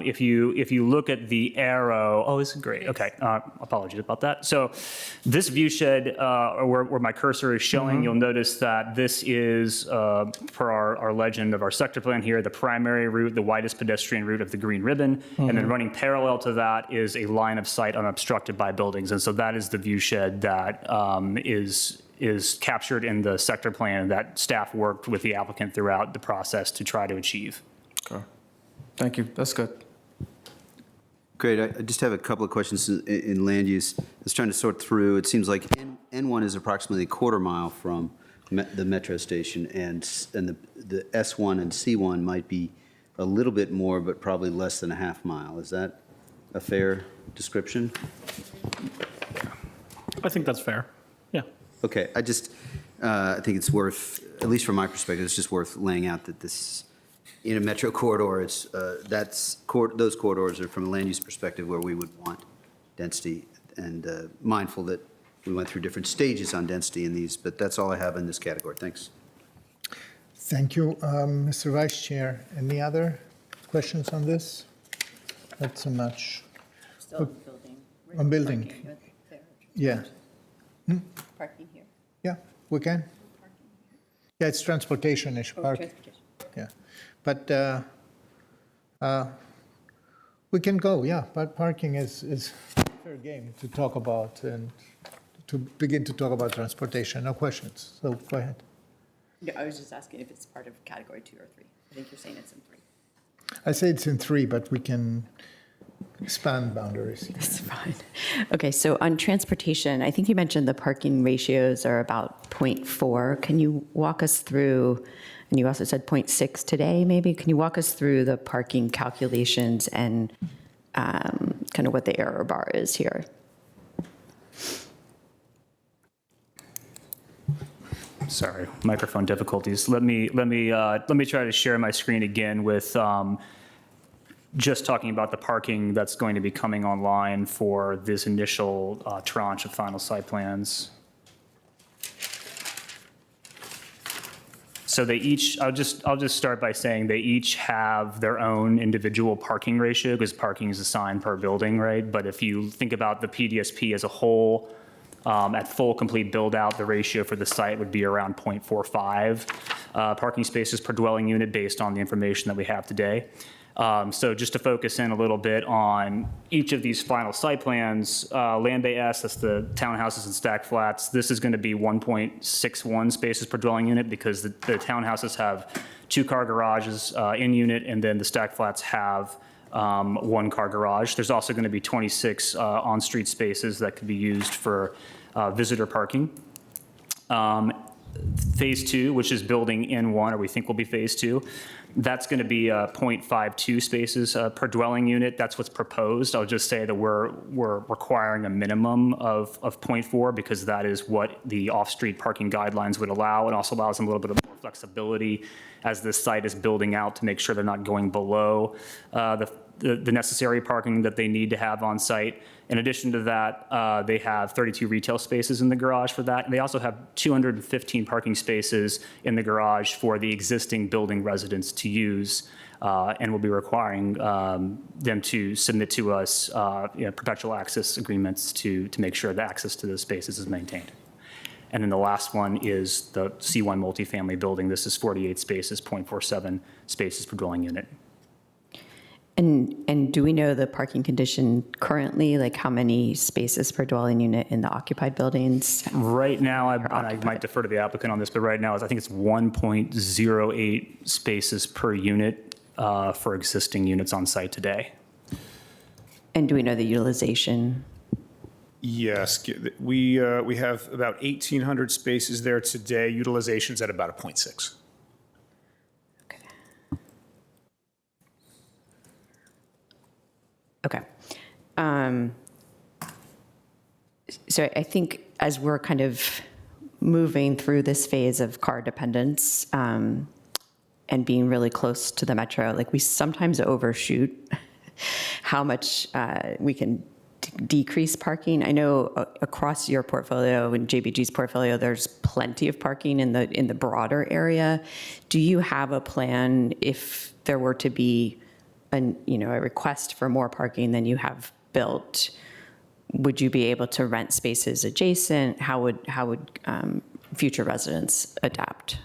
Speaker 15: if you look at the arrow, this is great. Okay, apologies about that. So this view shed, where my cursor is showing, you'll notice that this is, per our legend of our sector plan here, the primary route, the widest pedestrian route of the green ribbon, and then running parallel to that is a line of sight unobstructed by buildings, and so that is the view shed that is captured in the sector plan that staff worked with the applicant throughout the process to try to achieve.
Speaker 22: Okay. Thank you. That's good.
Speaker 16: Great. I just have a couple of questions in land use. I was trying to sort through. It seems like N1 is approximately a quarter mile from the metro station, and the S1 and C1 might be a little bit more, but probably less than a half mile. Is that a fair description?
Speaker 17: I think that's fair. Yeah.
Speaker 16: Okay, I think it's worth, at least from my perspective, it's just worth laying out that this, in a metro corridor, those corridors are from a land use perspective where we would want density, and mindful that we went through different stages on density in these, but that's all I have in this category. Thanks.
Speaker 1: Thank you, Mr. Vice Chair. Any other questions on this? Not so much.
Speaker 18: Still on building.
Speaker 1: On building. Yeah.
Speaker 18: Parking here.
Speaker 1: Yeah, we can. Yeah, it's transportation issue. Parking. Yeah, but we can go. Yeah, but parking is fair game to talk about and to begin to talk about transportation. No questions. So go ahead.
Speaker 18: No, I was just asking if it's part of category 2 or 3. I think you're saying it's in 3.
Speaker 1: I say it's in 3, but we can expand boundaries.
Speaker 18: That's fine. Okay, so on transportation, I think you mentioned the parking ratios are about 0.4. Can you walk us through, and you also said 0.6 today, maybe? Can you walk us through the parking calculations and kind of what the error bar is here.
Speaker 15: Sorry, microphone difficulties. Let me try to share my screen again with just talking about the parking that's going to be coming online for this initial tranche of final site plans. So they each, I'll just start by saying they each have their own individual parking ratio because parking is assigned per building, right? But if you think about the PDSP as a whole, at full complete build out, the ratio for the site would be around 0.45 parking spaces per dwelling unit based on the information that we have today. So just to focus in a little bit on each of these final site plans, Land Bay S, that's the townhouses and stack flats. This is going to be 1.61 spaces per dwelling unit because the townhouses have 2-car garages in unit, and then the stack flats have 1-car garage. There's also going to be 26 on-street spaces that could be used for visitor parking. Phase 2, which is building N1, or we think will be phase 2, that's going to be 0.52 spaces per dwelling unit. That's what's proposed. I'll just say that we're requiring a minimum of 0.4 because that is what the off-street parking guidelines would allow. It also allows them a little bit of more flexibility as this site is building out to make sure they're not going below the necessary parking that they need to have on site. In addition to that, they have 32 retail spaces in the garage for that. They also have 215 parking spaces in the garage for the existing building residents to use, and we'll be requiring them to submit to us perpetual access agreements to make sure the access to those spaces is maintained. And then the last one is the C1 multifamily building. This is 48 spaces, 0.47 spaces per dwelling unit.
Speaker 18: And do we know the parking condition currently, like how many spaces per dwelling unit in the occupied buildings?
Speaker 15: Right now, I might defer to the applicant on this, but right now, I think it's 1.08 spaces per unit for existing units on site today.
Speaker 18: And do we know the utilization?
Speaker 21: Yes, we have about 1,800 spaces there today. Utilization's at about a 0.6.
Speaker 18: Okay. So I think as we're kind of moving through this phase of car dependence and being really close to the metro, like we sometimes overshoot how much we can decrease parking. I know across your portfolio and JBG's portfolio, there's plenty of parking in the broader area. Do you have a plan if there were to be a request for more parking than you have built? Would you be able to rent spaces adjacent? How would future residents adapt?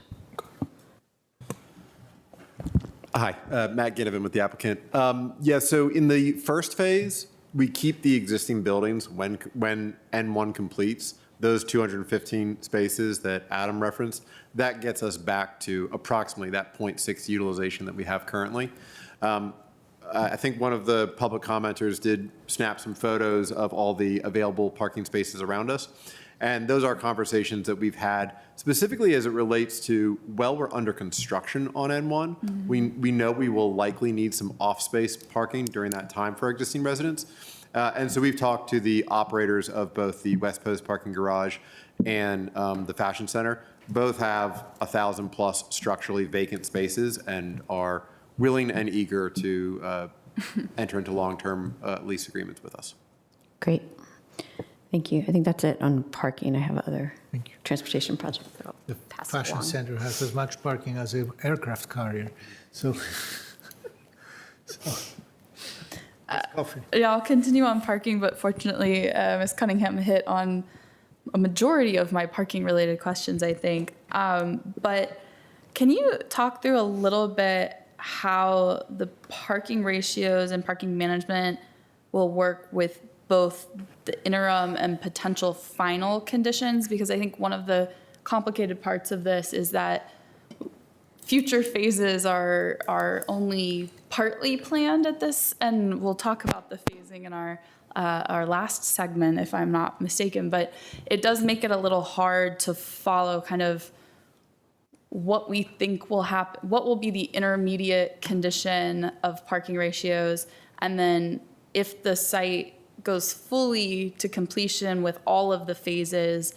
Speaker 2: Hi, Matt Ginnivan with the applicant. So in the first phase, we keep the existing buildings when N1 completes. Those 215 spaces that Adam referenced, that gets us back to approximately that 0.6 utilization that we have currently. I think one of the public commenters did snap some photos of all the available parking spaces around us. And those are conversations that we've had specifically as it relates to, well, we're under construction on N1. Mm-hmm. We know we will likely need some off-space parking during that time for existing residents. And so we've talked to the operators of both the West Post parking garage and the Fashion Center. Both have 1,000+ structurally vacant spaces and are willing and eager to enter into long-term lease agreements with us.
Speaker 18: Great. Thank you. I think that's it on parking. I have other transportation projects that I'll pass
Speaker 1: The Fashion
Speaker 18: along.
Speaker 1: Center has as much parking as an aircraft carrier. So,
Speaker 13: Yeah, I'll continue on parking, but fortunately, Ms. Cunningham hit on a majority of my parking-related questions, I think. But can you talk through a little bit how the parking ratios and parking management will work with both the interim and potential final conditions? Because I think one of the complicated parts of this is that future phases are only partly planned at this, and we'll talk about the phasing in our last segment, if I'm not mistaken, but it does make it a little hard to follow kind of what we think will happen, what will be the intermediate condition of parking ratios, and then if the site goes fully to completion with all of the phases,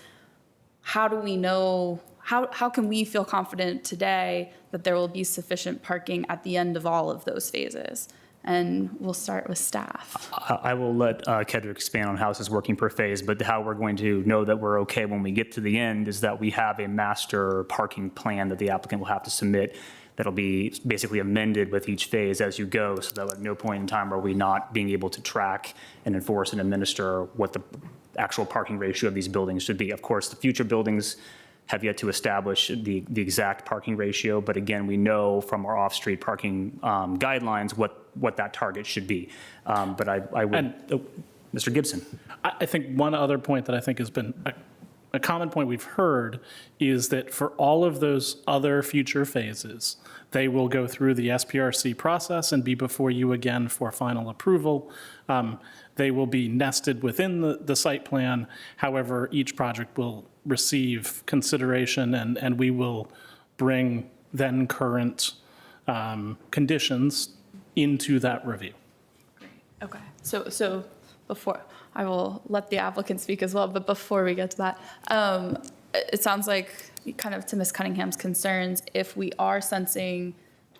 Speaker 13: how do we know, how can we feel confident today that there will be sufficient parking at the end of all of those phases? And we'll start with staff.
Speaker 15: I will let Kedrick expand on how this is working per phase, but how we're going to know that we're okay when we get to the end is that we have a master parking plan that the applicant will have to submit that'll be basically amended with each phase as you go, so that at no point in time are we not being able to track and enforce and administer what the actual parking ratio of these buildings should be. Of course, the future buildings have yet to establish the exact parking ratio, but again, we know from our off-street parking guidelines what that target should be. But I would, Mr. Gibson.
Speaker 17: I think one other point that I think has been a common point we've heard is that for all of those other future phases, they will go through the SPRC process and be before you again for final approval. They will be nested within the site plan. However, each project will receive consideration, and we will bring then current conditions into that review.
Speaker 13: Okay, so before, I will let the applicant speak as well, but before we get to that, it sounds like, kind of to Ms. Cunningham's concerns, if we are sensing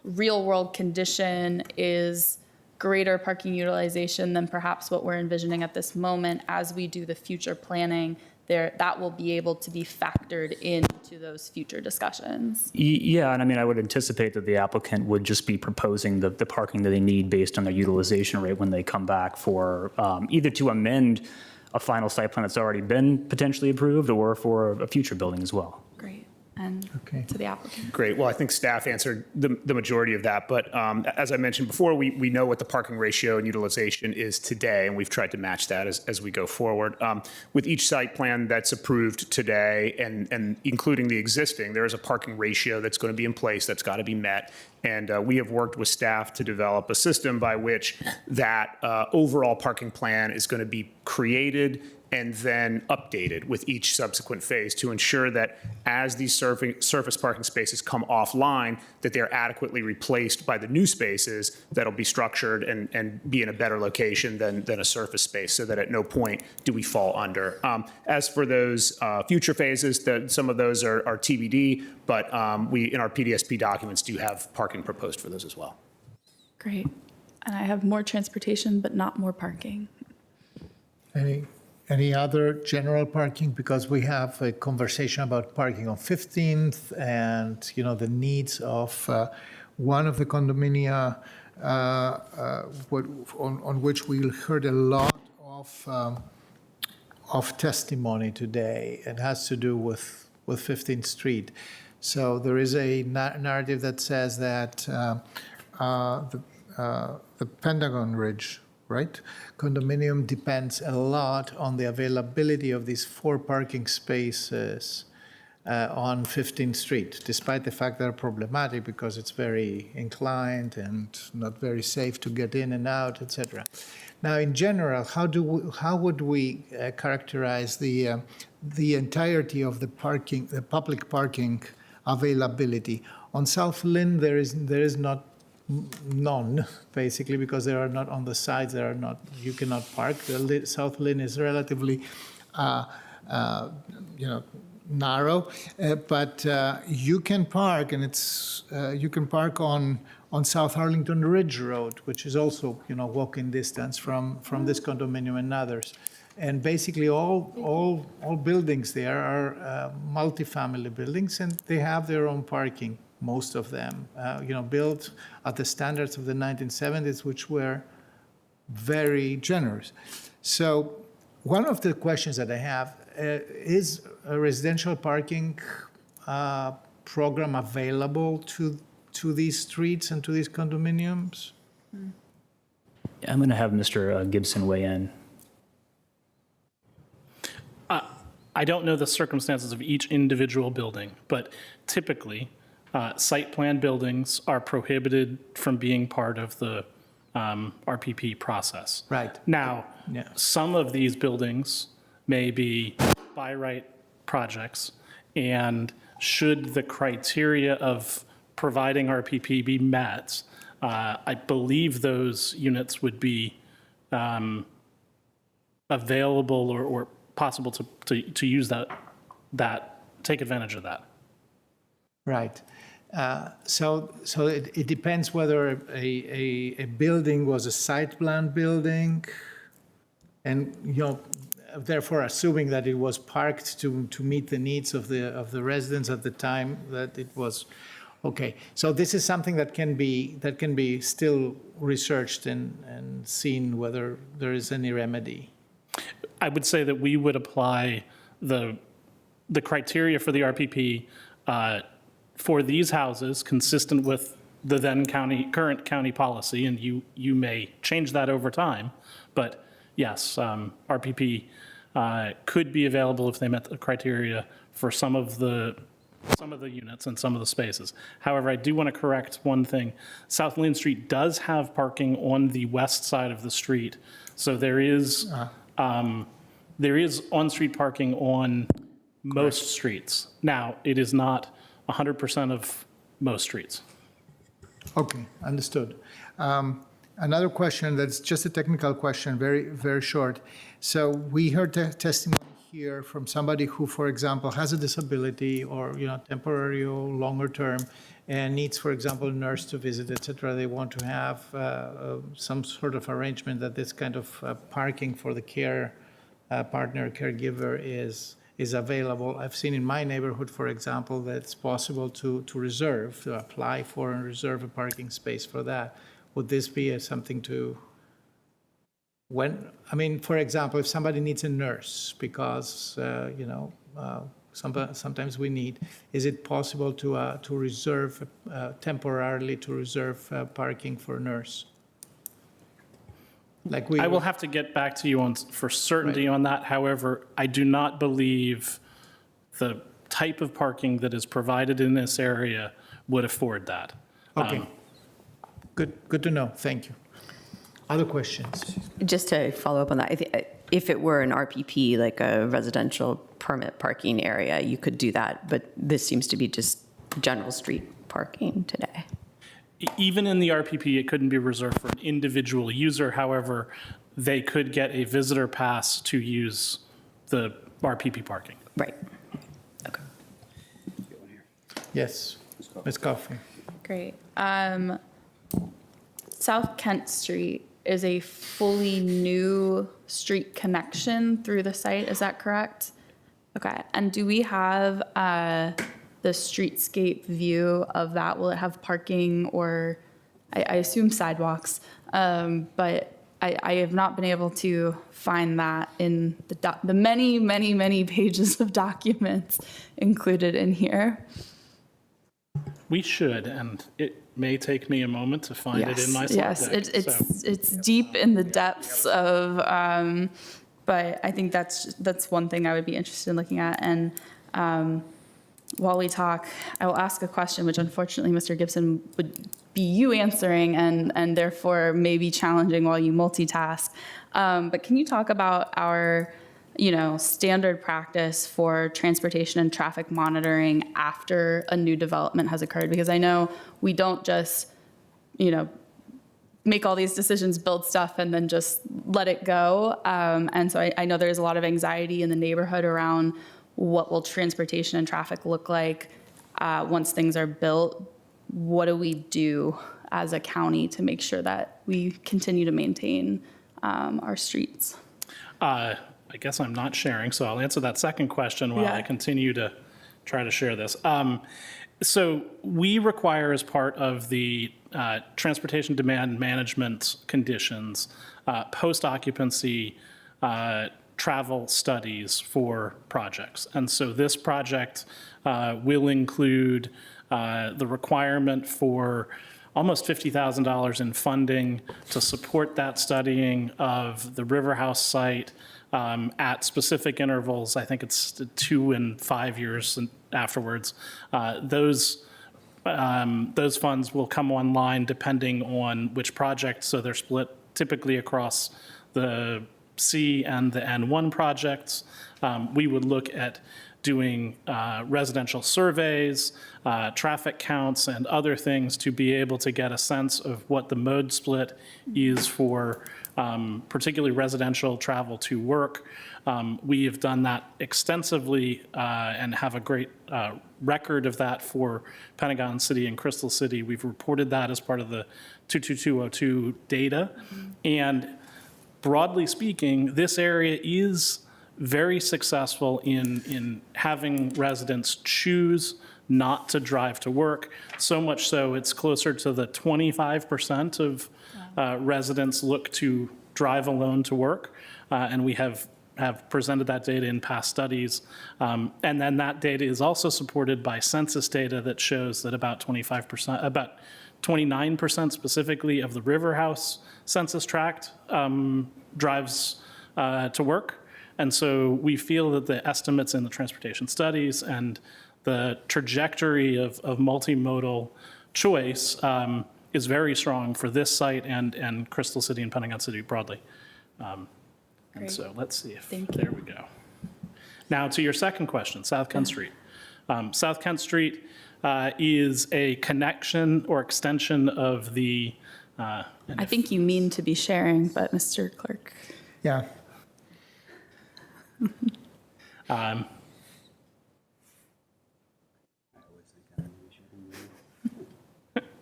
Speaker 13: real world condition is greater parking utilization than perhaps what we're envisioning at this moment, as we do the future planning, that will be able to be factored into those future discussions.
Speaker 15: Yeah, and I mean, I would anticipate that the applicant would just be proposing the parking that they need based on their utilization rate when they come back for either to amend a final site plan that's already been potentially approved or for a future building as well.
Speaker 13: Great. And to the applicant.
Speaker 21: Great. Well, I think staff answered the majority of that. But as I mentioned before, we know what the parking ratio and utilization is today, and we've tried to match that as we go forward. With each site plan that's approved today, and including the existing, there is a parking ratio that's going to be in place that's got to be met. And we have worked with staff to develop a system by which that overall parking plan is going to be created and then updated with each subsequent phase to ensure that as these surface parking spaces come offline, that they're adequately replaced by the new spaces that'll be structured and be in a better location than a surface space, so that at no point do we fall under. As for those future phases, some of those are TBD, but we, in our PDSP documents, do have parking proposed for those as well.
Speaker 13: Great. And I have more transportation, but not more parking.
Speaker 1: Any other general parking? Because we have a conversation about parking on 15th and, the needs of one of the condominia on which we heard a lot of testimony today. It has to do with 15th Street. So there is a narrative that says that the Pentagon Ridge, right, condominium depends a lot on the availability of these 4 parking spaces on 15th Street, despite the fact they're problematic because it's very inclined and not very safe to get in and out, etc. Now, in general, how would we characterize the entirety of the public parking availability? On South Lynn, there is not none, basically, because they are not on the sides. You cannot park. The South Lynn is relatively, narrow, but you can park, and you can park on South Arlington Ridge Road, which is also walking distance from this condominium and others. And basically, all buildings there are multifamily buildings, and they have their own parking. Most of them, built at the standards of the 1970s, which were very generous. So one of the questions that I have is a residential parking program available to these streets and to these condominiums?
Speaker 15: I'm going to have Mr. Gibson weigh in.
Speaker 17: I don't know the circumstances of each individual building, but typically, site plan buildings are prohibited from being part of the RPP process.
Speaker 1: Right.
Speaker 17: Now, some of these buildings may be by right projects, and should the criteria of providing RPP be met, I believe those units would be available or possible to use that take advantage of that.
Speaker 1: Right. So it depends whether a building was a site plan building, and therefore assuming that it was parked to meet the needs of the residents at the time that it was. Okay. So this is something that can be still researched and seen whether there is any remedy.
Speaker 17: I would say that we would apply the criteria for the RPP for these houses consistent with the then current county policy, and you may change that over time, but yes, RPP could be available if they met the criteria for some of the units and some of the spaces. However, I do want to correct one thing. South Lynn Street does have parking on the west side of the street, so there is on-street parking on most streets. Now, it is not 100% of most streets.
Speaker 1: Okay, understood. Another question that's just a technical question, very, very short. So we heard testimony here from somebody who, for example, has a disability or temporary or longer term and needs, for example, a nurse to visit, et cetera. They want to have some sort of arrangement that this kind of parking for the care partner, caregiver is available. I've seen in my neighborhood, for example, that it's possible to apply for and reserve a parking space for that. Would this be something to, for example, if somebody needs a nurse because, sometimes we need, is it possible to reserve, temporarily to reserve parking for a nurse?
Speaker 17: I will have to get back to you for certainty on that. However, I do not believe the type of parking that is provided in this area would afford that.
Speaker 1: Okay. Good to know. Thank you. Other questions?
Speaker 18: Just to follow up on that, if it were an RPP, like a residential permit parking area, you could do that, but this seems to be just general street parking today.
Speaker 17: Even in the RPP, it couldn't be reserved for an individual user. However, they could get a visitor pass to use the RPP parking.
Speaker 18: Right.
Speaker 1: Yes, Ms. Coffey.
Speaker 13: Great. South Kent Street is a fully new street connection through the site, is that correct? Okay, and do we have the streetscape view of that? Will it have parking or, I assume sidewalks, but I have not been able to find that in the many, many, many pages of documents included in here.
Speaker 17: We should, and it may take me a moment to find it in my slide
Speaker 13: yes,
Speaker 17: deck.
Speaker 13: it's deep in the depths of, but I think that's one thing I would be interested in looking at. And while we talk, I will ask a question, which unfortunately Mr. Gibson would be you answering, and therefore may be challenging while you multitask. But can you talk about our standard practice for transportation and traffic monitoring after a new development has occurred? Because I know we don't just, make all these decisions, build stuff, and then just let it go. And so I know there's a lot of anxiety in the neighborhood around what will transportation and traffic look like once things are built. What do we do as a county to make sure that we continue to maintain our streets?
Speaker 17: I guess I'm not sharing, so I'll answer that second question while I continue to try to share this. So we require, as part of the transportation demand management conditions, post-occupancy travel studies for projects. And so this project will include the requirement for almost $50,000 in funding to support that studying of the River House site at specific intervals. I think it's 2 and 5 years afterwards. Those funds will come online depending on which project. So they're split typically across the C and the N1 projects. We would look at doing residential surveys, traffic counts, and other things to be able to get a sense of what the mode split is for particularly residential travel to work. We have done that extensively and have a great record of that for Pentagon City and Crystal City. We've reported that as part of the 22202 data. And broadly speaking, this area is very successful in having residents choose not to drive to work, so much so it's closer to the 25% of residents look to drive alone to work, and we have presented that data in past studies. And then that data is also supported by census data that shows that about 25%, about 29% specifically of the River House census tract drives to work. And so we feel that the estimates in the transportation studies and the trajectory of multimodal choice is very strong for this site and Crystal City and Pentagon City broadly. And so let's see if, there we go. Now to your second question, South Kent Street. South Kent Street is a connection or extension of the...
Speaker 13: I think you mean to be sharing, but Mr. Clerk.
Speaker 1: Yeah.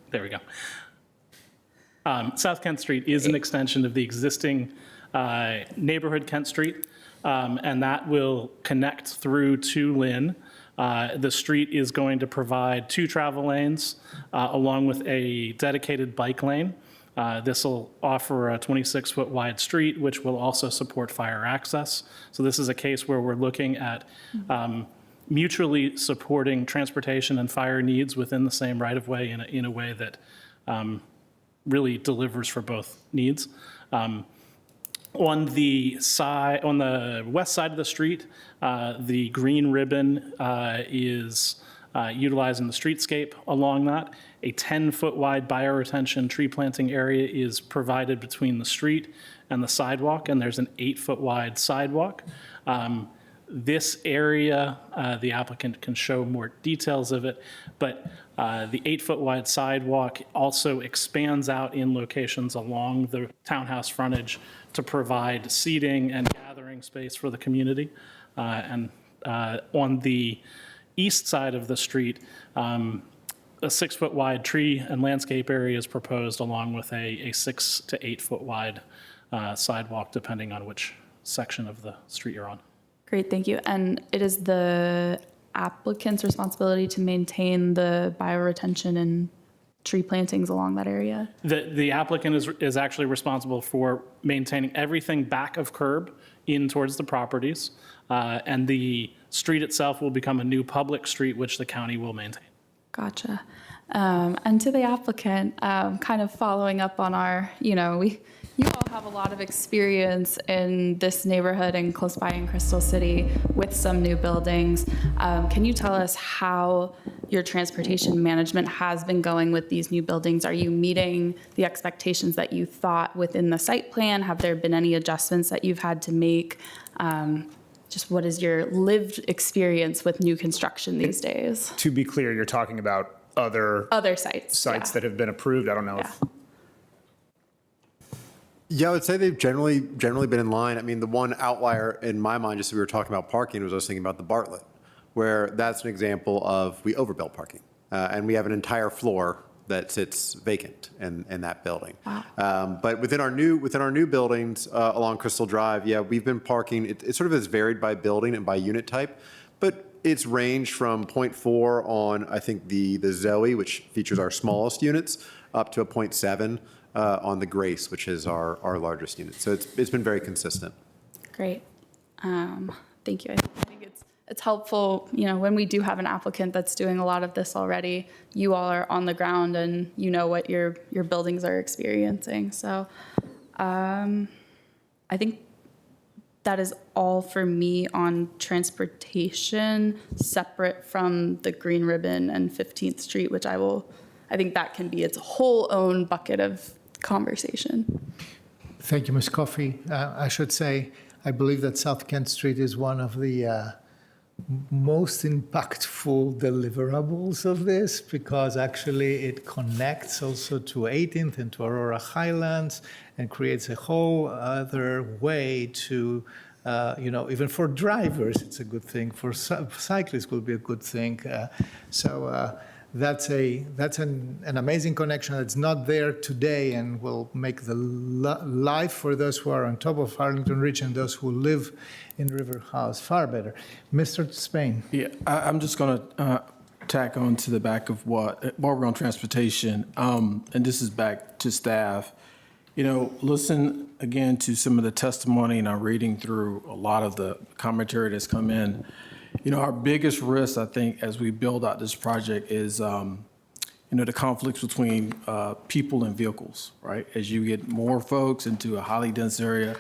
Speaker 17: There we go. South Kent Street is an extension of the existing neighborhood Kent Street, and that will connect through to Lynn. The street is going to provide 2 travel lanes along with a dedicated bike lane. This will offer a 26-foot wide street, which will also support fire access. So this is a case where we're looking at mutually supporting transportation and fire needs within the same right-of-way in a way that really delivers for both needs. On the west side of the street, the green ribbon is utilizing the streetscape along that. A 10-foot wide bioretention tree planting area is provided between the street and the sidewalk, and there's an 8-foot wide sidewalk. This area, the applicant can show more details of it, but the 8-foot wide sidewalk also expands out in locations along the townhouse frontage to provide seating and gathering space for the community. And on the east side of the street, a 6-foot wide tree and landscape area is proposed along with a 6 to 8-foot wide sidewalk, depending on which section of the street you're on.
Speaker 13: Great, thank you. And it is the applicant's responsibility to maintain the bioretention and tree plantings along that area?
Speaker 17: The applicant is actually responsible for maintaining everything back of curb in towards the properties, and the street itself will become a new public street, which the county will maintain.
Speaker 13: Gotcha. And to the applicant, kind of following up on our, you all have a lot of experience in this neighborhood and close by in Crystal City with some new buildings. Can you tell us how your transportation management has been going with these new buildings? Are you meeting the expectations that you thought within the site plan? Have there been any adjustments that you've had to make? Just what is your lived experience with new construction these days?
Speaker 21: To be clear, you're talking about other
Speaker 13: sites
Speaker 21: yeah. That have been approved. I don't know if.
Speaker 2: Yeah, I would say they've generally been in line. I mean, the one outlier in my mind, just as we were talking about parking, was I was thinking about the Bartlett, where that's an example of we overbuilt parking, and we have an entire floor that sits vacant in that building. Wow. But within our new buildings along Crystal Drive, yeah, we've been parking. It sort of is varied by building and by unit type, but it's ranged from 0.4 on, I think, the Zoe, which features our smallest units, up to a 0.7 on the Grace, which is our largest unit. So it's been very consistent.
Speaker 13: Great. Thank you. I think it's helpful, when we do have an applicant that's doing a lot of this already, you all are on the ground and you know what your buildings are experiencing. So I think that is all for me on transportation, separate from the Green Ribbon and 15th Street, which I think that can be its whole own bucket of conversation.
Speaker 1: Thank you, Ms. Coffey. I should say, I believe that South Kent Street is one of the most impactful deliverables of this, because actually it connects also to 18th and to Aurora Highlands and creates a whole other way to, even for drivers, it's a good thing. For cyclists, will be a good thing. That's an amazing connection that's not there today and will make the life for those who are on top of Arlington Ridge and those who live in River House far better. Mr. Spain.
Speaker 22: Yeah, I'm just going to tack on to the back of while we're on transportation, and this is back to staff. Listen again to some of the testimony, and I'm reading through a lot of the commentary that's come in. Our biggest risk, I think, as we build out this project is, the conflicts between people and vehicles, right? As you get more folks into a highly dense area.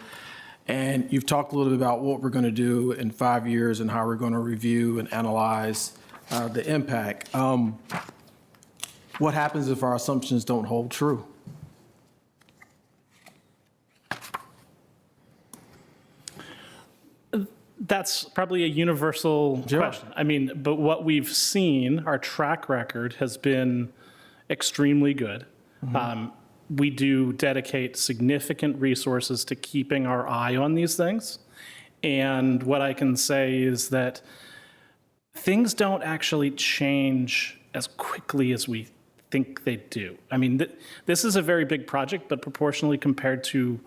Speaker 22: And you've talked a little bit about what we're going to do in 5 years and how we're going to review and analyze the impact. What happens if our assumptions don't hold true?
Speaker 17: That's probably a universal question. But what we've seen, our track record has been extremely good. Mm-hmm. We do dedicate significant resources to keeping our eye on these things. And what I can say is that things don't actually change as quickly as we think they do. This is a very big project, but proportionally compared to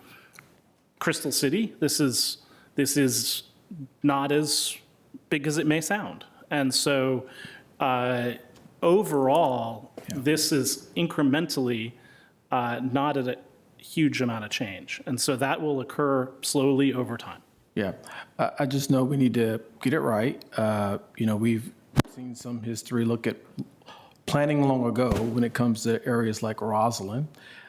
Speaker 17: Crystal City, this is not as big as it may sound. And so overall, this is incrementally not at a huge amount of change. And so that will occur slowly over time.
Speaker 22: Yeah, I just know we need to get it right. We've seen some history look at planning long ago when it comes to areas like Rosslyn.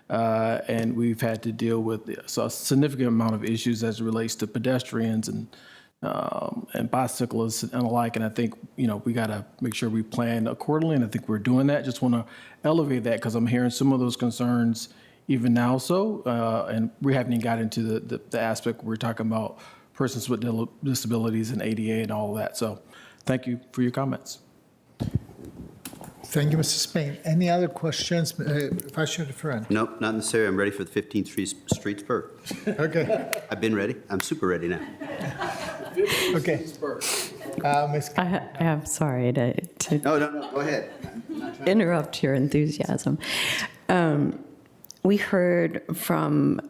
Speaker 22: And we've had to deal with a significant amount of issues as it relates to pedestrians and bicyclists and the like. And I think, we got to make sure we plan accordingly. And I think we're doing that. Just want to elevate that because I'm hearing some of those concerns even now. And we haven't even got into the aspect where we're talking about persons with disabilities and ADA and all of that. So thank you for your comments.
Speaker 1: Thank you, Mr. Spain. Any other questions? Vice Chair DeFerrand.
Speaker 16: Nope, not necessarily. I'm ready for the 15th Street spur.
Speaker 1: Okay.
Speaker 16: I've been ready. I'm super ready now.
Speaker 1: Okay.
Speaker 18: I'm sorry to
Speaker 16: No, go ahead.
Speaker 18: interrupt your enthusiasm. We heard from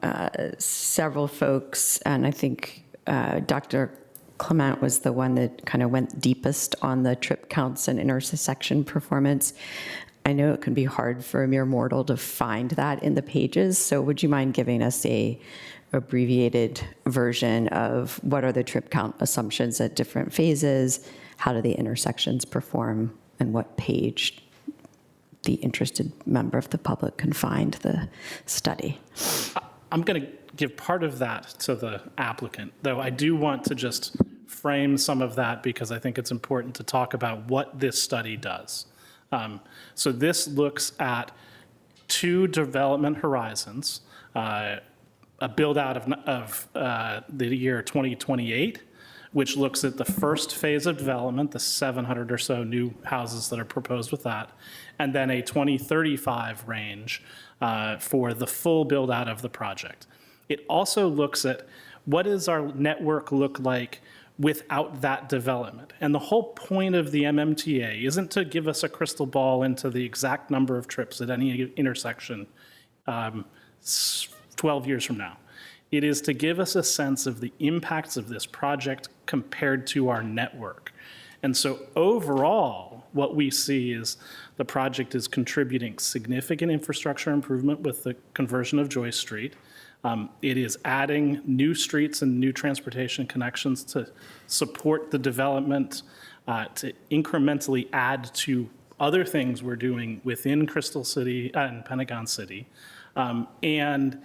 Speaker 18: several folks, and I think Dr. Clement was the one that kind of went deepest on the trip counts and intersection performance. I know it can be hard for a mere mortal to find that in the pages, so would you mind giving us a abbreviated version of what are the trip count assumptions at different phases, how do the intersections perform, and what page the interested member of the public can find the study?
Speaker 17: I'm going to give part of that to the applicant, though I do want to just frame some of that because I think it's important to talk about what this study does. So this looks at 2 development horizons, a build out of the year 2028, which looks at the first phase of development, the 700 or so new houses that are proposed with that, and then a 2035 range for the full build out of the project. It also looks at what does our network look like without that development. And the whole point of the MMTA isn't to give us a crystal ball into the exact number of trips at any intersection 12 years from now. It is to give us a sense of the impacts of this project compared to our network. And so overall, what we see is the project is contributing significant infrastructure improvement with the conversion of Joyce Street. It is adding new streets and new transportation connections to support the development, to incrementally add to other things we're doing within Crystal City and Pentagon City. And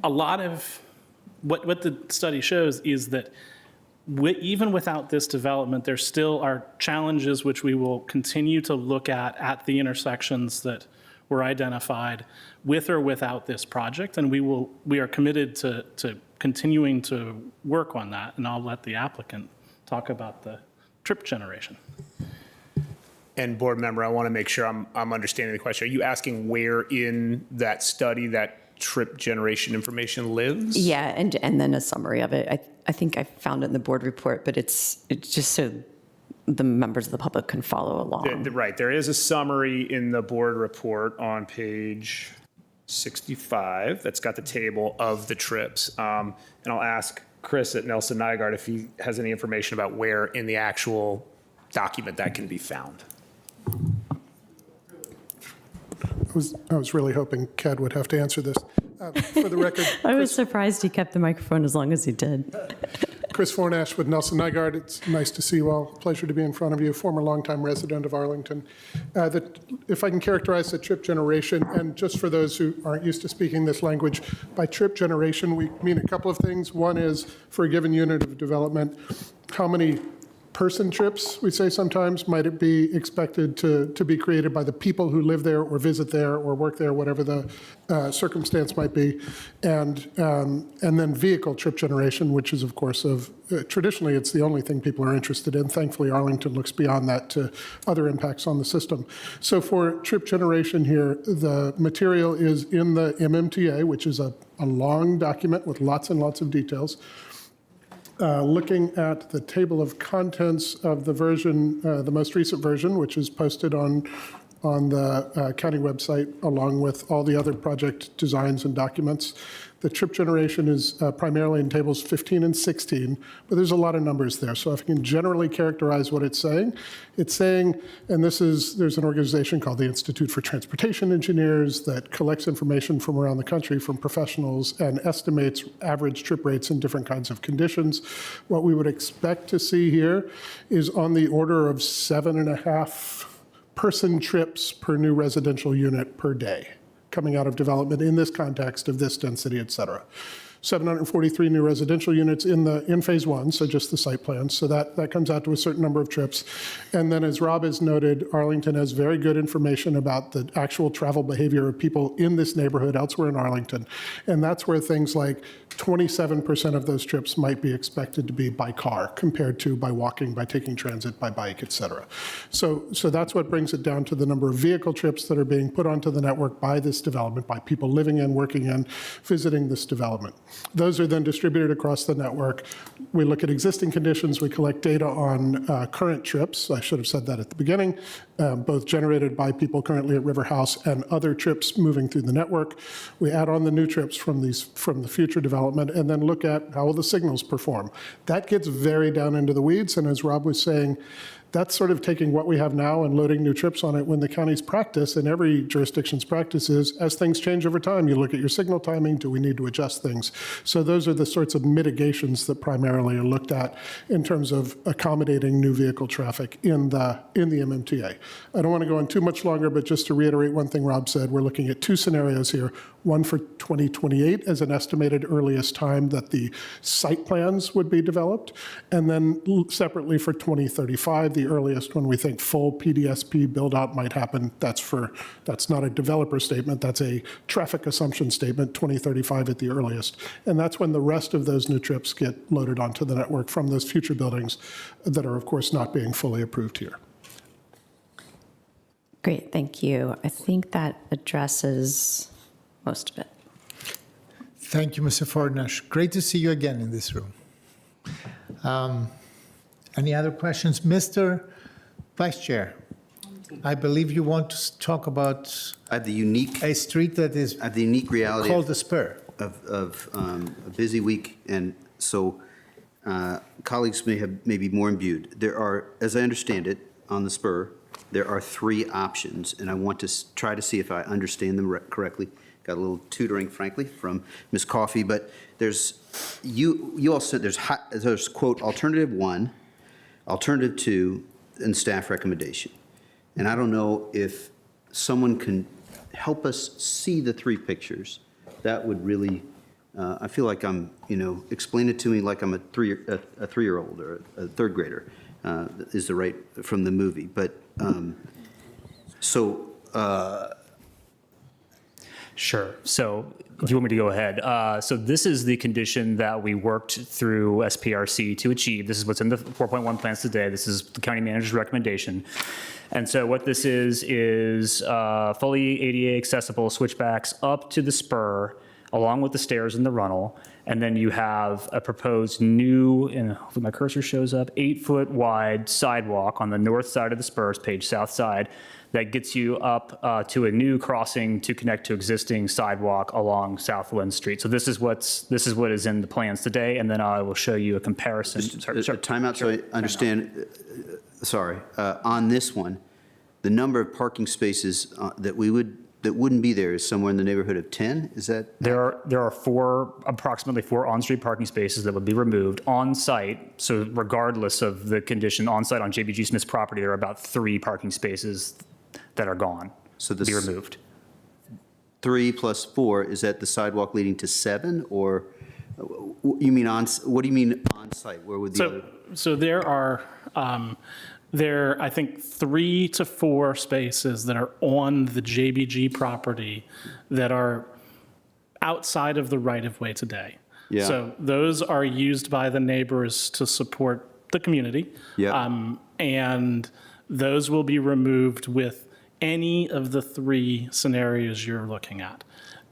Speaker 17: a lot of what the study shows is that even without this development, there still are challenges which we will continue to look at the intersections that were identified with or without this project, and we are committed to continuing to work on that, and I'll let the applicant talk about the trip generation.
Speaker 21: And board member, I want to make sure I'm understanding the question. Are you asking where in that study that trip generation information lives?
Speaker 18: Yeah, and then a summary of it. I think I found it in the board report, but it's just so the members of the public can follow along.
Speaker 21: Right. There is a summary in the board report on page 65 that's got the table of the trips. And I'll ask Chris at Nelson Nygaard if he has any information about where in the actual document that can be found.
Speaker 4: I was really hoping Ked would have to answer this. For the record,
Speaker 18: I was surprised he kept the microphone as long as he did.
Speaker 4: Chris Fornash with Nelson Nygaard. It's nice to see you all. Pleasure to be in front of you, former longtime resident of Arlington. If I can characterize the trip generation, and just for those who aren't used to speaking this language, by trip generation, we mean a couple of things. One is for a given unit of development, how many person trips, we say sometimes, might it be expected to be created by the people who live there or visit there or work there, whatever the circumstance might be, and then vehicle trip generation, which is, of course, traditionally it's the only thing people are interested in. Thankfully, Arlington looks beyond that to other impacts on the system. So for trip generation here, the material is in the MMTA, which is a long document with lots and lots of details. Looking at the table of contents of the version, the most recent version, which is posted on the county website, along with all the other project designs and documents. The trip generation is primarily in tables 15 and 16, but there's a lot of numbers there. So if I can generally characterize what it's saying, and there's an organization called the Institute for Transportation Engineers that collects information from around the country from professionals and estimates average trip rates in different kinds of conditions. What we would expect to see here is on the order of 7.5 person trips per new residential unit per day coming out of development in this context of this density, et cetera. 743 new residential units in phase one, so just the site plans. So that comes out to a certain number of trips. And then as Rob has noted, Arlington has very good information about the actual travel behavior of people in this neighborhood elsewhere in Arlington. And that's where things like 27% of those trips might be expected to be by car compared to by walking, by taking transit, by bike, et cetera. So that's what brings it down to the number of vehicle trips that are being put onto the network by this development, by people living in, working in, visiting this development. Those are then distributed across the network. We look at existing conditions. We collect data on current trips. I should have said that at the beginning, both generated by people currently at River House and other trips moving through the network. We add on the new trips from the future development and then look at how will the signals perform. That gets very down into the weeds. And as Rob was saying, that's sort of taking what we have now and loading new trips on it when the county's practice and every jurisdiction's practice is, as things change over time, you look at your signal timing, do we need to adjust things? So those are the sorts of mitigations that primarily are looked at in terms of accommodating new vehicle traffic in the MMTA. I don't want to go on too much longer, but just to reiterate one thing Rob said, we're looking at two scenarios here. One for 2028 as an estimated earliest time that the site plans would be developed, and then separately for 2035, the earliest when we think full PDSP build-out might happen. That's not a developer statement, that's a traffic assumption statement, 2035 at the earliest. And that's when the rest of those new trips get loaded onto the network from those future buildings that are, of course, not being fully approved here.
Speaker 18: Great, thank you. I think that addresses most of it.
Speaker 1: Thank you, Mr. Fornash. Great to see you again in this room. Any other questions? Mr. Vice Chair, I believe you want to talk about a street that is
Speaker 16: the unique reality
Speaker 1: called the Spur.
Speaker 16: Of a busy week, and so colleagues may be more imbued. There are, as I understand it, on the Spur, there are 3 options, and I want to try to see if I understand them correctly. Got a little tutoring, frankly, from Ms. Coffey, but you all said there's quote alternative 1, alternative 2, and staff recommendation. And I don't know if someone can help us see the 3 pictures. That would really, I feel like I'm, explain it to me like I'm a 3-year-old or a 3rd grader is the right from the movie. But
Speaker 15: Sure. So if you want me to go ahead. So this is the condition that we worked through SPRC to achieve. This is what's in the 4.1 plans today. This is the county manager's recommendation. And so what this is fully ADA accessible switchbacks up to the spur, along with the stairs and the runnel. And then you have a proposed new, and hopefully my cursor shows up, 8-foot wide sidewalk on the north side of the spurs, page south side, that gets you up to a new crossing to connect to existing sidewalk along South Lynn Street. So this is what is in the plans today, and then I will show you a comparison.
Speaker 16: Timeout, so I understand. On this one, the number of parking spaces that wouldn't be there is somewhere in the neighborhood of 10. Is that?
Speaker 15: There are approximately four on-street parking spaces that would be removed on site. So regardless of the condition on site on JBG Smith's property, there are about 3 parking spaces that are gone. So be removed.
Speaker 16: 3 plus 4, is that the sidewalk leading to 7, or you mean what do you mean on site? Where would the other?
Speaker 17: So there are I think 3 to 4 spaces that are on the JBG property that are outside of the right-of-way today.
Speaker 16: Yeah.
Speaker 17: So those are used by the neighbors to support the community.
Speaker 16: Yeah.
Speaker 17: And those will be removed with any of the 3 scenarios you're looking at.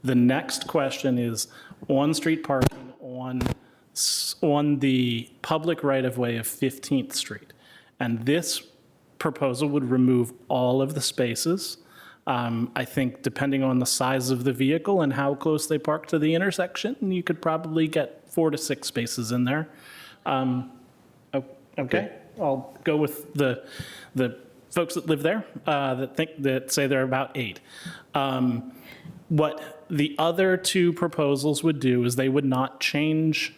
Speaker 17: The next question is on-street parking on the public right-of-way of 15th Street. And this proposal would remove all of the spaces. I think depending on the size of the vehicle and how close they park to the intersection, you could probably get 4 to 6 spaces in there. Okay, I'll go with the folks that live there that say they're about 8. What the other 2 proposals would do is they would not change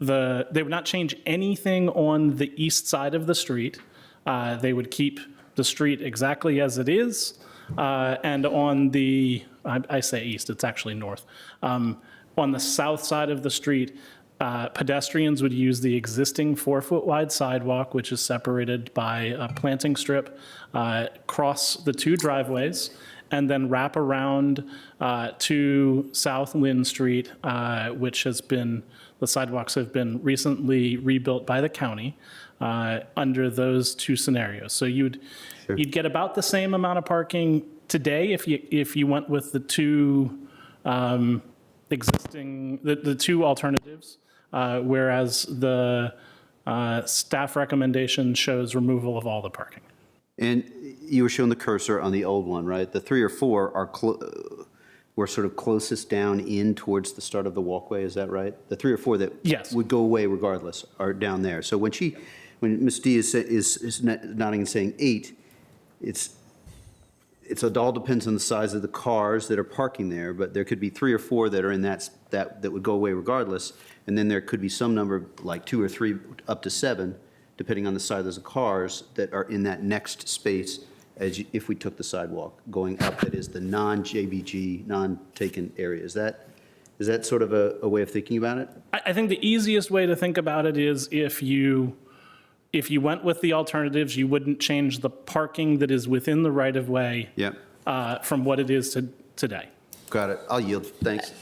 Speaker 17: anything on the east side of the street. They would keep the street exactly as it is. And on the, I say east, it's actually north. On the south side of the street, pedestrians would use the existing 4-foot wide sidewalk, which is separated by a planting strip, cross the 2 driveways, and then wrap around to South Lynn Street, which has been, the sidewalks have been recently rebuilt by the county under those 2 scenarios. So you'd get about the same amount of parking today if you went with the 2 existing, the 2 alternatives, whereas the staff recommendation shows removal of all the parking.
Speaker 16: And you were showing the cursor on the old one, right? The 3 or 4 were sort of closest down in towards the start of the walkway, is that right? The 3 or 4 that would go away regardless are down there. So when Ms. D is nodding and saying 8, it all depends on the size of the cars that are parking there, but there could be 3 or 4 that are in that would go away regardless, and then there could be some number like 2 or 3 up to 7, depending on the size of the cars that are in that next space if we took the sidewalk going up, that is the non-JBG, non-taken area. Is that sort of a way of thinking about it?
Speaker 17: I think the easiest way to think about it is if you went with the alternatives, you wouldn't change the parking that is within the right-of-way from what it is today.
Speaker 16: Got it. I'll yield. Thanks.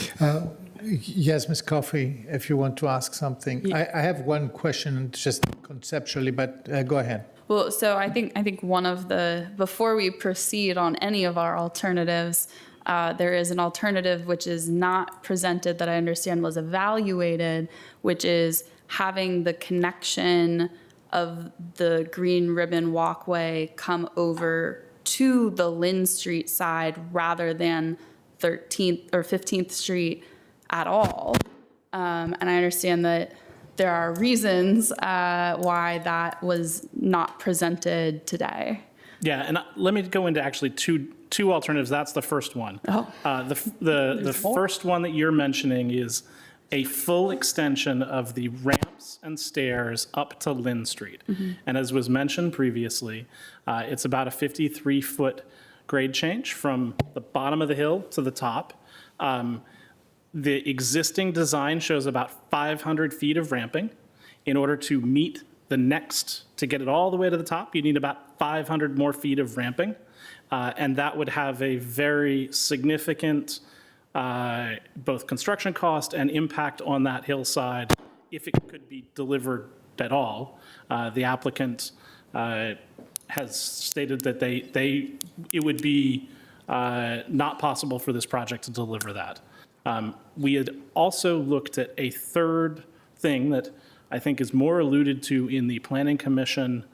Speaker 1: Yes, Ms. Coffey, if you want to ask something. I have one question, just conceptually, but go ahead.
Speaker 13: Well, so I think one of before we proceed on any of our alternatives, there is an alternative which is not presented that I understand was evaluated, which is having the connection of the green ribbon walkway come over to the Lynn Street side rather than 13th or 15th Street at all. And I understand that there are reasons why that was not presented today.
Speaker 17: Yeah, and let me go into actually two alternatives. That's the first one.
Speaker 13: Oh.
Speaker 17: The first one that you're mentioning is a full extension of the ramps and stairs up to Lynn Street.
Speaker 13: Mm-hmm.
Speaker 17: And as was mentioned previously, it's about a 53-foot grade change from the bottom of the hill to the top. The existing design shows about 500 feet of ramping. In order to meet to get it all the way to the top, you need about 500 more feet of ramping. And that would have a very significant both construction cost and impact on that hillside, if it could be delivered at all. The applicant has stated that it would be not possible for this project to deliver that. We had also looked at a third thing that I think is more alluded to in the Planning Commission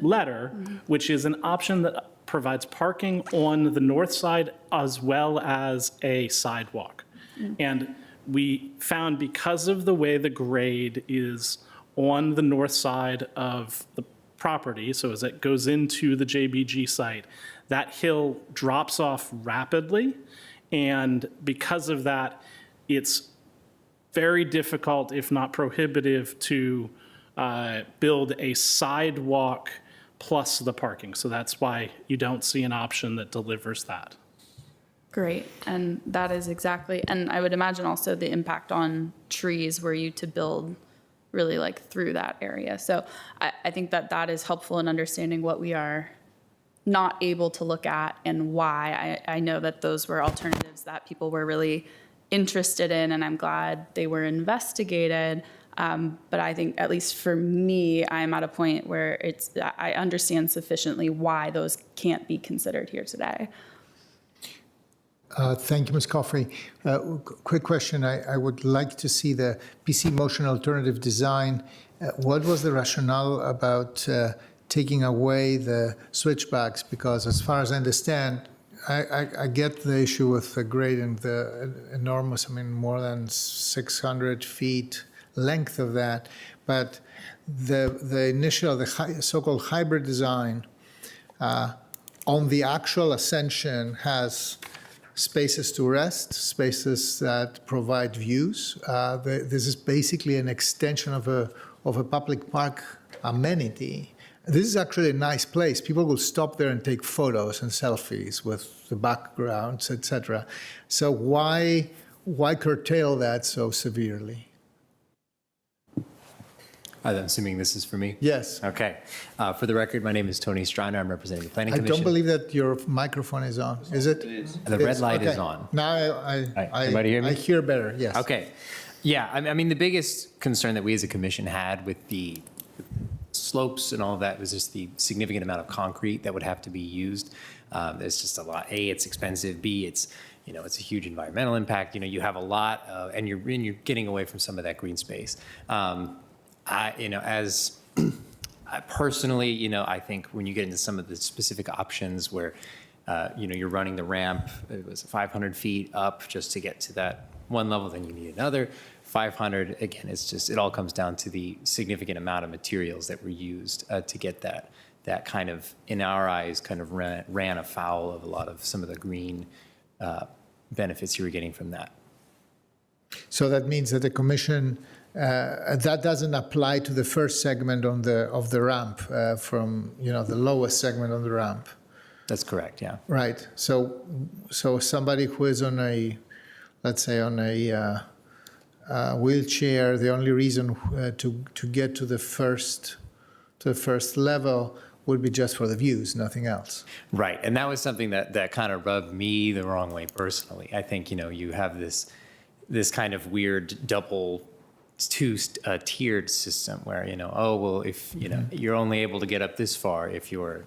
Speaker 17: letter, which is an option that provides parking on the north side as well as a sidewalk. And we found, because of the way the grade is on the north side of the property, so as it goes into the JBG site, that hill drops off rapidly. And because of that, it's very difficult, if not prohibitive, to build a sidewalk plus the parking. So that's why you don't see an option that delivers that.
Speaker 13: Great, and that is exactly, and I would imagine also the impact on trees were you to build really like through that area. So I think that is helpful in understanding what we are not able to look at and why. I know that those were alternatives that people were really interested in, and I'm glad they were investigated. But I think, at least for me, I'm at a point where I understand sufficiently why those can't be considered here today.
Speaker 1: Thank you, Ms. Coffey. Quick question. I would like to see the PC motion alternative design. What was the rationale about taking away the switchbacks? Because as far as I understand, I get the issue with the grade and the enormous, more than 600 feet length of that. But the initial, the so-called hybrid design on the actual ascension has spaces to rest, spaces that provide views. This is basically an extension of a public park amenity. This is actually a nice place. People will stop there and take photos and selfies with the backgrounds, etc. So why curtail that so severely?
Speaker 19: I'm assuming this is for me?
Speaker 1: Yes.
Speaker 19: Okay. For the record, my name is Tony Striner. I'm representing the Planning
Speaker 1: I
Speaker 19: Commission.
Speaker 1: don't believe that your microphone is on. Is it?
Speaker 19: The red light is on.
Speaker 1: Now
Speaker 19: Everybody hear me?
Speaker 1: I hear better, yes.
Speaker 19: Okay. Yeah, I mean, the biggest concern that we as a commission had with the slopes and all of that was just the significant amount of concrete that would have to be used. There's just a lot. A, it's expensive. B, it's a huge environmental impact. You have a lot, and you're getting away from some of that green space. As personally, I think when you get into some of the specific options where, you're running the ramp, it was 500 feet up just to get to that one level, then you need another 500. Again, it all comes down to the significant amount of materials that were used to get that kind of, in our eyes, kind of ran afoul of a lot of some of the green benefits you were getting from that.
Speaker 1: So that means that the commission, that doesn't apply to the first segment of the ramp, from the lowest segment on the ramp.
Speaker 19: That's correct. Yeah.
Speaker 1: Right. So somebody who is on a, let's say, on a wheelchair, the only reason to get to the first level would be just for the views, nothing else.
Speaker 19: Right, and that was something that kind of rubbed me the wrong way personally. I think you have this kind of weird double tiered system where if you're only able to get up this far if you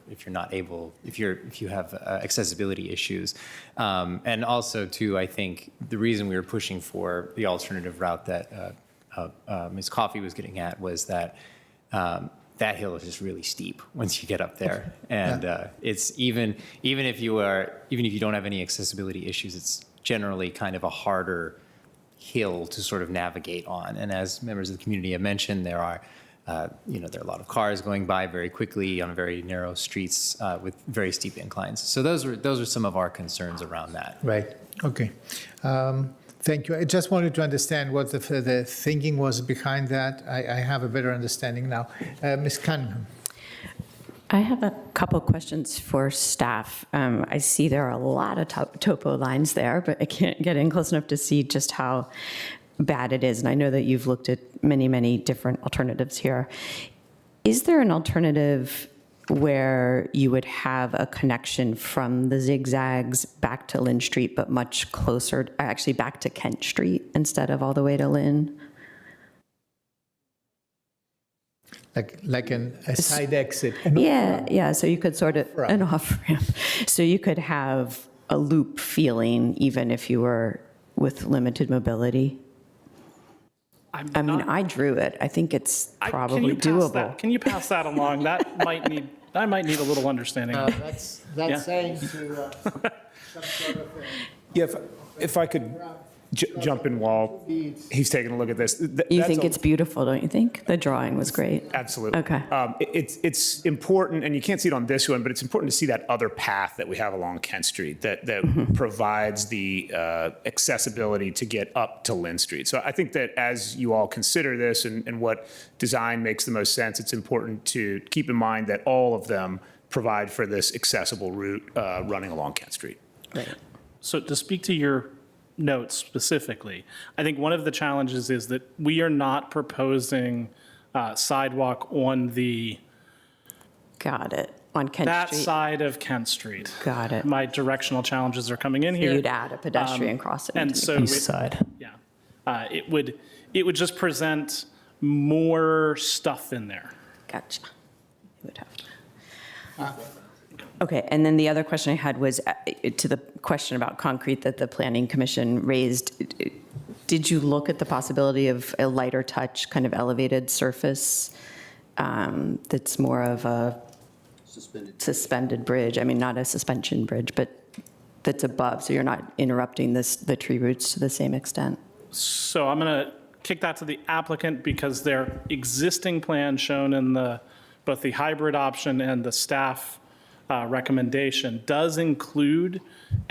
Speaker 19: have accessibility issues, and also too, I think the reason we were pushing for the alternative route that Ms. Coffey was getting at was that that hill is just really steep once you get up there, and it's even if you don't have any accessibility issues, it's generally kind of a harder hill to sort of navigate on. And as members of the community have mentioned, there are a lot of cars going by very quickly on very narrow streets with very steep inclines. So those are some of our concerns around that.
Speaker 1: Right. Okay. Thank you. I just wanted to understand what the thinking was behind that. I have a better understanding now. Ms. Cunningham.
Speaker 18: I have a couple questions for staff. I see there are a lot of topo lines there, but I can't get in close enough to see just how bad it is. And I know that you've looked at many, many different alternatives here. Is there an alternative where you would have a connection from the zigzags back to Lynn Street, but much closer, actually back to Kent Street instead of all the way to Lynn.
Speaker 1: Like a side exit.
Speaker 18: Yeah, so you could sort of, an off ramp. So you could have a loop feeling even if you were with limited mobility. I mean, I drew it. I think it's probably doable.
Speaker 17: Can you pass that along? That might need a little understanding.
Speaker 1: That's saying to some sort of
Speaker 21: Yeah, if I could jump in while he's taking a look at this.
Speaker 18: You think it's beautiful, don't you think? The drawing was great.
Speaker 21: Absolutely.
Speaker 18: Okay.
Speaker 21: It's important, and you can't see it on this one, but it's important to see that other path that we have along Kent Street that provides the accessibility to get up to Lynn Street. So I think that as you all consider this and what design makes the most sense, it's important to keep in mind that all of them provide for this accessible route running along Kent Street.
Speaker 18: Right.
Speaker 17: So to speak to your notes specifically, I think one of the challenges is that we are not proposing sidewalk on the
Speaker 18: Got it. On Kent
Speaker 17: that
Speaker 18: Street.
Speaker 17: side of Kent Street.
Speaker 18: Got it.
Speaker 17: My directional challenges are coming in here.
Speaker 18: You'd add a pedestrian crossing
Speaker 17: and
Speaker 18: to
Speaker 17: so
Speaker 18: the east side.
Speaker 17: Yeah, it would just present more stuff in there.
Speaker 18: Gotcha. You would have to. Okay, and then the other question I had was to the question about concrete that the Planning Commission raised. Did you look at the possibility of a lighter touch, kind of elevated surface that's more of a suspended bridge? I mean, not a suspension bridge, but that's above, so you're not interrupting the tree roots to the same extent?
Speaker 17: So I'm going to kick that to the applicant because their existing plan shown in both the hybrid option and the staff recommendation does include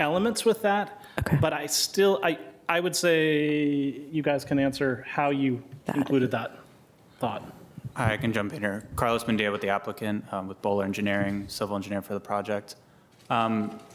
Speaker 17: elements with that. Okay. But I would say you guys can answer how you included that thought.
Speaker 15: I can jump in here. Carlos Mendia with the applicant, with Bowler Engineering, civil engineer for the project.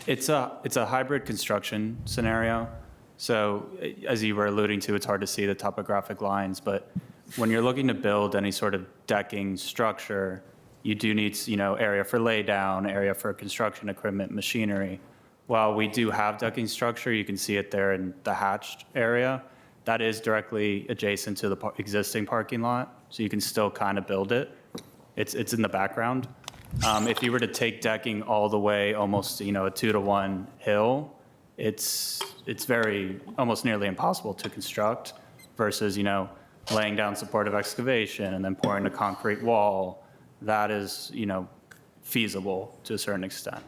Speaker 15: It's a hybrid construction scenario. So as you were alluding to, it's hard to see the topographic lines, but when you're looking to build any sort of decking structure, you do need, area for laydown, area for construction equipment, machinery. While we do have decking structure, you can see it there in the hatched area. That is directly adjacent to the existing parking lot, so you can still kind of build it. It's in the background. If you were to take decking all the way almost, a 2-to-1 hill, it's very, almost nearly impossible to construct versus, laying down supportive excavation and then pouring a concrete wall. That is, feasible to a certain extent.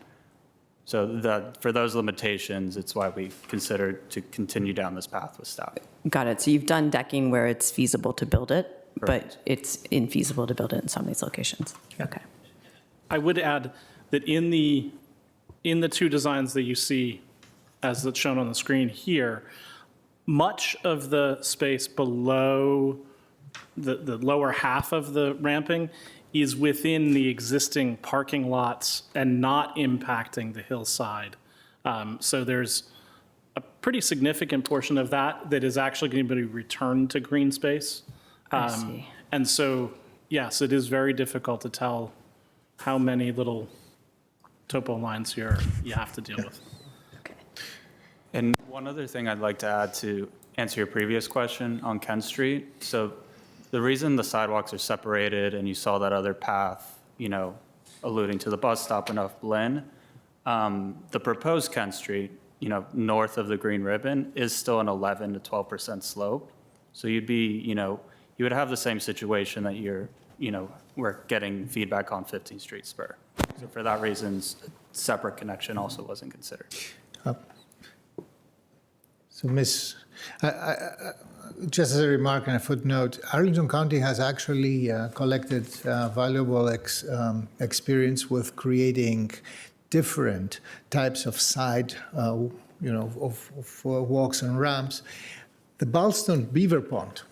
Speaker 15: So for those limitations, it's why we considered to continue down this path with staff.
Speaker 18: Got it. So you've done decking where it's feasible to build it, but it's infeasible to build it in some of these locations. Okay.
Speaker 17: I would add that in the two designs that you see as it's shown on the screen here, much of the space below the lower half of the ramping is within the existing parking lots and not impacting the hillside. So there's a pretty significant portion of that is actually going to be returned to green space.
Speaker 18: I see.
Speaker 17: And so, yes, it is very difficult to tell how many little topo lines you have to deal with.
Speaker 15: And one other thing I'd like to add to answer your previous question on Kent Street. So the reason the sidewalks are separated and you saw that other path, alluding to the bus stop and up Lynn, the proposed Kent Street, north of the green ribbon is still an 11 to 12% slope. So you'd be, you would have the same situation that we're getting feedback on 15th Street Spur. So for that reason, separate connection also wasn't considered.
Speaker 1: So just as a remark and a footnote, Arlington County has actually collected valuable experience with creating different types of side, of walks and ramps. The Ballston Beaver Pond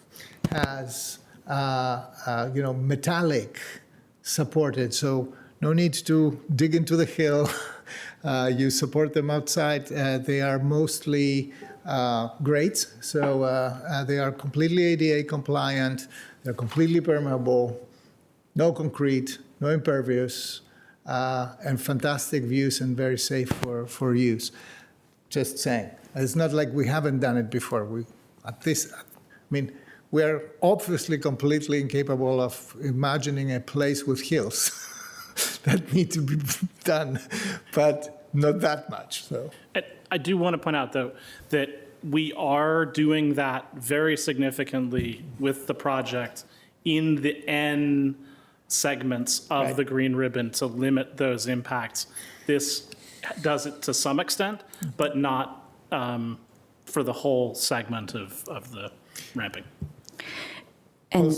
Speaker 1: has, metallic supported, so no need to dig into the hill. You support them outside. They are mostly grates, so they are completely ADA compliant. They're completely permeable, no concrete, no impervious. and fantastic views and very safe for use. Just saying. It's not like we haven't done it before. We are obviously completely incapable of imagining a place with hills that need to be done, but not that much. So
Speaker 17: I do want to point out, though, that we are doing that very significantly with the project in the N segments of the green ribbon to limit those impacts. This does it to some extent, but not for the whole segment of the ramping.
Speaker 18: And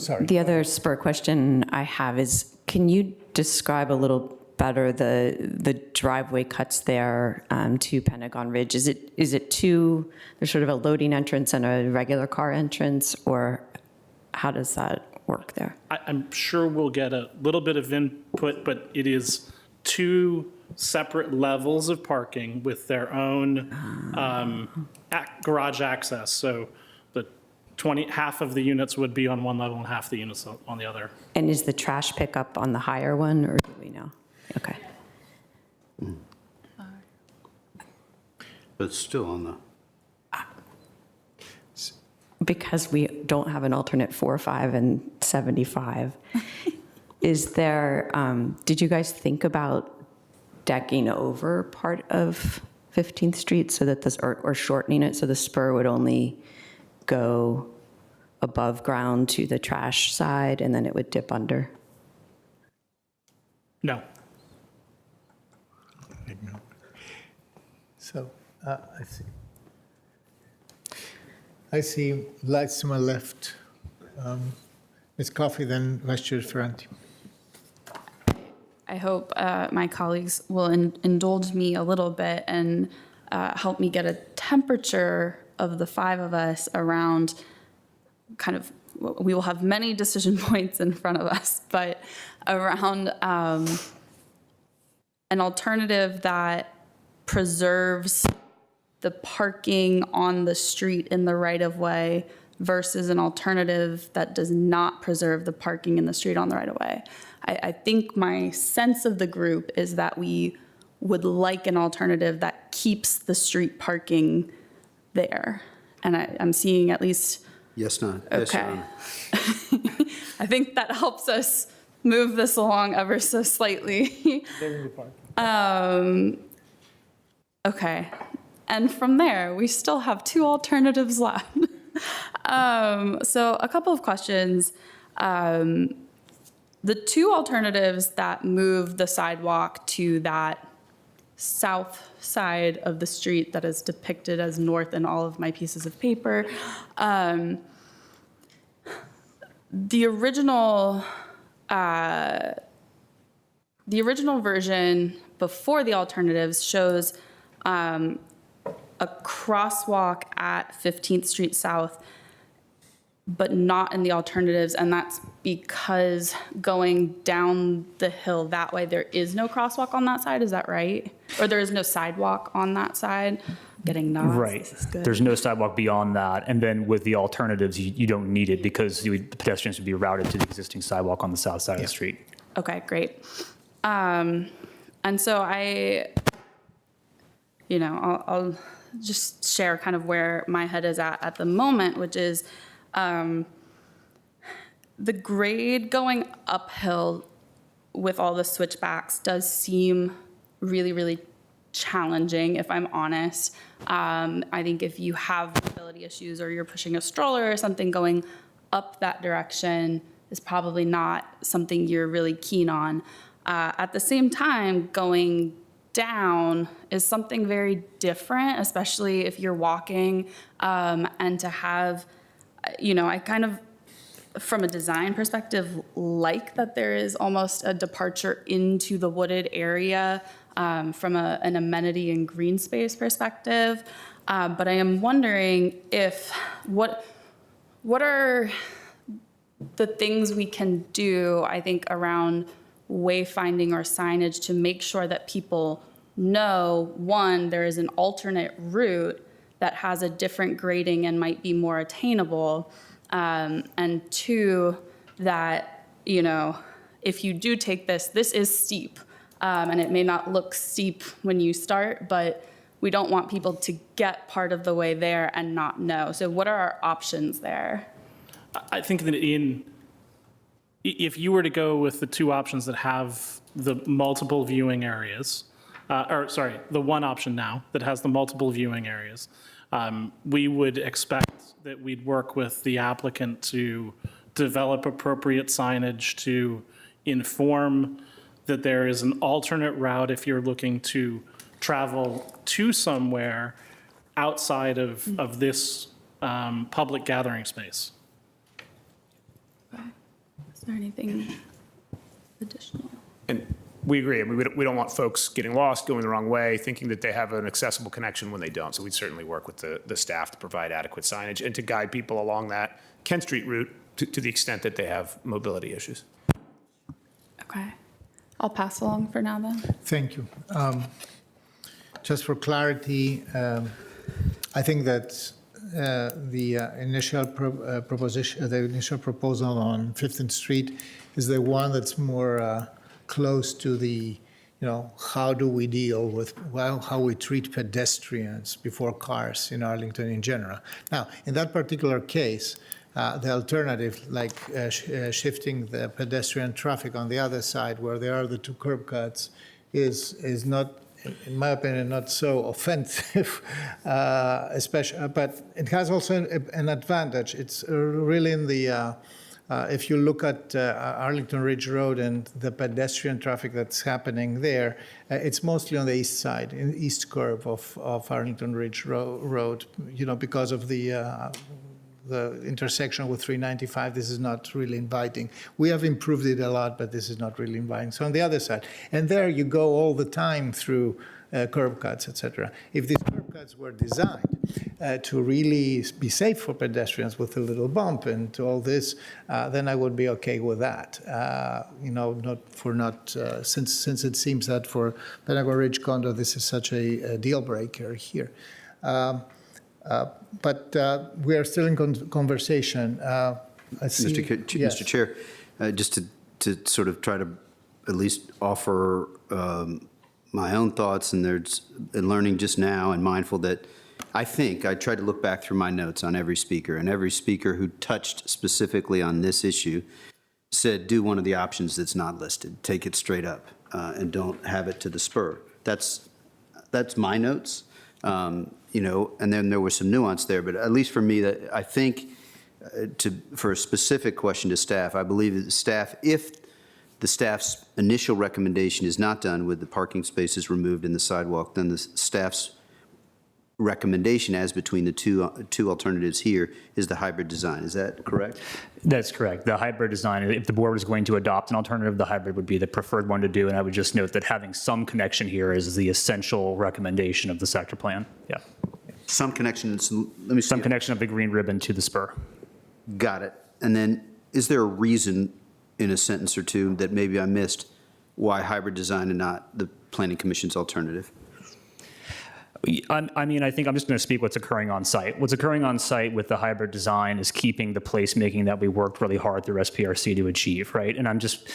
Speaker 1: sorry.
Speaker 18: the other spur question I have is, can you describe a little better the driveway cuts there to Pentagon Ridge? Is it two, there's sort of a loading entrance and a regular car entrance, or how does that work there?
Speaker 17: I'm sure we'll get a little bit of input, but it is two separate levels of parking with their own garage access. So half of the units would be on one level and half the units on the other.
Speaker 18: And is the trash pickup on the higher one, or do we know? Okay.
Speaker 16: But it's still on the.
Speaker 18: Because we don't have an alternate 4, 5, and 75, is there, did you guys think about decking over part of 15th Street so that this, or shortening it so the spur would only go above ground to the trash side and then it would dip under?
Speaker 17: No.
Speaker 1: So I see lights to my left. Ms. Coffey, then Vice Chair Ferranti.
Speaker 13: I hope my colleagues will indulge me a little bit and help me get a temperature of the 5 of us around kind of, we will have many decision points in front of us, but around an alternative that preserves the parking on the street in the right-of-way versus an alternative that does not preserve the parking in the street on the right-of-way. I think my sense of the group is that we would like an alternative that keeps the street parking there. And I'm seeing at least...
Speaker 16: Yes, no.
Speaker 13: Okay.
Speaker 16: Yes, Your Honor.
Speaker 13: I think that helps us move this along ever so slightly. Okay. And from there, we still have 2 alternatives left. So a couple of questions. The 2 alternatives that move the sidewalk to that south side of the street that is depicted as north in all of my pieces of paper. The original version before the alternatives shows a crosswalk at 15th Street South, but not in the alternatives, and that's because going down the hill that way, there is no crosswalk on that side, is that right? Or there is no sidewalk on that side? Getting nods.
Speaker 15: Right.
Speaker 13: This is good.
Speaker 15: There's no sidewalk beyond that. And then with the alternatives, you don't need it because the pedestrians would be routed to the existing sidewalk on the south side of the street.
Speaker 13: Okay, great. And so I'll just share kind of where my head is at the moment, which is the grade going uphill with all the switchbacks does seem really, really challenging, if I'm honest. I think if you have mobility issues or you're pushing a stroller or something, going up that direction is probably not something you're really keen on. At the same time, going down is something very different, especially if you're walking, and to have, I kind of, from a design perspective, like that there is almost a departure into the wooded area from an amenity and green space perspective. But I am wondering if, what are the things we can do, I think, around wayfinding or signage to make sure that people know, one, there is an alternate route that has a different grading and might be more attainable, and 2, that, if you do take this is steep. and it may not look steep when you start, but we don't want people to get part of the way there and not know. So what are our options there?
Speaker 17: I think that if you were to go with the two options that have the multiple viewing areas, the one option now that has the multiple viewing areas, we would expect that we'd work with the applicant to develop appropriate signage to inform that there is an alternate route if you're looking to travel to somewhere outside of this public gathering space.
Speaker 13: Is there anything additional?
Speaker 21: And we agree. I mean, we don't want folks getting lost, going the wrong way, thinking that they have an accessible connection when they don't. So we'd certainly work with the staff to provide adequate signage and to guide people along that Kent Street route to the extent that they have mobility issues.
Speaker 13: Okay. I'll pass along for now then.
Speaker 1: Thank you. Just for clarity, I think that the initial proposition, the initial proposal on 15th Street is the one that's more close to the, how do we deal with, how we treat pedestrians before cars in Arlington in general. Now, in that particular case, the alternative, like shifting the pedestrian traffic on the other side where there are the two curb cuts, is not, in my opinion, not so offensive, especially, but it has also an advantage. It's really in the, if you look at Arlington Ridge Road and the pedestrian traffic that's happening there, it's mostly on the east side, in the east curve of Arlington Ridge Road, because of the intersection with 395, this is not really inviting. We have improved it a lot, but this is not really inviting. So on the other side, and there you go all the time through curb cuts, etc. If these curb cuts were designed to really be safe for pedestrians with a little bump and all this, then I would be okay with that. Since it seems that for Pentagon Ridge Condo, this is such a deal breaker here. But we are still in conversation.
Speaker 16: Mr. Chair, just to sort of try to at least offer my own thoughts, and learning just now and mindful that I think I tried to look back through my notes on every speaker, and every speaker who touched specifically on this issue said, do one of the options that's not listed, take it straight up, and don't have it to the spur. That's my notes. And then there was some nuance there, but at least for me, that I think for a specific question to staff, I believe that the staff, if the staff's initial recommendation is not done with the parking spaces removed in the sidewalk, then the staff's recommendation as between the two alternatives here is the hybrid design. Is that correct?
Speaker 15: That's correct. The hybrid design, if the board was going to adopt an alternative, the hybrid would be the preferred one to do. And I would just note that having some connection here is the essential recommendation of the sector plan. Yeah.
Speaker 16: Some connection, let me see.
Speaker 15: Some connection of the green ribbon to the spur.
Speaker 16: Got it. And then is there a reason in a sentence or two that maybe I missed why hybrid design and not the Planning Commission's alternative?
Speaker 15: I mean, I think I'm just going to speak what's occurring on site. What's occurring on site with the hybrid design is keeping the placemaking that we worked really hard through SPRC to achieve, right? And I'm just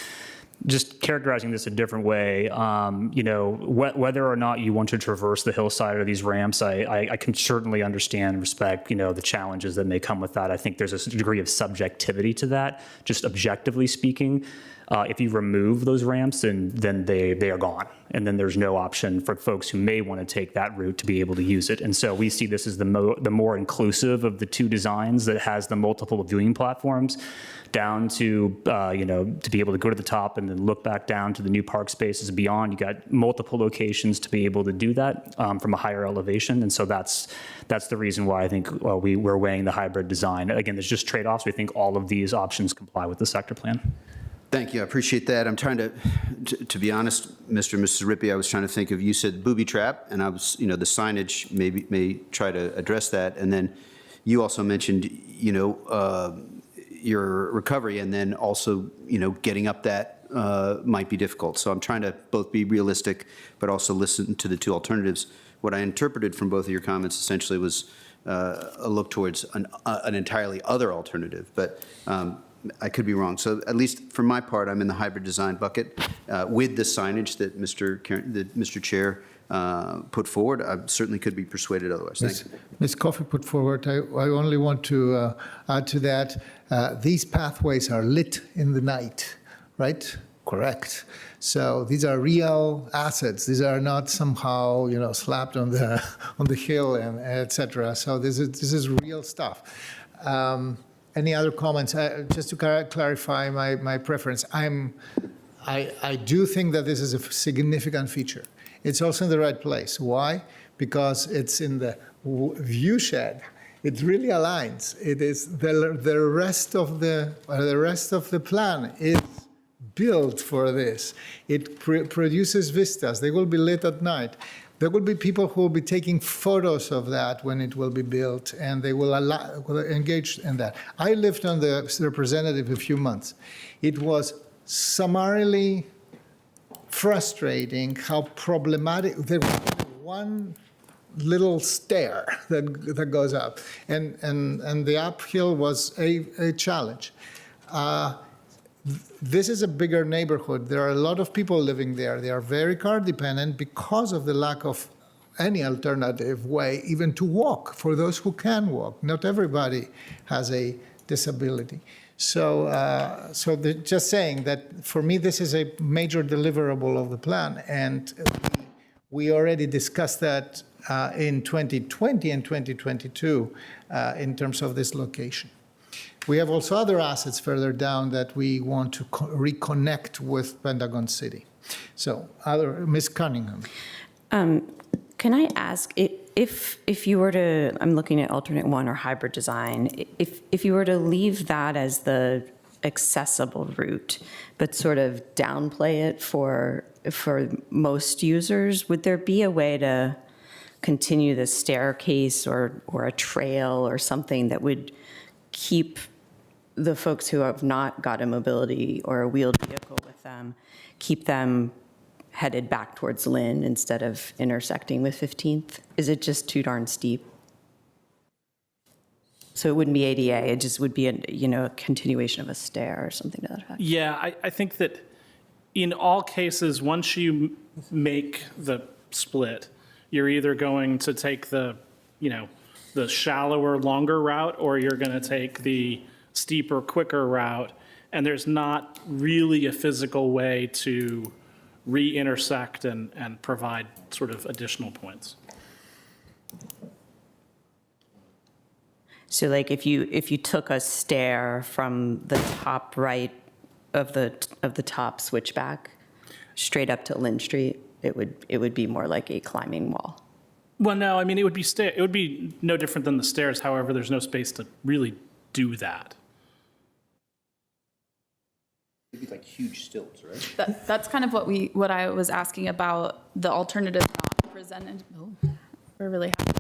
Speaker 15: characterizing this a different way. Whether or not you want to traverse the hillside or these ramps, I can certainly understand and respect, the challenges that may come with that. I think there's a degree of subjectivity to that, just objectively speaking. If you remove those ramps, then they are gone. And then there's no option for folks who may want to take that route to be able to use it. And so we see this as the more inclusive of the two designs that has the multiple viewing platforms down to, to be able to go to the top and then look back down to the new park spaces beyond. You got multiple locations to be able to do that from a higher elevation. And so that's the reason why I think we're weighing the hybrid design. Again, there's just trade-offs. We think all of these options comply with the sector plan.
Speaker 16: Thank you. I appreciate that. I'm trying to be honest, Mr. and Mrs. Rippey, I was trying to think of, you said booby trap, and I was, the signage may try to address that. And then you also mentioned, your recovery, and then also, getting up that might be difficult. So I'm trying to both be realistic, but also listen to the two alternatives. What I interpreted from both of your comments essentially was a look towards an entirely other alternative. But I could be wrong. So at least for my part, I'm in the hybrid design bucket with the signage that Mr. Chair put forward. I certainly could be persuaded otherwise. Thank you.
Speaker 1: Ms. Coffey put forward, I only want to add to that, these pathways are lit in the night, right? Correct. So these are real assets. These are not somehow, slapped on the hill and et cetera. So this is real stuff. Any other comments? Just to clarify my preference, I do think that this is a significant feature. It's also in the right place. Why? Because it's in the view shed. It really aligns. It is the rest of the plan is built for this. It produces vistas. They will be lit at night. There will be people who will be taking photos of that when it will be built, and they will engage in that. I lived on the representative a few months. It was summarily frustrating how problematic. There was one little stair that goes up, and the uphill was a challenge. This is a bigger neighborhood. There are a lot of people living there. They are very car dependent because of the lack of any alternative way even to walk for those who can walk. Not everybody has a disability. So just saying that for me, this is a major deliverable of the plan. And we already discussed that in 2020 and 2022 in terms of this location. We have also other assets further down that we want to reconnect with Pentagon City. So, Ms. Cunningham.
Speaker 18: Can I ask, if you were to, I'm looking at alternate one or hybrid design, if you were to leave that as the accessible route, but sort of downplay it for most users, would there be a way to continue the staircase or a trail or something that would keep the folks who have not got a mobility or a wheeled vehicle with them, keep them headed back towards Lynn instead of intersecting with 15th? Is it just too darn steep? So it wouldn't be ADA, it just would be a continuation of a stair or something to that effect.
Speaker 17: Yeah, I think that in all cases, once you make the split, you're either going to take the shallower, longer route, or you're going to take the steeper, quicker route. And there's not really a physical way to re-intersect and provide sort of additional points.
Speaker 18: So like if you took a stair from the top right of the top switchback straight up to Lynn Street, it would be more like a climbing wall.
Speaker 17: Well, no, I mean, it would be no different than the stairs. However, there's no space to really do that.
Speaker 16: It'd be like huge stilts, right?
Speaker 13: That's kind of what I was asking about the alternative not presented. Oh, we're really having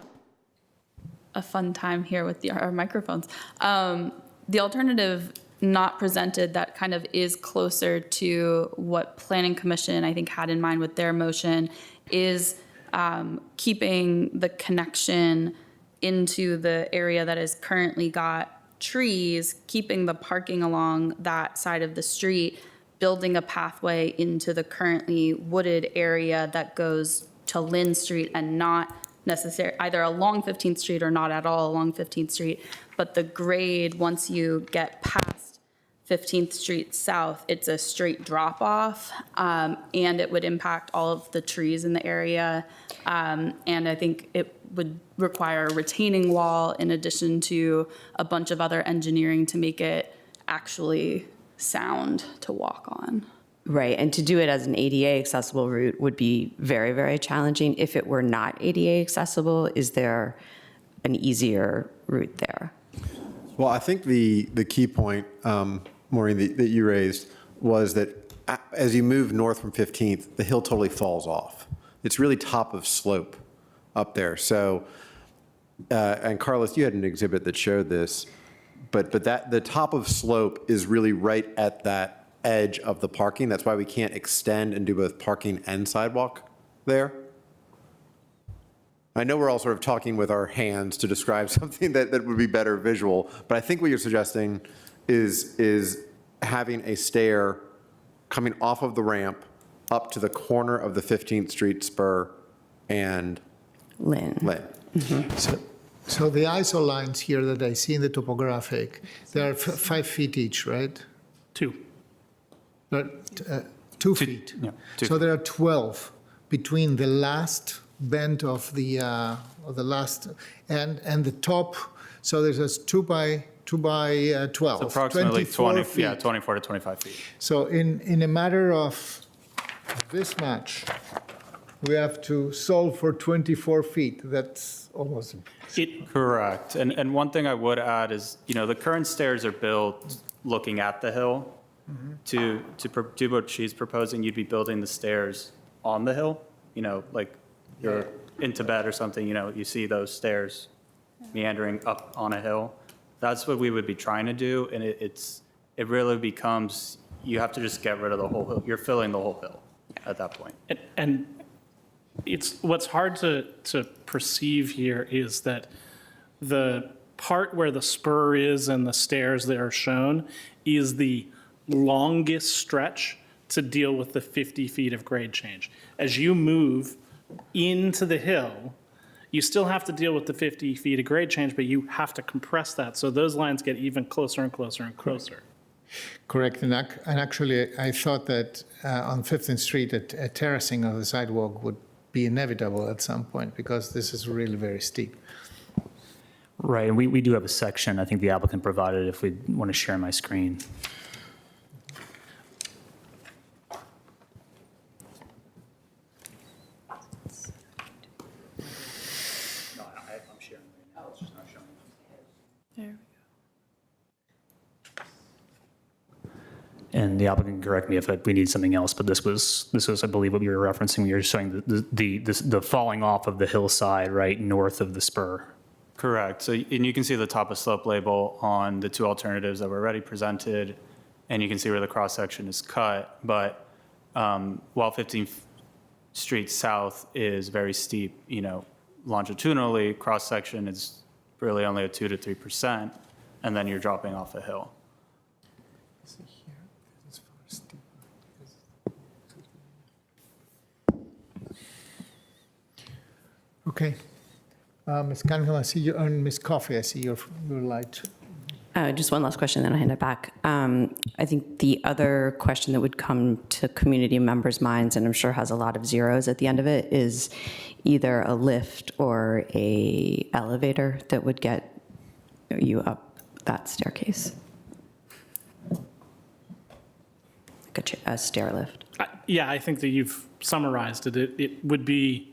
Speaker 13: a fun time here with our microphones. The alternative not presented that kind of is closer to what Planning Commission, I think, had in mind with their motion is keeping the connection into the area that has currently got trees, keeping the parking along that side of the street, building a pathway into the currently wooded area that goes to Lynn Street and not necessarily either along 15th Street or not at all along 15th Street. But the grade, once you get past 15th Street South, it's a straight drop off, and it would impact all of the trees in the area. And I think it would require a retaining wall in addition to a bunch of other engineering to make it actually sound to walk on.
Speaker 18: Right, and to do it as an ADA accessible route would be very, very challenging. If it were not ADA accessible, is there an easier route there?
Speaker 2: Well, I think the key point, Maureen, that you raised was that as you move north from 15th, the hill totally falls off. It's really top of slope up there. So, and Carlos, you had an exhibit that showed this, but that the top of slope is really right at that edge of the parking. That's why we can't extend and do both parking and sidewalk there. I know we're all sort of talking with our hands to describe something that would be better visual, but I think what you're suggesting is having a stair coming off of the ramp up to the corner of the 15th Street spur and
Speaker 18: Lynn.
Speaker 1: So the ISO lines here that I see in the topographic, they are 5 feet each, right?
Speaker 17: 2.
Speaker 1: 2 feet.
Speaker 17: Yeah, 2
Speaker 1: So there are 12 between the last bend of the last and the top. So there's a 2 by 12.
Speaker 15: It's approximately
Speaker 1: 24 feet.
Speaker 15: 24 to 25 feet.
Speaker 1: So in a matter of this much, we have to solve for 24 feet. That's almost
Speaker 15: Correct. And one thing I would add is, the current stairs are built looking at the hill. To do what she's proposing, you'd be building the stairs on the hill, like you're in Tibet or something, you see those stairs meandering up on a hill. That's what we would be trying to do, and it really becomes, you have to just get rid of the whole hill. You're filling the whole hill at that point.
Speaker 17: And it's what's hard to perceive here is that the part where the spur is and the stairs that are shown is the longest stretch to deal with the 50 feet of grade change. As you move into the hill, you still have to deal with the 50 feet of grade change, but you have to compress that. So those lines get even closer and closer and closer.
Speaker 1: correct. And actually, I thought that on 15th Street, a terracing of the sidewalk would be inevitable at some point because this is really very steep.
Speaker 15: Right, and we do have a section, I think the applicant provided, if we want to share my screen. And the applicant can correct me if we need something else, but this was, I believe, what you were referencing. You were showing the falling off of the hillside right north of the spur. Correct. So, and you can see the top of slope label on the two alternatives that were already presented, and you can see where the cross section is cut. But while 15th Street South is very steep, longitudinally, cross section is really only a 2 to 3%, and then you're dropping off a hill.
Speaker 1: Okay. Ms. Cunningham, I see you, and Ms. Coffey, I see your light.
Speaker 18: Just one last question, then I'll hand it back. I think the other question that would come to community members' minds, and I'm sure has a lot of zeros at the end of it, is either a lift or a elevator that would get you up that staircase. Like a stair lift.
Speaker 17: Yeah, I think that you've summarized it. It would be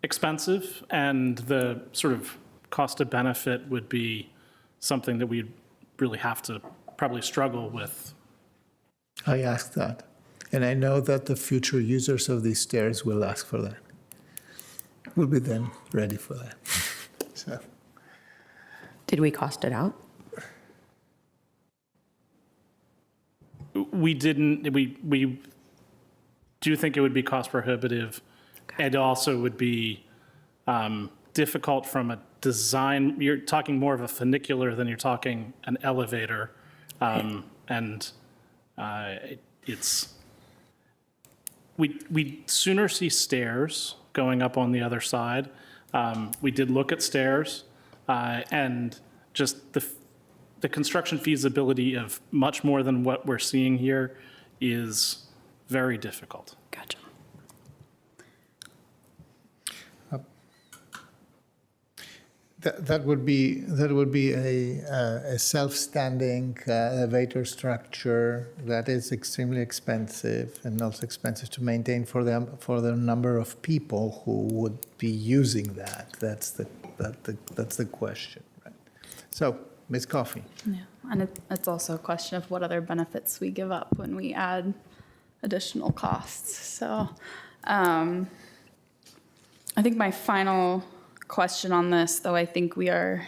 Speaker 17: expensive, and the sort of cost of benefit would be something that we'd really have to probably struggle with.
Speaker 1: I asked that. And I know that the future users of these stairs will ask for that. We'll be then ready for that. So.
Speaker 18: Did we cost it out?
Speaker 17: We didn't, we do think it would be cost prohibitive. Okay. It also would be difficult from a design. You're talking more of a funicular than you're talking an elevator. And we'd sooner see stairs going up on the other side. We did look at stairs and just the construction feasibility of much more than what we're seeing here is very difficult.
Speaker 18: Gotcha.
Speaker 1: That would be a self-standing elevator structure that is extremely expensive and also expensive to maintain for the number of people who would be using that. That's the question, right? So, Ms. Coffey.
Speaker 13: Yeah, and it's also a question of what other benefits we give up when we add additional costs. So, I think my final question on this, though I think we are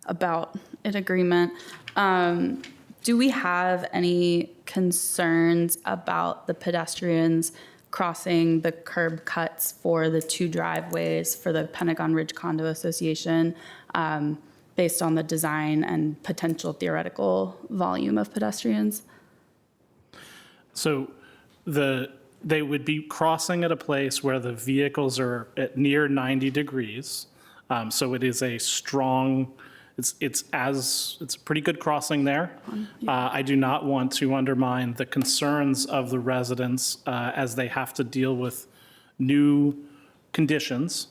Speaker 13: about in agreement. Do we have any concerns about the pedestrians crossing the curb cuts for the two driveways for the Pentagon Ridge Condo Association? based on the design and potential theoretical volume of pedestrians.
Speaker 17: So they would be crossing at a place where the vehicles are at near 90 degrees. So it is a strong, it's a pretty good crossing there. I do not want to undermine the concerns of the residents as they have to deal with new conditions,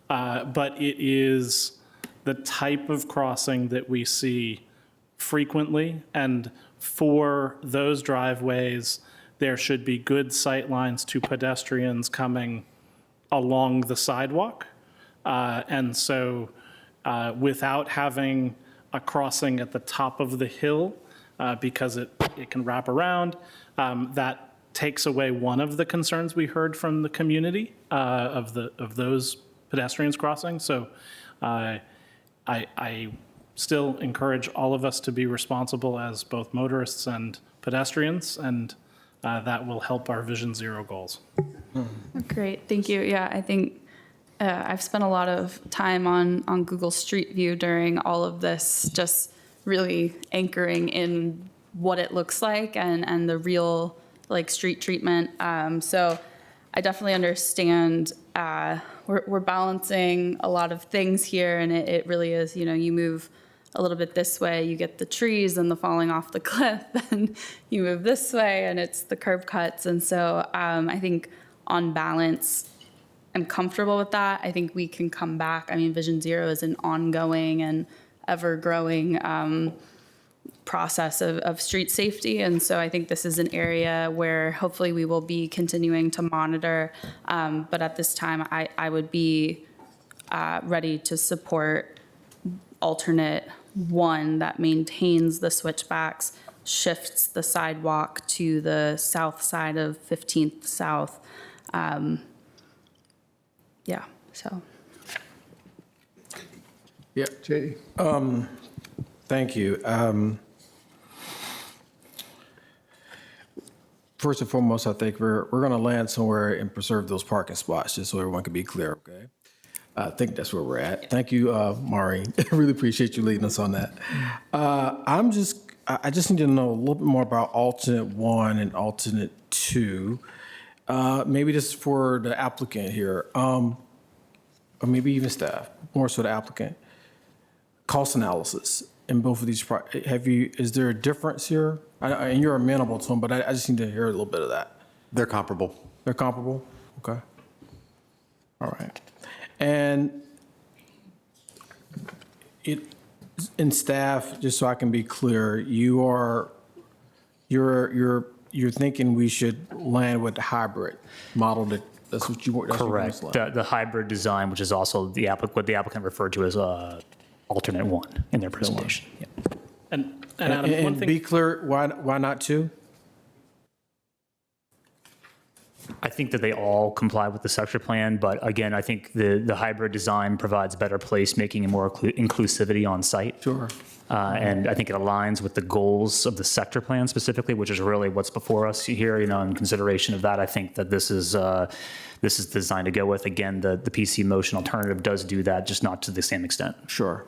Speaker 17: but it is the type of crossing that we see frequently, and for those driveways, there should be good sight lines to pedestrians coming along the sidewalk. And so without having a crossing at the top of the hill, because it can wrap around, that takes away one of the concerns we heard from the community of those pedestrians crossing. So I still encourage all of us to be responsible as both motorists and pedestrians, and that will help our Vision Zero goals.
Speaker 13: Great, thank you. Yeah, I think I've spent a lot of time on Google Street View during all of this, just really anchoring in what it looks like and the real like street treatment. So I definitely understand we're balancing a lot of things here, and it really is, you move a little bit this way, you get the trees and the falling off the cliff, and you move this way and it's the curb cuts. And so I think on balance, I'm comfortable with that. I think we can come back. I mean, Vision Zero is an ongoing and ever-growing process of street safety. And so I think this is an area where hopefully we will be continuing to monitor. But at this time, I would be ready to support alternate one that maintains the switchbacks, shifts the sidewalk to the south side of 15th South. Yeah, so.
Speaker 22: Yeah,
Speaker 1: Jay.
Speaker 22: Thank you. First and foremost, I think we're going to land somewhere and preserve those parking spots, just so everyone can be clear, okay? I think that's where we're at. Thank you, Maureen. I really appreciate you leading us on that. I just need to know a little bit more about alternate 1 and alternate 2. Maybe this is for the applicant here, or maybe even staff, more so the applicant. Cost analysis in both of these, is there a difference here? And you're amenable to them, but I just need to hear a little bit of that.
Speaker 2: They're comparable.
Speaker 22: They're comparable? Okay. All right. And in staff, just so I can be clear, you're thinking we should land with the hybrid model. That's what you want.
Speaker 15: Correct. The hybrid design, which is also what the applicant referred to as alternate 1 in their presentation. Yeah.
Speaker 17: And Adam, one thing.
Speaker 22: Be clear, why not 2?
Speaker 15: I think that they all comply with the sector plan, but again, I think the hybrid design provides better placemaking and more inclusivity on site.
Speaker 22: Sure.
Speaker 15: And I think it aligns with the goals of the sector plan specifically, which is really what's before us here. In consideration of that, I think that this is designed to go with. Again, the PC motion alternative does do that, just not to the same extent.
Speaker 22: Sure.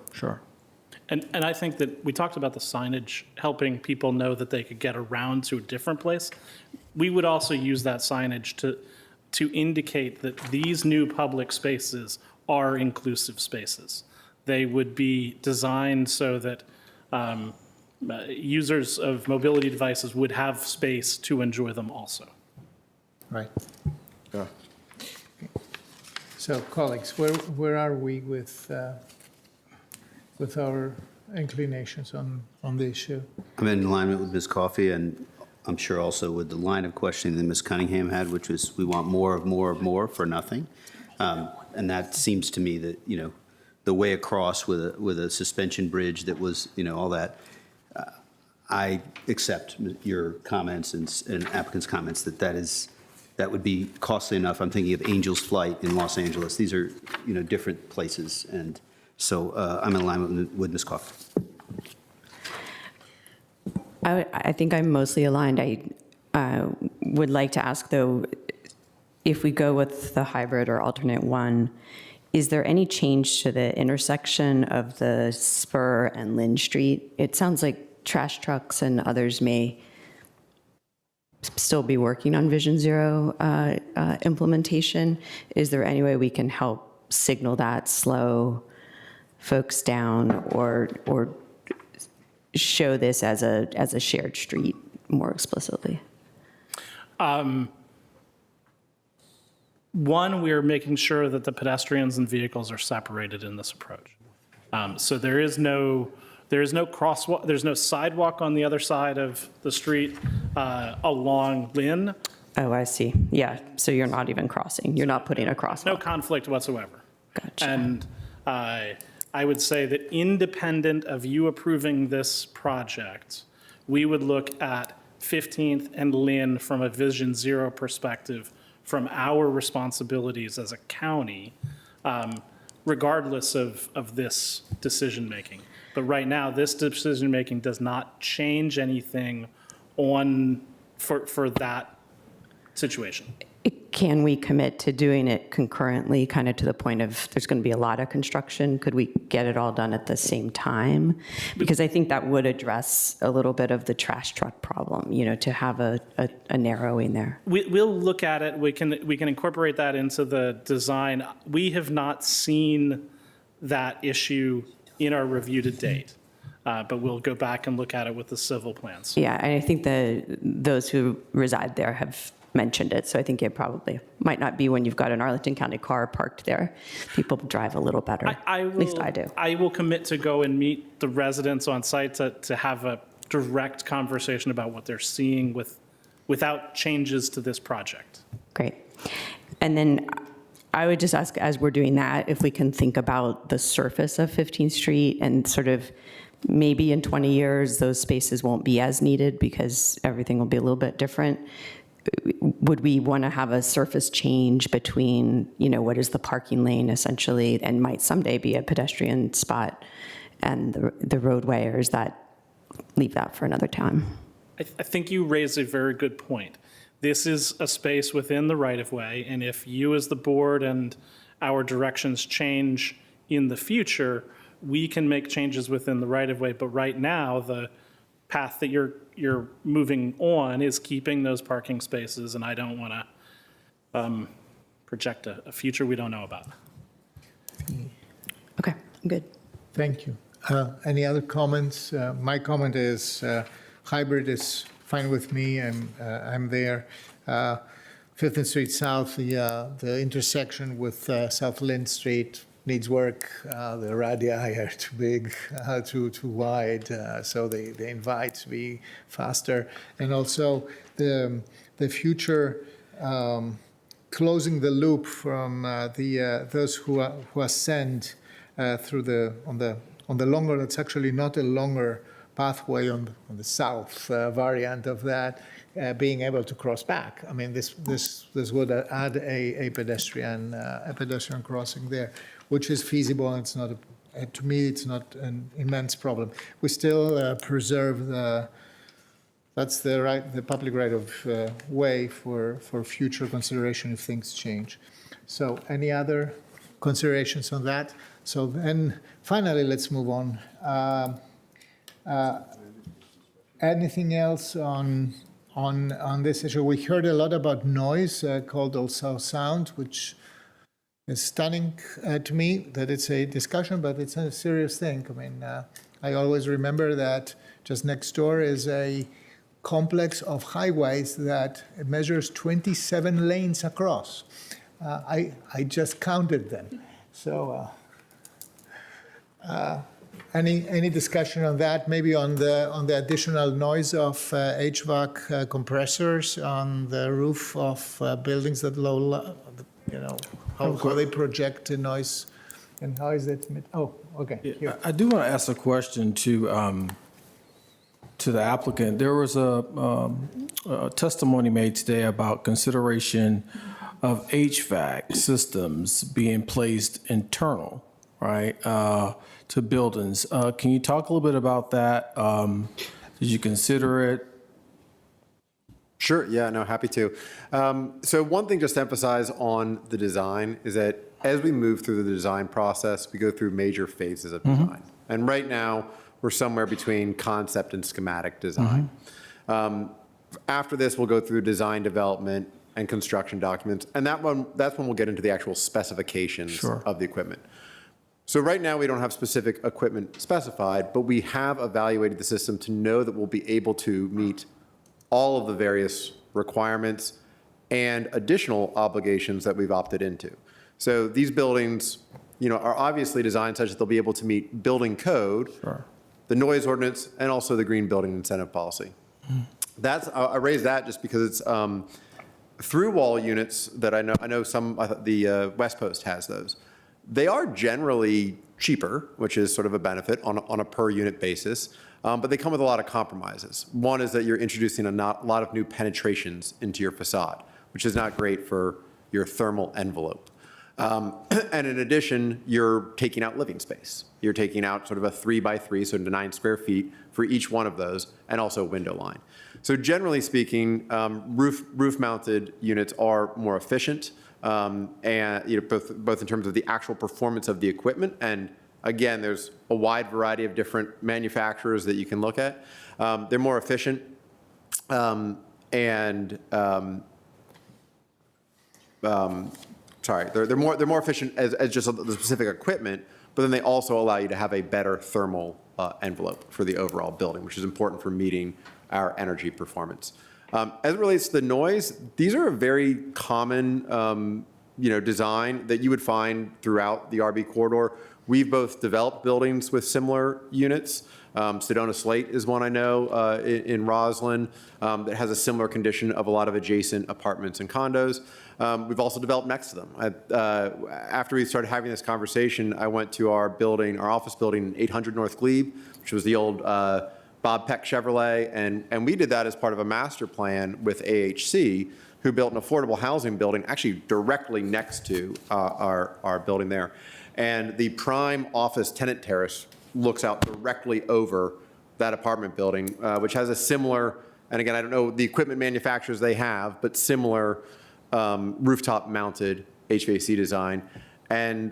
Speaker 17: And I think that we talked about the signage helping people know that they could get around to a different place. We would also use that signage to indicate that these new public spaces are inclusive spaces. They would be designed so that users of mobility devices would have space to enjoy them also.
Speaker 1: Right.
Speaker 22: Yeah.
Speaker 1: So, colleagues, where are we with our inclinations on the issue?
Speaker 16: I'm in alignment with Ms. Coffey, and I'm sure also with the line of questioning that Ms. Cunningham had, which was we want more of more for nothing. And that seems to me that, the way across with a suspension bridge that was, all that, I accept your comments and applicant's comments that would be costly enough. I'm thinking of Angel's Flight in Los Angeles. These are, different places. And so I'm in alignment with Ms. Coffey.
Speaker 18: I think I'm mostly aligned. I would like to ask, though, if we go with the hybrid or alternate 1, is there any change to the intersection of the Spur and Lynn Street? It sounds like trash trucks and others may still be working on Vision Zero implementation. Is there any way we can help signal that, slow folks down, or show this as a shared street more explicitly?
Speaker 17: One, we are making sure that the pedestrians and vehicles are separated in this approach. So there is no crosswalk, there's no sidewalk on the other side of the street along Lynn.
Speaker 18: Oh, I see. Yeah, so you're not even crossing. You're not putting a crosswalk.
Speaker 17: No conflict whatsoever.
Speaker 18: Gotcha.
Speaker 17: And I would say that independent of you approving this project, we would look at 15th and Lynn from a Vision Zero perspective, from our responsibilities as a county, regardless of this decision-making. But right now, this decision-making does not change anything for that situation.
Speaker 18: Can we commit to doing it concurrently, kind of to the point of there's going to be a lot of construction? Could we get it all done at the same time? Because I think that would address a little bit of the trash truck problem, to have a narrowing there.
Speaker 17: We'll look at it. We can incorporate that into the design. We have not seen that issue in our review to date, but we'll go back and look at it with the civil plans.
Speaker 18: Yeah, and I think those who reside there have mentioned it, so I think it probably might not be when you've got an Arlington County car parked there. People drive a little better. At least I do.
Speaker 17: I will commit to go and meet the residents on site to have a direct conversation about what they're seeing without changes to this project.
Speaker 18: Great. And then I would just ask, as we're doing that, if we can think about the surface of 15th Street and sort of maybe in 20 years, those spaces won't be as needed because everything will be a little bit different. Would we want to have a surface change between, what is the parking lane essentially and might someday be a pedestrian spot and the roadway, or is that, leave that for another time?
Speaker 17: I think you raise a very good point. This is a space within the right-of-way, and if you as the board and our directions change in the future, we can make changes within the right-of-way, but right now, the path that you're moving on is keeping those parking spaces, and I don't want to project a future we don't know about.
Speaker 18: Okay, good.
Speaker 1: Thank you. Any other comments? My comment is hybrid is fine with me, and I'm there. 5th Street South, the intersection with South Lynn Street needs work. The radii are too big, too wide, so they invite to be faster. And also the future closing the loop from those who ascend through on the longer. That's actually not a longer pathway on the south variant of that. Being able to cross back. I mean, this would add a pedestrian crossing there, which is feasible. And it's not to me, it's not an immense problem. We still preserve that's the public right of way for future consideration if things change. So, any other considerations on that? So then, finally, let's move on. Anything else on this issue? We heard a lot about noise called also sound, which is stunning to me that it's a discussion, but it's a serious thing. I mean, I always remember that just next door is a complex of highways that measures 27 lanes across. I just counted them. So any discussion on that? Maybe on the additional noise of HVAC compressors on the roof of buildings that how they project the noise and how is it? Oh, okay. Here.
Speaker 22: I do want to ask a question to the applicant. There was a testimony made today about consideration of HVAC systems being placed internal, right, to buildings. Can you talk a little bit about that? Did you consider it?
Speaker 2: Sure, yeah, no, happy to. So one thing just to emphasize on the design is that as we move through the design process, we go through major phases of design. And right now, we're somewhere between concept and schematic design. After this, we'll go through design development and construction documents, and that's when we'll get into the actual specifications of the equipment. So right now, we don't have specific equipment specified, but we have evaluated the system to know that we'll be able to meet all of the various requirements and additional obligations that we've opted into. So these buildings, are obviously designed such that they'll be able to meet building code, the noise ordinance, and also the green building incentive policy. I raise that just because it's through wall units that I know some, the West Post has those. They are generally cheaper, which is sort of a benefit on a per unit basis, but they come with a lot of compromises. One is that you're introducing a lot of new penetrations into your facade, which is not great for your thermal envelope. And in addition, you're taking out living space. You're taking out sort of a 3x3, so 9 square feet for each one of those, and also window line. So generally speaking, roof-mounted units are more efficient, and both in terms of the actual performance of the equipment, and again, there's a wide variety of different manufacturers that you can look at. They're more efficient, they're more efficient as just the specific equipment, but then they also allow you to have a better thermal envelope for the overall building, which is important for meeting our energy performance. As it relates to the noise, these are a very common design that you would find throughout the RB corridor. We've both developed buildings with similar units. Sedona Slate is one I know in Roslyn that has a similar condition of a lot of adjacent apartments and condos. We've also developed next to them. After we started having this conversation, I went to our office building in 800 North Glebe, which was the old Bob Peck Chevrolet, and we did that as part of a master plan with AHC, who built an affordable housing building actually directly next to our building there. And the prime office tenant terrace looks out directly over that apartment building, which has a similar, and again, I don't know the equipment manufacturers they have, but similar rooftop mounted HVAC design. And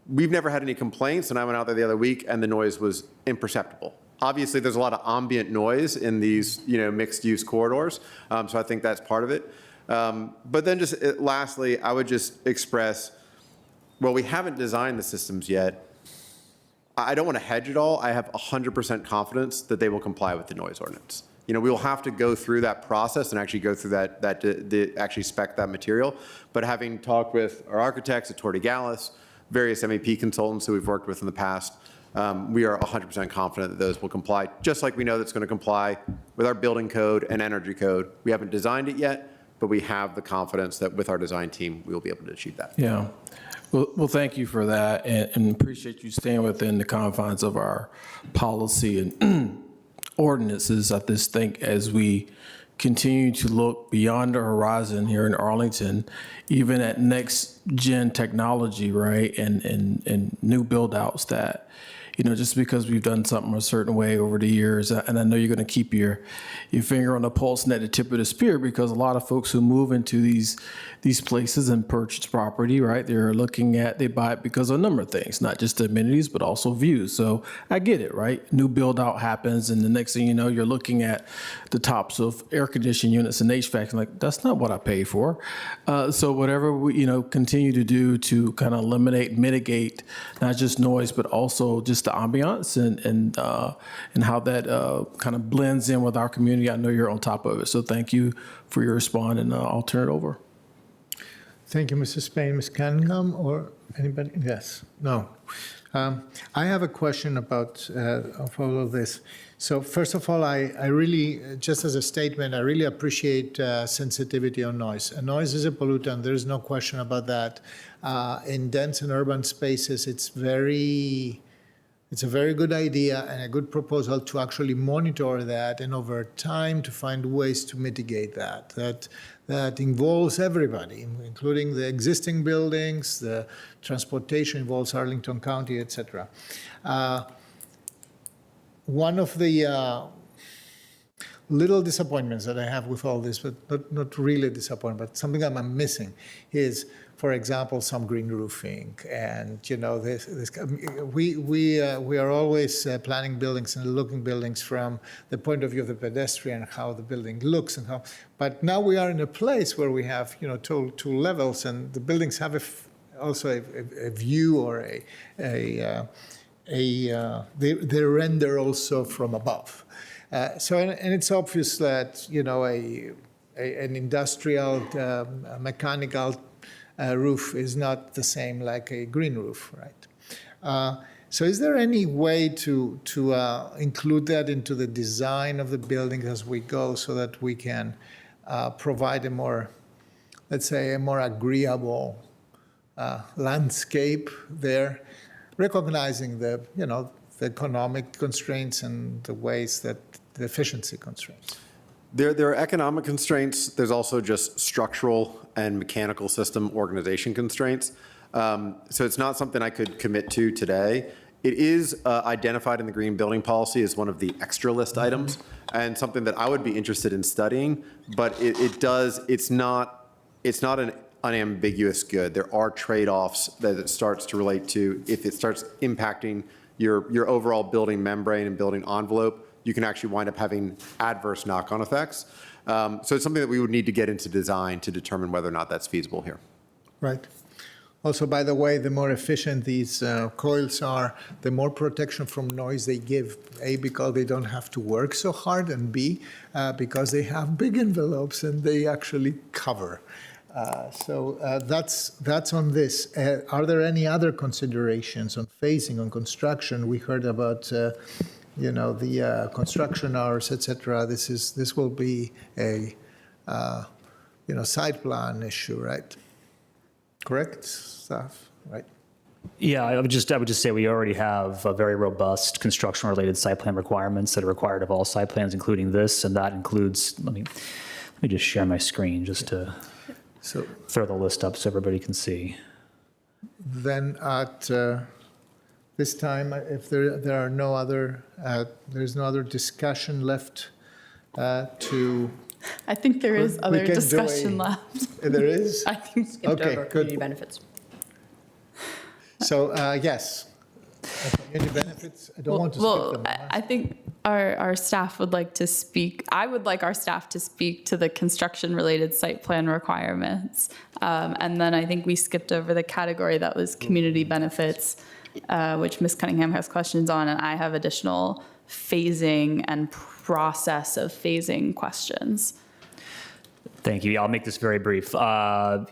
Speaker 2: we've never had any complaints, and I went out there the other week and the noise was imperceptible. Obviously, there's a lot of ambient noise in these mixed-use corridors, so I think that's part of it. But then just lastly, I would just express, well, we haven't designed the systems yet. I don't want to hedge it all. I have 100% confidence that they will comply with the noise ordinance. We will have to go through that process and actually go through actually spec that material. But having talked with our architects at Torti Gallis, various MEP consultants who we've worked with in the past, we are 100% confident that those will comply, just like we know that's going to comply with our building code and energy code. We haven't designed it yet, but we have the confidence that with our design team, we will be able to achieve that.
Speaker 22: Yeah. Well, thank you for that, and appreciate you staying within the confines of our policy and ordinances. I just think as we continue to look beyond the horizon here in Arlington, even at next-gen technology, right, and new build-outs that, just because we've done something a certain way over the years, and I know you're going to keep your finger on the pulse and at the tip of the spear, because a lot of folks who move into these places and purchase property, right, they buy it because of a number of things, not just the amenities, but also views. So I get it, right? New build out happens, and the next thing you know, you're looking at the tops of air conditioning units and HVAC, and like, that's not what I paid for. So whatever we, continue to do to kind of mitigate not just noise, but also just the ambiance and how that kind of blends in with our community. I know you're on top of it, so thank you for your response, and I'll turn it over.
Speaker 1: Thank you, Mrs. Spain. Ms. Cunningham or anybody? Yes. No. I have a question about all of this. So first of all, I really, just as a statement, I really appreciate sensitivity on noise. And noise is a pollutant. There is no question about that. In dense and urban spaces, it's a very good idea and a good proposal to actually monitor that, and over time to find ways to mitigate that. That involves everybody, including the existing buildings, the transportation involves Arlington County, et cetera. little disappointments that I have with all this, but not really disappointment, but something that I'm missing is, for example, some green roofing. And, we are always planning buildings and looking buildings from the point of view of the pedestrian, how the building looks and how, but now we are in a place where we have, two levels, and the buildings have also a view or they render also from above. And it's obvious that, an industrial mechanical roof is not the same like a green roof, right? So is there any way to include that into the design of the building as we go so that we can provide a more, let's say, a more agreeable landscape there, recognizing the economic constraints and the ways that the efficiency constraints?
Speaker 2: There are economic constraints. There's also just structural and mechanical system organization constraints. So it's not something I could commit to today. It is identified in the green building policy as one of the extra list items, and something that I would be interested in studying, but it's not an unambiguous good. There are trade-offs that it starts to relate to. If it starts impacting your overall building membrane and building envelope, you can actually wind up having adverse knock-on effects. So it's something that we would need to get into design to determine whether or not that's feasible here.
Speaker 1: Right. Also, by the way, the more efficient these coils are, the more protection from noise they give. A, because they don't have to work so hard, and B, because they have big envelopes and they actually cover. So that's on this. Are there any other considerations on phasing, on construction? We heard about the construction hours, etc. This will be a site plan issue, right? Correct, staff, right?
Speaker 15: Yeah, I would just say we already have a very robust construction-related site plan requirements that are required of all site plans, including this, and that includes. Let me just share my screen just to throw the list up so everybody can see.
Speaker 1: Then at this time, if there are no other, there's no other discussion left to.
Speaker 13: I think there is other discussion left.
Speaker 1: There is?
Speaker 18: I think skipped over community benefits.
Speaker 1: So, yes. Community benefits, I don't want to skip them.
Speaker 13: I think our staff would like to speak. I would like our staff to speak to the construction-related site plan requirements. And then I think we skipped over the category that was community benefits, which Ms. Cunningham has questions on, and I have additional phasing and process of phasing questions.
Speaker 15: Thank you. I'll make this very brief.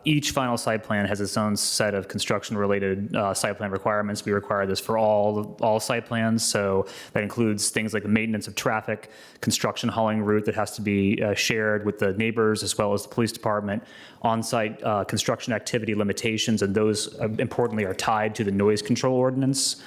Speaker 15: Each final site plan has its own set of construction-related site plan requirements. We require this for all site plans. So that includes things like the maintenance of traffic, construction hauling route that has to be shared with the neighbors as well as the police department, on-site construction activity limitations, and those importantly are tied to the noise control ordinance.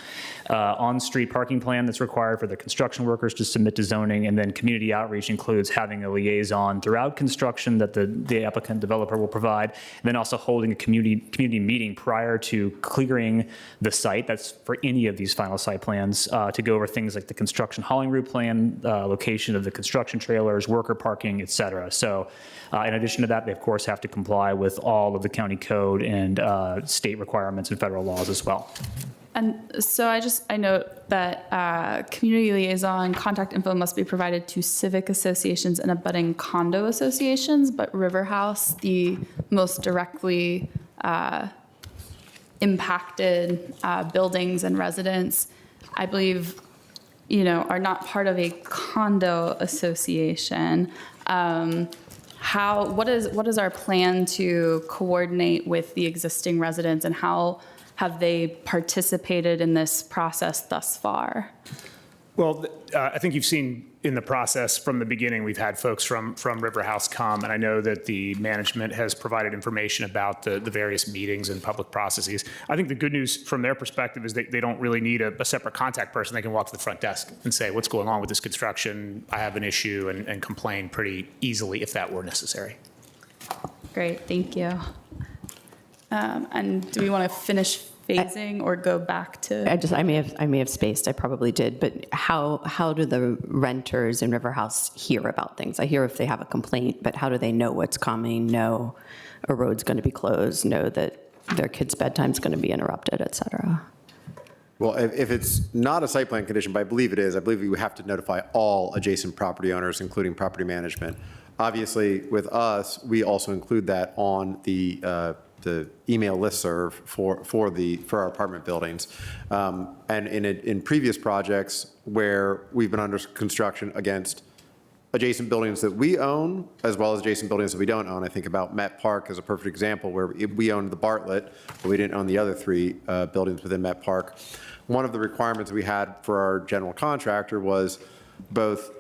Speaker 15: On-street parking plan that's required for the construction workers to submit to zoning, and then community outreach includes having a liaison throughout construction that the applicant developer will provide, and then also holding a community meeting prior to clearing the site. That's for any of these final site plans to go over things like the construction hauling route plan, location of the construction trailers, worker parking, et cetera. So in addition to that, they of course have to comply with all of the county code and state requirements and federal laws as well.
Speaker 13: And so I note that community liaison contact info must be provided to civic associations and abutting condo associations, but River House, the most directly impacted buildings and residents, I believe, are not part of a condo association. What is our plan to coordinate with the existing residents, and how have they participated in this process thus far?
Speaker 21: Well, I think you've seen in the process from the beginning, we've had folks from River House come, and I know that the management has provided information about the various meetings and public processes. I think the good news from their perspective is they don't really need a separate contact person. They can walk to the front desk and say, what's going on with this construction? I have an issue, and complain pretty easily if that were necessary.
Speaker 13: Great, thank you. And do we want to finish phasing or go back to?
Speaker 18: I may have spaced. I probably did. But how do the renters in River House hear about things? I hear if they have a complaint, but how do they know what's coming? Know a road's going to be closed? Know that their kid's bedtime's going to be interrupted, et cetera?
Speaker 2: Well, if it's not a site plan condition, but I believe it is, I believe we have to notify all adjacent property owners, including property management. Obviously, with us, we also include that on the email listserv for our apartment buildings. And in previous projects where we've been under construction against adjacent buildings that we own, as well as adjacent buildings that we don't own. I think about Met Park as a perfect example, where we owned the Bartlett, but we didn't own the other three buildings within Met Park. One of the requirements we had for our general contractor was both,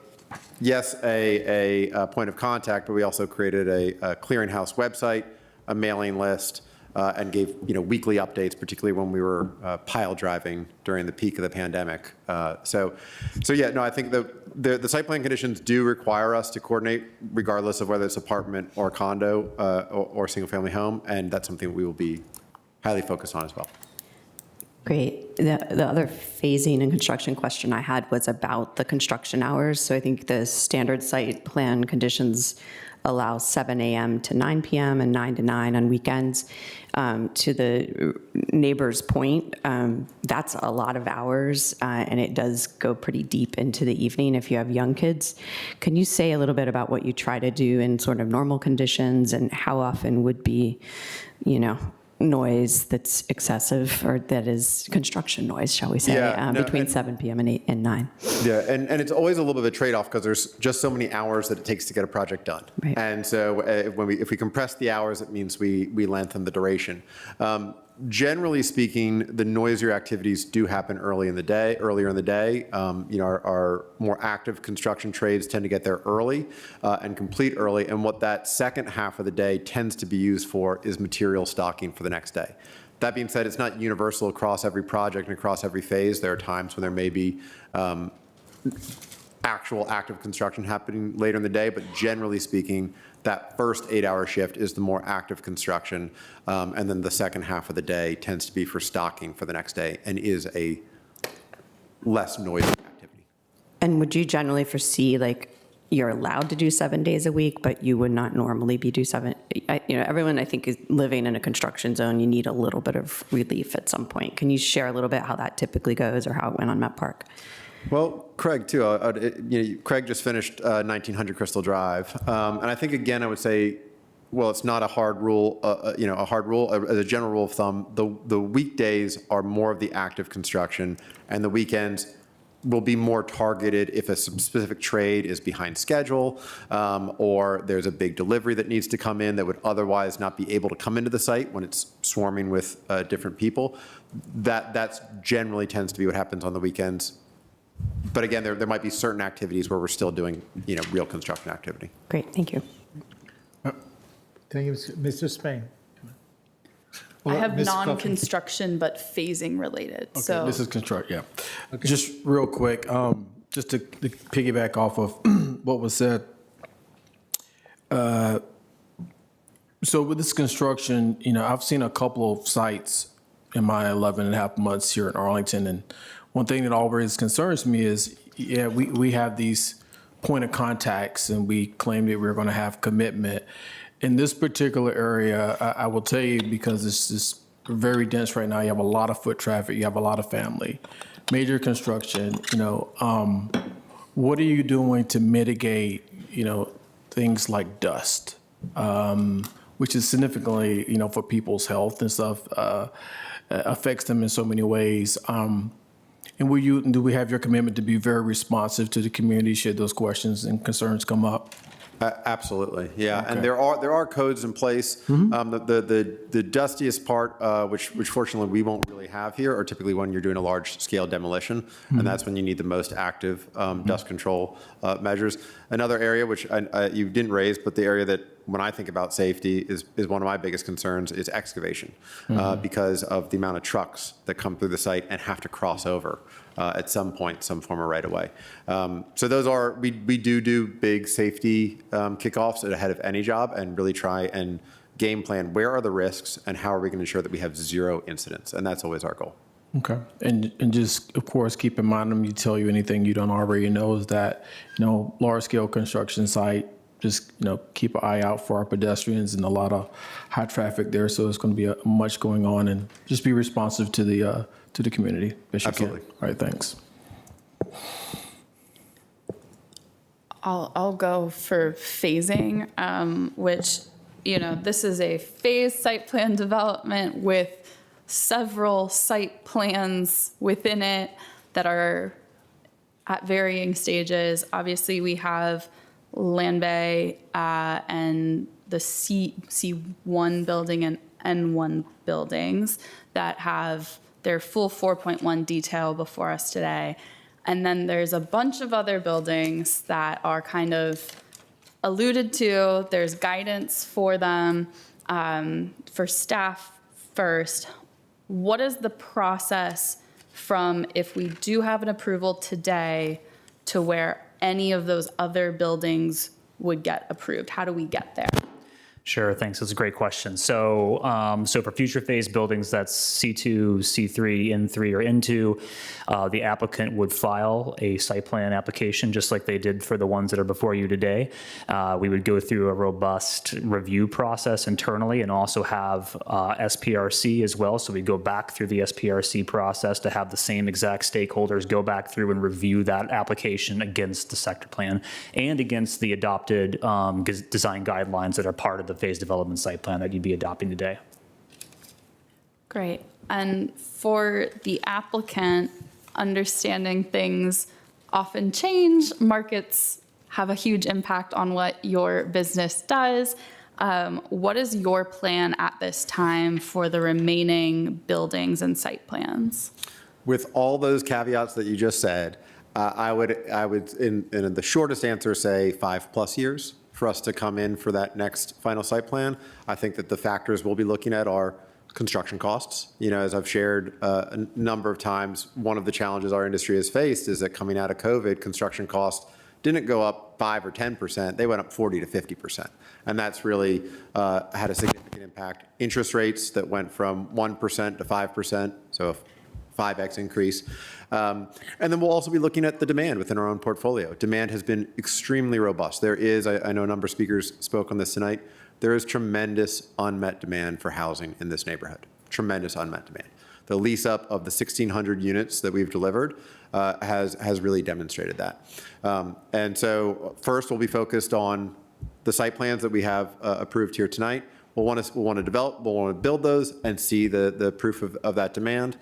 Speaker 2: yes, a point of contact, but we also created a clearinghouse website, a mailing list, and gave weekly updates, particularly when we were pile driving during the peak of the pandemic. So yeah, no, I think the site plan conditions do require us to coordinate, regardless of whether it's apartment or condo or single family home, and that's something we will be highly focused on as well.
Speaker 18: Great. The other phasing and construction question I had was about the construction hours. So I think the standard site plan conditions allow 7 a.m. to 9 p.m. and 9 to 9 on weekends. To the neighbor's point, that's a lot of hours, and it does go pretty deep into the evening if you have young kids. Can you say a little bit about what you try to do in sort of normal conditions, and how often would be, noise that's excessive, or that is construction noise, shall we say, between 7 p.m. and 8 and 9?
Speaker 2: Yeah, and it's always a little bit of a trade-off because there's just so many hours that it takes to get a project done.
Speaker 18: Right.
Speaker 2: And so if we compress the hours, it means we lengthen the duration. Generally speaking, the noisier activities do happen earlier in the day. Our more active construction trades tend to get there early and complete early. And what that second half of the day tends to be used for is material stocking for the next day. That being said, it's not universal across every project and across every phase. There are times when there may be actual active construction happening later in the day, but generally speaking, that first 8-hour shift is the more active construction, and then the second half of the day tends to be for stocking for the next day and is a less noisy activity.
Speaker 18: And would you generally foresee, like, you're allowed to do 7 days a week, but you would not normally be do 7? Everyone, I think, is living in a construction zone. You need a little bit of relief at some point. Can you share a little bit how that typically goes, or how it went on Met Park?
Speaker 2: Well, Craig, too. Craig just finished 1900 Crystal Drive, and I think again I would say, well, it's not a hard rule. As a general rule of thumb, the weekdays are more of the active construction, and the weekends will be more targeted if a specific trade is behind schedule, or there's a big delivery that needs to come in that would otherwise not be able to come into the site when it's swarming with different people. That's generally tends to be what happens on the weekends. But again, there might be certain activities where we're still doing, real construction activity.
Speaker 18: Great, thank you.
Speaker 1: Thank you, Mr. Spain.
Speaker 13: I have
Speaker 1: Ms. Coffey.
Speaker 13: non-construction but phasing related.
Speaker 22: Okay,
Speaker 13: So
Speaker 22: this is construct, yeah. Okay. Just real quick, just to piggyback off of what was said. So with this construction, I've seen a couple of sites in my 11 and a half months here in Arlington, and one thing that always concerns me is, we have these point of contacts and we claim that we're going to have commitment. In this particular area, I will tell you, because it's just very dense right now, you have a lot of foot traffic, you have a lot of family, major construction, what are you doing to mitigate, things like dust, which is significantly, for people's health and stuff, affects them in so many ways. And do we have your commitment to be very responsive to the community should those questions and concerns come up?
Speaker 2: Absolutely, yeah.
Speaker 22: Okay.
Speaker 2: And there are codes in place. The dustiest part, which fortunately we won't really have here, are typically when you're doing a large scale demolition, and that's when you need the most active dust control measures. Another area which you didn't raise, but the area that when I think about safety is one of my biggest concerns is excavation, because of the amount of trucks that come through the site and have to cross over at some point, some form of right of way. So those are, we do big safety kickoffs ahead of any job and really try and game plan, where are the risks and how are we going to ensure that we have zero incidents? And that's always our goal.
Speaker 22: Okay. And just, of course, keep in mind, them you tell you anything you don't already know is that, large scale construction site, just, keep an eye out for our pedestrians and a lot of high traffic there. So it's going to be much going on, and just be responsive to the community. Best you
Speaker 2: Absolutely.
Speaker 22: can. All right. Thanks.
Speaker 13: I'll go for phasing, which, this is a phased site plan development with several site plans within it that are at varying stages. Obviously, we have Land Bay and the C1 building and N1 buildings that have their full 4.1 detail before us today. And then there's a bunch of other buildings that are kind of alluded to. There's guidance for them. For staff first, what is the process from if we do have an approval today to where any of those other buildings would get approved? How do we get there?
Speaker 15: Sure, thanks. That's a great question. So, for future phase buildings, that's C2, C3, N3, or N2, the applicant would file a site plan application just like they did for the ones that are before you today. We would go through a robust review process internally and also have SPRC as well. So we go back through the SPRC process to have the same exact stakeholders go back through and review that application against the sector plan and against the adopted design guidelines that are part of the phase development site plan that you'd be adopting today.
Speaker 13: Great. And for the applicant, understanding things often change, markets have a huge impact on what your business does. What is your plan at this time for the remaining buildings and site plans?
Speaker 2: With all those caveats that you just said, I would in the shortest answer say 5+ years for us to come in for that next final site plan. I think that the factors we'll be looking at are construction costs. As I've shared a number of times, one of the challenges our industry has faced is that coming out of COVID, construction costs didn't go up 5 or 10%, they went up 40 to 50%. And that's really had a significant impact. Interest rates that went from 1% to 5%, so a 5x increase. And then we'll also be looking at the demand within our own portfolio. Demand has been extremely robust. There is, I know a number of speakers spoke on this tonight, there is tremendous unmet demand for housing in this neighborhood. Tremendous unmet demand. The lease up of the 1,600 units that we've delivered has really demonstrated that. And so first we'll be focused on the site plans that we have approved here tonight. We'll want to develop, we'll want to build those and see the proof of that demand.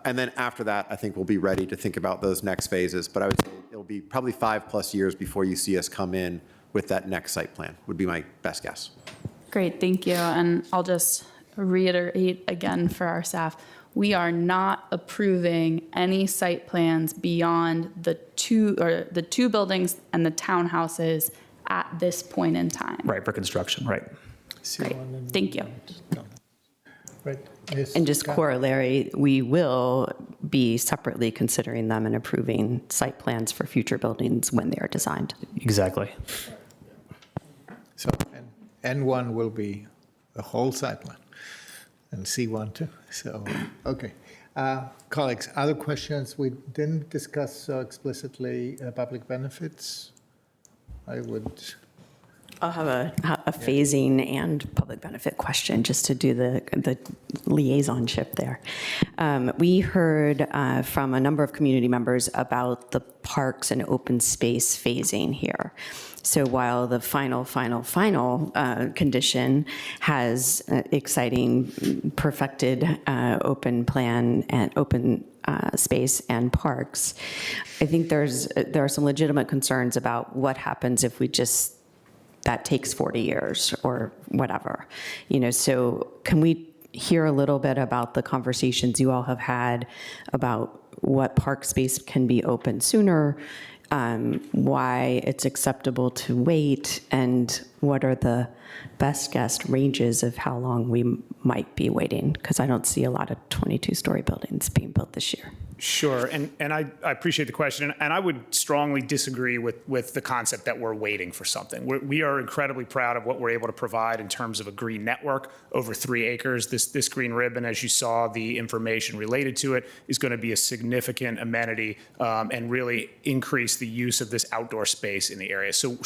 Speaker 2: And then after that, I think we'll be ready to think about those next phases. But I would say it'll be probably 5+ years before you see us come in with that next site plan, would be my best guess.
Speaker 13: Great, thank you. And I'll just reiterate again for our staff, we are not approving any site plans beyond the two buildings and the townhouses at this point in time.
Speaker 15: Right, for construction, right.
Speaker 13: Great, thank you.
Speaker 1: Right. Yes,
Speaker 18: And just
Speaker 1: Scott?
Speaker 18: corollary, we will be separately considering them and approving site plans for future buildings when they are designed.
Speaker 15: Exactly.
Speaker 1: So N1 will be the whole site plan, and C1 too. So, okay. Colleagues, other questions? We didn't discuss so explicitly public benefits.
Speaker 18: I'll have a phasing and public benefit question just to do the liaisonship there. We heard from a number of community members about the parks and open space phasing here. So while the final condition has exciting, perfected open plan and open space and parks, I think there are some legitimate concerns about what happens if we just that takes 40 years or whatever, so can we hear a little bit about the conversations you all have had about what park space can be open sooner, why it's acceptable to wait, and what are the best guess ranges of how long we might be waiting? Because I don't see a lot of 22-story buildings being built this year.
Speaker 21: Sure, and I appreciate the question, and I would strongly disagree with the concept that we're waiting for something. We are incredibly proud of what we're able to provide in terms of a green network, over 3 acres. This green ribbon, as you saw, the information related to it, is going to be a significant amenity and really increase the use of this outdoor space in the area. So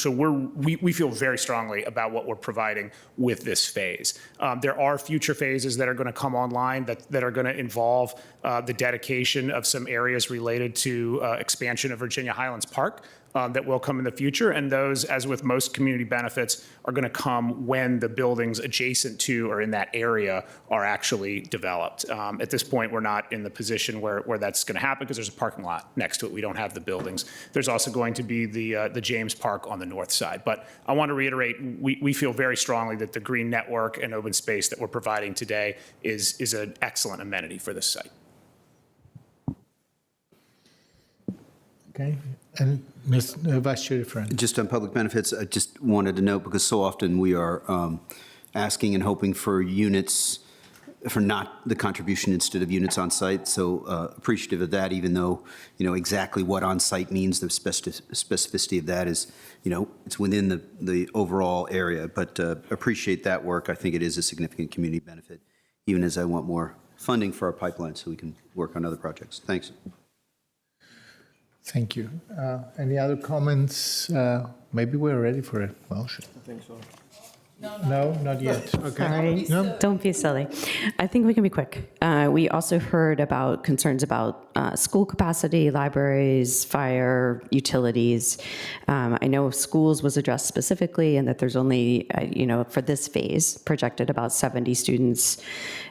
Speaker 21: we feel very strongly about what we're providing with this phase. There are future phases that are going to come online that are going to involve the dedication of some areas related to expansion of Virginia Highlands Park that will come in the future. And those, as with most community benefits, are going to come when the buildings adjacent to or in that area are actually developed. At this point, we're not in the position where that's going to happen because there's a parking lot next to it. We don't have the buildings. There's also going to be the James Park on the north side. But I want to reiterate, we feel very strongly that the green network and open space that we're providing today is an excellent amenity for this site.
Speaker 1: Okay, and Ms. Vice Chair Friend.
Speaker 16: Just on public benefits, I just wanted to note, because so often we are asking and hoping for units, for not the contribution instead of units on site. So appreciative of that, even though, exactly what on site means, the specificity of that is, it's within the overall area. But appreciate that work. I think it is a significant community benefit, even as I want more funding for our pipeline so we can work on other projects. Thanks.
Speaker 1: Thank you. Any other comments? Maybe we're ready for a motion.
Speaker 22: I think so.
Speaker 1: No, not yet. Okay.
Speaker 18: Sorry,
Speaker 1: No?
Speaker 18: don't be silly. I think we can be quick. We also heard about concerns about school capacity, libraries, fire, utilities. I know schools was addressed specifically, and that there's only, for this phase, projected about 70 students,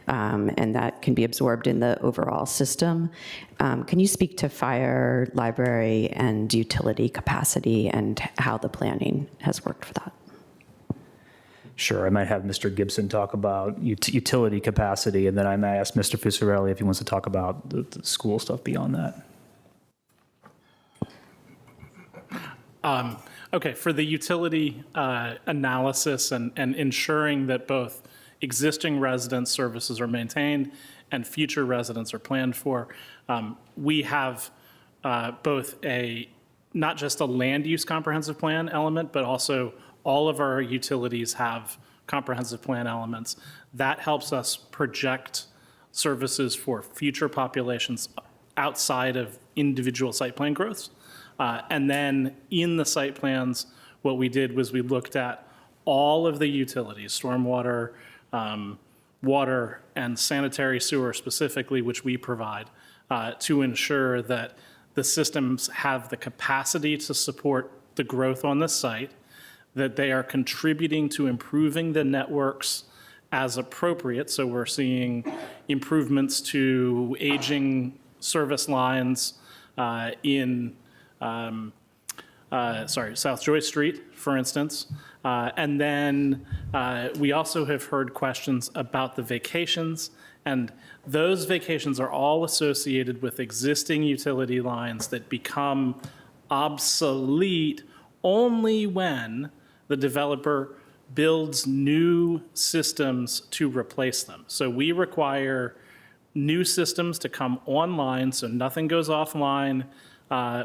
Speaker 18: and that can be absorbed in the overall system. Can you speak to fire, library, and utility capacity and how the planning has worked for that?
Speaker 15: Sure, I might have Mr. Gibson talk about utility capacity, and then I may ask Mr. Fusarelli if he wants to talk about the school stuff beyond that.
Speaker 17: Okay, for the utility analysis and ensuring that both existing residence services are maintained and future residents are planned for, we have both not just a land use comprehensive plan element, but also all of our utilities have comprehensive plan elements. That helps us project services for future populations outside of individual site plan growths. And then in the site plans, what we did was we looked at all of the utilities, stormwater, water, and sanitary sewer specifically, which we provide, to ensure that the systems have the capacity to support the growth on this site, that they are contributing to improving the networks as appropriate. So we're seeing improvements to aging service lines in South Joyce Street, for instance. And then we also have heard questions about the vacations, and those vacations are all associated with existing utility lines that become obsolete only when the developer builds new systems to replace them. So we require new systems to come online, so nothing goes offline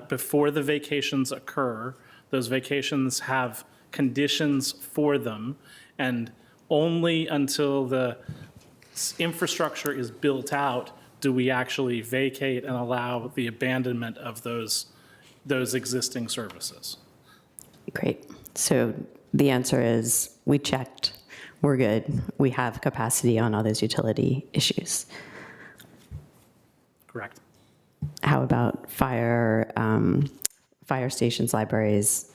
Speaker 17: before the vacations occur. Those vacations have conditions for them, and only until the infrastructure is built out do we actually vacate and allow the abandonment of those existing services.
Speaker 18: Great. So the answer is we checked, we're good. We have capacity on all those utility issues.
Speaker 17: Correct.
Speaker 18: How about fire stations, libraries,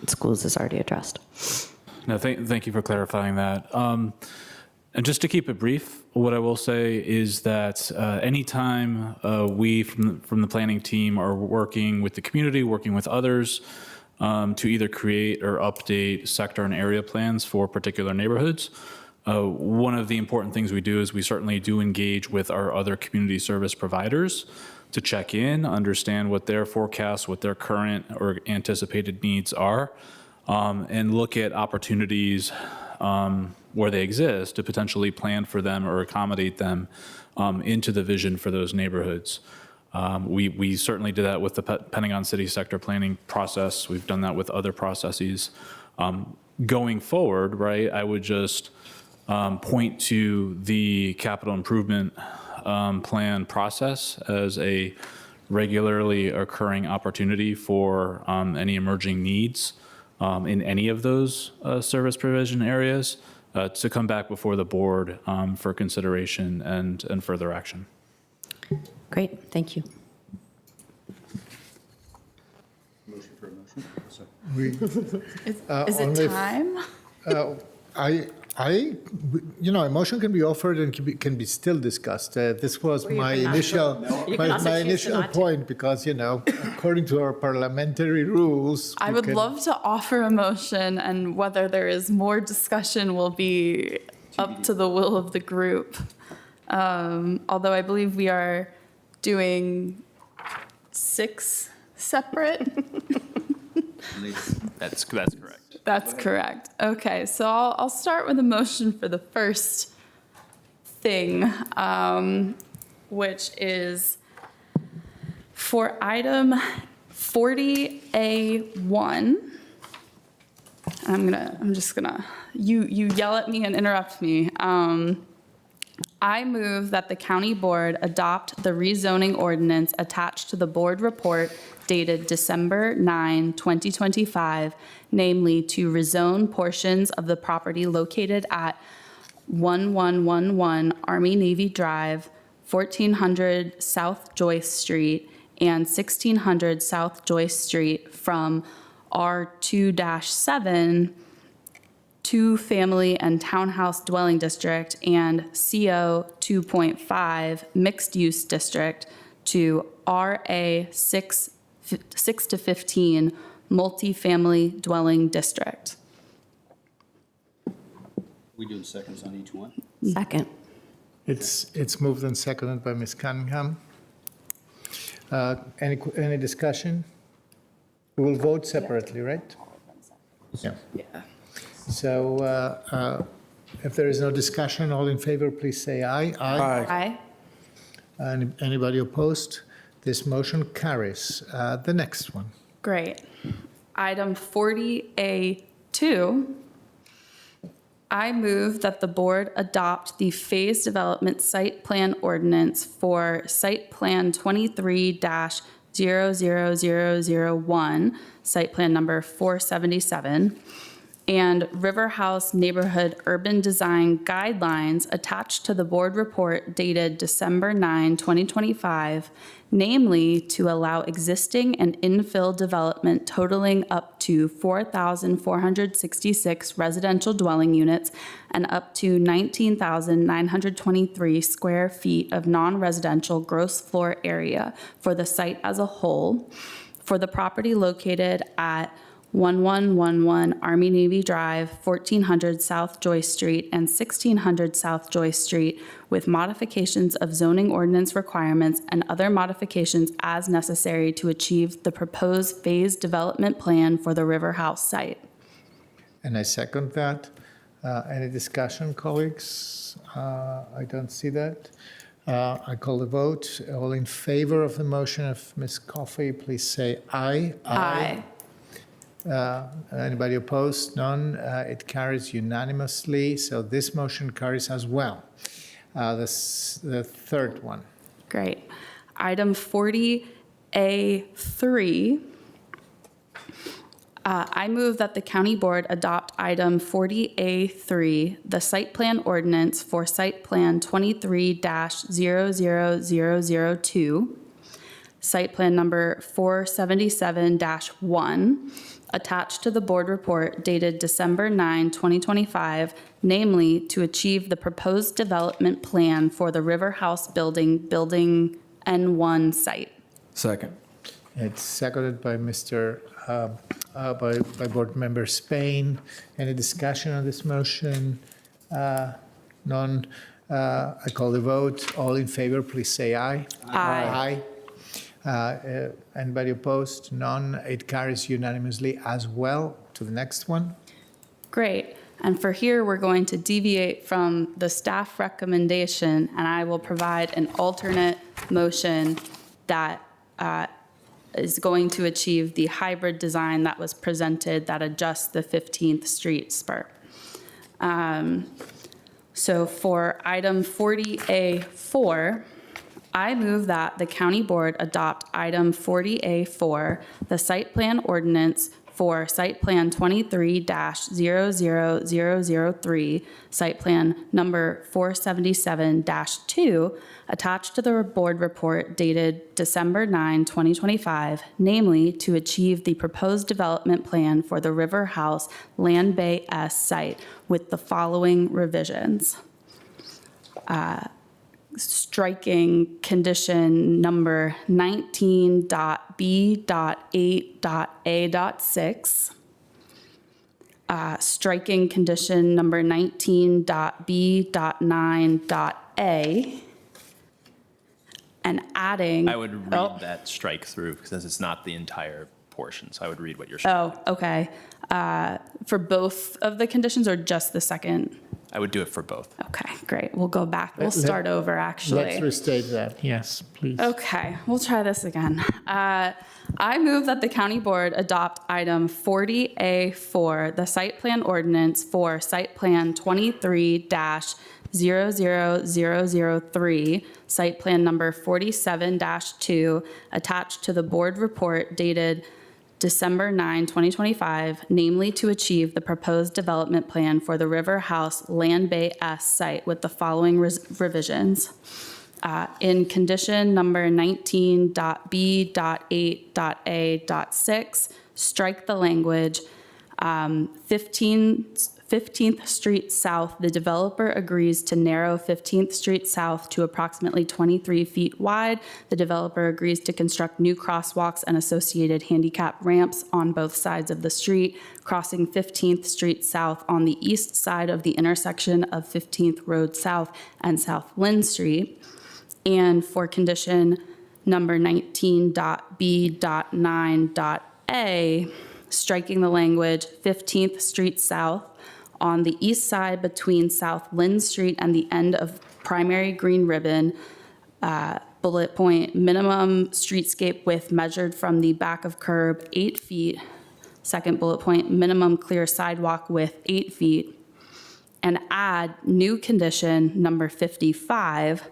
Speaker 18: schools is already addressed?
Speaker 6: No, thank you for clarifying that. And just to keep it brief, what I will say is that anytime we from the planning team are working with the community, working with others, to either create or update sector and area plans for particular neighborhoods. One of the important things we do is we certainly do engage with our other community service providers to check in, understand what their forecasts, what their current or anticipated needs are. and look at opportunities where they exist to potentially plan for them or accommodate them into the vision for those neighborhoods. We certainly did that with the Pentagon City sector planning process. We've done that with other processes. Going forward, right, I would just point to the capital improvement plan process as a regularly occurring opportunity for any emerging needs in any of those service provision areas to come back before the board for consideration and further action.
Speaker 18: Great, thank you.
Speaker 16: Motion for a motion?
Speaker 13: Is it time?
Speaker 1: A motion can be offered and can be still discussed. This was my initial point because, according to our parliamentary rules.
Speaker 13: I would love to offer a motion, and whether there is more discussion will be up to the will of the group. Although I believe we are doing 6 separate.
Speaker 6: That's correct.
Speaker 13: That's correct. Okay, so I'll start with a motion for the first thing, which is for item 40A1. I'm just gonna, you yell at me and interrupt me. I move that the county board adopt the rezoning ordinance attached to the board report dated December 9, 2025, namely to rezone portions of the property located at 1111 Army Navy Drive, 1400 South Joyce Street, and 1600 South Joyce Street from R2-7 two-family and townhouse dwelling district and CO 2.5 mixed-use district to RA 6 to 15 multifamily dwelling district.
Speaker 16: We doing seconds on each one?
Speaker 18: Second.
Speaker 1: It's moved and seconded by Ms. Cunningham. Any discussion? We will vote separately, right? Yeah. So if there is no discussion, all in favor, please say aye.
Speaker 13: Aye.
Speaker 1: Anybody opposed? This motion carries. The next one.
Speaker 13: Great. Item 40A2, I move that the board adopt the phase development site plan ordinance for site plan 23-00001, site plan number 477, and River House Neighborhood Urban Design Guidelines attached to the board report dated December 9, 2025, namely to allow existing and infill development totaling up to 4,466 residential dwelling units and up to 19,923 square feet of non-residential gross floor area for the site as a whole, for the property located at 1111 Army Navy Drive, 1400 South Joyce Street, and 1600 South Joyce Street, with modifications of zoning ordinance requirements and other modifications as necessary to achieve the proposed phase development plan for the River House site.
Speaker 1: And I second that. Any discussion, colleagues? I don't see that. I call the vote. All in favor of the motion of Ms. Coffey, please say aye.
Speaker 13: Aye.
Speaker 1: Anybody opposed? None. It carries unanimously. So this motion carries as well. The third one.
Speaker 13: Great. Item 40A3. I move that the county board adopt item 40A3, the site plan ordinance for site plan 23-00002, site plan number 477-1, attached to the board report dated December 9, 2025, namely to achieve the proposed development plan for the River House Building N1 site.
Speaker 22: Second.
Speaker 1: It's seconded by by Board Member Spain. Any discussion on this motion? None. I call the vote. All in favor, please say aye.
Speaker 13: Aye.
Speaker 1: Anybody opposed? None. It carries unanimously as well. to the next one.
Speaker 13: Great. And for here, we're going to deviate from the staff recommendation, and I will provide an alternate motion that is going to achieve the hybrid design that was presented that adjusts the 15th Street spur. So for item 40A4, I move that the county board adopt item 40A4, the site plan ordinance for site plan 23-00003, site plan number 477-2, attached to the board report dated December 9, 2025, namely to achieve the proposed development plan for the River House Land Bay S site with the following revisions. Striking condition number 19.b.8.a.6, striking condition number 19.b.9.a, and adding.
Speaker 7: I would read that strike through because it's not the entire portion. So I would read what you're saying.
Speaker 13: Oh, okay. For both of the conditions or just the second?
Speaker 7: I would do it for both.
Speaker 13: Okay, great. We'll go back. We'll start over, actually.
Speaker 1: Let's restate that. Yes, please.
Speaker 13: Okay, we'll try this again. I move that the county board adopt item 40A4, the site plan ordinance for site plan 23-00003, site plan number 47-2, attached to the board report dated December 9, 2025, namely to achieve the proposed development plan for the River House Land Bay S site with the following revisions. In condition number 19.b.8.a.6, strike the language 15th Street South, the developer agrees to narrow 15th Street South to approximately 23 feet wide. The developer agrees to construct new crosswalks and associated handicap ramps on both sides of the street, crossing 15th Street South on the east side of the intersection of 15th Road South and South Lynn Street. And for condition number 19.b.9.a, striking the language 15th Street South on the east side between South Lynn Street and the end of primary green ribbon, bullet point, minimum streetscape width measured from the back of curb 8 feet. Second bullet point, minimum clear sidewalk width 8 feet. And add new condition number 55,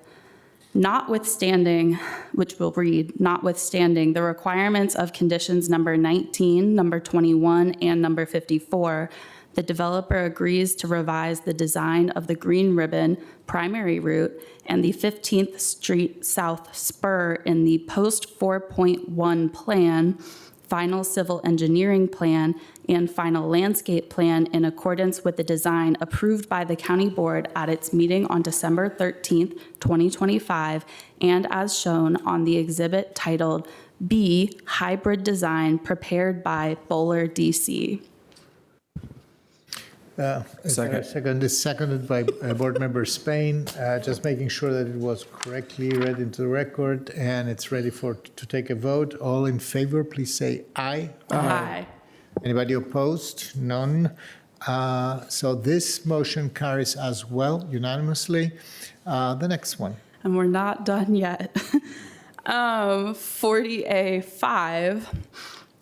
Speaker 13: notwithstanding, which we'll read, notwithstanding the requirements of conditions number 19, number 21, and number 54, the developer agrees to revise the design of the green ribbon primary route and the 15th Street South spur in the post 4.1 plan, final civil engineering plan, and final landscape plan in accordance with the design approved by the county board at its meeting on December 13th, 2025, and as shown on the exhibit titled B, Hybrid Design prepared by Bowler, DC.
Speaker 1: Second is seconded by Board Member Spain. Just making sure that it was correctly read into the record and it's ready to take a vote. All in favor, please say aye.
Speaker 13: Aye.
Speaker 1: Anybody opposed? None. So this motion carries as well unanimously. The next one.
Speaker 13: And we're not done yet. 40A5,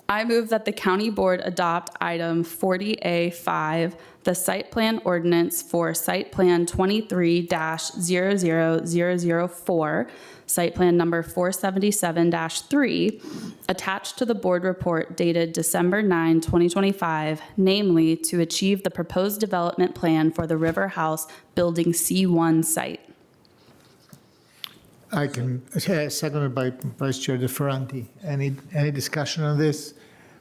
Speaker 13: I move that the county board adopt item 40A5, the site plan ordinance for site plan 23-00004, site plan number 477-3, attached to the board report dated December 9, 2025, namely to achieve the proposed development plan for the River House Building C1 site.
Speaker 1: I can, seconded by Vice Chair DeFerranti. Any discussion on this?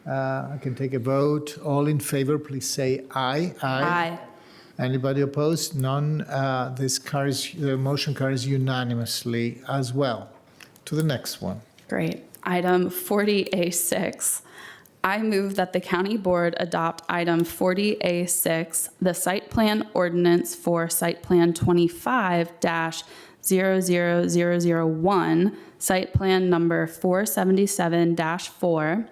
Speaker 1: I can take a vote. All in favor, please say aye.
Speaker 13: Aye.
Speaker 1: Anybody opposed? None. This carries, the motion carries unanimously as well. To the next one.
Speaker 13: Great. Item 40A6. I move that the county board adopt item 40A6, the site plan ordinance for site plan 25-00003, 00001, site plan number 477-4,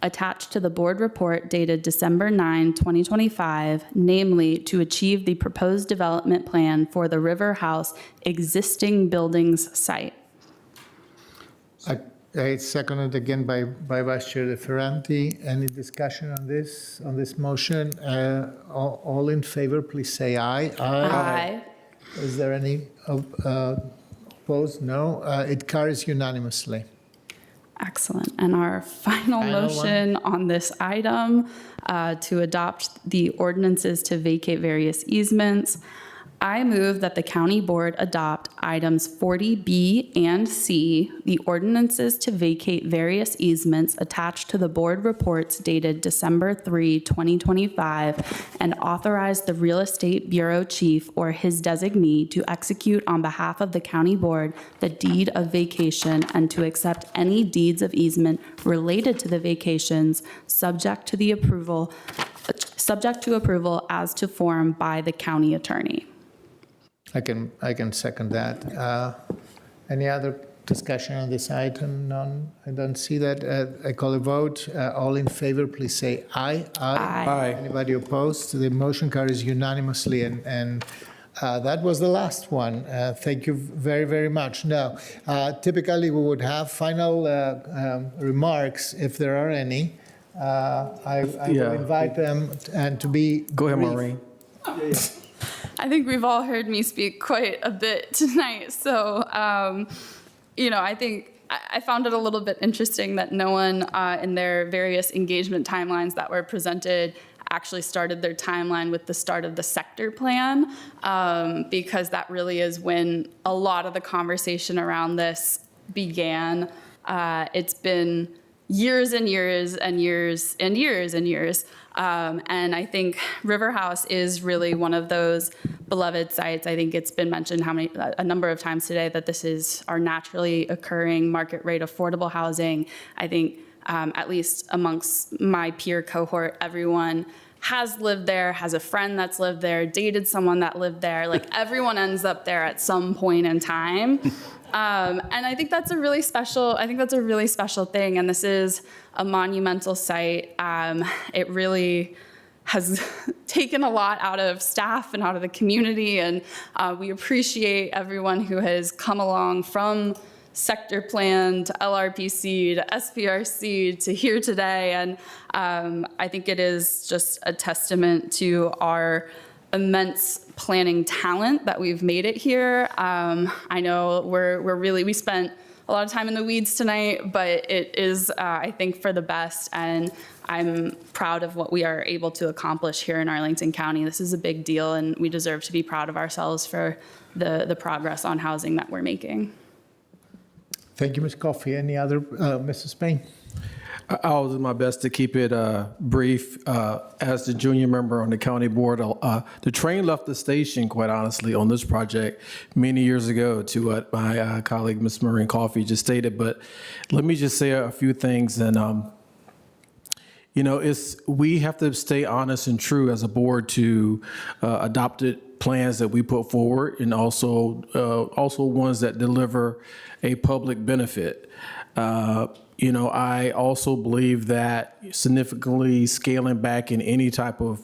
Speaker 13: attached to the board report dated December 9, 2025, namely to achieve the proposed development plan for the River House existing buildings site.
Speaker 1: It's seconded again by Vice Chair Ferranti. Any discussion on this motion? All in favor, please say aye.
Speaker 13: Aye.
Speaker 1: Is there any opposed? No. It carries unanimously.
Speaker 13: Excellent. And our final motion on this item to adopt the ordinances to vacate various easements. I move that the county board adopt items 40B and C, the ordinances to vacate various easements attached to the board reports dated December 3, 2025, and authorize the real estate bureau chief or his designee to execute on behalf of the county board the deed of vacation and to accept any deeds of easement related to the vacations subject to approval as to form by the county attorney.
Speaker 1: I can second that. Any other discussion on this item? None. I don't see that. I call a vote. All in favor, please say aye.
Speaker 13: Aye.
Speaker 1: Anybody opposed? The motion carries unanimously, and that was the last one. Thank you very, very much. Now, typically we would have final remarks if there are any. I will invite them and to be.
Speaker 22: Go ahead,
Speaker 1: brief.
Speaker 22: Maureen.
Speaker 13: I think we've all heard me speak quite a bit tonight. So, I think I found it a little bit interesting that no one in their various engagement timelines that were presented actually started their timeline with the start of the sector plan, because that really is when a lot of the conversation around this began. It's been years and years and years and years and years. And I think River House is really one of those beloved sites. I think it's been mentioned a number of times today that this is our naturally occurring market rate affordable housing. I think at least amongst my peer cohort, everyone has lived there, has a friend that's lived there, dated someone that lived there. Like everyone ends up there at some point in time. And I think that's a really special thing. And this is a monumental site. It really has taken a lot out of staff and out of the community. And we appreciate everyone who has come along from sector plan to LRPC to SPRC to here today. And I think it is just a testament to our immense planning talent that we've made it here. I know we spent a lot of time in the weeds tonight, but it is, I think, for the best. And I'm proud of what we are able to accomplish here in Arlington County. This is a big deal, and we deserve to be proud of ourselves for the progress on housing that we're making.
Speaker 1: Thank you, Ms. Coffey. Any other, Mrs. Payne?
Speaker 22: I'll do my best to keep it brief. As the junior member on the county board, the train left the station, quite honestly, on this project many years ago to what my colleague, Ms. Maureen Coffey, just stated. But let me just say a few things. And, we have to stay honest and true as a board to adopted plans that we put forward, and also ones that deliver a public benefit. I also believe that significantly scaling back in any type of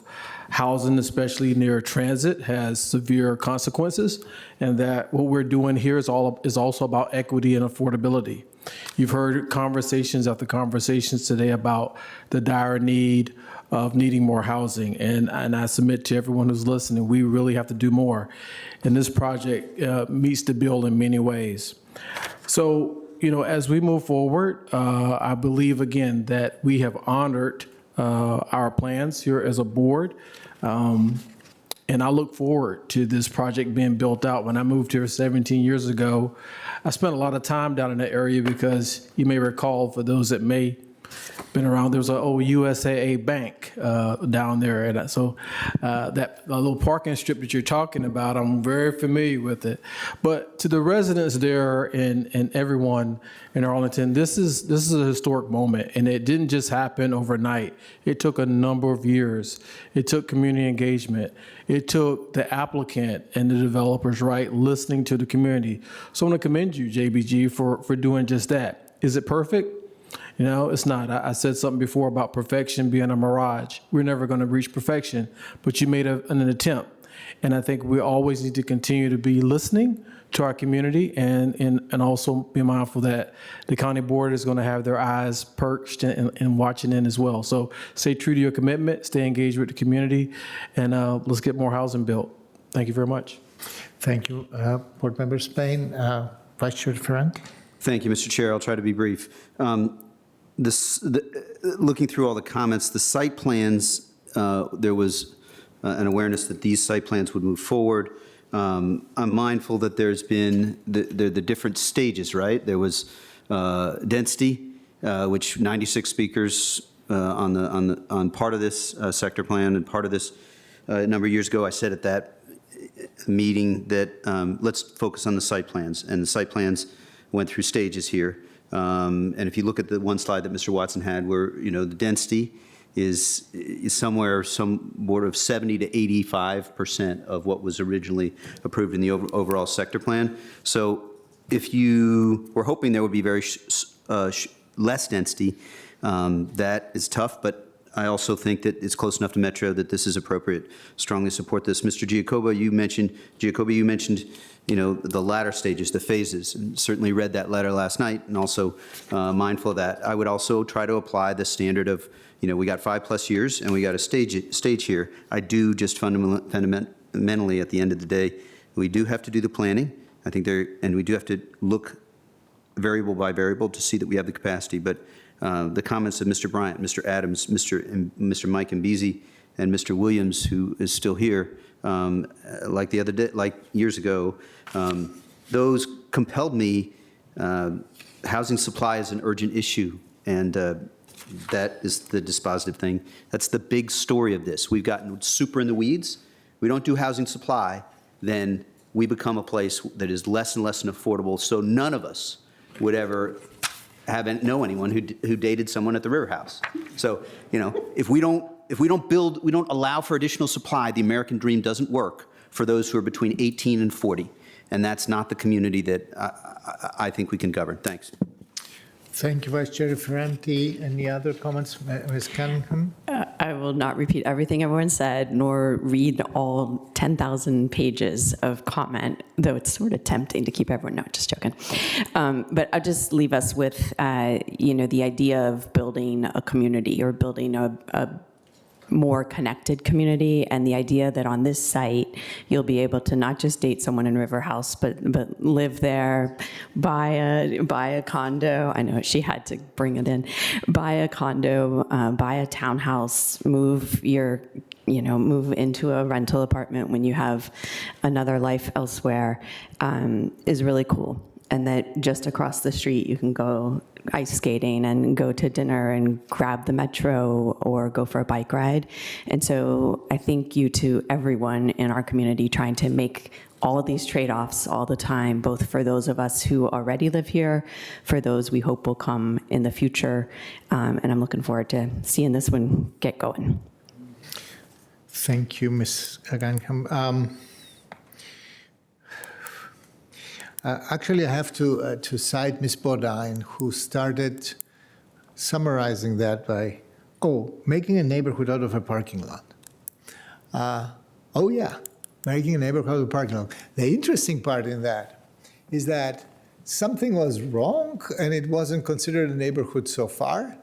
Speaker 22: housing, especially near transit, has severe consequences, and that what we're doing here is also about equity and affordability. You've heard conversations after conversations today about the dire need of needing more housing, and I submit to everyone who's listening, we really have to do more. And this project meets the bill in many ways. So, as we move forward, I believe, again, that we have honored our plans here as a board. And I look forward to this project being built out. When I moved here 17 years ago, I spent a lot of time down in that area because you may recall, for those that may been around. There was an old USAA bank down there, and so that little parking strip that you're talking about, I'm very familiar with it. But to the residents there and everyone in Arlington, this is a historic moment, and it didn't just happen overnight. It took a number of years. It took community engagement. It took the applicant and the developers, right, listening to the community. So I want to commend you, JBG, for doing just that. Is it perfect? You know, it's not. I said something before about perfection being a mirage. We're never going to reach perfection, but you made an attempt. And I think we always need to continue to be listening to our community and also be mindful that the county board is going to have their eyes perched and watching in as well. So stay true to your commitment, stay engaged with the community, and let's get more housing built. Thank you very much.
Speaker 1: Thank you. Board Member Spain, Vice Chair Ferrante.
Speaker 16: Thank you, Mr. Chair. I'll try to be brief. Looking through all the comments, the site plans, there was an awareness that these site plans would move forward. I'm mindful that there's been the different stages, right? There was density, which 96 speakers on part of this sector plan and part of this a number of years ago. I said at that meeting that let's focus on the site plans, and the site plans went through stages here. And if you look at the one slide that Mr. Watson had, where the density is somewhere of 70 to 85% of what was originally approved in the overall sector plan. So if you were hoping there would be very less density, that is tough, but I also think that it's close enough to Metro that this is appropriate. Strongly support this. Mr. Giacobbe, you mentioned the latter stages, the phases, and certainly read that letter last night and also mindful of that. I would also try to apply the standard of, we got 5+ years and we got a stage here. I do just fundamentally at the end of the day, we do have to do the planning. I think and we do have to look variable by variable to see that we have the capacity. But the comments of Mr. Bryant, Mr. Adams, Mr. Mike Mbezi, and Mr. Williams, who is still here, like the other day, like years ago, those compelled me. Housing supply is an urgent issue, and that is the dispositive thing. That's the big story of this. We've gotten super in the weeds. We don't do housing supply, then we become a place that is less and less affordable. So none of us would ever know anyone who dated someone at the River House. So if we don't allow for additional supply, the American dream doesn't work for those who are between 18 and 40. And that's not the community that I think we can govern. Thanks.
Speaker 1: Thank you, Vice Chair Ferrante. Any other comments, Ms. Cunningham?
Speaker 18: I will not repeat everything everyone said, nor read all 10,000 pages of comment, though it's sort of tempting to keep everyone, no, just joking. But I'll just leave us with, the idea of building a community or building a more connected community, and the idea that on this site you'll be able to not just date someone in River House, but live there, buy a condo. I know she had to bring it in. Buy a condo, buy a townhouse, move into a rental apartment when you have another life elsewhere, is really cool. And that just across the street you can go ice skating and go to dinner and grab the metro or go for a bike ride. And so I thank you to everyone in our community trying to make all of these trade-offs all the time, both for those of us who already live here, for those we hope will come in the future. And I'm looking forward to seeing this one get going.
Speaker 1: Thank you, Ms. Cunningham. Actually, I have to cite Ms. Bodine, who started summarizing that by, making a neighborhood out of a parking lot. Making a neighborhood out of a parking lot. The interesting part in that is that something was wrong and it wasn't considered a neighborhood so far.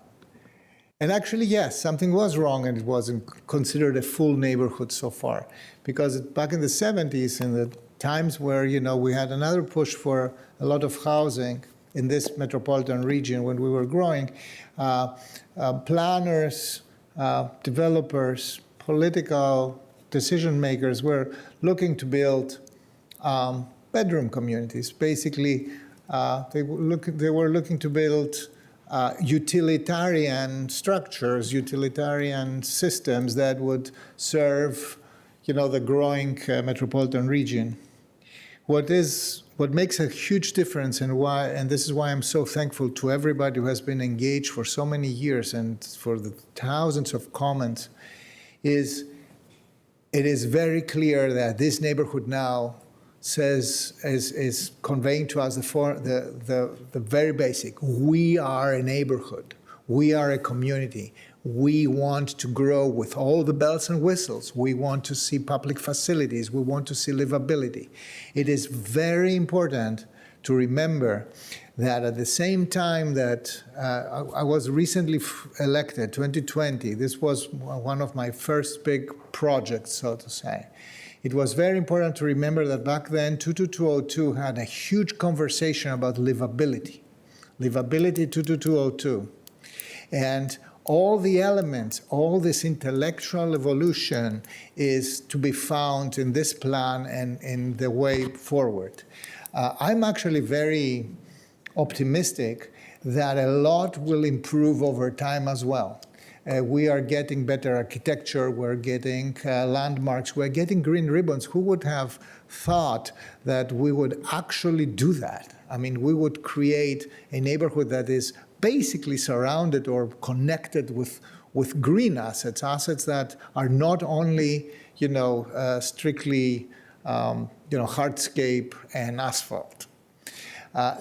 Speaker 1: And actually, yes, something was wrong and it wasn't considered a full neighborhood so far. Because back in the 70s, in the times where, we had another push for a lot of housing in this metropolitan region when we were growing, planners, developers, political decision makers were looking to build bedroom communities. Basically, they were looking to build utilitarian structures, utilitarian systems that would serve, the growing metropolitan region. What makes a huge difference, and this is why I'm so thankful to everybody who has been engaged for so many years and for the thousands of comments, is it is very clear that this neighborhood now is conveying to us the very basic. We are a neighborhood. We are a community. We want to grow with all the bells and whistles. We want to see public facilities. We want to see livability. It is very important to remember that at the same time that I was recently elected, 2020, this was one of my first big projects, so to say. It was very important to remember that back then, 22202 had a huge conversation about livability. Livability 22202. And all the elements, all this intellectual evolution is to be found in this plan and in the way forward. I'm actually very optimistic that a lot will improve over time as well. We are getting better architecture, we're getting landmarks, we're getting green ribbons. Who would have thought that we would actually do that? I mean, we would create a neighborhood that is basically surrounded or connected with green assets that are not only, strictly, hardscape and asphalt.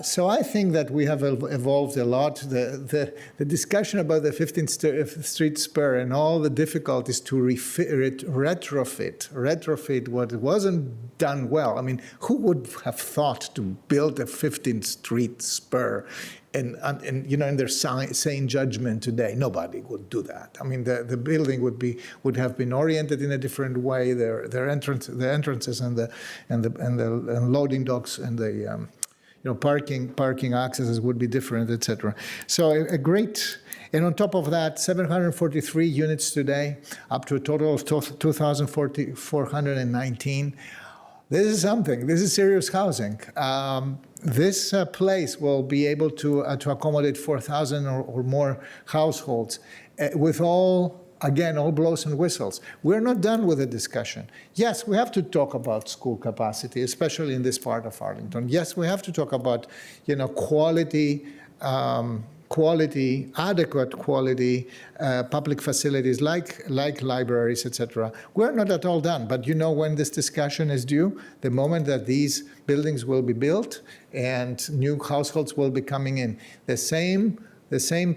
Speaker 1: So I think that we have evolved a lot. The discussion about the 15th Street Spur and all the difficulties to retrofit what wasn't done well. I mean, who would have thought to build a 15th Street Spur and in their sane judgment today? Nobody would do that. I mean, the building would have been oriented in a different way. The entrances and the loading docks and the parking accesses would be different, etc. So a great, and on top of that, 743 units today, up to a total of 2,419. This is something. This is serious housing. This place will be able to accommodate 4,000 or more households with all blows and whistles. We're not done with the discussion. Yes, we have to talk about school capacity, especially in this part of Arlington. Yes, we have to talk about, adequate quality public facilities like libraries, etc. We're not at all done, but when this discussion is due, the moment that these buildings will be built and new households will be coming in, the same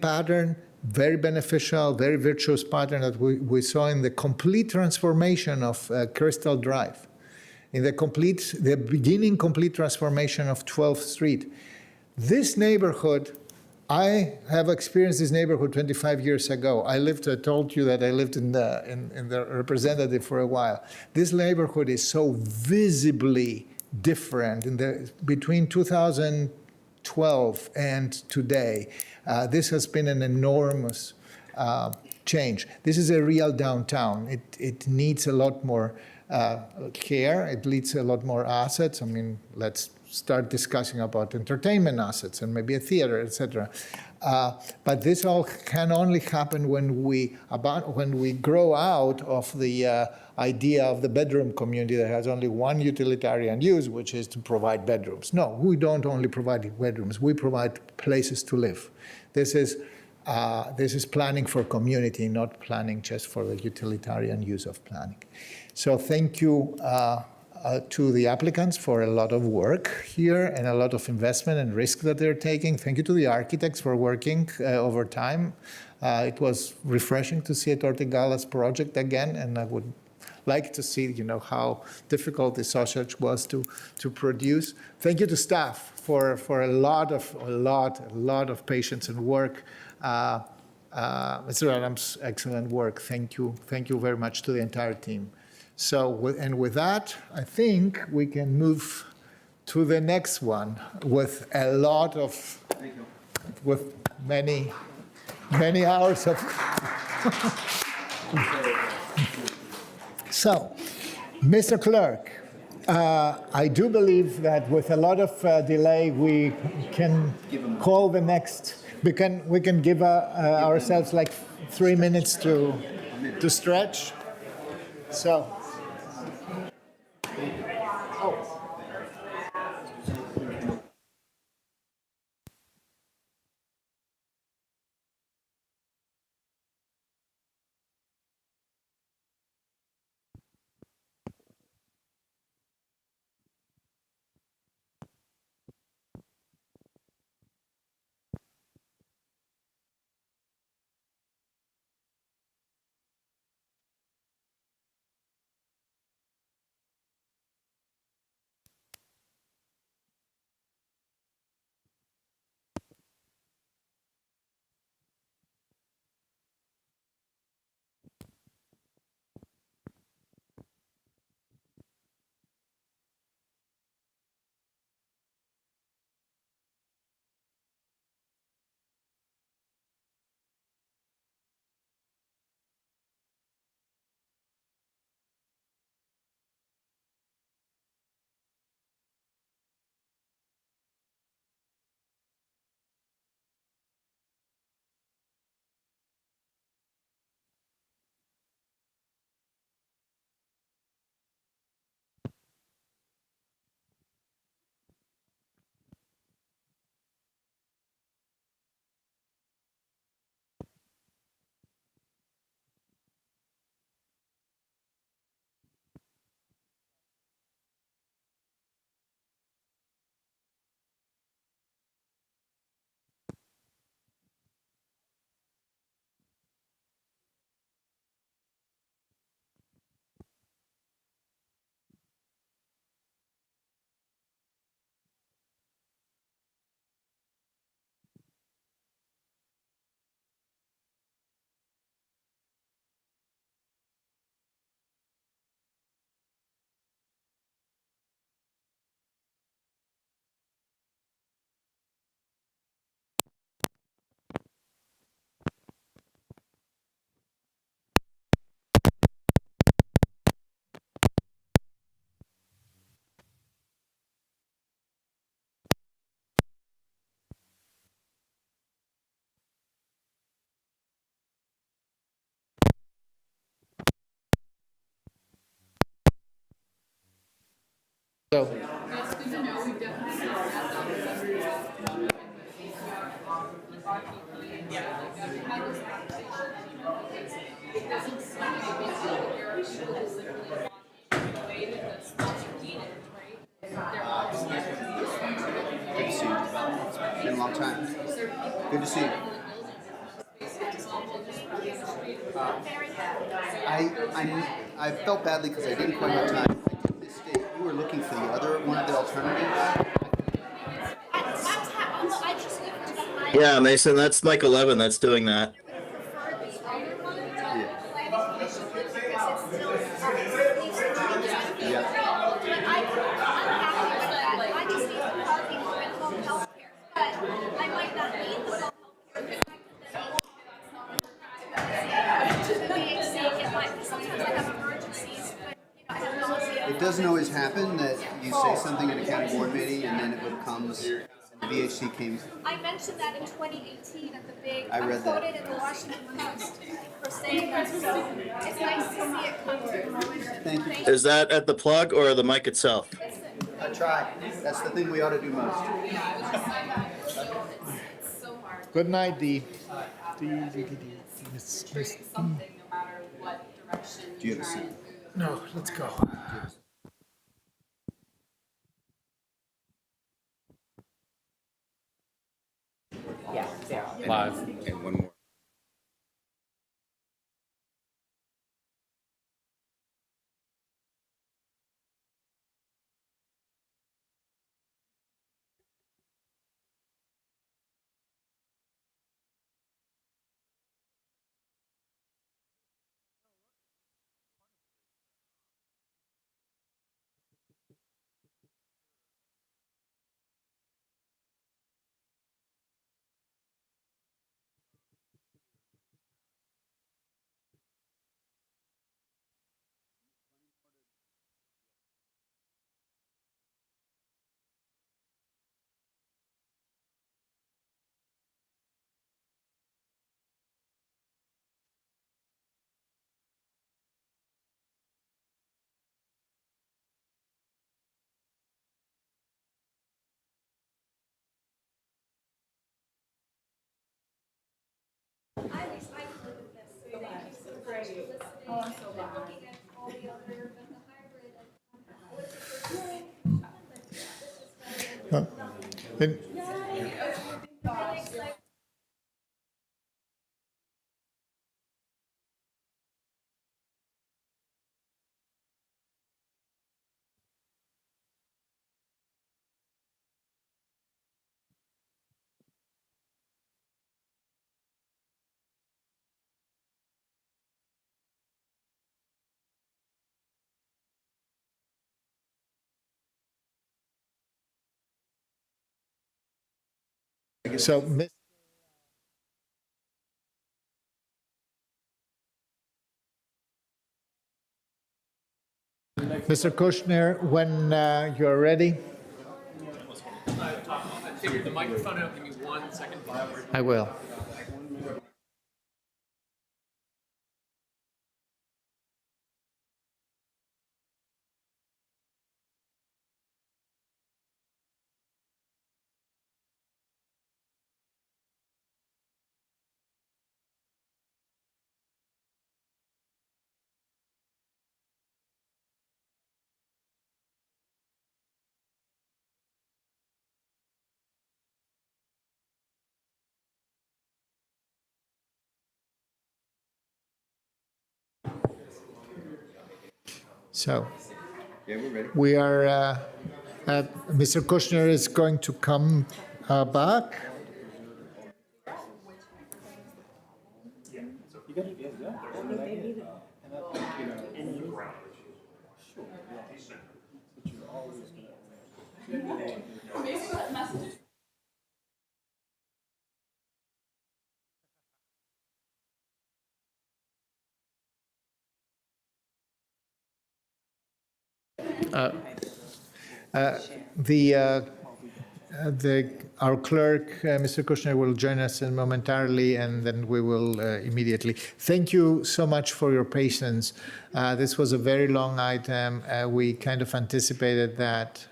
Speaker 1: pattern, very beneficial, very virtuous pattern that we saw in the complete transformation of Crystal Drive, in the beginning complete transformation of 12th Street. This neighborhood, I have experienced this neighborhood 25 years ago. I told you that I lived in the representative for a while. This neighborhood is so visibly different between 2012 and today. This has been an enormous change. This is a real downtown. It needs a lot more care. It needs a lot more assets. I mean, let's start discussing about entertainment assets and maybe a theater, etc. But this all can only happen when we grow out of the idea of the bedroom community that has only one utilitarian use, which is to provide bedrooms. No, we don't only provide bedrooms. We provide places to live. This is planning for community, not planning just for the utilitarian use of planning. So thank you to the applicants for a lot of work here and a lot of investment and risk that they're taking. Thank you to the architects for working over time. It was refreshing to see a Tortegalla's project again, and I would like to see, how difficult the sausage was to produce. Thank you to staff for a lot of patience and work. Mr. Adams, excellent work. Thank you very much to the entire team. So, with that, I think we can move to the next one with with many hours of. So, Mr. Clerk, I do believe that with a lot of delay, we can call the next We can give ourselves like 3 minutes to stretch. So. So.
Speaker 16: Good to see you. It's been a long time. Good to see you. I felt badly because I didn't quite have time. I did mistake. You were looking for the other one of the alternatives.
Speaker 8: Yeah, Mason, that's Mike 11 that's doing that.
Speaker 16: It doesn't always happen that you say something at a county board meeting and then it becomes, and the VHC came.
Speaker 9: I mentioned that in 2018 at the big,
Speaker 16: I read that.
Speaker 9: quoted in the Washington Post for saying that, so it's nice to see it come to fruition.
Speaker 16: Thank you.
Speaker 8: Is that at the plug or the mic itself?
Speaker 16: I try. That's the thing we ought to do most.
Speaker 1: Good night, Dee.
Speaker 16: Do you have a seat?
Speaker 1: No, let's go.
Speaker 3: Live.
Speaker 16: And one more.
Speaker 1: Then- So, Mr. Kushner, when you're ready,
Speaker 3: Take the microphone out. Give me 1 second.
Speaker 1: I will. So, we are, Mr. Kushner is going to come back. Our clerk, Mr. Kushner, will join us in momentarily, and then we will immediately. Thank you so much for your patience. This was a very long item. We kind of anticipated that,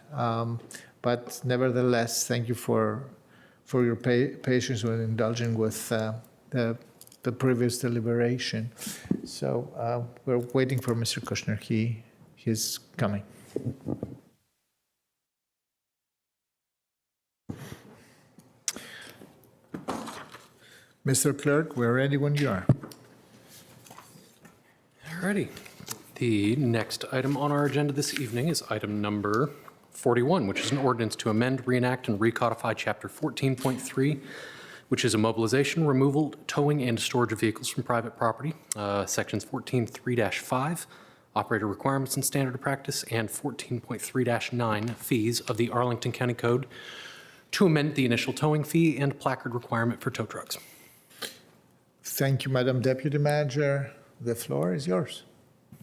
Speaker 1: but nevertheless, thank you for your patience when indulging with the previous deliberation. So we're waiting for Mr. Kushner. He's coming. Mr. Clerk, we're ready when you are.
Speaker 3: Alrighty. The next item on our agenda this evening is item number 41, which is an ordinance to amend, reenact, and recodify Chapter 14.3, which is immobilization, removal, towing, and storage of vehicles from private property, Sections 14.3-5, operator requirements and standard of practice, and 14.3-9, fees of the Arlington County Code to amend the initial towing fee and placard requirement for tow trucks.
Speaker 1: Thank you, Madam Deputy Manager. The floor is yours.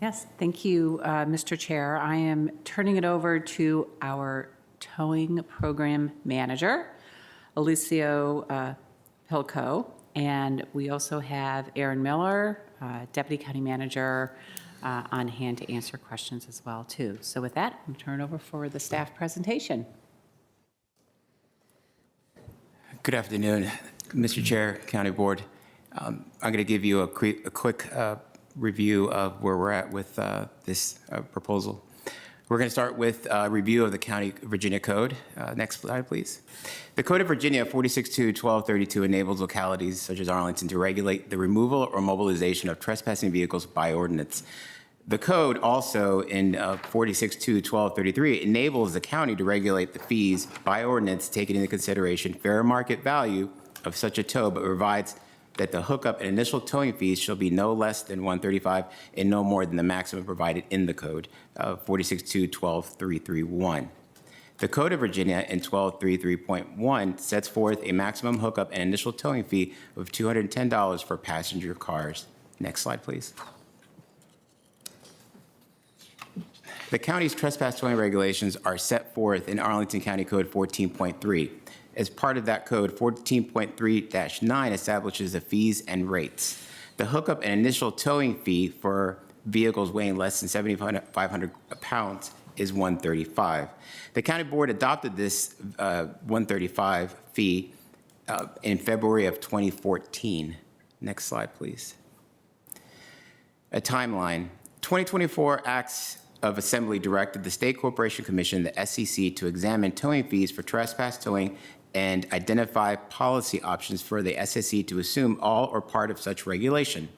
Speaker 14: Yes, thank you, Mr. Chair. I am turning it over to our towing program manager, Alicio Pilco, and we also have Aaron Miller, Deputy County Manager, on hand to answer questions as well, too. So with that, I'm turning over for the staff presentation.
Speaker 20: Good afternoon, Mr. Chair, County Board. I'm going to give you a quick review of where we're at with this proposal. We're going to start with a review of the County of Virginia Code. Next slide, please. The Code of Virginia 46.2.1232 enables localities such as Arlington to regulate the removal or mobilization of trespassing vehicles by ordinance. The code also in 46.2.1233 enables the county to regulate the fees by ordinance, taking into consideration fair market value of such a tow, but provides that the hookup and initial towing fees shall be no less than $135 and no more than the maximum provided in the code, 46.2.12.331. The Code of Virginia in 12.3.3.1 sets forth a maximum hookup and initial towing fee of $210 for passenger cars. Next slide, please. The county's trespass towing regulations are set forth in Arlington County Code 14.3. As part of that code, 14.3-9 establishes the fees and rates. The hookup and initial towing fee for vehicles weighing less than 7,500 pounds is $135. The county board adopted this $135 fee in February of 2014. Next slide, please. A timeline. 2024 Acts of Assembly directed the State Corporation Commission, the SCC, to examine towing fees for trespass towing and identify policy options for the SCC to assume all or part of such regulation.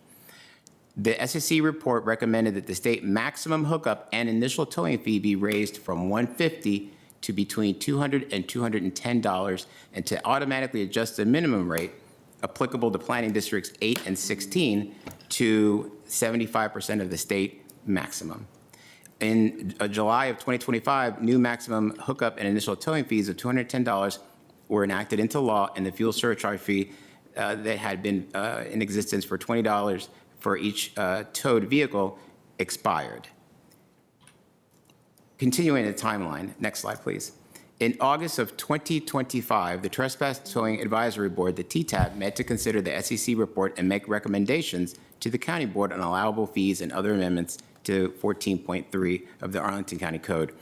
Speaker 20: The SCC report recommended that the state maximum hookup and initial towing fee be raised from $150 to between $200 and $210, and to automatically adjust the minimum rate applicable to planning districts 8 and 16 to 75% of the state maximum. In July of 2025, new maximum hookup and initial towing fees of $210 were enacted into law, and the fuel surcharge fee that had been in existence for $20 for each towed vehicle expired. Continuing the timeline, next slide, please. In August of 2025, the Trespass Towing Advisory Board, the TTAB, met to consider the SEC report and make recommendations to the County Board on allowable fees and other amendments to 14.3 of the Arlington County Code.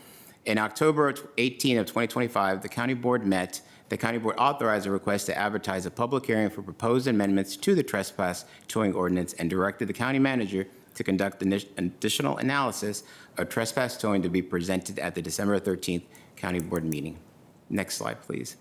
Speaker 20: In October 18 of 2025, the County Board met. The County Board authorized a request to advertise a public hearing for proposed amendments to the Trespass Towing Ordinance and directed the County Manager to conduct additional analysis of trespass towing to be presented at the December 13th County Board meeting. Next slide, please.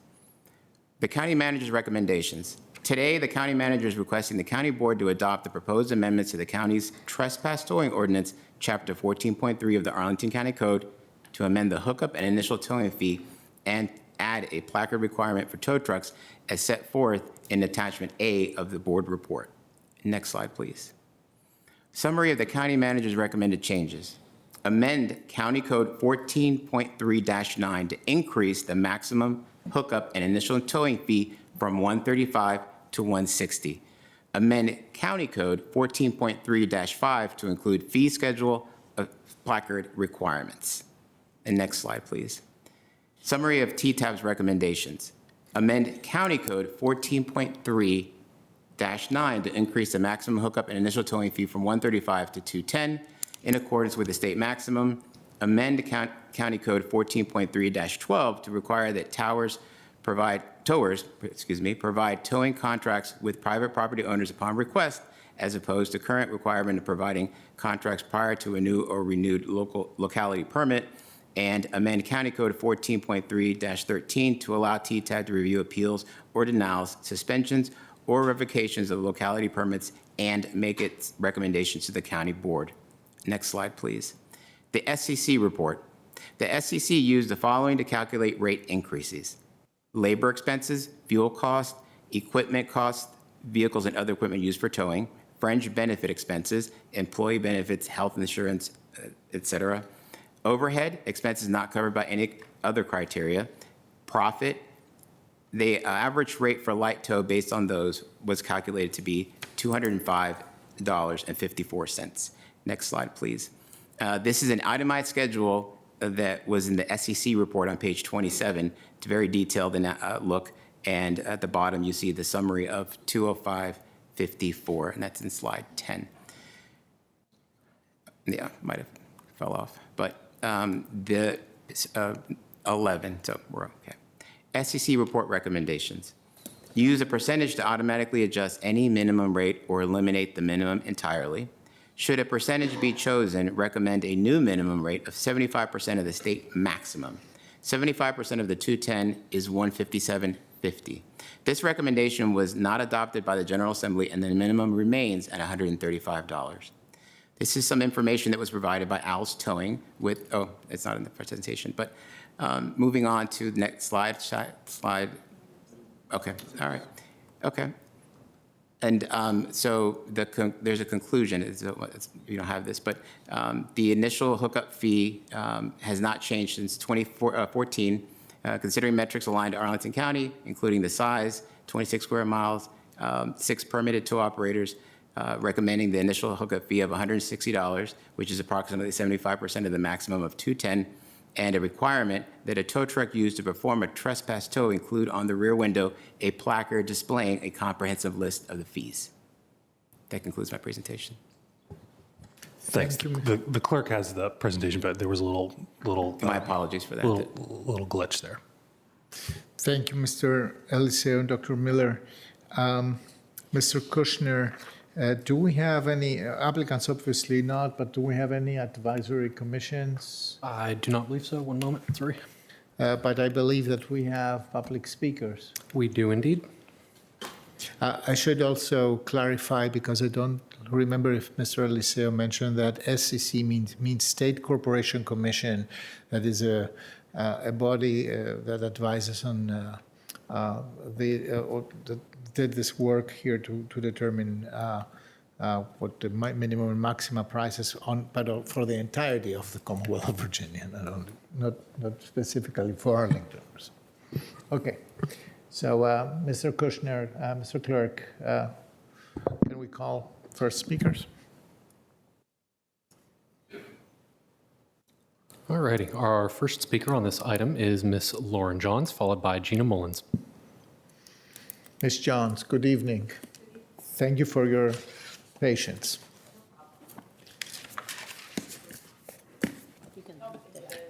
Speaker 20: The County Manager's recommendations. Today, the County Manager is requesting the County Board to adopt the proposed amendments to the county's Trespass Towing Ordinance, Chapter 14.3 of the Arlington County Code, to amend the hookup and initial towing fee and add a placard requirement for tow trucks as set forth in Attachment A of the Board report. Next slide, please. Summary of the County Manager's recommended changes. Amend County Code 14.3-9 to increase the maximum hookup and initial towing fee from $135 to $160. Amend County Code 14.3-5 to include fee schedule of placard requirements. And next slide, please. Summary of TTAB's recommendations. Amend County Code 14.3-9 to increase the maximum hookup and initial towing fee from $135 to $210 in accordance with the state maximum. Amend County Code 14.3-12 to require that towers provide towing contracts with private property owners upon request, as opposed to current requirement of providing contracts prior to a new or renewed locality permit. And amend County Code 14.3-13 to allow TTAB to review appeals or denials, suspensions, or revocations of locality permits and make its recommendations to the County Board. Next slide, please. The SCC report. The SCC used the following to calculate rate increases: labor expenses, fuel cost, equipment cost, vehicles and other equipment used for towing, fringe benefit expenses, employee benefits, health insurance, et cetera. Overhead, expenses not covered by any other criteria. Profit, the average rate for light tow based on those was calculated to be $205.54. Next slide, please. This is an itemized schedule that was in the SEC report on page 27. It's very detailed in look. And at the bottom, you see the summary of 205.54, and that's in slide 10. Yeah, might have fell off, but the 11, so we're okay. SEC report recommendations. Use a percentage to automatically adjust any minimum rate or eliminate the minimum entirely. Should a percentage be chosen, recommend a new minimum rate of 75% of the state maximum. 75% of the 210 is $157.50. This recommendation was not adopted by the General Assembly, and the minimum remains at $135. This is some information that was provided by Owl's Towing with, oh, it's not in the presentation, but moving on to the next slide. Okay, all right, okay. And so there's a conclusion. You don't have this, but the initial hookup fee has not changed since 2014, considering metrics aligned to Arlington County, including the size, 26 square miles, 6 permitted tow operators, recommending the initial hookup fee of $160, which is approximately 75% of the maximum of $210, and a requirement that a tow truck used to perform a trespass tow include on the rear window a placard displaying a comprehensive list of the fees. That concludes my presentation.
Speaker 3: Thanks. The clerk has the presentation, but there was a little.
Speaker 20: My apologies for that.
Speaker 3: Little glitch there.
Speaker 1: Thank you, Mr. Eliseo and Dr. Miller. Mr. Kushner, Do we have any applicants? Obviously not, but do we have any advisory commissions?
Speaker 3: I do not believe so. One moment, sorry.
Speaker 1: But I believe that we have public speakers.
Speaker 3: We do indeed.
Speaker 1: I should also clarify, because I don't remember if Mr. Eliseo mentioned that SCC means State Corporation Commission. That is a body that advises on did this work here to determine what the minimum and maximum prices but for the entirety of the Commonwealth of Virginia, not specifically for Arlington. Okay, so Mr. Kushner, Mr. Clerk, can we call first speakers?
Speaker 3: All righty. Our first speaker on this item is Ms. Lauren Johns, followed by Gina Mullins.
Speaker 1: Ms. Johns, good evening. Thank you for your patience.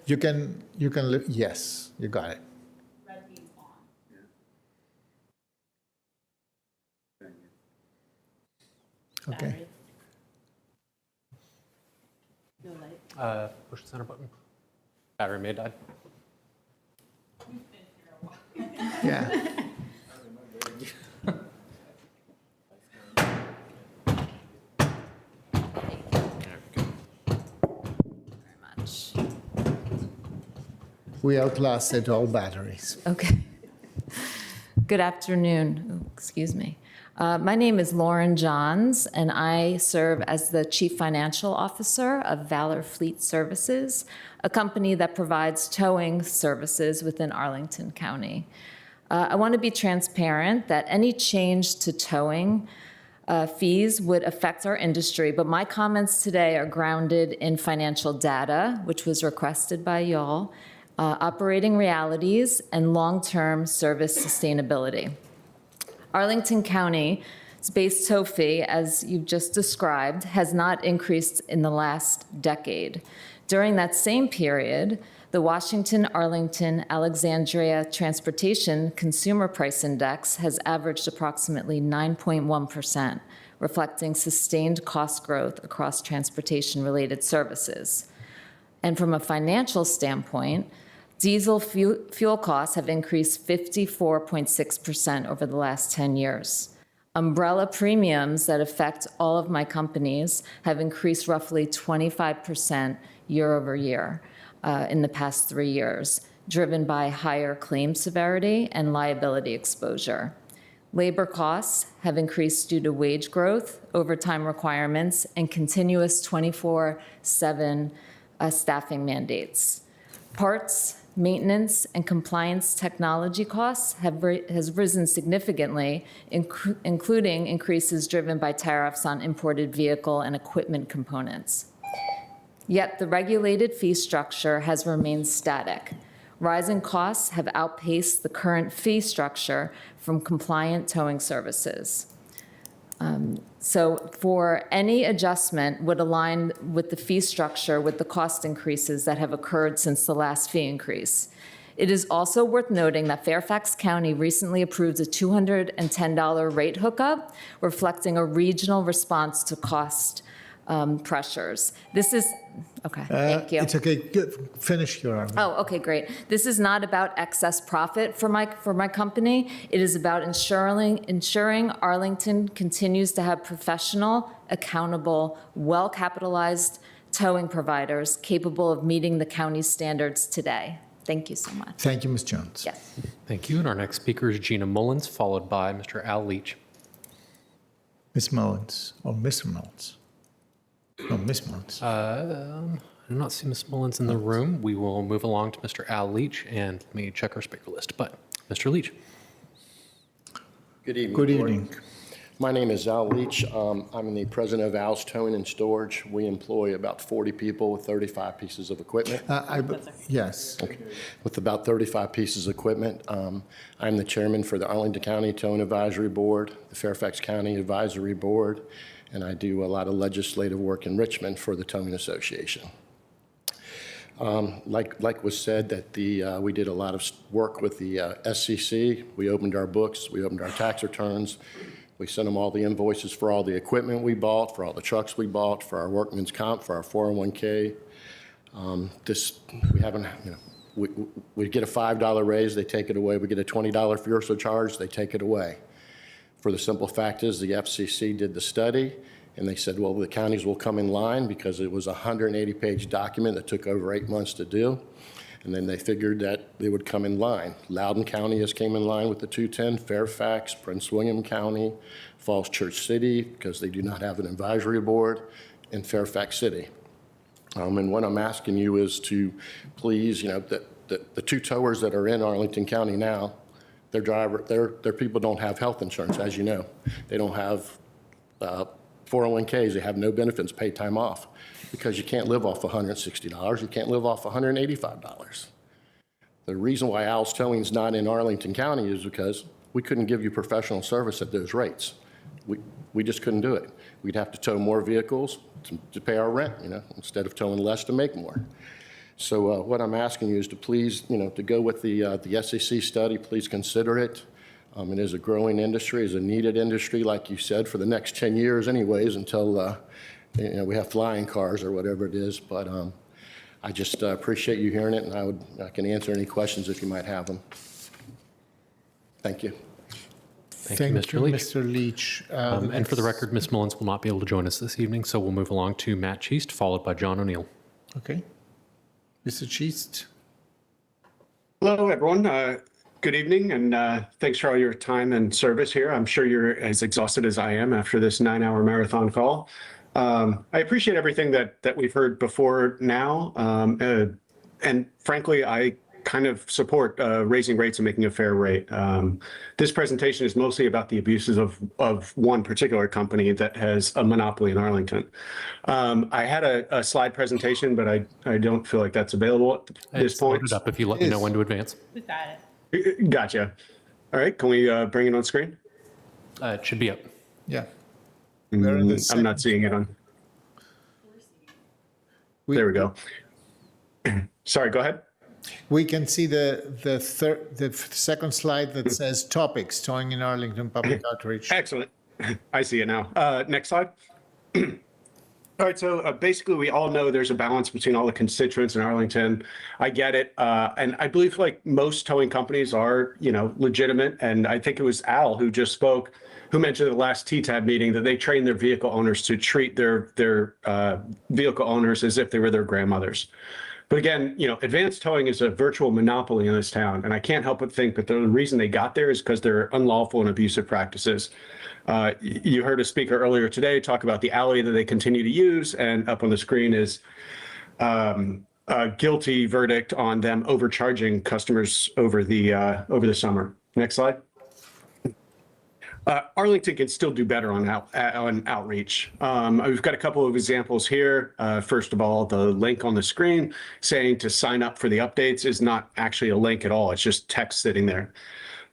Speaker 1: You can, yes, you got it. Okay.
Speaker 3: Push the center button. Battery may die.
Speaker 1: Yeah. We outlasted all batteries.
Speaker 5: Okay. Good afternoon. Oh, excuse me. My name is Lauren Johns, and I serve as the Chief Financial Officer of Valor Fleet Services, a company that provides towing services within Arlington County. I want to be transparent that any change to towing fees would affect our industry, but my comments today are grounded in financial data, which was requested by y'all, operating realities, and long-term service sustainability. Arlington County's base tow fee, as you've just described, has not increased in the last decade. During that same period, the Washington-Arlington-Alexandria Transportation Consumer Price Index has averaged approximately 9.1%, reflecting sustained cost growth across transportation-related services. And from a financial standpoint, diesel fuel costs have increased 54.6% over the last 10 years. Umbrella premiums that affect all of my companies have increased roughly 25% year over year in the past 3 years, driven by higher claim severity and liability exposure. Labor costs have increased due to wage growth, overtime requirements, and continuous 24/7 staffing mandates. Parts, maintenance, and compliance technology costs has risen significantly, including increases driven by tariffs on imported vehicle and equipment components. Yet the regulated fee structure has remained static. Rising costs have outpaced the current fee structure from compliant towing services. So for any adjustment would align with the fee structure with the cost increases that have occurred since the last fee increase. It is also worth noting that Fairfax County recently approved a $210 rate hookup, reflecting a regional response to cost pressures. This is, okay, thank you.
Speaker 1: It's okay, good. Finish your argument.
Speaker 5: Oh, okay, great. This is not about excess profit for my company. It is about ensuring Arlington continues to have professional, accountable, well-capitalized towing providers capable of meeting the county's standards today. Thank you so much.
Speaker 1: Thank you, Ms. Jones.
Speaker 5: Yes.
Speaker 3: Thank you. And our next speaker is Gina Mullins, followed by Mr. Al Leach.
Speaker 1: Ms. Mullins, or Mr. Mullins? No, Ms. Mullins.
Speaker 3: I do not see Ms. Mullins in the room. We will move along to Mr. Al Leach, and let me check our speaker list. But Mr. Leach.
Speaker 11: Good evening.
Speaker 1: Good evening.
Speaker 11: My name is Al Leach. I'm the president of Al's Towing and Storage. We employ about 40 people with 35 pieces of equipment.
Speaker 1: Yes.
Speaker 11: Okay. With about 35 pieces of equipment. I'm the chairman for the Arlington County Towing Advisory Board, the Fairfax County Advisory Board, and I do a lot of legislative work in Richmond for the Towing Association. Like was said, that we did a lot of work with the SCC. We opened our books, we opened our tax returns, We sent them all the invoices for all the equipment we bought, for all the trucks we bought, for our workman's comp, for our 401k. We haven't, we get a $5 raise, they take it away. We get a $20 fuel surcharge, they take it away. For the simple fact is the FCC did the study and they said, well, the counties will come in line because it was a 180-page document that took over 8 months to do. And then they figured that they would come in line. Loudoun County has came in line with the 210, Fairfax, Prince William County, Falls Church City, because they do not have an advisory board, and Fairfax City. And what I'm asking you is to please, the two towers that are in Arlington County now, their people don't have health insurance, as you know. They don't have 401ks. They have no benefits, paid time off, because you can't live off $160. You can't live off $185. The reason why Al's Towing's not in Arlington County is because we couldn't give you professional service at those rates. We just couldn't do it. We'd have to tow more vehicles to pay our rent, instead of towing less to make more. So what I'm asking you is to please, to go with the SEC study, please consider it. It is a growing industry, is a needed industry, like you said, for the next 10 years anyways, until we have flying cars or whatever it is. But I just appreciate you hearing it, and I can answer any questions if you might have them. Thank you.
Speaker 3: Thank you, Mr. Leach.
Speaker 1: Mr. Leach.
Speaker 3: And for the record, Ms. Mullins will not be able to join us this evening, so we'll move along to Matt Cheest, followed by John O'Neill.
Speaker 1: Okay. Mr. Cheest.
Speaker 10: Hello, everyone. Good evening, and thanks for all your time and service here. I'm sure you're as exhausted as I am after this 9-hour marathon call. I appreciate everything that we've heard before now, and frankly, I kind of support raising rates and making a fair rate. This presentation is mostly about the abuses of one particular company that has a monopoly in Arlington. I had a slide presentation, but I don't feel like that's available at this point.
Speaker 3: Load it up if you let me know when to advance.
Speaker 13: We got it.
Speaker 10: Gotcha. All right, can we bring it on screen?
Speaker 3: It should be up.
Speaker 1: Yeah.
Speaker 10: I'm not seeing it on. There we go. Sorry, go ahead.
Speaker 1: We can see the second slide that says topics, towing in Arlington public outreach.
Speaker 10: Excellent. I see it now. Next slide. All right, so basically we all know there's a balance between all the constituents in Arlington. I get it. And I believe like most towing companies are, legitimate. And I think it was Al who just spoke, who mentioned at the last TTAB meeting that they train their vehicle owners to treat their vehicle owners as if they were their grandmothers. But again, advanced towing is a virtual monopoly in this town. And I can't help but think that the reason they got there is because they're unlawful and abusive practices. You heard a speaker earlier today talk about the alley that they continue to use, and up on the screen is a guilty verdict on them overcharging customers over the summer. Next slide. Arlington can still do better on outreach. We've got a couple of examples here. First of all, the link on the screen saying to sign up for the updates is not actually a link at all. It's just text sitting there.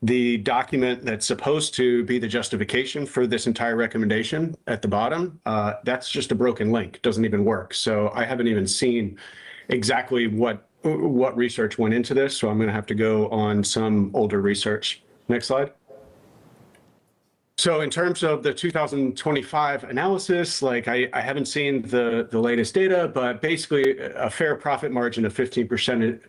Speaker 10: The document that's supposed to be the justification for this entire recommendation at the bottom, that's just a broken link. It doesn't even work. So I haven't even seen exactly what research went into this. So I'm going to have to go on some older research. Next slide. So in terms of the 2025 analysis, I haven't seen the latest data, but basically a fair profit margin of 15%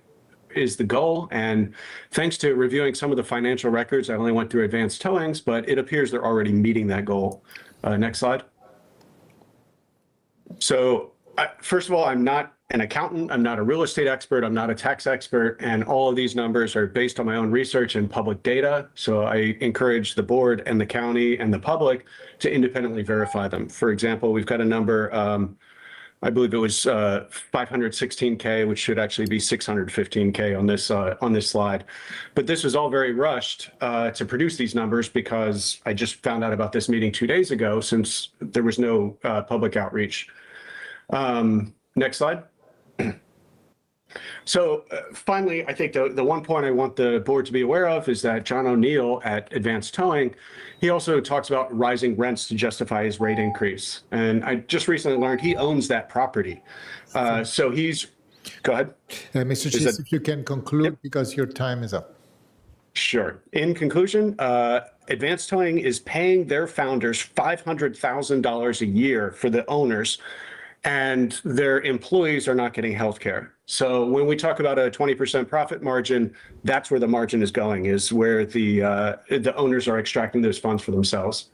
Speaker 10: is the goal. And thanks to reviewing some of the financial records, I only went through advanced towings, but it appears they're already meeting that goal. Next slide. So first of all, I'm not an accountant. I'm not a real estate expert. I'm not a tax expert. And all of these numbers are based on my own research and public data. So I encourage the board and the county and the public to independently verify them. For example, we've got a number, I believe it was 516K, which should actually be 615K on this slide. But this was all very rushed to produce these numbers because I just found out about this meeting 2 days ago since there was no public outreach. Next slide. So finally, I think the one point I want the board to be aware of is that John O'Neill at Advanced Towing, he also talks about rising rents to justify his rate increase. And I just recently learned he owns that property. So he's, go ahead.
Speaker 1: Mr. Cheese, if you can conclude because your time is up.
Speaker 10: Sure. In conclusion, Advanced Towing is paying their founders $500,000 a year for the owners, and their employees are not getting health care. So when we talk about a 20% profit margin, that's where the margin is going, is where the owners are extracting those funds for themselves.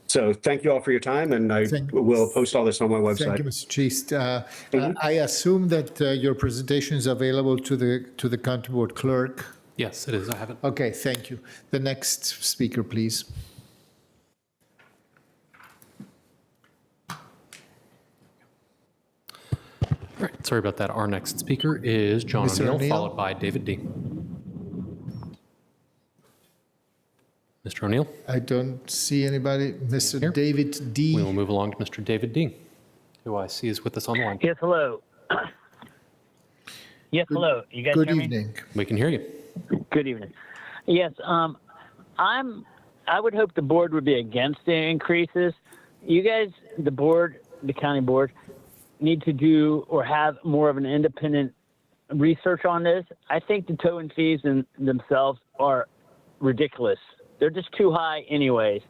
Speaker 10: So thank you all for your time, and I will post all this on my website.
Speaker 1: Thank you, Mr. Chist. I assume that your presentation is available to the county board clerk.
Speaker 3: Yes, it is. I have it.
Speaker 1: Okay, thank you. The next speaker, please.
Speaker 3: All right, sorry about that. Our next speaker is John
Speaker 1: Mr.
Speaker 3: O'Neill,
Speaker 1: O'Neill.
Speaker 3: followed by David D. Mr. O'Neill?
Speaker 1: I don't see anybody. Mr. David D.
Speaker 3: We will move along to Mr. David D., who I see is with us on the line.
Speaker 4: Yes, hello. Yes, hello. You guys
Speaker 1: Good
Speaker 4: hear me?
Speaker 1: evening.
Speaker 3: We can hear you.
Speaker 4: Good evening. Yes, I would hope the board would be against the increases. You guys, the board, the county board, need to do or have more of an independent research on this. I think the towing fees in themselves are ridiculous. They're just too high anyways.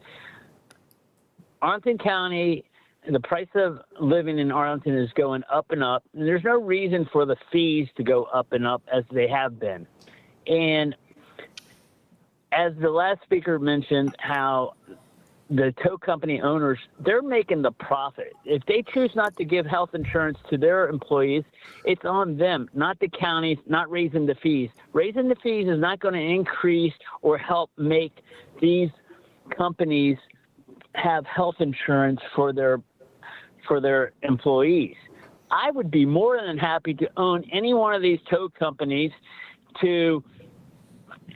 Speaker 4: Arlington County, the price of living in Arlington is going up and up, and there's no reason for the fees to go up and up as they have been. And as the last speaker mentioned, how the tow company owners, they're making the profit. If they choose not to give health insurance to their employees, it's on them, not the counties, not raising the fees. Raising the fees is not going to increase or help make these companies have health insurance for their employees. I would be more than happy to own any one of these tow companies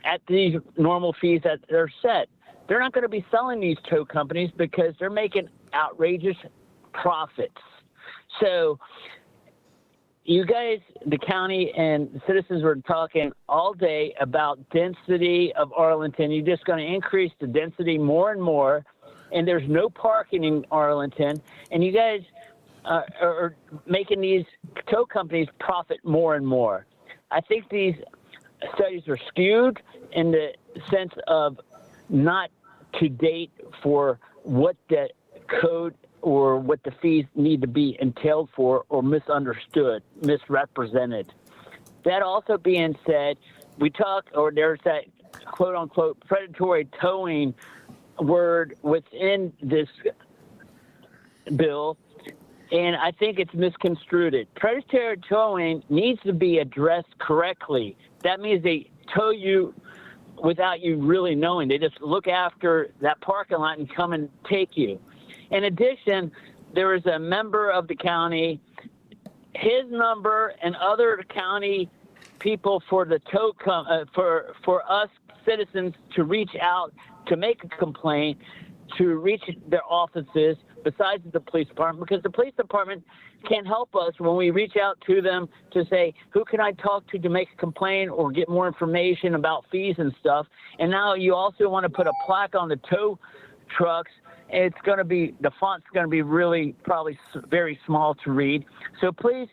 Speaker 4: at these normal fees that they're set. They're not going to be selling these tow companies because they're making outrageous profits. So you guys, the county and the citizens were talking all day about density of Arlington. You're just going to increase the density more and more, and there's no parking in Arlington. And you guys are making these tow companies profit more and more. I think these studies are skewed in the sense of not to date for what the code or what the fees need to be entailed for, or misunderstood, misrepresented. That also being said, there's that quote unquote predatory towing word within this bill, and I think it's misconstrued. Predatory towing needs to be addressed correctly. That means they tow you without you really knowing. They just look after that parking lot and come and take you. In addition, there is a member of the county, his number and other county people for the tow for us citizens to reach out to make a complaint, to reach their offices besides the police department, because the police department can't help us when we reach out to them to say, who can I talk to make a complaint or get more information about fees and stuff. And now you also want to put a plaque on the tow trucks. It's going to be, the font's going to be really probably very small to read. So please,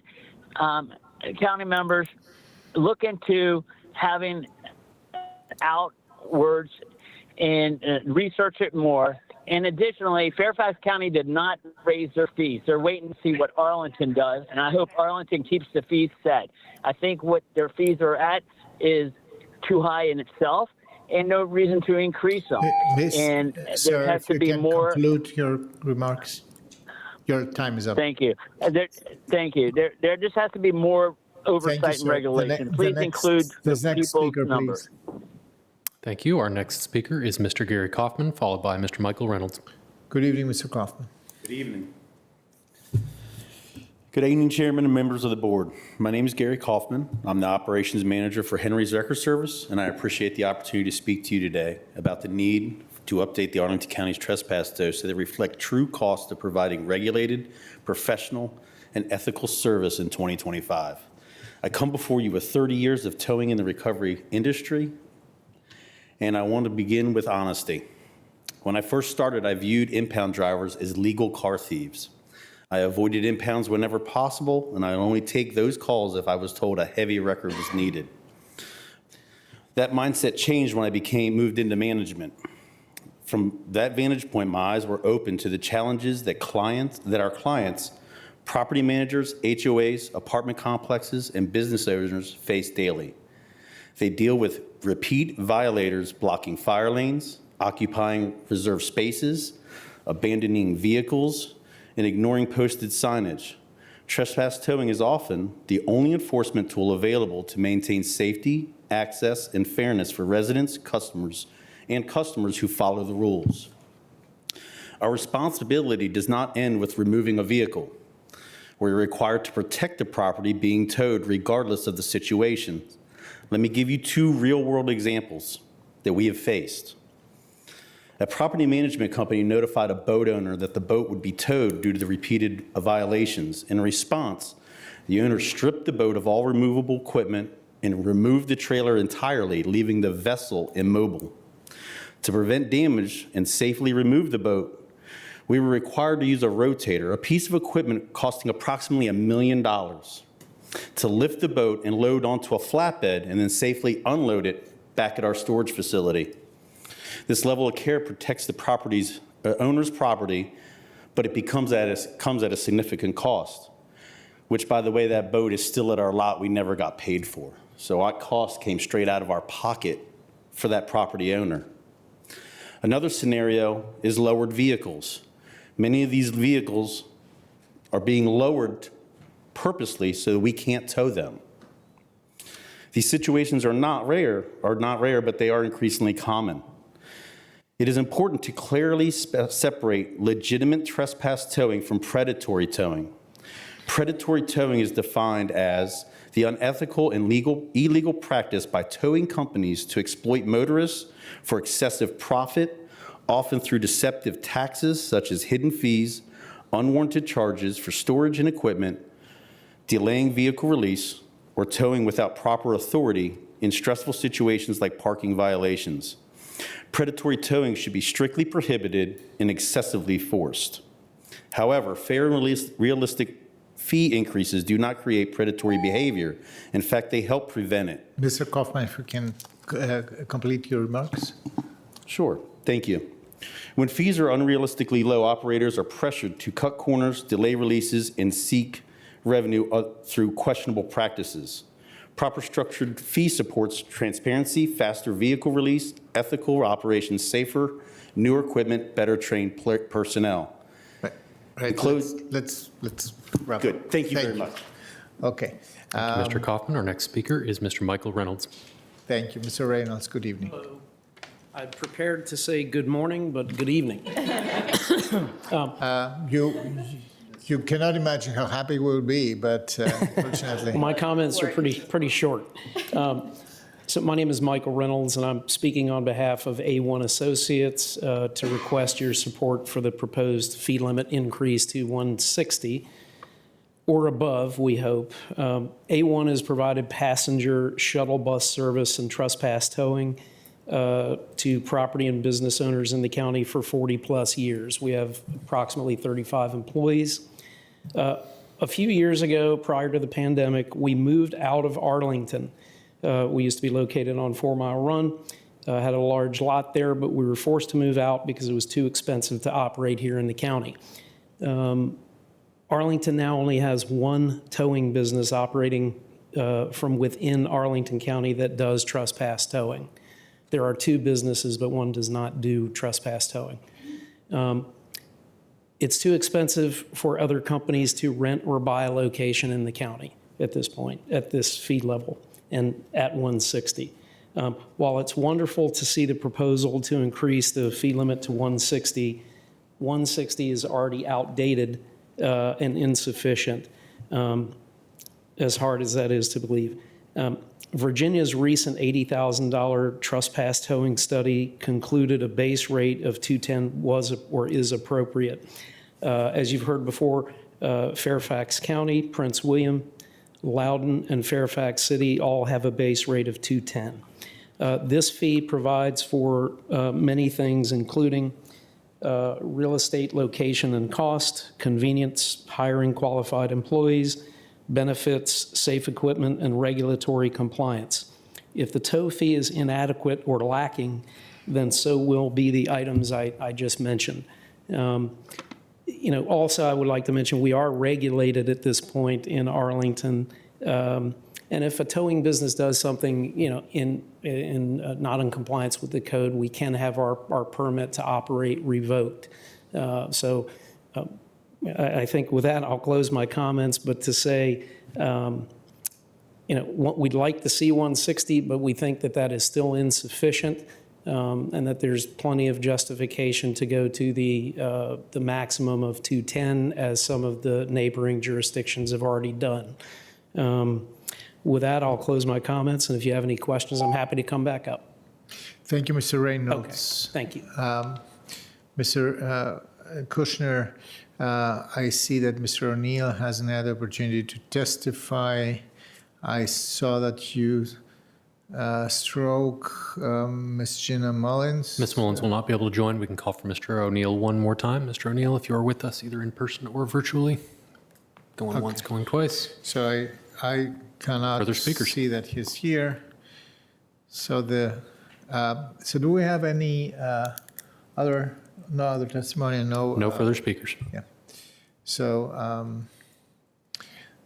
Speaker 4: county members, look into having out words and research it more. And additionally, Fairfax County did not raise their fees. They're waiting to see what Arlington does, and I hope Arlington keeps the fees set. I think what their fees are at is too high in itself, and no reason to increase them. And there has to be more.
Speaker 1: Conclude your remarks. Your time is up.
Speaker 4: Thank you. Thank you. There just has to be more oversight and regulation. Please include the people's numbers.
Speaker 3: Thank you. Our next speaker is Mr. Gary Kaufman, followed by Mr. Michael Reynolds.
Speaker 1: Good evening, Mr. Kaufman.
Speaker 12: Good evening. Good evening, Chairman and members of the board. My name is Gary Kaufman. I'm the operations manager for Henry's Record Service, and I appreciate the opportunity to speak to you today about the need to update the Arlington County's trespass codes so they reflect true costs of providing regulated, professional, and ethical service in 2025. I come before you with 30 years of towing in the recovery industry, and I want to begin with honesty. When I first started, I viewed impound drivers as legal car thieves. I avoided impounds whenever possible, and I only take those calls if I was told a heavy record was needed. That mindset changed when I moved into management. From that vantage point, my eyes were open to the challenges that our clients, property managers, HOAs, apartment complexes, and business owners face daily. They deal with repeat violators blocking fire lanes, occupying reserved spaces, abandoning vehicles, and ignoring posted signage. Trespass towing is often the only enforcement tool available to maintain safety, access, and fairness for residents, customers who follow the rules. Our responsibility does not end with removing a vehicle. We're required to protect the property being towed regardless of the situation. Let me give you two real-world examples that we have faced. A property management company notified a boat owner that the boat would be towed due to the repeated violations. In response, the owner stripped the boat of all removable equipment and removed the trailer entirely, leaving the vessel immobile. To prevent damage and safely remove the boat, we were required to use a rotator, a piece of equipment costing approximately $1 million, to lift the boat and load onto a flatbed and then safely unload it back at our storage facility. This level of care protects the owner's property, but it comes at a significant cost, which, by the way, that boat is still at our lot. We never got paid for. So our cost came straight out of our pocket for that property owner. Another scenario is lowered vehicles. Many of these vehicles are being lowered purposely so that we can't tow them. These situations are not rare, but they are increasingly common. It is important to clearly separate legitimate trespass towing from predatory towing. Predatory towing is defined as the unethical and illegal practice by towing companies to exploit motorists for excessive profit, often through deceptive taxes such as hidden fees, unwarranted charges for storage and equipment, delaying vehicle release, or towing without proper authority in stressful situations like parking violations. Predatory towing should be strictly prohibited and excessively forced. However, fair and realistic fee increases do not create predatory behavior. In fact, they help prevent it.
Speaker 1: Mr. Kaufman, if you can complete your remarks.
Speaker 12: Sure, thank you. When fees are unrealistically low, operators are pressured to cut corners, delay releases, and seek revenue through questionable practices. Proper structured fee supports transparency, faster vehicle release, ethical operations, safer, newer equipment, better trained personnel.
Speaker 1: Right. Let's wrap up.
Speaker 12: Good. Thank you very much.
Speaker 1: Okay.
Speaker 3: Thank you, Mr. Kaufman. Our next speaker is Mr. Michael Reynolds.
Speaker 1: Thank you, Mr. Reynolds. Good evening.
Speaker 2: Hello. I'm prepared to say good morning, but good evening.
Speaker 1: You cannot imagine how happy we'll be, but fortunately.
Speaker 2: My comments are pretty short. So my name is Michael Reynolds, and I'm speaking on behalf of A1 Associates to request your support for the proposed fee limit increase to 160 or above, we hope. A1 has provided passenger shuttle bus service and trespass towing to property and business owners in the county for 40-plus years. We have approximately 35 employees. A few years ago, prior to the pandemic, we moved out of Arlington. We used to be located on 4 Mile Run, had a large lot there, but we were forced to move out because it was too expensive to operate here in the county. Arlington now only has one towing business operating from within Arlington County that does trespass towing. There are 2 businesses, but one does not do trespass towing. It's too expensive for other companies to rent or buy a location in the county at this point, at this fee level, and at 160. While it's wonderful to see the proposal to increase the fee limit to 160, 160 is already outdated and insufficient, as hard as that is to believe. Virginia's recent $80,000 trespass towing study concluded a base rate of 210 was or is appropriate. As you've heard before, Fairfax County, Prince William, Loudoun, and Fairfax City all have a base rate of 210. This fee provides for many things, including real estate location and cost, convenience, hiring qualified employees, benefits, safe equipment, and regulatory compliance. If the tow fee is inadequate or lacking, then so will be the items I just mentioned. Also, I would like to mention, we are regulated at this point in Arlington. And if a towing business does something, not in compliance with the code, we can have our permit to operate revoked. I think with that, I'll close my comments, but to say, we'd like to see 160, but we think that is still insufficient, and that there's plenty of justification to go to the maximum of 210, as some of the neighboring jurisdictions have already done. With that, I'll close my comments, and if you have any questions, I'm happy to come back up.
Speaker 1: Thank you, Mr. Reynolds.
Speaker 2: Okay, thank you.
Speaker 1: Mr. Kushner, I see that Mr. O'Neill hasn't had the opportunity to testify. I saw that you stroke Ms. Gina Mullins.
Speaker 3: Ms. Mullins will not be able to join. We can call for Mr. O'Neill one more time. Mr. O'Neill, if you are with us either in person or virtually. Going once, going twice.
Speaker 1: So I cannot see that he's here. So so do we have any other testimony?
Speaker 3: No further speakers.
Speaker 1: Yeah. So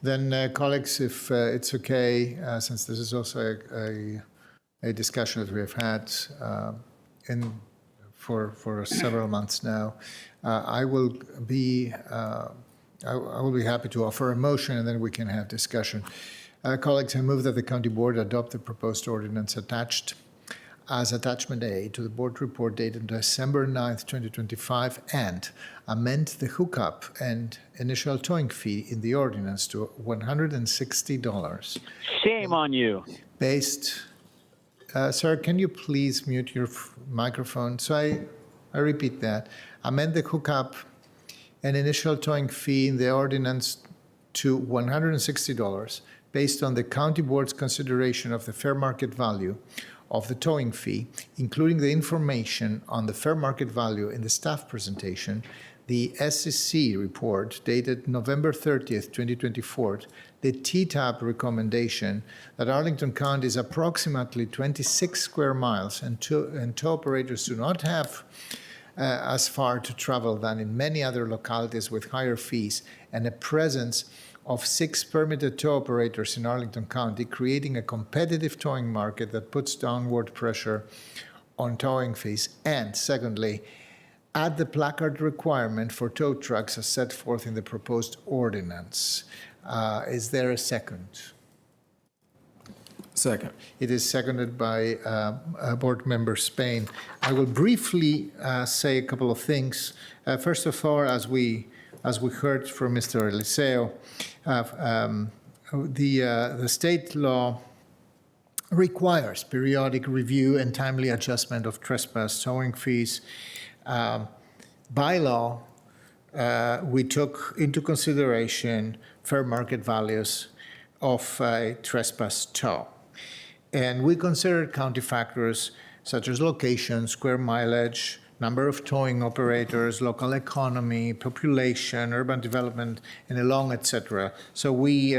Speaker 1: then, colleagues, if it's okay, since this is also a discussion that we have had for several months now, I will be happy to offer a motion, and then we can have discussion. Colleagues, I move that the County Board adopt the proposed ordinance attached as Attachment A to the Board report dated December 9th, 2025, and amend the hookup and initial towing fee in the ordinance to $160.
Speaker 4: Shame on you.
Speaker 1: Based, sir, can you please mute your microphone? So I repeat that. Amend the hookup and initial towing fee in the ordinance to $160 based on the County Board's consideration of the fair market value of the towing fee, including the information on the fair market value in the staff presentation, the SEC report dated November 30th, 2024, the TTAP recommendation that Arlington County is approximately 26 square miles and tow operators do not have as far to travel than in many other localities with higher fees, and a presence of 6 permitted tow operators in Arlington County, creating a competitive towing market that puts downward pressure on towing fees. And secondly, add the placard requirement for tow trucks as set forth in the proposed ordinance. Is there a second?
Speaker 22: Second.
Speaker 1: It is seconded by Board Member Spain. I will briefly say a couple of things. First of all, as we heard from Mr. Eliseo, the state law requires periodic review and timely adjustment of trespass towing fees. By law, we took into consideration fair market values of a trespass tow. And we considered county factors such as location, square mileage, number of towing operators, local economy, population, urban development, and along, etc. So we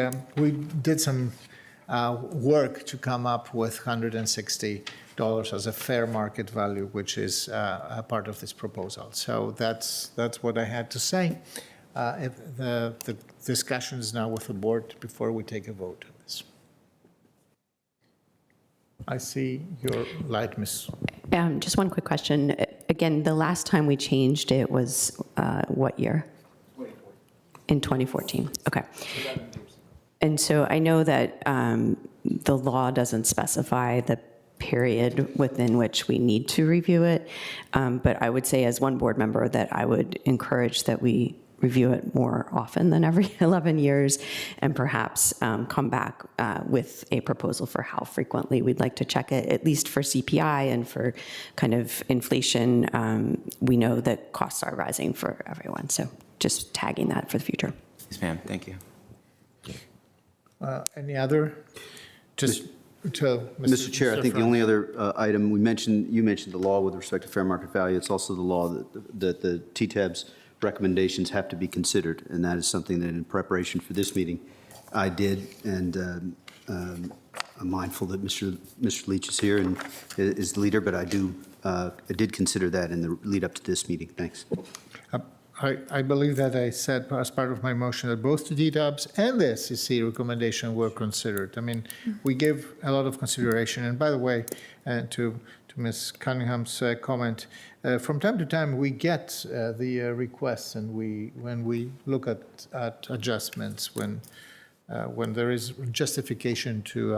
Speaker 1: did some work to come up with $160 as a fair market value, which is a part of this proposal. So that's what I had to say. If the discussion is now with the board before we take a vote on this. I see your light, Ms.
Speaker 18: Just one quick question. Again, the last time we changed it was what year? 2014. In 2014. Okay. And so I know that the law doesn't specify the period within which we need to review it, but I would say as one board member that I would encourage that we review it more often than every 11 years and perhaps come back with a proposal for how frequently we'd like to check it, at least for CPI and for kind of inflation. We know that costs are rising for everyone, so just tagging that for the future.
Speaker 20: Yes, ma'am. Thank you.
Speaker 1: Any other? Just to
Speaker 16: Mr. Chair, I think the only other item you mentioned the law with respect to fair market value. It's also the law that the TTAB's recommendations have to be considered, and that is something that in preparation for this meeting I did, and
Speaker 12: I'm mindful that Mr. Leach is here and is the leader, but I did consider that in the lead up to this meeting. Thanks.
Speaker 1: I believe that I said as part of my motion that both the DDOBs and the SEC recommendation were considered. I mean, we gave a lot of consideration. And by the way, to Ms. Cunningham's comment, from time to time we get the requests, and when we look at adjustments, when there is justification to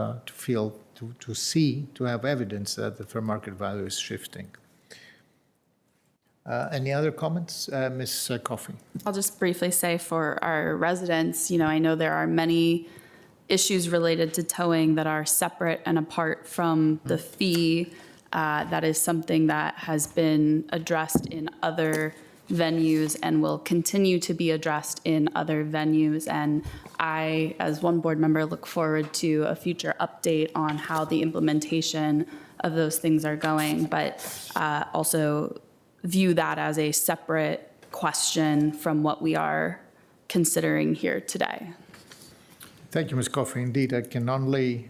Speaker 1: have evidence that the fair market value is shifting. Any other comments? Ms. Coffey.
Speaker 13: I'll just briefly say for our residents, I know there are many issues related to towing that are separate and apart from the fee. That is something that has been addressed in other venues and will continue to be addressed in other venues. And I, as one board member, look forward to a future update on how the implementation of those things are going, but also view that as a separate question from what we are considering here today.
Speaker 1: Thank you, Ms. Coffey. Indeed, I can only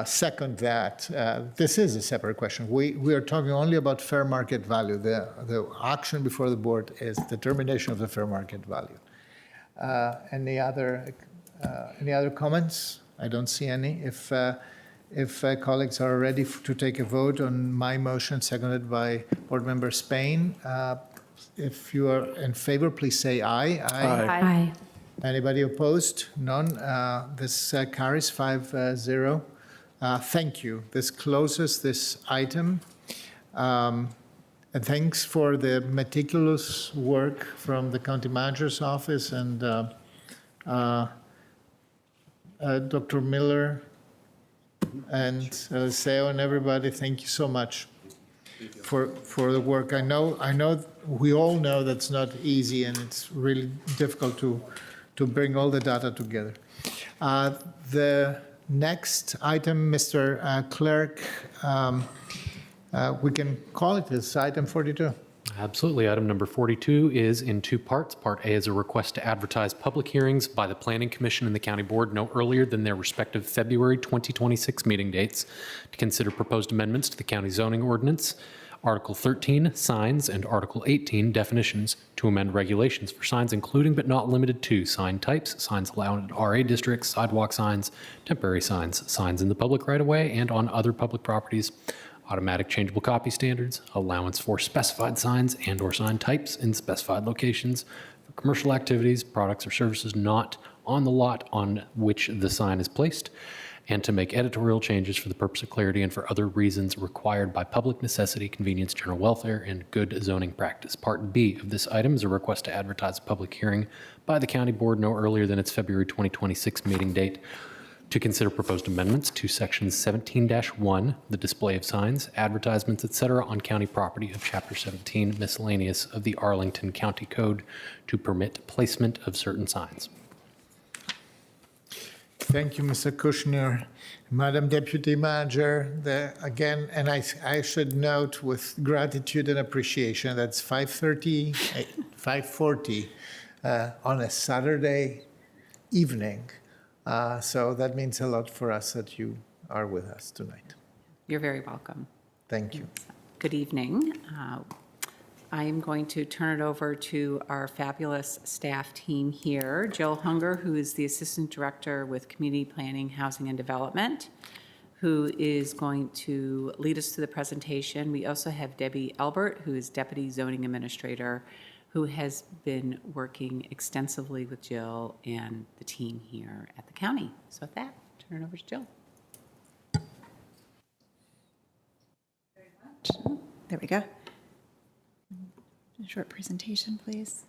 Speaker 1: second that. This is a separate question. We are talking only about fair market value. The action before the board is determination of the fair market value. Any other comments? I don't see any. If colleagues are ready to take a vote on my motion, seconded by Board Member Spain, if you are in favor, please say aye.
Speaker 9: Aye.
Speaker 1: Anybody opposed? None. This carries 5-0. Thank you. This closes this item. And thanks for the meticulous work from the County Manager's Office and Dr. Miller and Seo and everybody. Thank you so much for the work. I know we all know that's not easy, and it's really difficult to bring all the data together. The next item, Mr. Clerk, we can call it as item 42.
Speaker 3: Absolutely. Item number 42 is in two parts. Part A is a request to advertise public hearings by the Planning Commission and the County Board no earlier than their respective February 2026 meeting dates to consider proposed amendments to the county zoning ordinance, Article 13, signs, and Article 18, definitions, to amend regulations for signs including but not limited to sign types, signs allowed in RA districts, sidewalk signs, temporary signs, signs in the public right-of-way and on other public properties, automatic changeable copy standards, allowance for specified signs and/or sign types in specified locations for commercial activities, products, or services not on the lot on which the sign is placed, and to make editorial changes for the purpose of clarity and for other reasons required by public necessity, convenience, general welfare, and good zoning practice. Part B of this item is a request to advertise a public hearing by the County Board no earlier than its February 2026 meeting date to consider proposed amendments to Section 17-1, the display of signs, advertisements, etc., on county property of Chapter 17, miscellaneous of the Arlington County Code to permit placement of certain signs.
Speaker 1: Thank you, Mr. Kushner. Madam Deputy Manager, again, and I should note with gratitude and appreciation, that's 5:40 on a Saturday evening. So that means a lot for us that you are with us tonight.
Speaker 14: You're very welcome.
Speaker 1: Thank you.
Speaker 14: Good evening. I am going to turn it over to our fabulous staff team here. Jill Hunger, who is the Assistant Director with Community Planning, Housing and Development, who is going to lead us through the presentation. We also have Debbie Elbert, who is Deputy Zoning Administrator, who has been working extensively with Jill and the team here at the county. So with that, turn it over to Jill.
Speaker 19: There we go. A short presentation, please.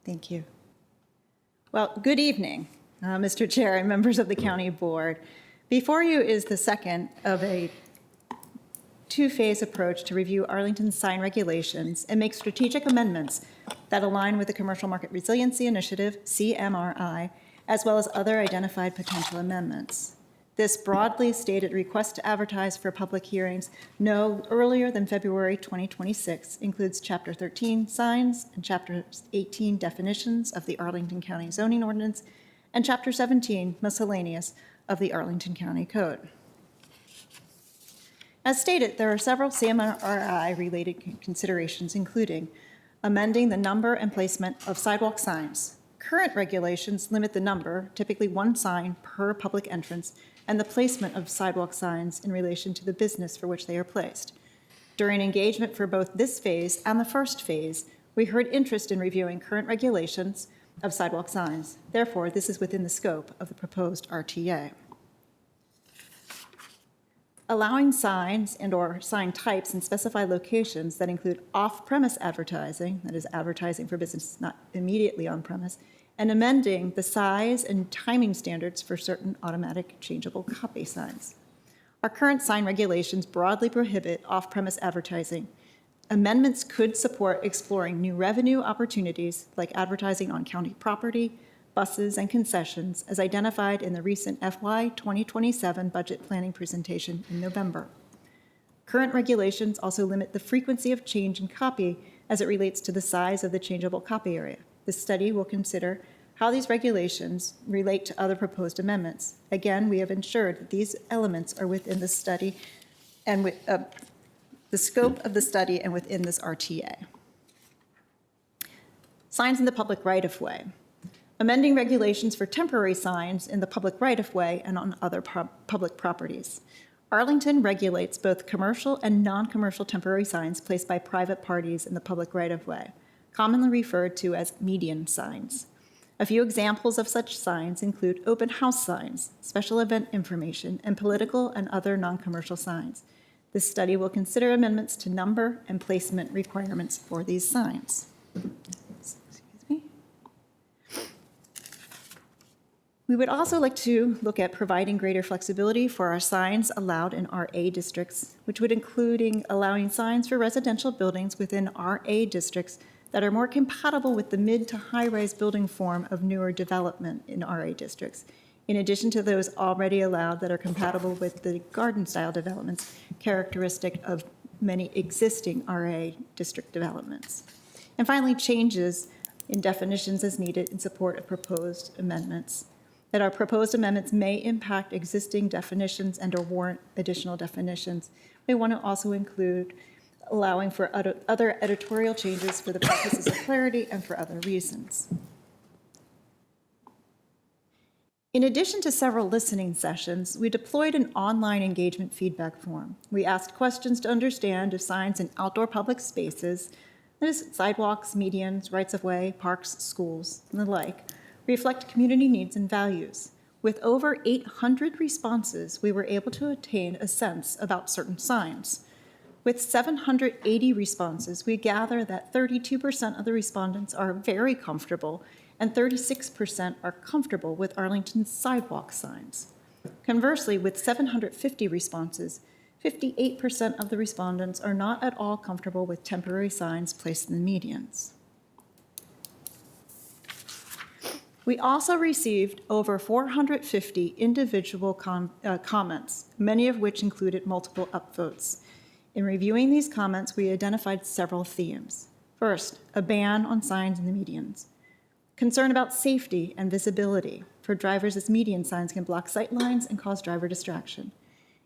Speaker 19: Thank you. Well, good evening, Mr. Chair and members of the County Board. Before you is the second of a two-phase approach to review Arlington's sign regulations and make strategic amendments that align with the Commercial Market Resiliency Initiative, CMRI, as well as other identified potential amendments. This broadly stated request to advertise for public hearings no earlier than February 2026 includes Chapter 13 signs and Chapter 18 definitions of the Arlington County zoning ordinance and Chapter 17 miscellaneous of the Arlington County Code. As stated, there are several CMRI-related considerations, including amending the number and placement of sidewalk signs. Current regulations limit the number, typically one sign per public entrance, and the placement of sidewalk signs in relation to the business for which they are placed. During engagement for both this phase and the first phase, we heard interest in reviewing current regulations of sidewalk signs. Therefore, this is within the scope of the proposed RTA. Allowing signs and/or sign types in specified locations that include off-premise advertising, that is advertising for business not immediately on-premise, and amending the size and timing standards for certain automatic changeable copy signs. Our current sign regulations broadly prohibit off-premise advertising. Amendments could support exploring new revenue opportunities like advertising on county property, buses, and concessions as identified in the recent FY 2027 budget planning presentation in November. Current regulations also limit the frequency of change in copy as it relates to the size of the changeable copy area. This study will consider how these regulations relate to other proposed amendments. Again, we have ensured that these elements are within the study and with the scope of the study and within this RTA. Signs in the public right-of-way. Amending regulations for temporary signs in the public right-of-way and on other public properties. Arlington regulates both commercial and non-commercial temporary signs placed by private parties in the public right-of-way, commonly referred to as median signs. A few examples of such signs include open house signs, special event information, and political and other non-commercial signs. This study will consider amendments to number and placement requirements for these signs. We would also like to look at providing greater flexibility for our signs allowed in RA districts, which would include allowing signs for residential buildings within RA districts that are more compatible with the mid to high-rise building form of newer development in RA districts, in addition to those already allowed that are compatible with the garden-style developments characteristic of many existing RA district developments. And finally, changes in definitions as needed in support of proposed amendments. That our proposed amendments may impact existing definitions and/or warrant additional definitions. We want to also include allowing for other editorial changes for the purposes of clarity and for other reasons. In addition to several listening sessions, we deployed an online engagement feedback form. We asked questions to understand if signs in outdoor public spaces, that is sidewalks, medians, rights-of-way, parks, schools, and the like, reflect community needs and values. With over 800 responses, we were able to obtain a sense about certain signs. With 780 responses, we gather that 32% of the respondents are very comfortable and 36% are comfortable with Arlington's sidewalk signs. Conversely, with 750 responses, 58% of the respondents are not at all comfortable with temporary signs placed in the medians. We also received over 450 individual comments, many of which included multiple upvotes. In reviewing these comments, we identified several themes. First, a ban on signs in the medians. Concern about safety and visibility for drivers as median signs can block sight lines and cause driver distraction.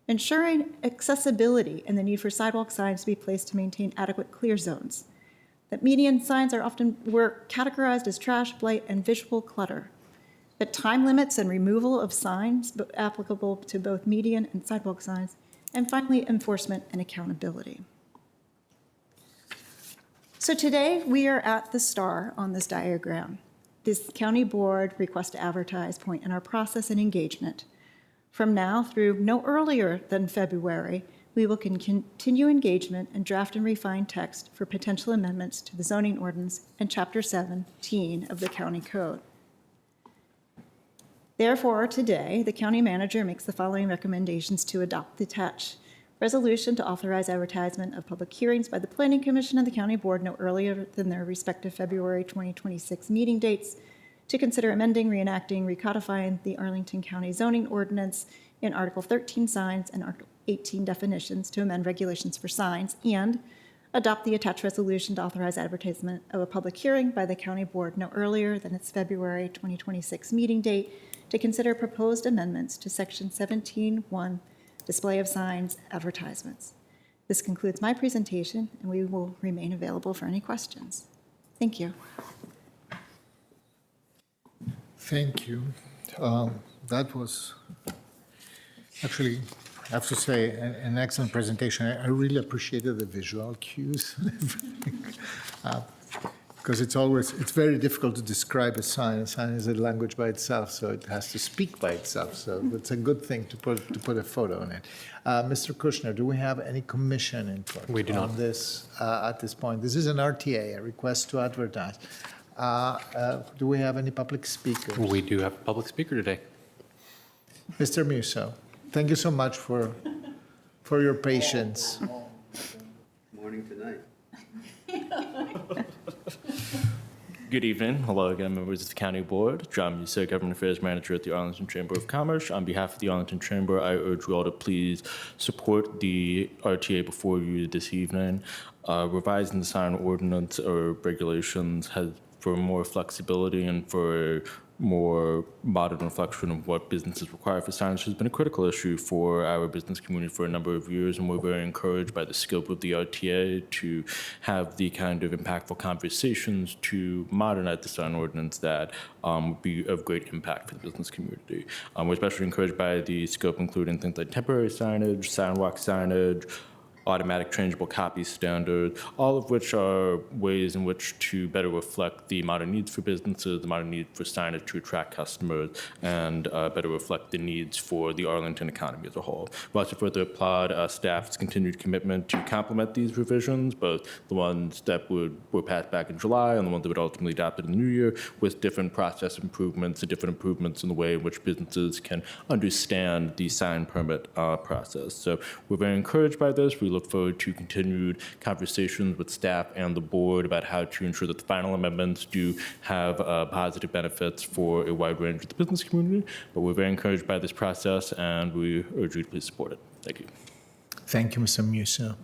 Speaker 19: Ensuring accessibility and the need for sidewalk signs to be placed to maintain adequate clear zones. That median signs were categorized as trash, blight, and visual clutter. That time limits and removal of signs applicable to both median and sidewalk signs. And finally, enforcement and accountability. So today we are at the star on this diagram, this county board request to advertise point in our process and engagement. From now through no earlier than February, we will continue engagement and draft and refine text for potential amendments to the zoning ordinance and Chapter 17 of the County Code. Therefore, today, the county manager makes the following recommendations to adopt the attached resolution to authorize advertisement of public hearings by the Planning Commission and the County Board no earlier than their respective February 2026 meeting dates, to consider amending, reenacting, recodifying the Arlington County zoning ordinance in Article 13 signs and Article 18 definitions to amend regulations for signs, and adopt the attached resolution to authorize advertisement of a public hearing by the county board no earlier than its February 2026 meeting date to consider proposed amendments to Section 17.1, display of signs, advertisements. This concludes my presentation, and we will remain available for any questions. Thank you.
Speaker 1: Thank you. That was actually, I have to say, an excellent presentation. I really appreciated the visual cues because it's very difficult to describe a sign. A sign is a language by itself, so it has to speak by itself. So it's a good thing to put a photo on it. Mr. Kushner, do we have any commission input
Speaker 3: We do not.
Speaker 1: on this at this point? This is an RTA, a request to advertise. Do we have any public speakers?
Speaker 3: We do have a public speaker today.
Speaker 1: Mr. Musso, thank you so much for your patience.
Speaker 16: Morning tonight.
Speaker 15: Good evening. Hello again, members of the County Board. John Musso, Government Affairs Manager at the Arlington Chamber of Commerce. On behalf of the Arlington Chamber, I urge you all to please support the RTA before you this evening. Revising the sign ordinance or regulations has for more flexibility and for more modern reflection of what businesses require for signage has been a critical issue for our business community for a number of years, and we're very encouraged by the scope of the RTA to have the kind of impactful conversations to modernize the sign ordinance that would be of great impact for the business community. We're especially encouraged by the scope including things like temporary signage, sidewalk signage, automatic changeable copy standard, all of which are ways in which to better reflect the modern needs for businesses, the modern need for signage to attract customers, and better reflect the needs for the Arlington economy as a whole. We also further applaud staff's continued commitment to complement these revisions, both the ones that were passed back in July and the ones that would ultimately adopted in the new year, with different process improvements and different improvements in the way in which businesses can understand the sign permit process. So we're very encouraged by this. We look forward to continued conversations with staff and the board about how to ensure that the final amendments do have positive benefits for a wide range of the business community. But we're very encouraged by this process, and we urge you to please support it. Thank you.
Speaker 1: Thank you, Mr. Musso.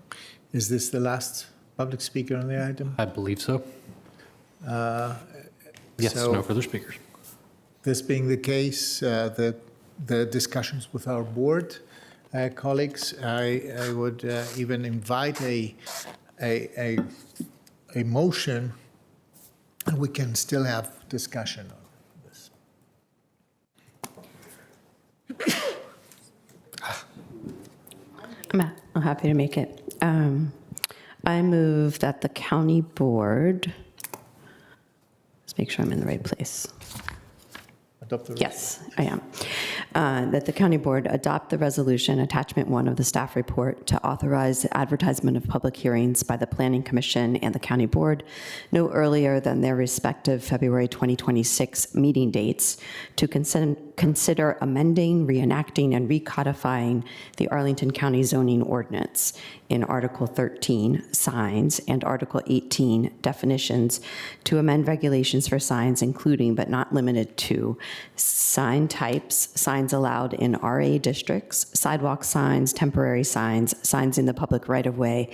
Speaker 1: Is this the last public speaker on the item?
Speaker 3: I believe so. Yes,
Speaker 1: so
Speaker 3: no further speakers.
Speaker 1: This being the case, the discussions with our board colleagues, I would even invite a motion, and we can still have discussion on this.
Speaker 18: I'm happy to make it. I move that the county board, let's make sure I'm in the right place. Yes, I am. That the county board adopt the resolution, attachment 1 of the staff report, to authorize advertisement of public hearings by the Planning Commission and the county board no earlier than their respective February 2026 meeting dates to consider amending, reenacting, and recodifying the Arlington County zoning ordinance in Article 13, signs, and Article 18, definitions, to amend regulations for signs, including but not limited to sign types, signs allowed in RA districts, sidewalk signs, temporary signs, signs in the public right-of-way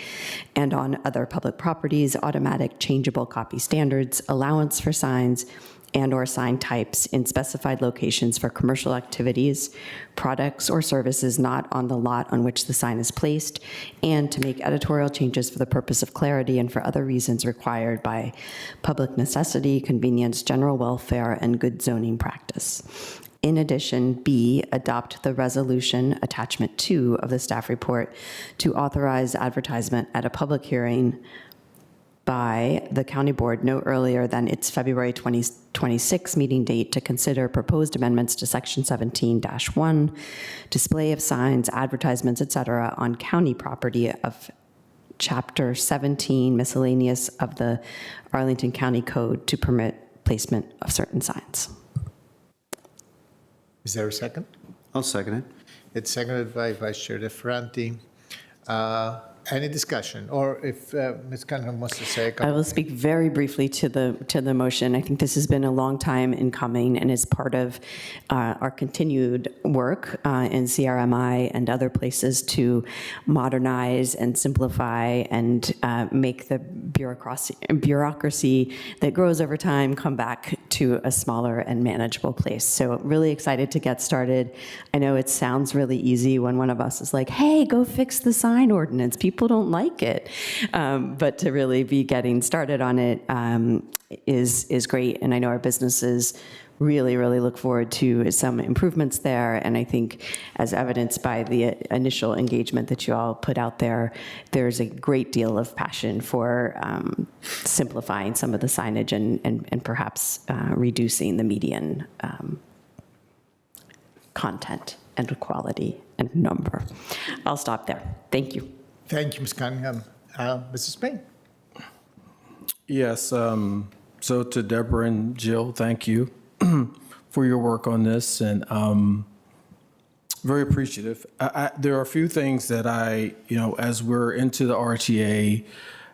Speaker 18: and on other public properties, automatic changeable copy standards, allowance for signs, and/or sign types in specified locations for commercial activities, products, or services not on the lot on which the sign is placed, and to make editorial changes for the purpose of clarity and for other reasons required by public necessity, convenience, general welfare, and good zoning practice. In addition, B, adopt the resolution, attachment 2 of the staff report, to authorize advertisement at a public hearing by the county board no earlier than its February 2026 meeting date to consider proposed amendments to Section 17-1, display of signs, advertisements, etc., on county property of Chapter 17, miscellaneous of the Arlington County Code to permit placement of certain signs.
Speaker 1: Is there a second?
Speaker 16: I'll second it.
Speaker 1: It's seconded by Vice Chair DeFranti. Any discussion? Or if Ms. Cunningham wants to say a couple
Speaker 18: I will speak very briefly to the motion. I think this has been a long time in coming and is part of our continued work in CRMI and other places to modernize and simplify and make the bureaucracy that grows over time come back to a smaller and manageable place. So really excited to get started. I know it sounds really easy when one of us is like, hey, go fix the sign ordinance. People don't like it. But to really be getting started on it is great. And I know our businesses really look forward to some improvements there. And I think, as evidenced by the initial engagement that you all put out there, there's a great deal of passion for simplifying some of the signage and perhaps reducing the median content and quality and number. I'll stop there. Thank you.
Speaker 1: Thank you, Ms. Cunningham. Mrs. Payne.
Speaker 22: Yes, so to Deborah and Jill, thank you for your work on this, and very appreciative. There are a few things that as we're into the RTA,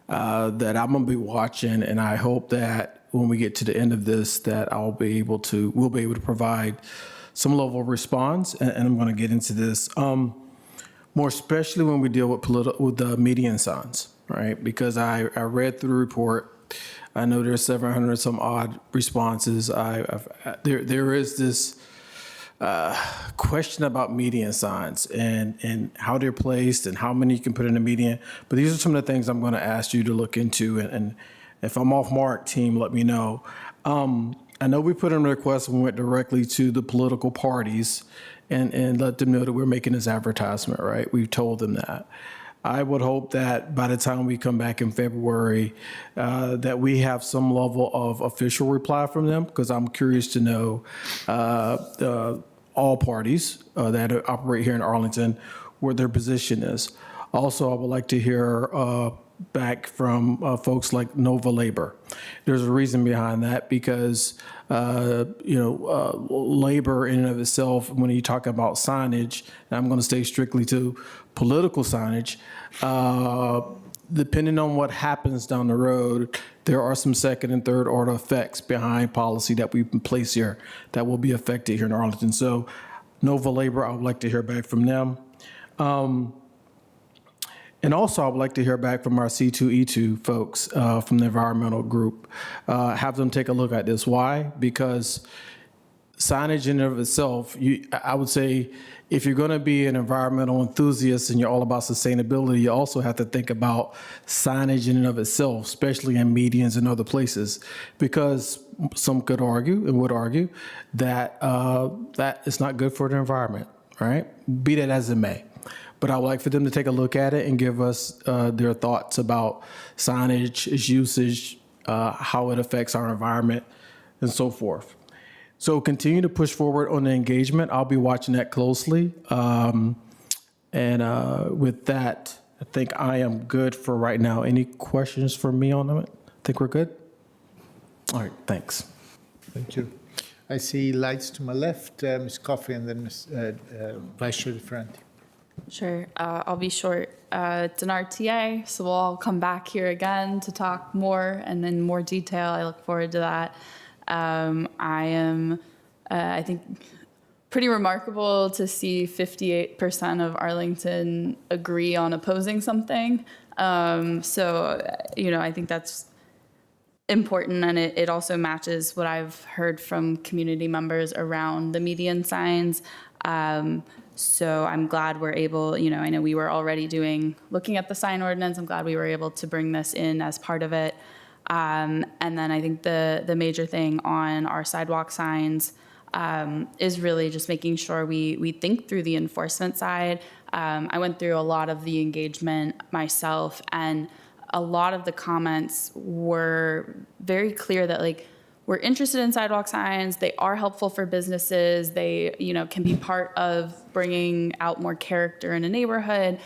Speaker 22: that I'm gonna be watching, and I hope that when we get to the end of this, that we'll be able to provide some level of response, and I'm gonna get into this, more especially when we deal with the median signs, right? Because I read through the report. I know there's 700 some odd responses. There is this question about median signs and how they're placed and how many you can put in a median. But these are some of the things I'm going to ask you to look into. And if I'm off mark, team, let me know. I know we put in a request and we went directly to the political parties and let them know that we're making this advertisement, right? We've told them that. I would hope that by the time we come back in February, that we have some level of official reply from them, because I'm curious to know all parties that operate here in Arlington, where their position is. Also, I would like to hear back from folks like Nova Labor. There's a reason behind that, because labor in and of itself, when you talk about signage, and I'm going to stay strictly to political signage, depending on what happens down the road, there are some second and third order effects behind policy that we place here that will be affected here in Arlington. So Nova Labor, I would like to hear back from them. And also, I would like to hear back from our C2E2 folks from the environmental group. Have them take a look at this. Why? Because signage in and of itself, I would say, if you're going to be an environmental enthusiast and you're all about sustainability, you also have to think about signage in and of itself, especially in medians and other places, because some could argue and would argue that that is not good for the environment, right? Be that as it may. But I would like for them to take a look at it and give us their thoughts about signage, its usage, how it affects our environment, and so forth. So continue to push forward on the engagement. I'll be watching that closely. And with that, I think I am good for right now. Any questions for me on it? I think we're good? All right, thanks.
Speaker 1: Thank you. I see lights to my left, Ms. Coffey, and then Vice Chair DeFranti.
Speaker 13: Sure, I'll be short. It's an RTA, so we'll all come back here again to talk more and in more detail. I look forward to that. I think, pretty remarkable to see 58% of Arlington agree on opposing something. I think that's important, and it also matches what I've heard from community members around the median signs. So I'm glad we're able, I know we were already looking at the sign ordinance. I'm glad we were able to bring this in as part of it. And then I think the major thing on our sidewalk signs is really just making sure we think through the enforcement side. I went through a lot of the engagement myself, and a lot of the comments were very clear that we're interested in sidewalk signs. They are helpful for businesses. They, can be part of bringing out more character in a neighborhood.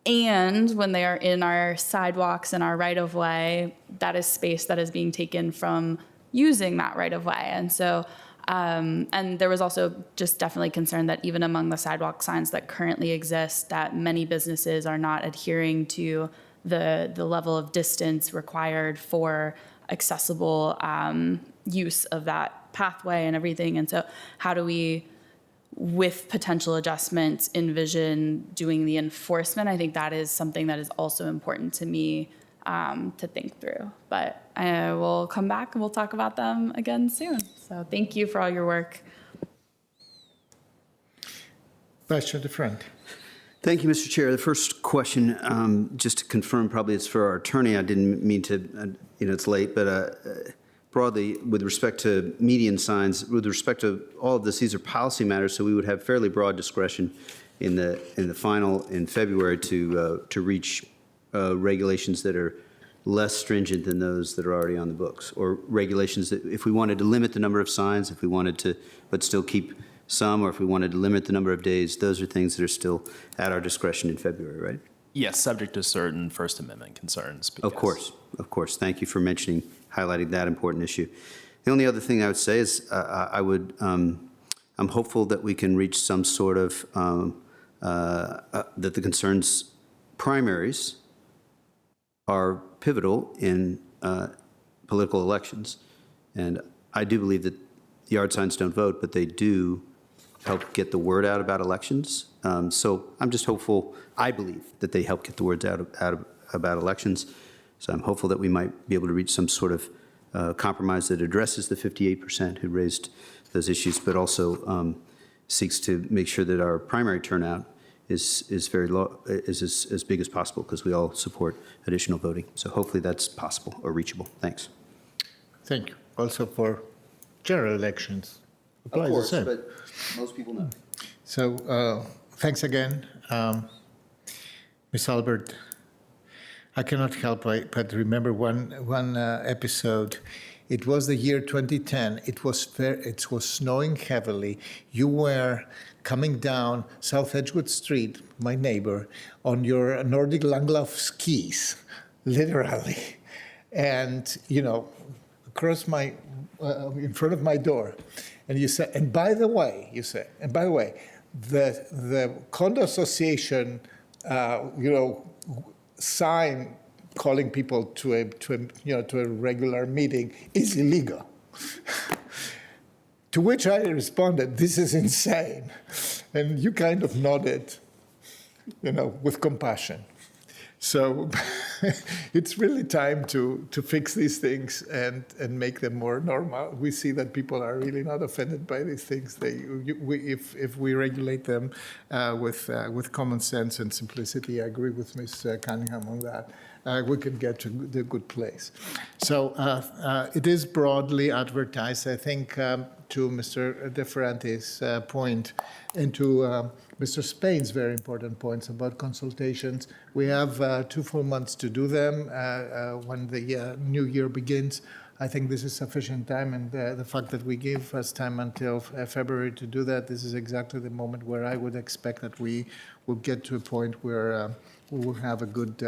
Speaker 13: And when they are in our sidewalks and our right-of-way, that is space that is being taken from using that right-of-way. And so And there was also just definitely concern that even among the sidewalk signs that currently exist, that many businesses are not adhering to the level of distance required for accessible use of that pathway and everything. And so how do we, with potential adjustments, envision doing the enforcement? I think that is something that is also important to me to think through. But I will come back and we'll talk about them again soon. So thank you for all your work.
Speaker 1: Vice Chair DeFranti.
Speaker 16: Thank you, Mr. Chair. The first question, just to confirm, probably it's for our attorney. I didn't mean to, it's late, but broadly, with respect to median signs, with respect to all of this, these are policy matters, so we would have fairly broad discretion in the final in February to reach regulations that are less stringent than those that are already on the books, or regulations that, if we wanted to limit the number of signs, if we wanted to, but still keep some, or if we wanted to limit the number of days, those are things that are still at our discretion in February, right?
Speaker 7: Yes, subject to certain First Amendment concerns.
Speaker 16: Of course. Thank you for highlighting that important issue. The only other thing I would say is I'm hopeful that we can reach some sort of, that the concerns primaries are pivotal in political elections. And I do believe that yard signs don't vote, but they do help get the word out about elections. So I'm just hopeful, I believe that they help get the words out about elections. So I'm hopeful that we might be able to reach some sort of compromise that addresses the 58% who raised those issues, but also seeks to make sure that our primary turnout is very low, is as big as possible, because we all support additional voting. So hopefully that's possible or reachable. Thanks.
Speaker 1: Thank you. Also for general elections.
Speaker 16: Of course, but most people know.
Speaker 1: So thanks again. Ms. Albert, I cannot help but remember one episode. It was the year 2010. It was snowing heavily. You were coming down South Edgewood Street, my neighbor, on your Nordic Langlauf skis, literally, and across in front of my door, and you said, and by the way, the condo association, sign calling people to a regular meeting is illegal. To which I responded, "This is insane," and you kind of nodded, with compassion. So it's really time to fix these things and make them more normal. We see that people are really not offended by these things. If we regulate them with common sense and simplicity, I agree with Ms. Cunningham on that. We can get to the good place. So it is broadly advertised, I think, to Mr. DeFranti's point and to Mr. Spain's very important points about consultations. We have 2 full months to do them when the new year begins. I think this is sufficient time, and the fact that we give us time until February to do that, this is exactly the moment where I would expect that we will get to a point where we will have a good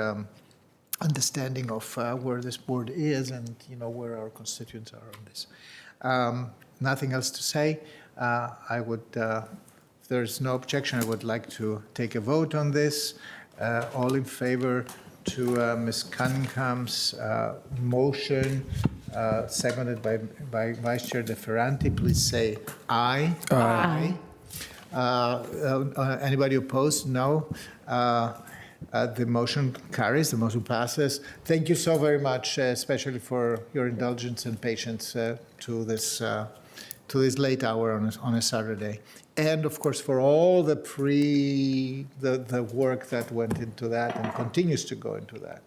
Speaker 1: understanding of where this board is and where our constituents are on this. Nothing else to say. I would, if there's no objection, I would like to take a vote on this. All in favor to Ms. Cunningham's motion, seconded by Vice Chair DeFranti, please say aye. Aye. Anybody opposed? No. The motion carries, the motion passes. Thank you so very much, especially for your indulgence and patience to this late hour on a Saturday. And of course, for all the work that went into that and continues to go into that.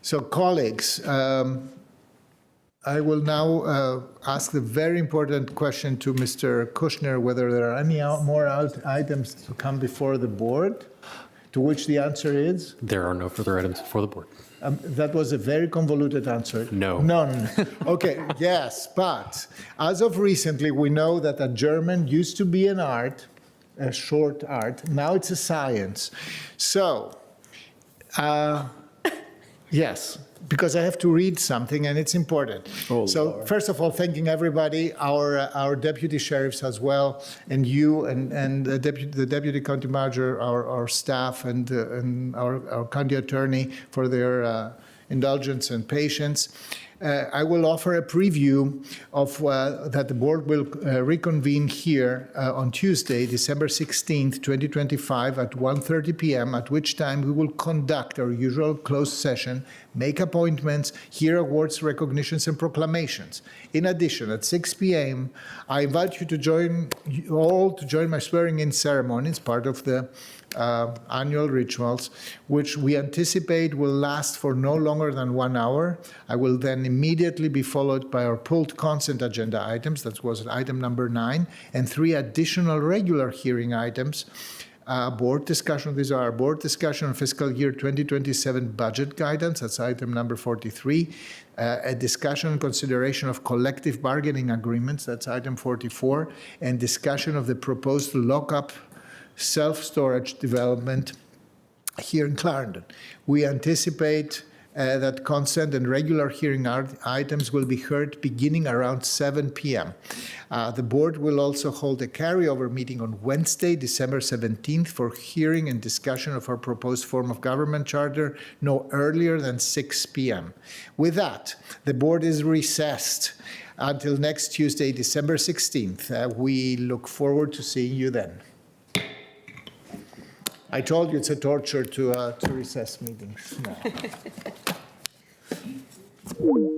Speaker 1: So colleagues, I will now ask the very important question to Mr. Kushner, whether there are any more items to come before the board. To which the answer is?
Speaker 3: There are no further items before the board.
Speaker 1: That was a very convoluted answer.
Speaker 3: No.
Speaker 1: None. Okay, yes, but as of recently, we know that German used to be an art, a short art. Now it's a science. So Yes, because I have to read something and it's important. So first of all, thanking everybody, our deputy sheriffs as well, and you and the deputy county manager, our staff, and our county attorney for their indulgence and patience. I will offer a preview of that the board will reconvene here on Tuesday, December 16th, 2025 at 1:30 p.m., at which time we will conduct our usual closed session, make appointments, hear awards, recognitions, and proclamations. In addition, at 6 p.m., I invite you to join my swearing-in ceremony. It's part of the annual rituals, which we anticipate will last for no longer than 1 hour. I will then immediately be followed by our pulled consent agenda items. That was item number 9, and 3 additional regular hearing items. Board discussion. These are our board discussion on fiscal year 2027 budget guidance. That's item number 43. A discussion and consideration of collective bargaining agreements. That's item 44. And discussion of the proposed lockup self-storage development here in Clarendon. We anticipate that consent and regular hearing items will be heard beginning around 7 p.m. The board will also hold a carryover meeting on Wednesday, December 17th for hearing and discussion of our proposed form of government charter no earlier than 6 p.m. With that, the board is recessed until next Tuesday, December 16th. We look forward to seeing you then. I told you it's a torture to recess meetings. No.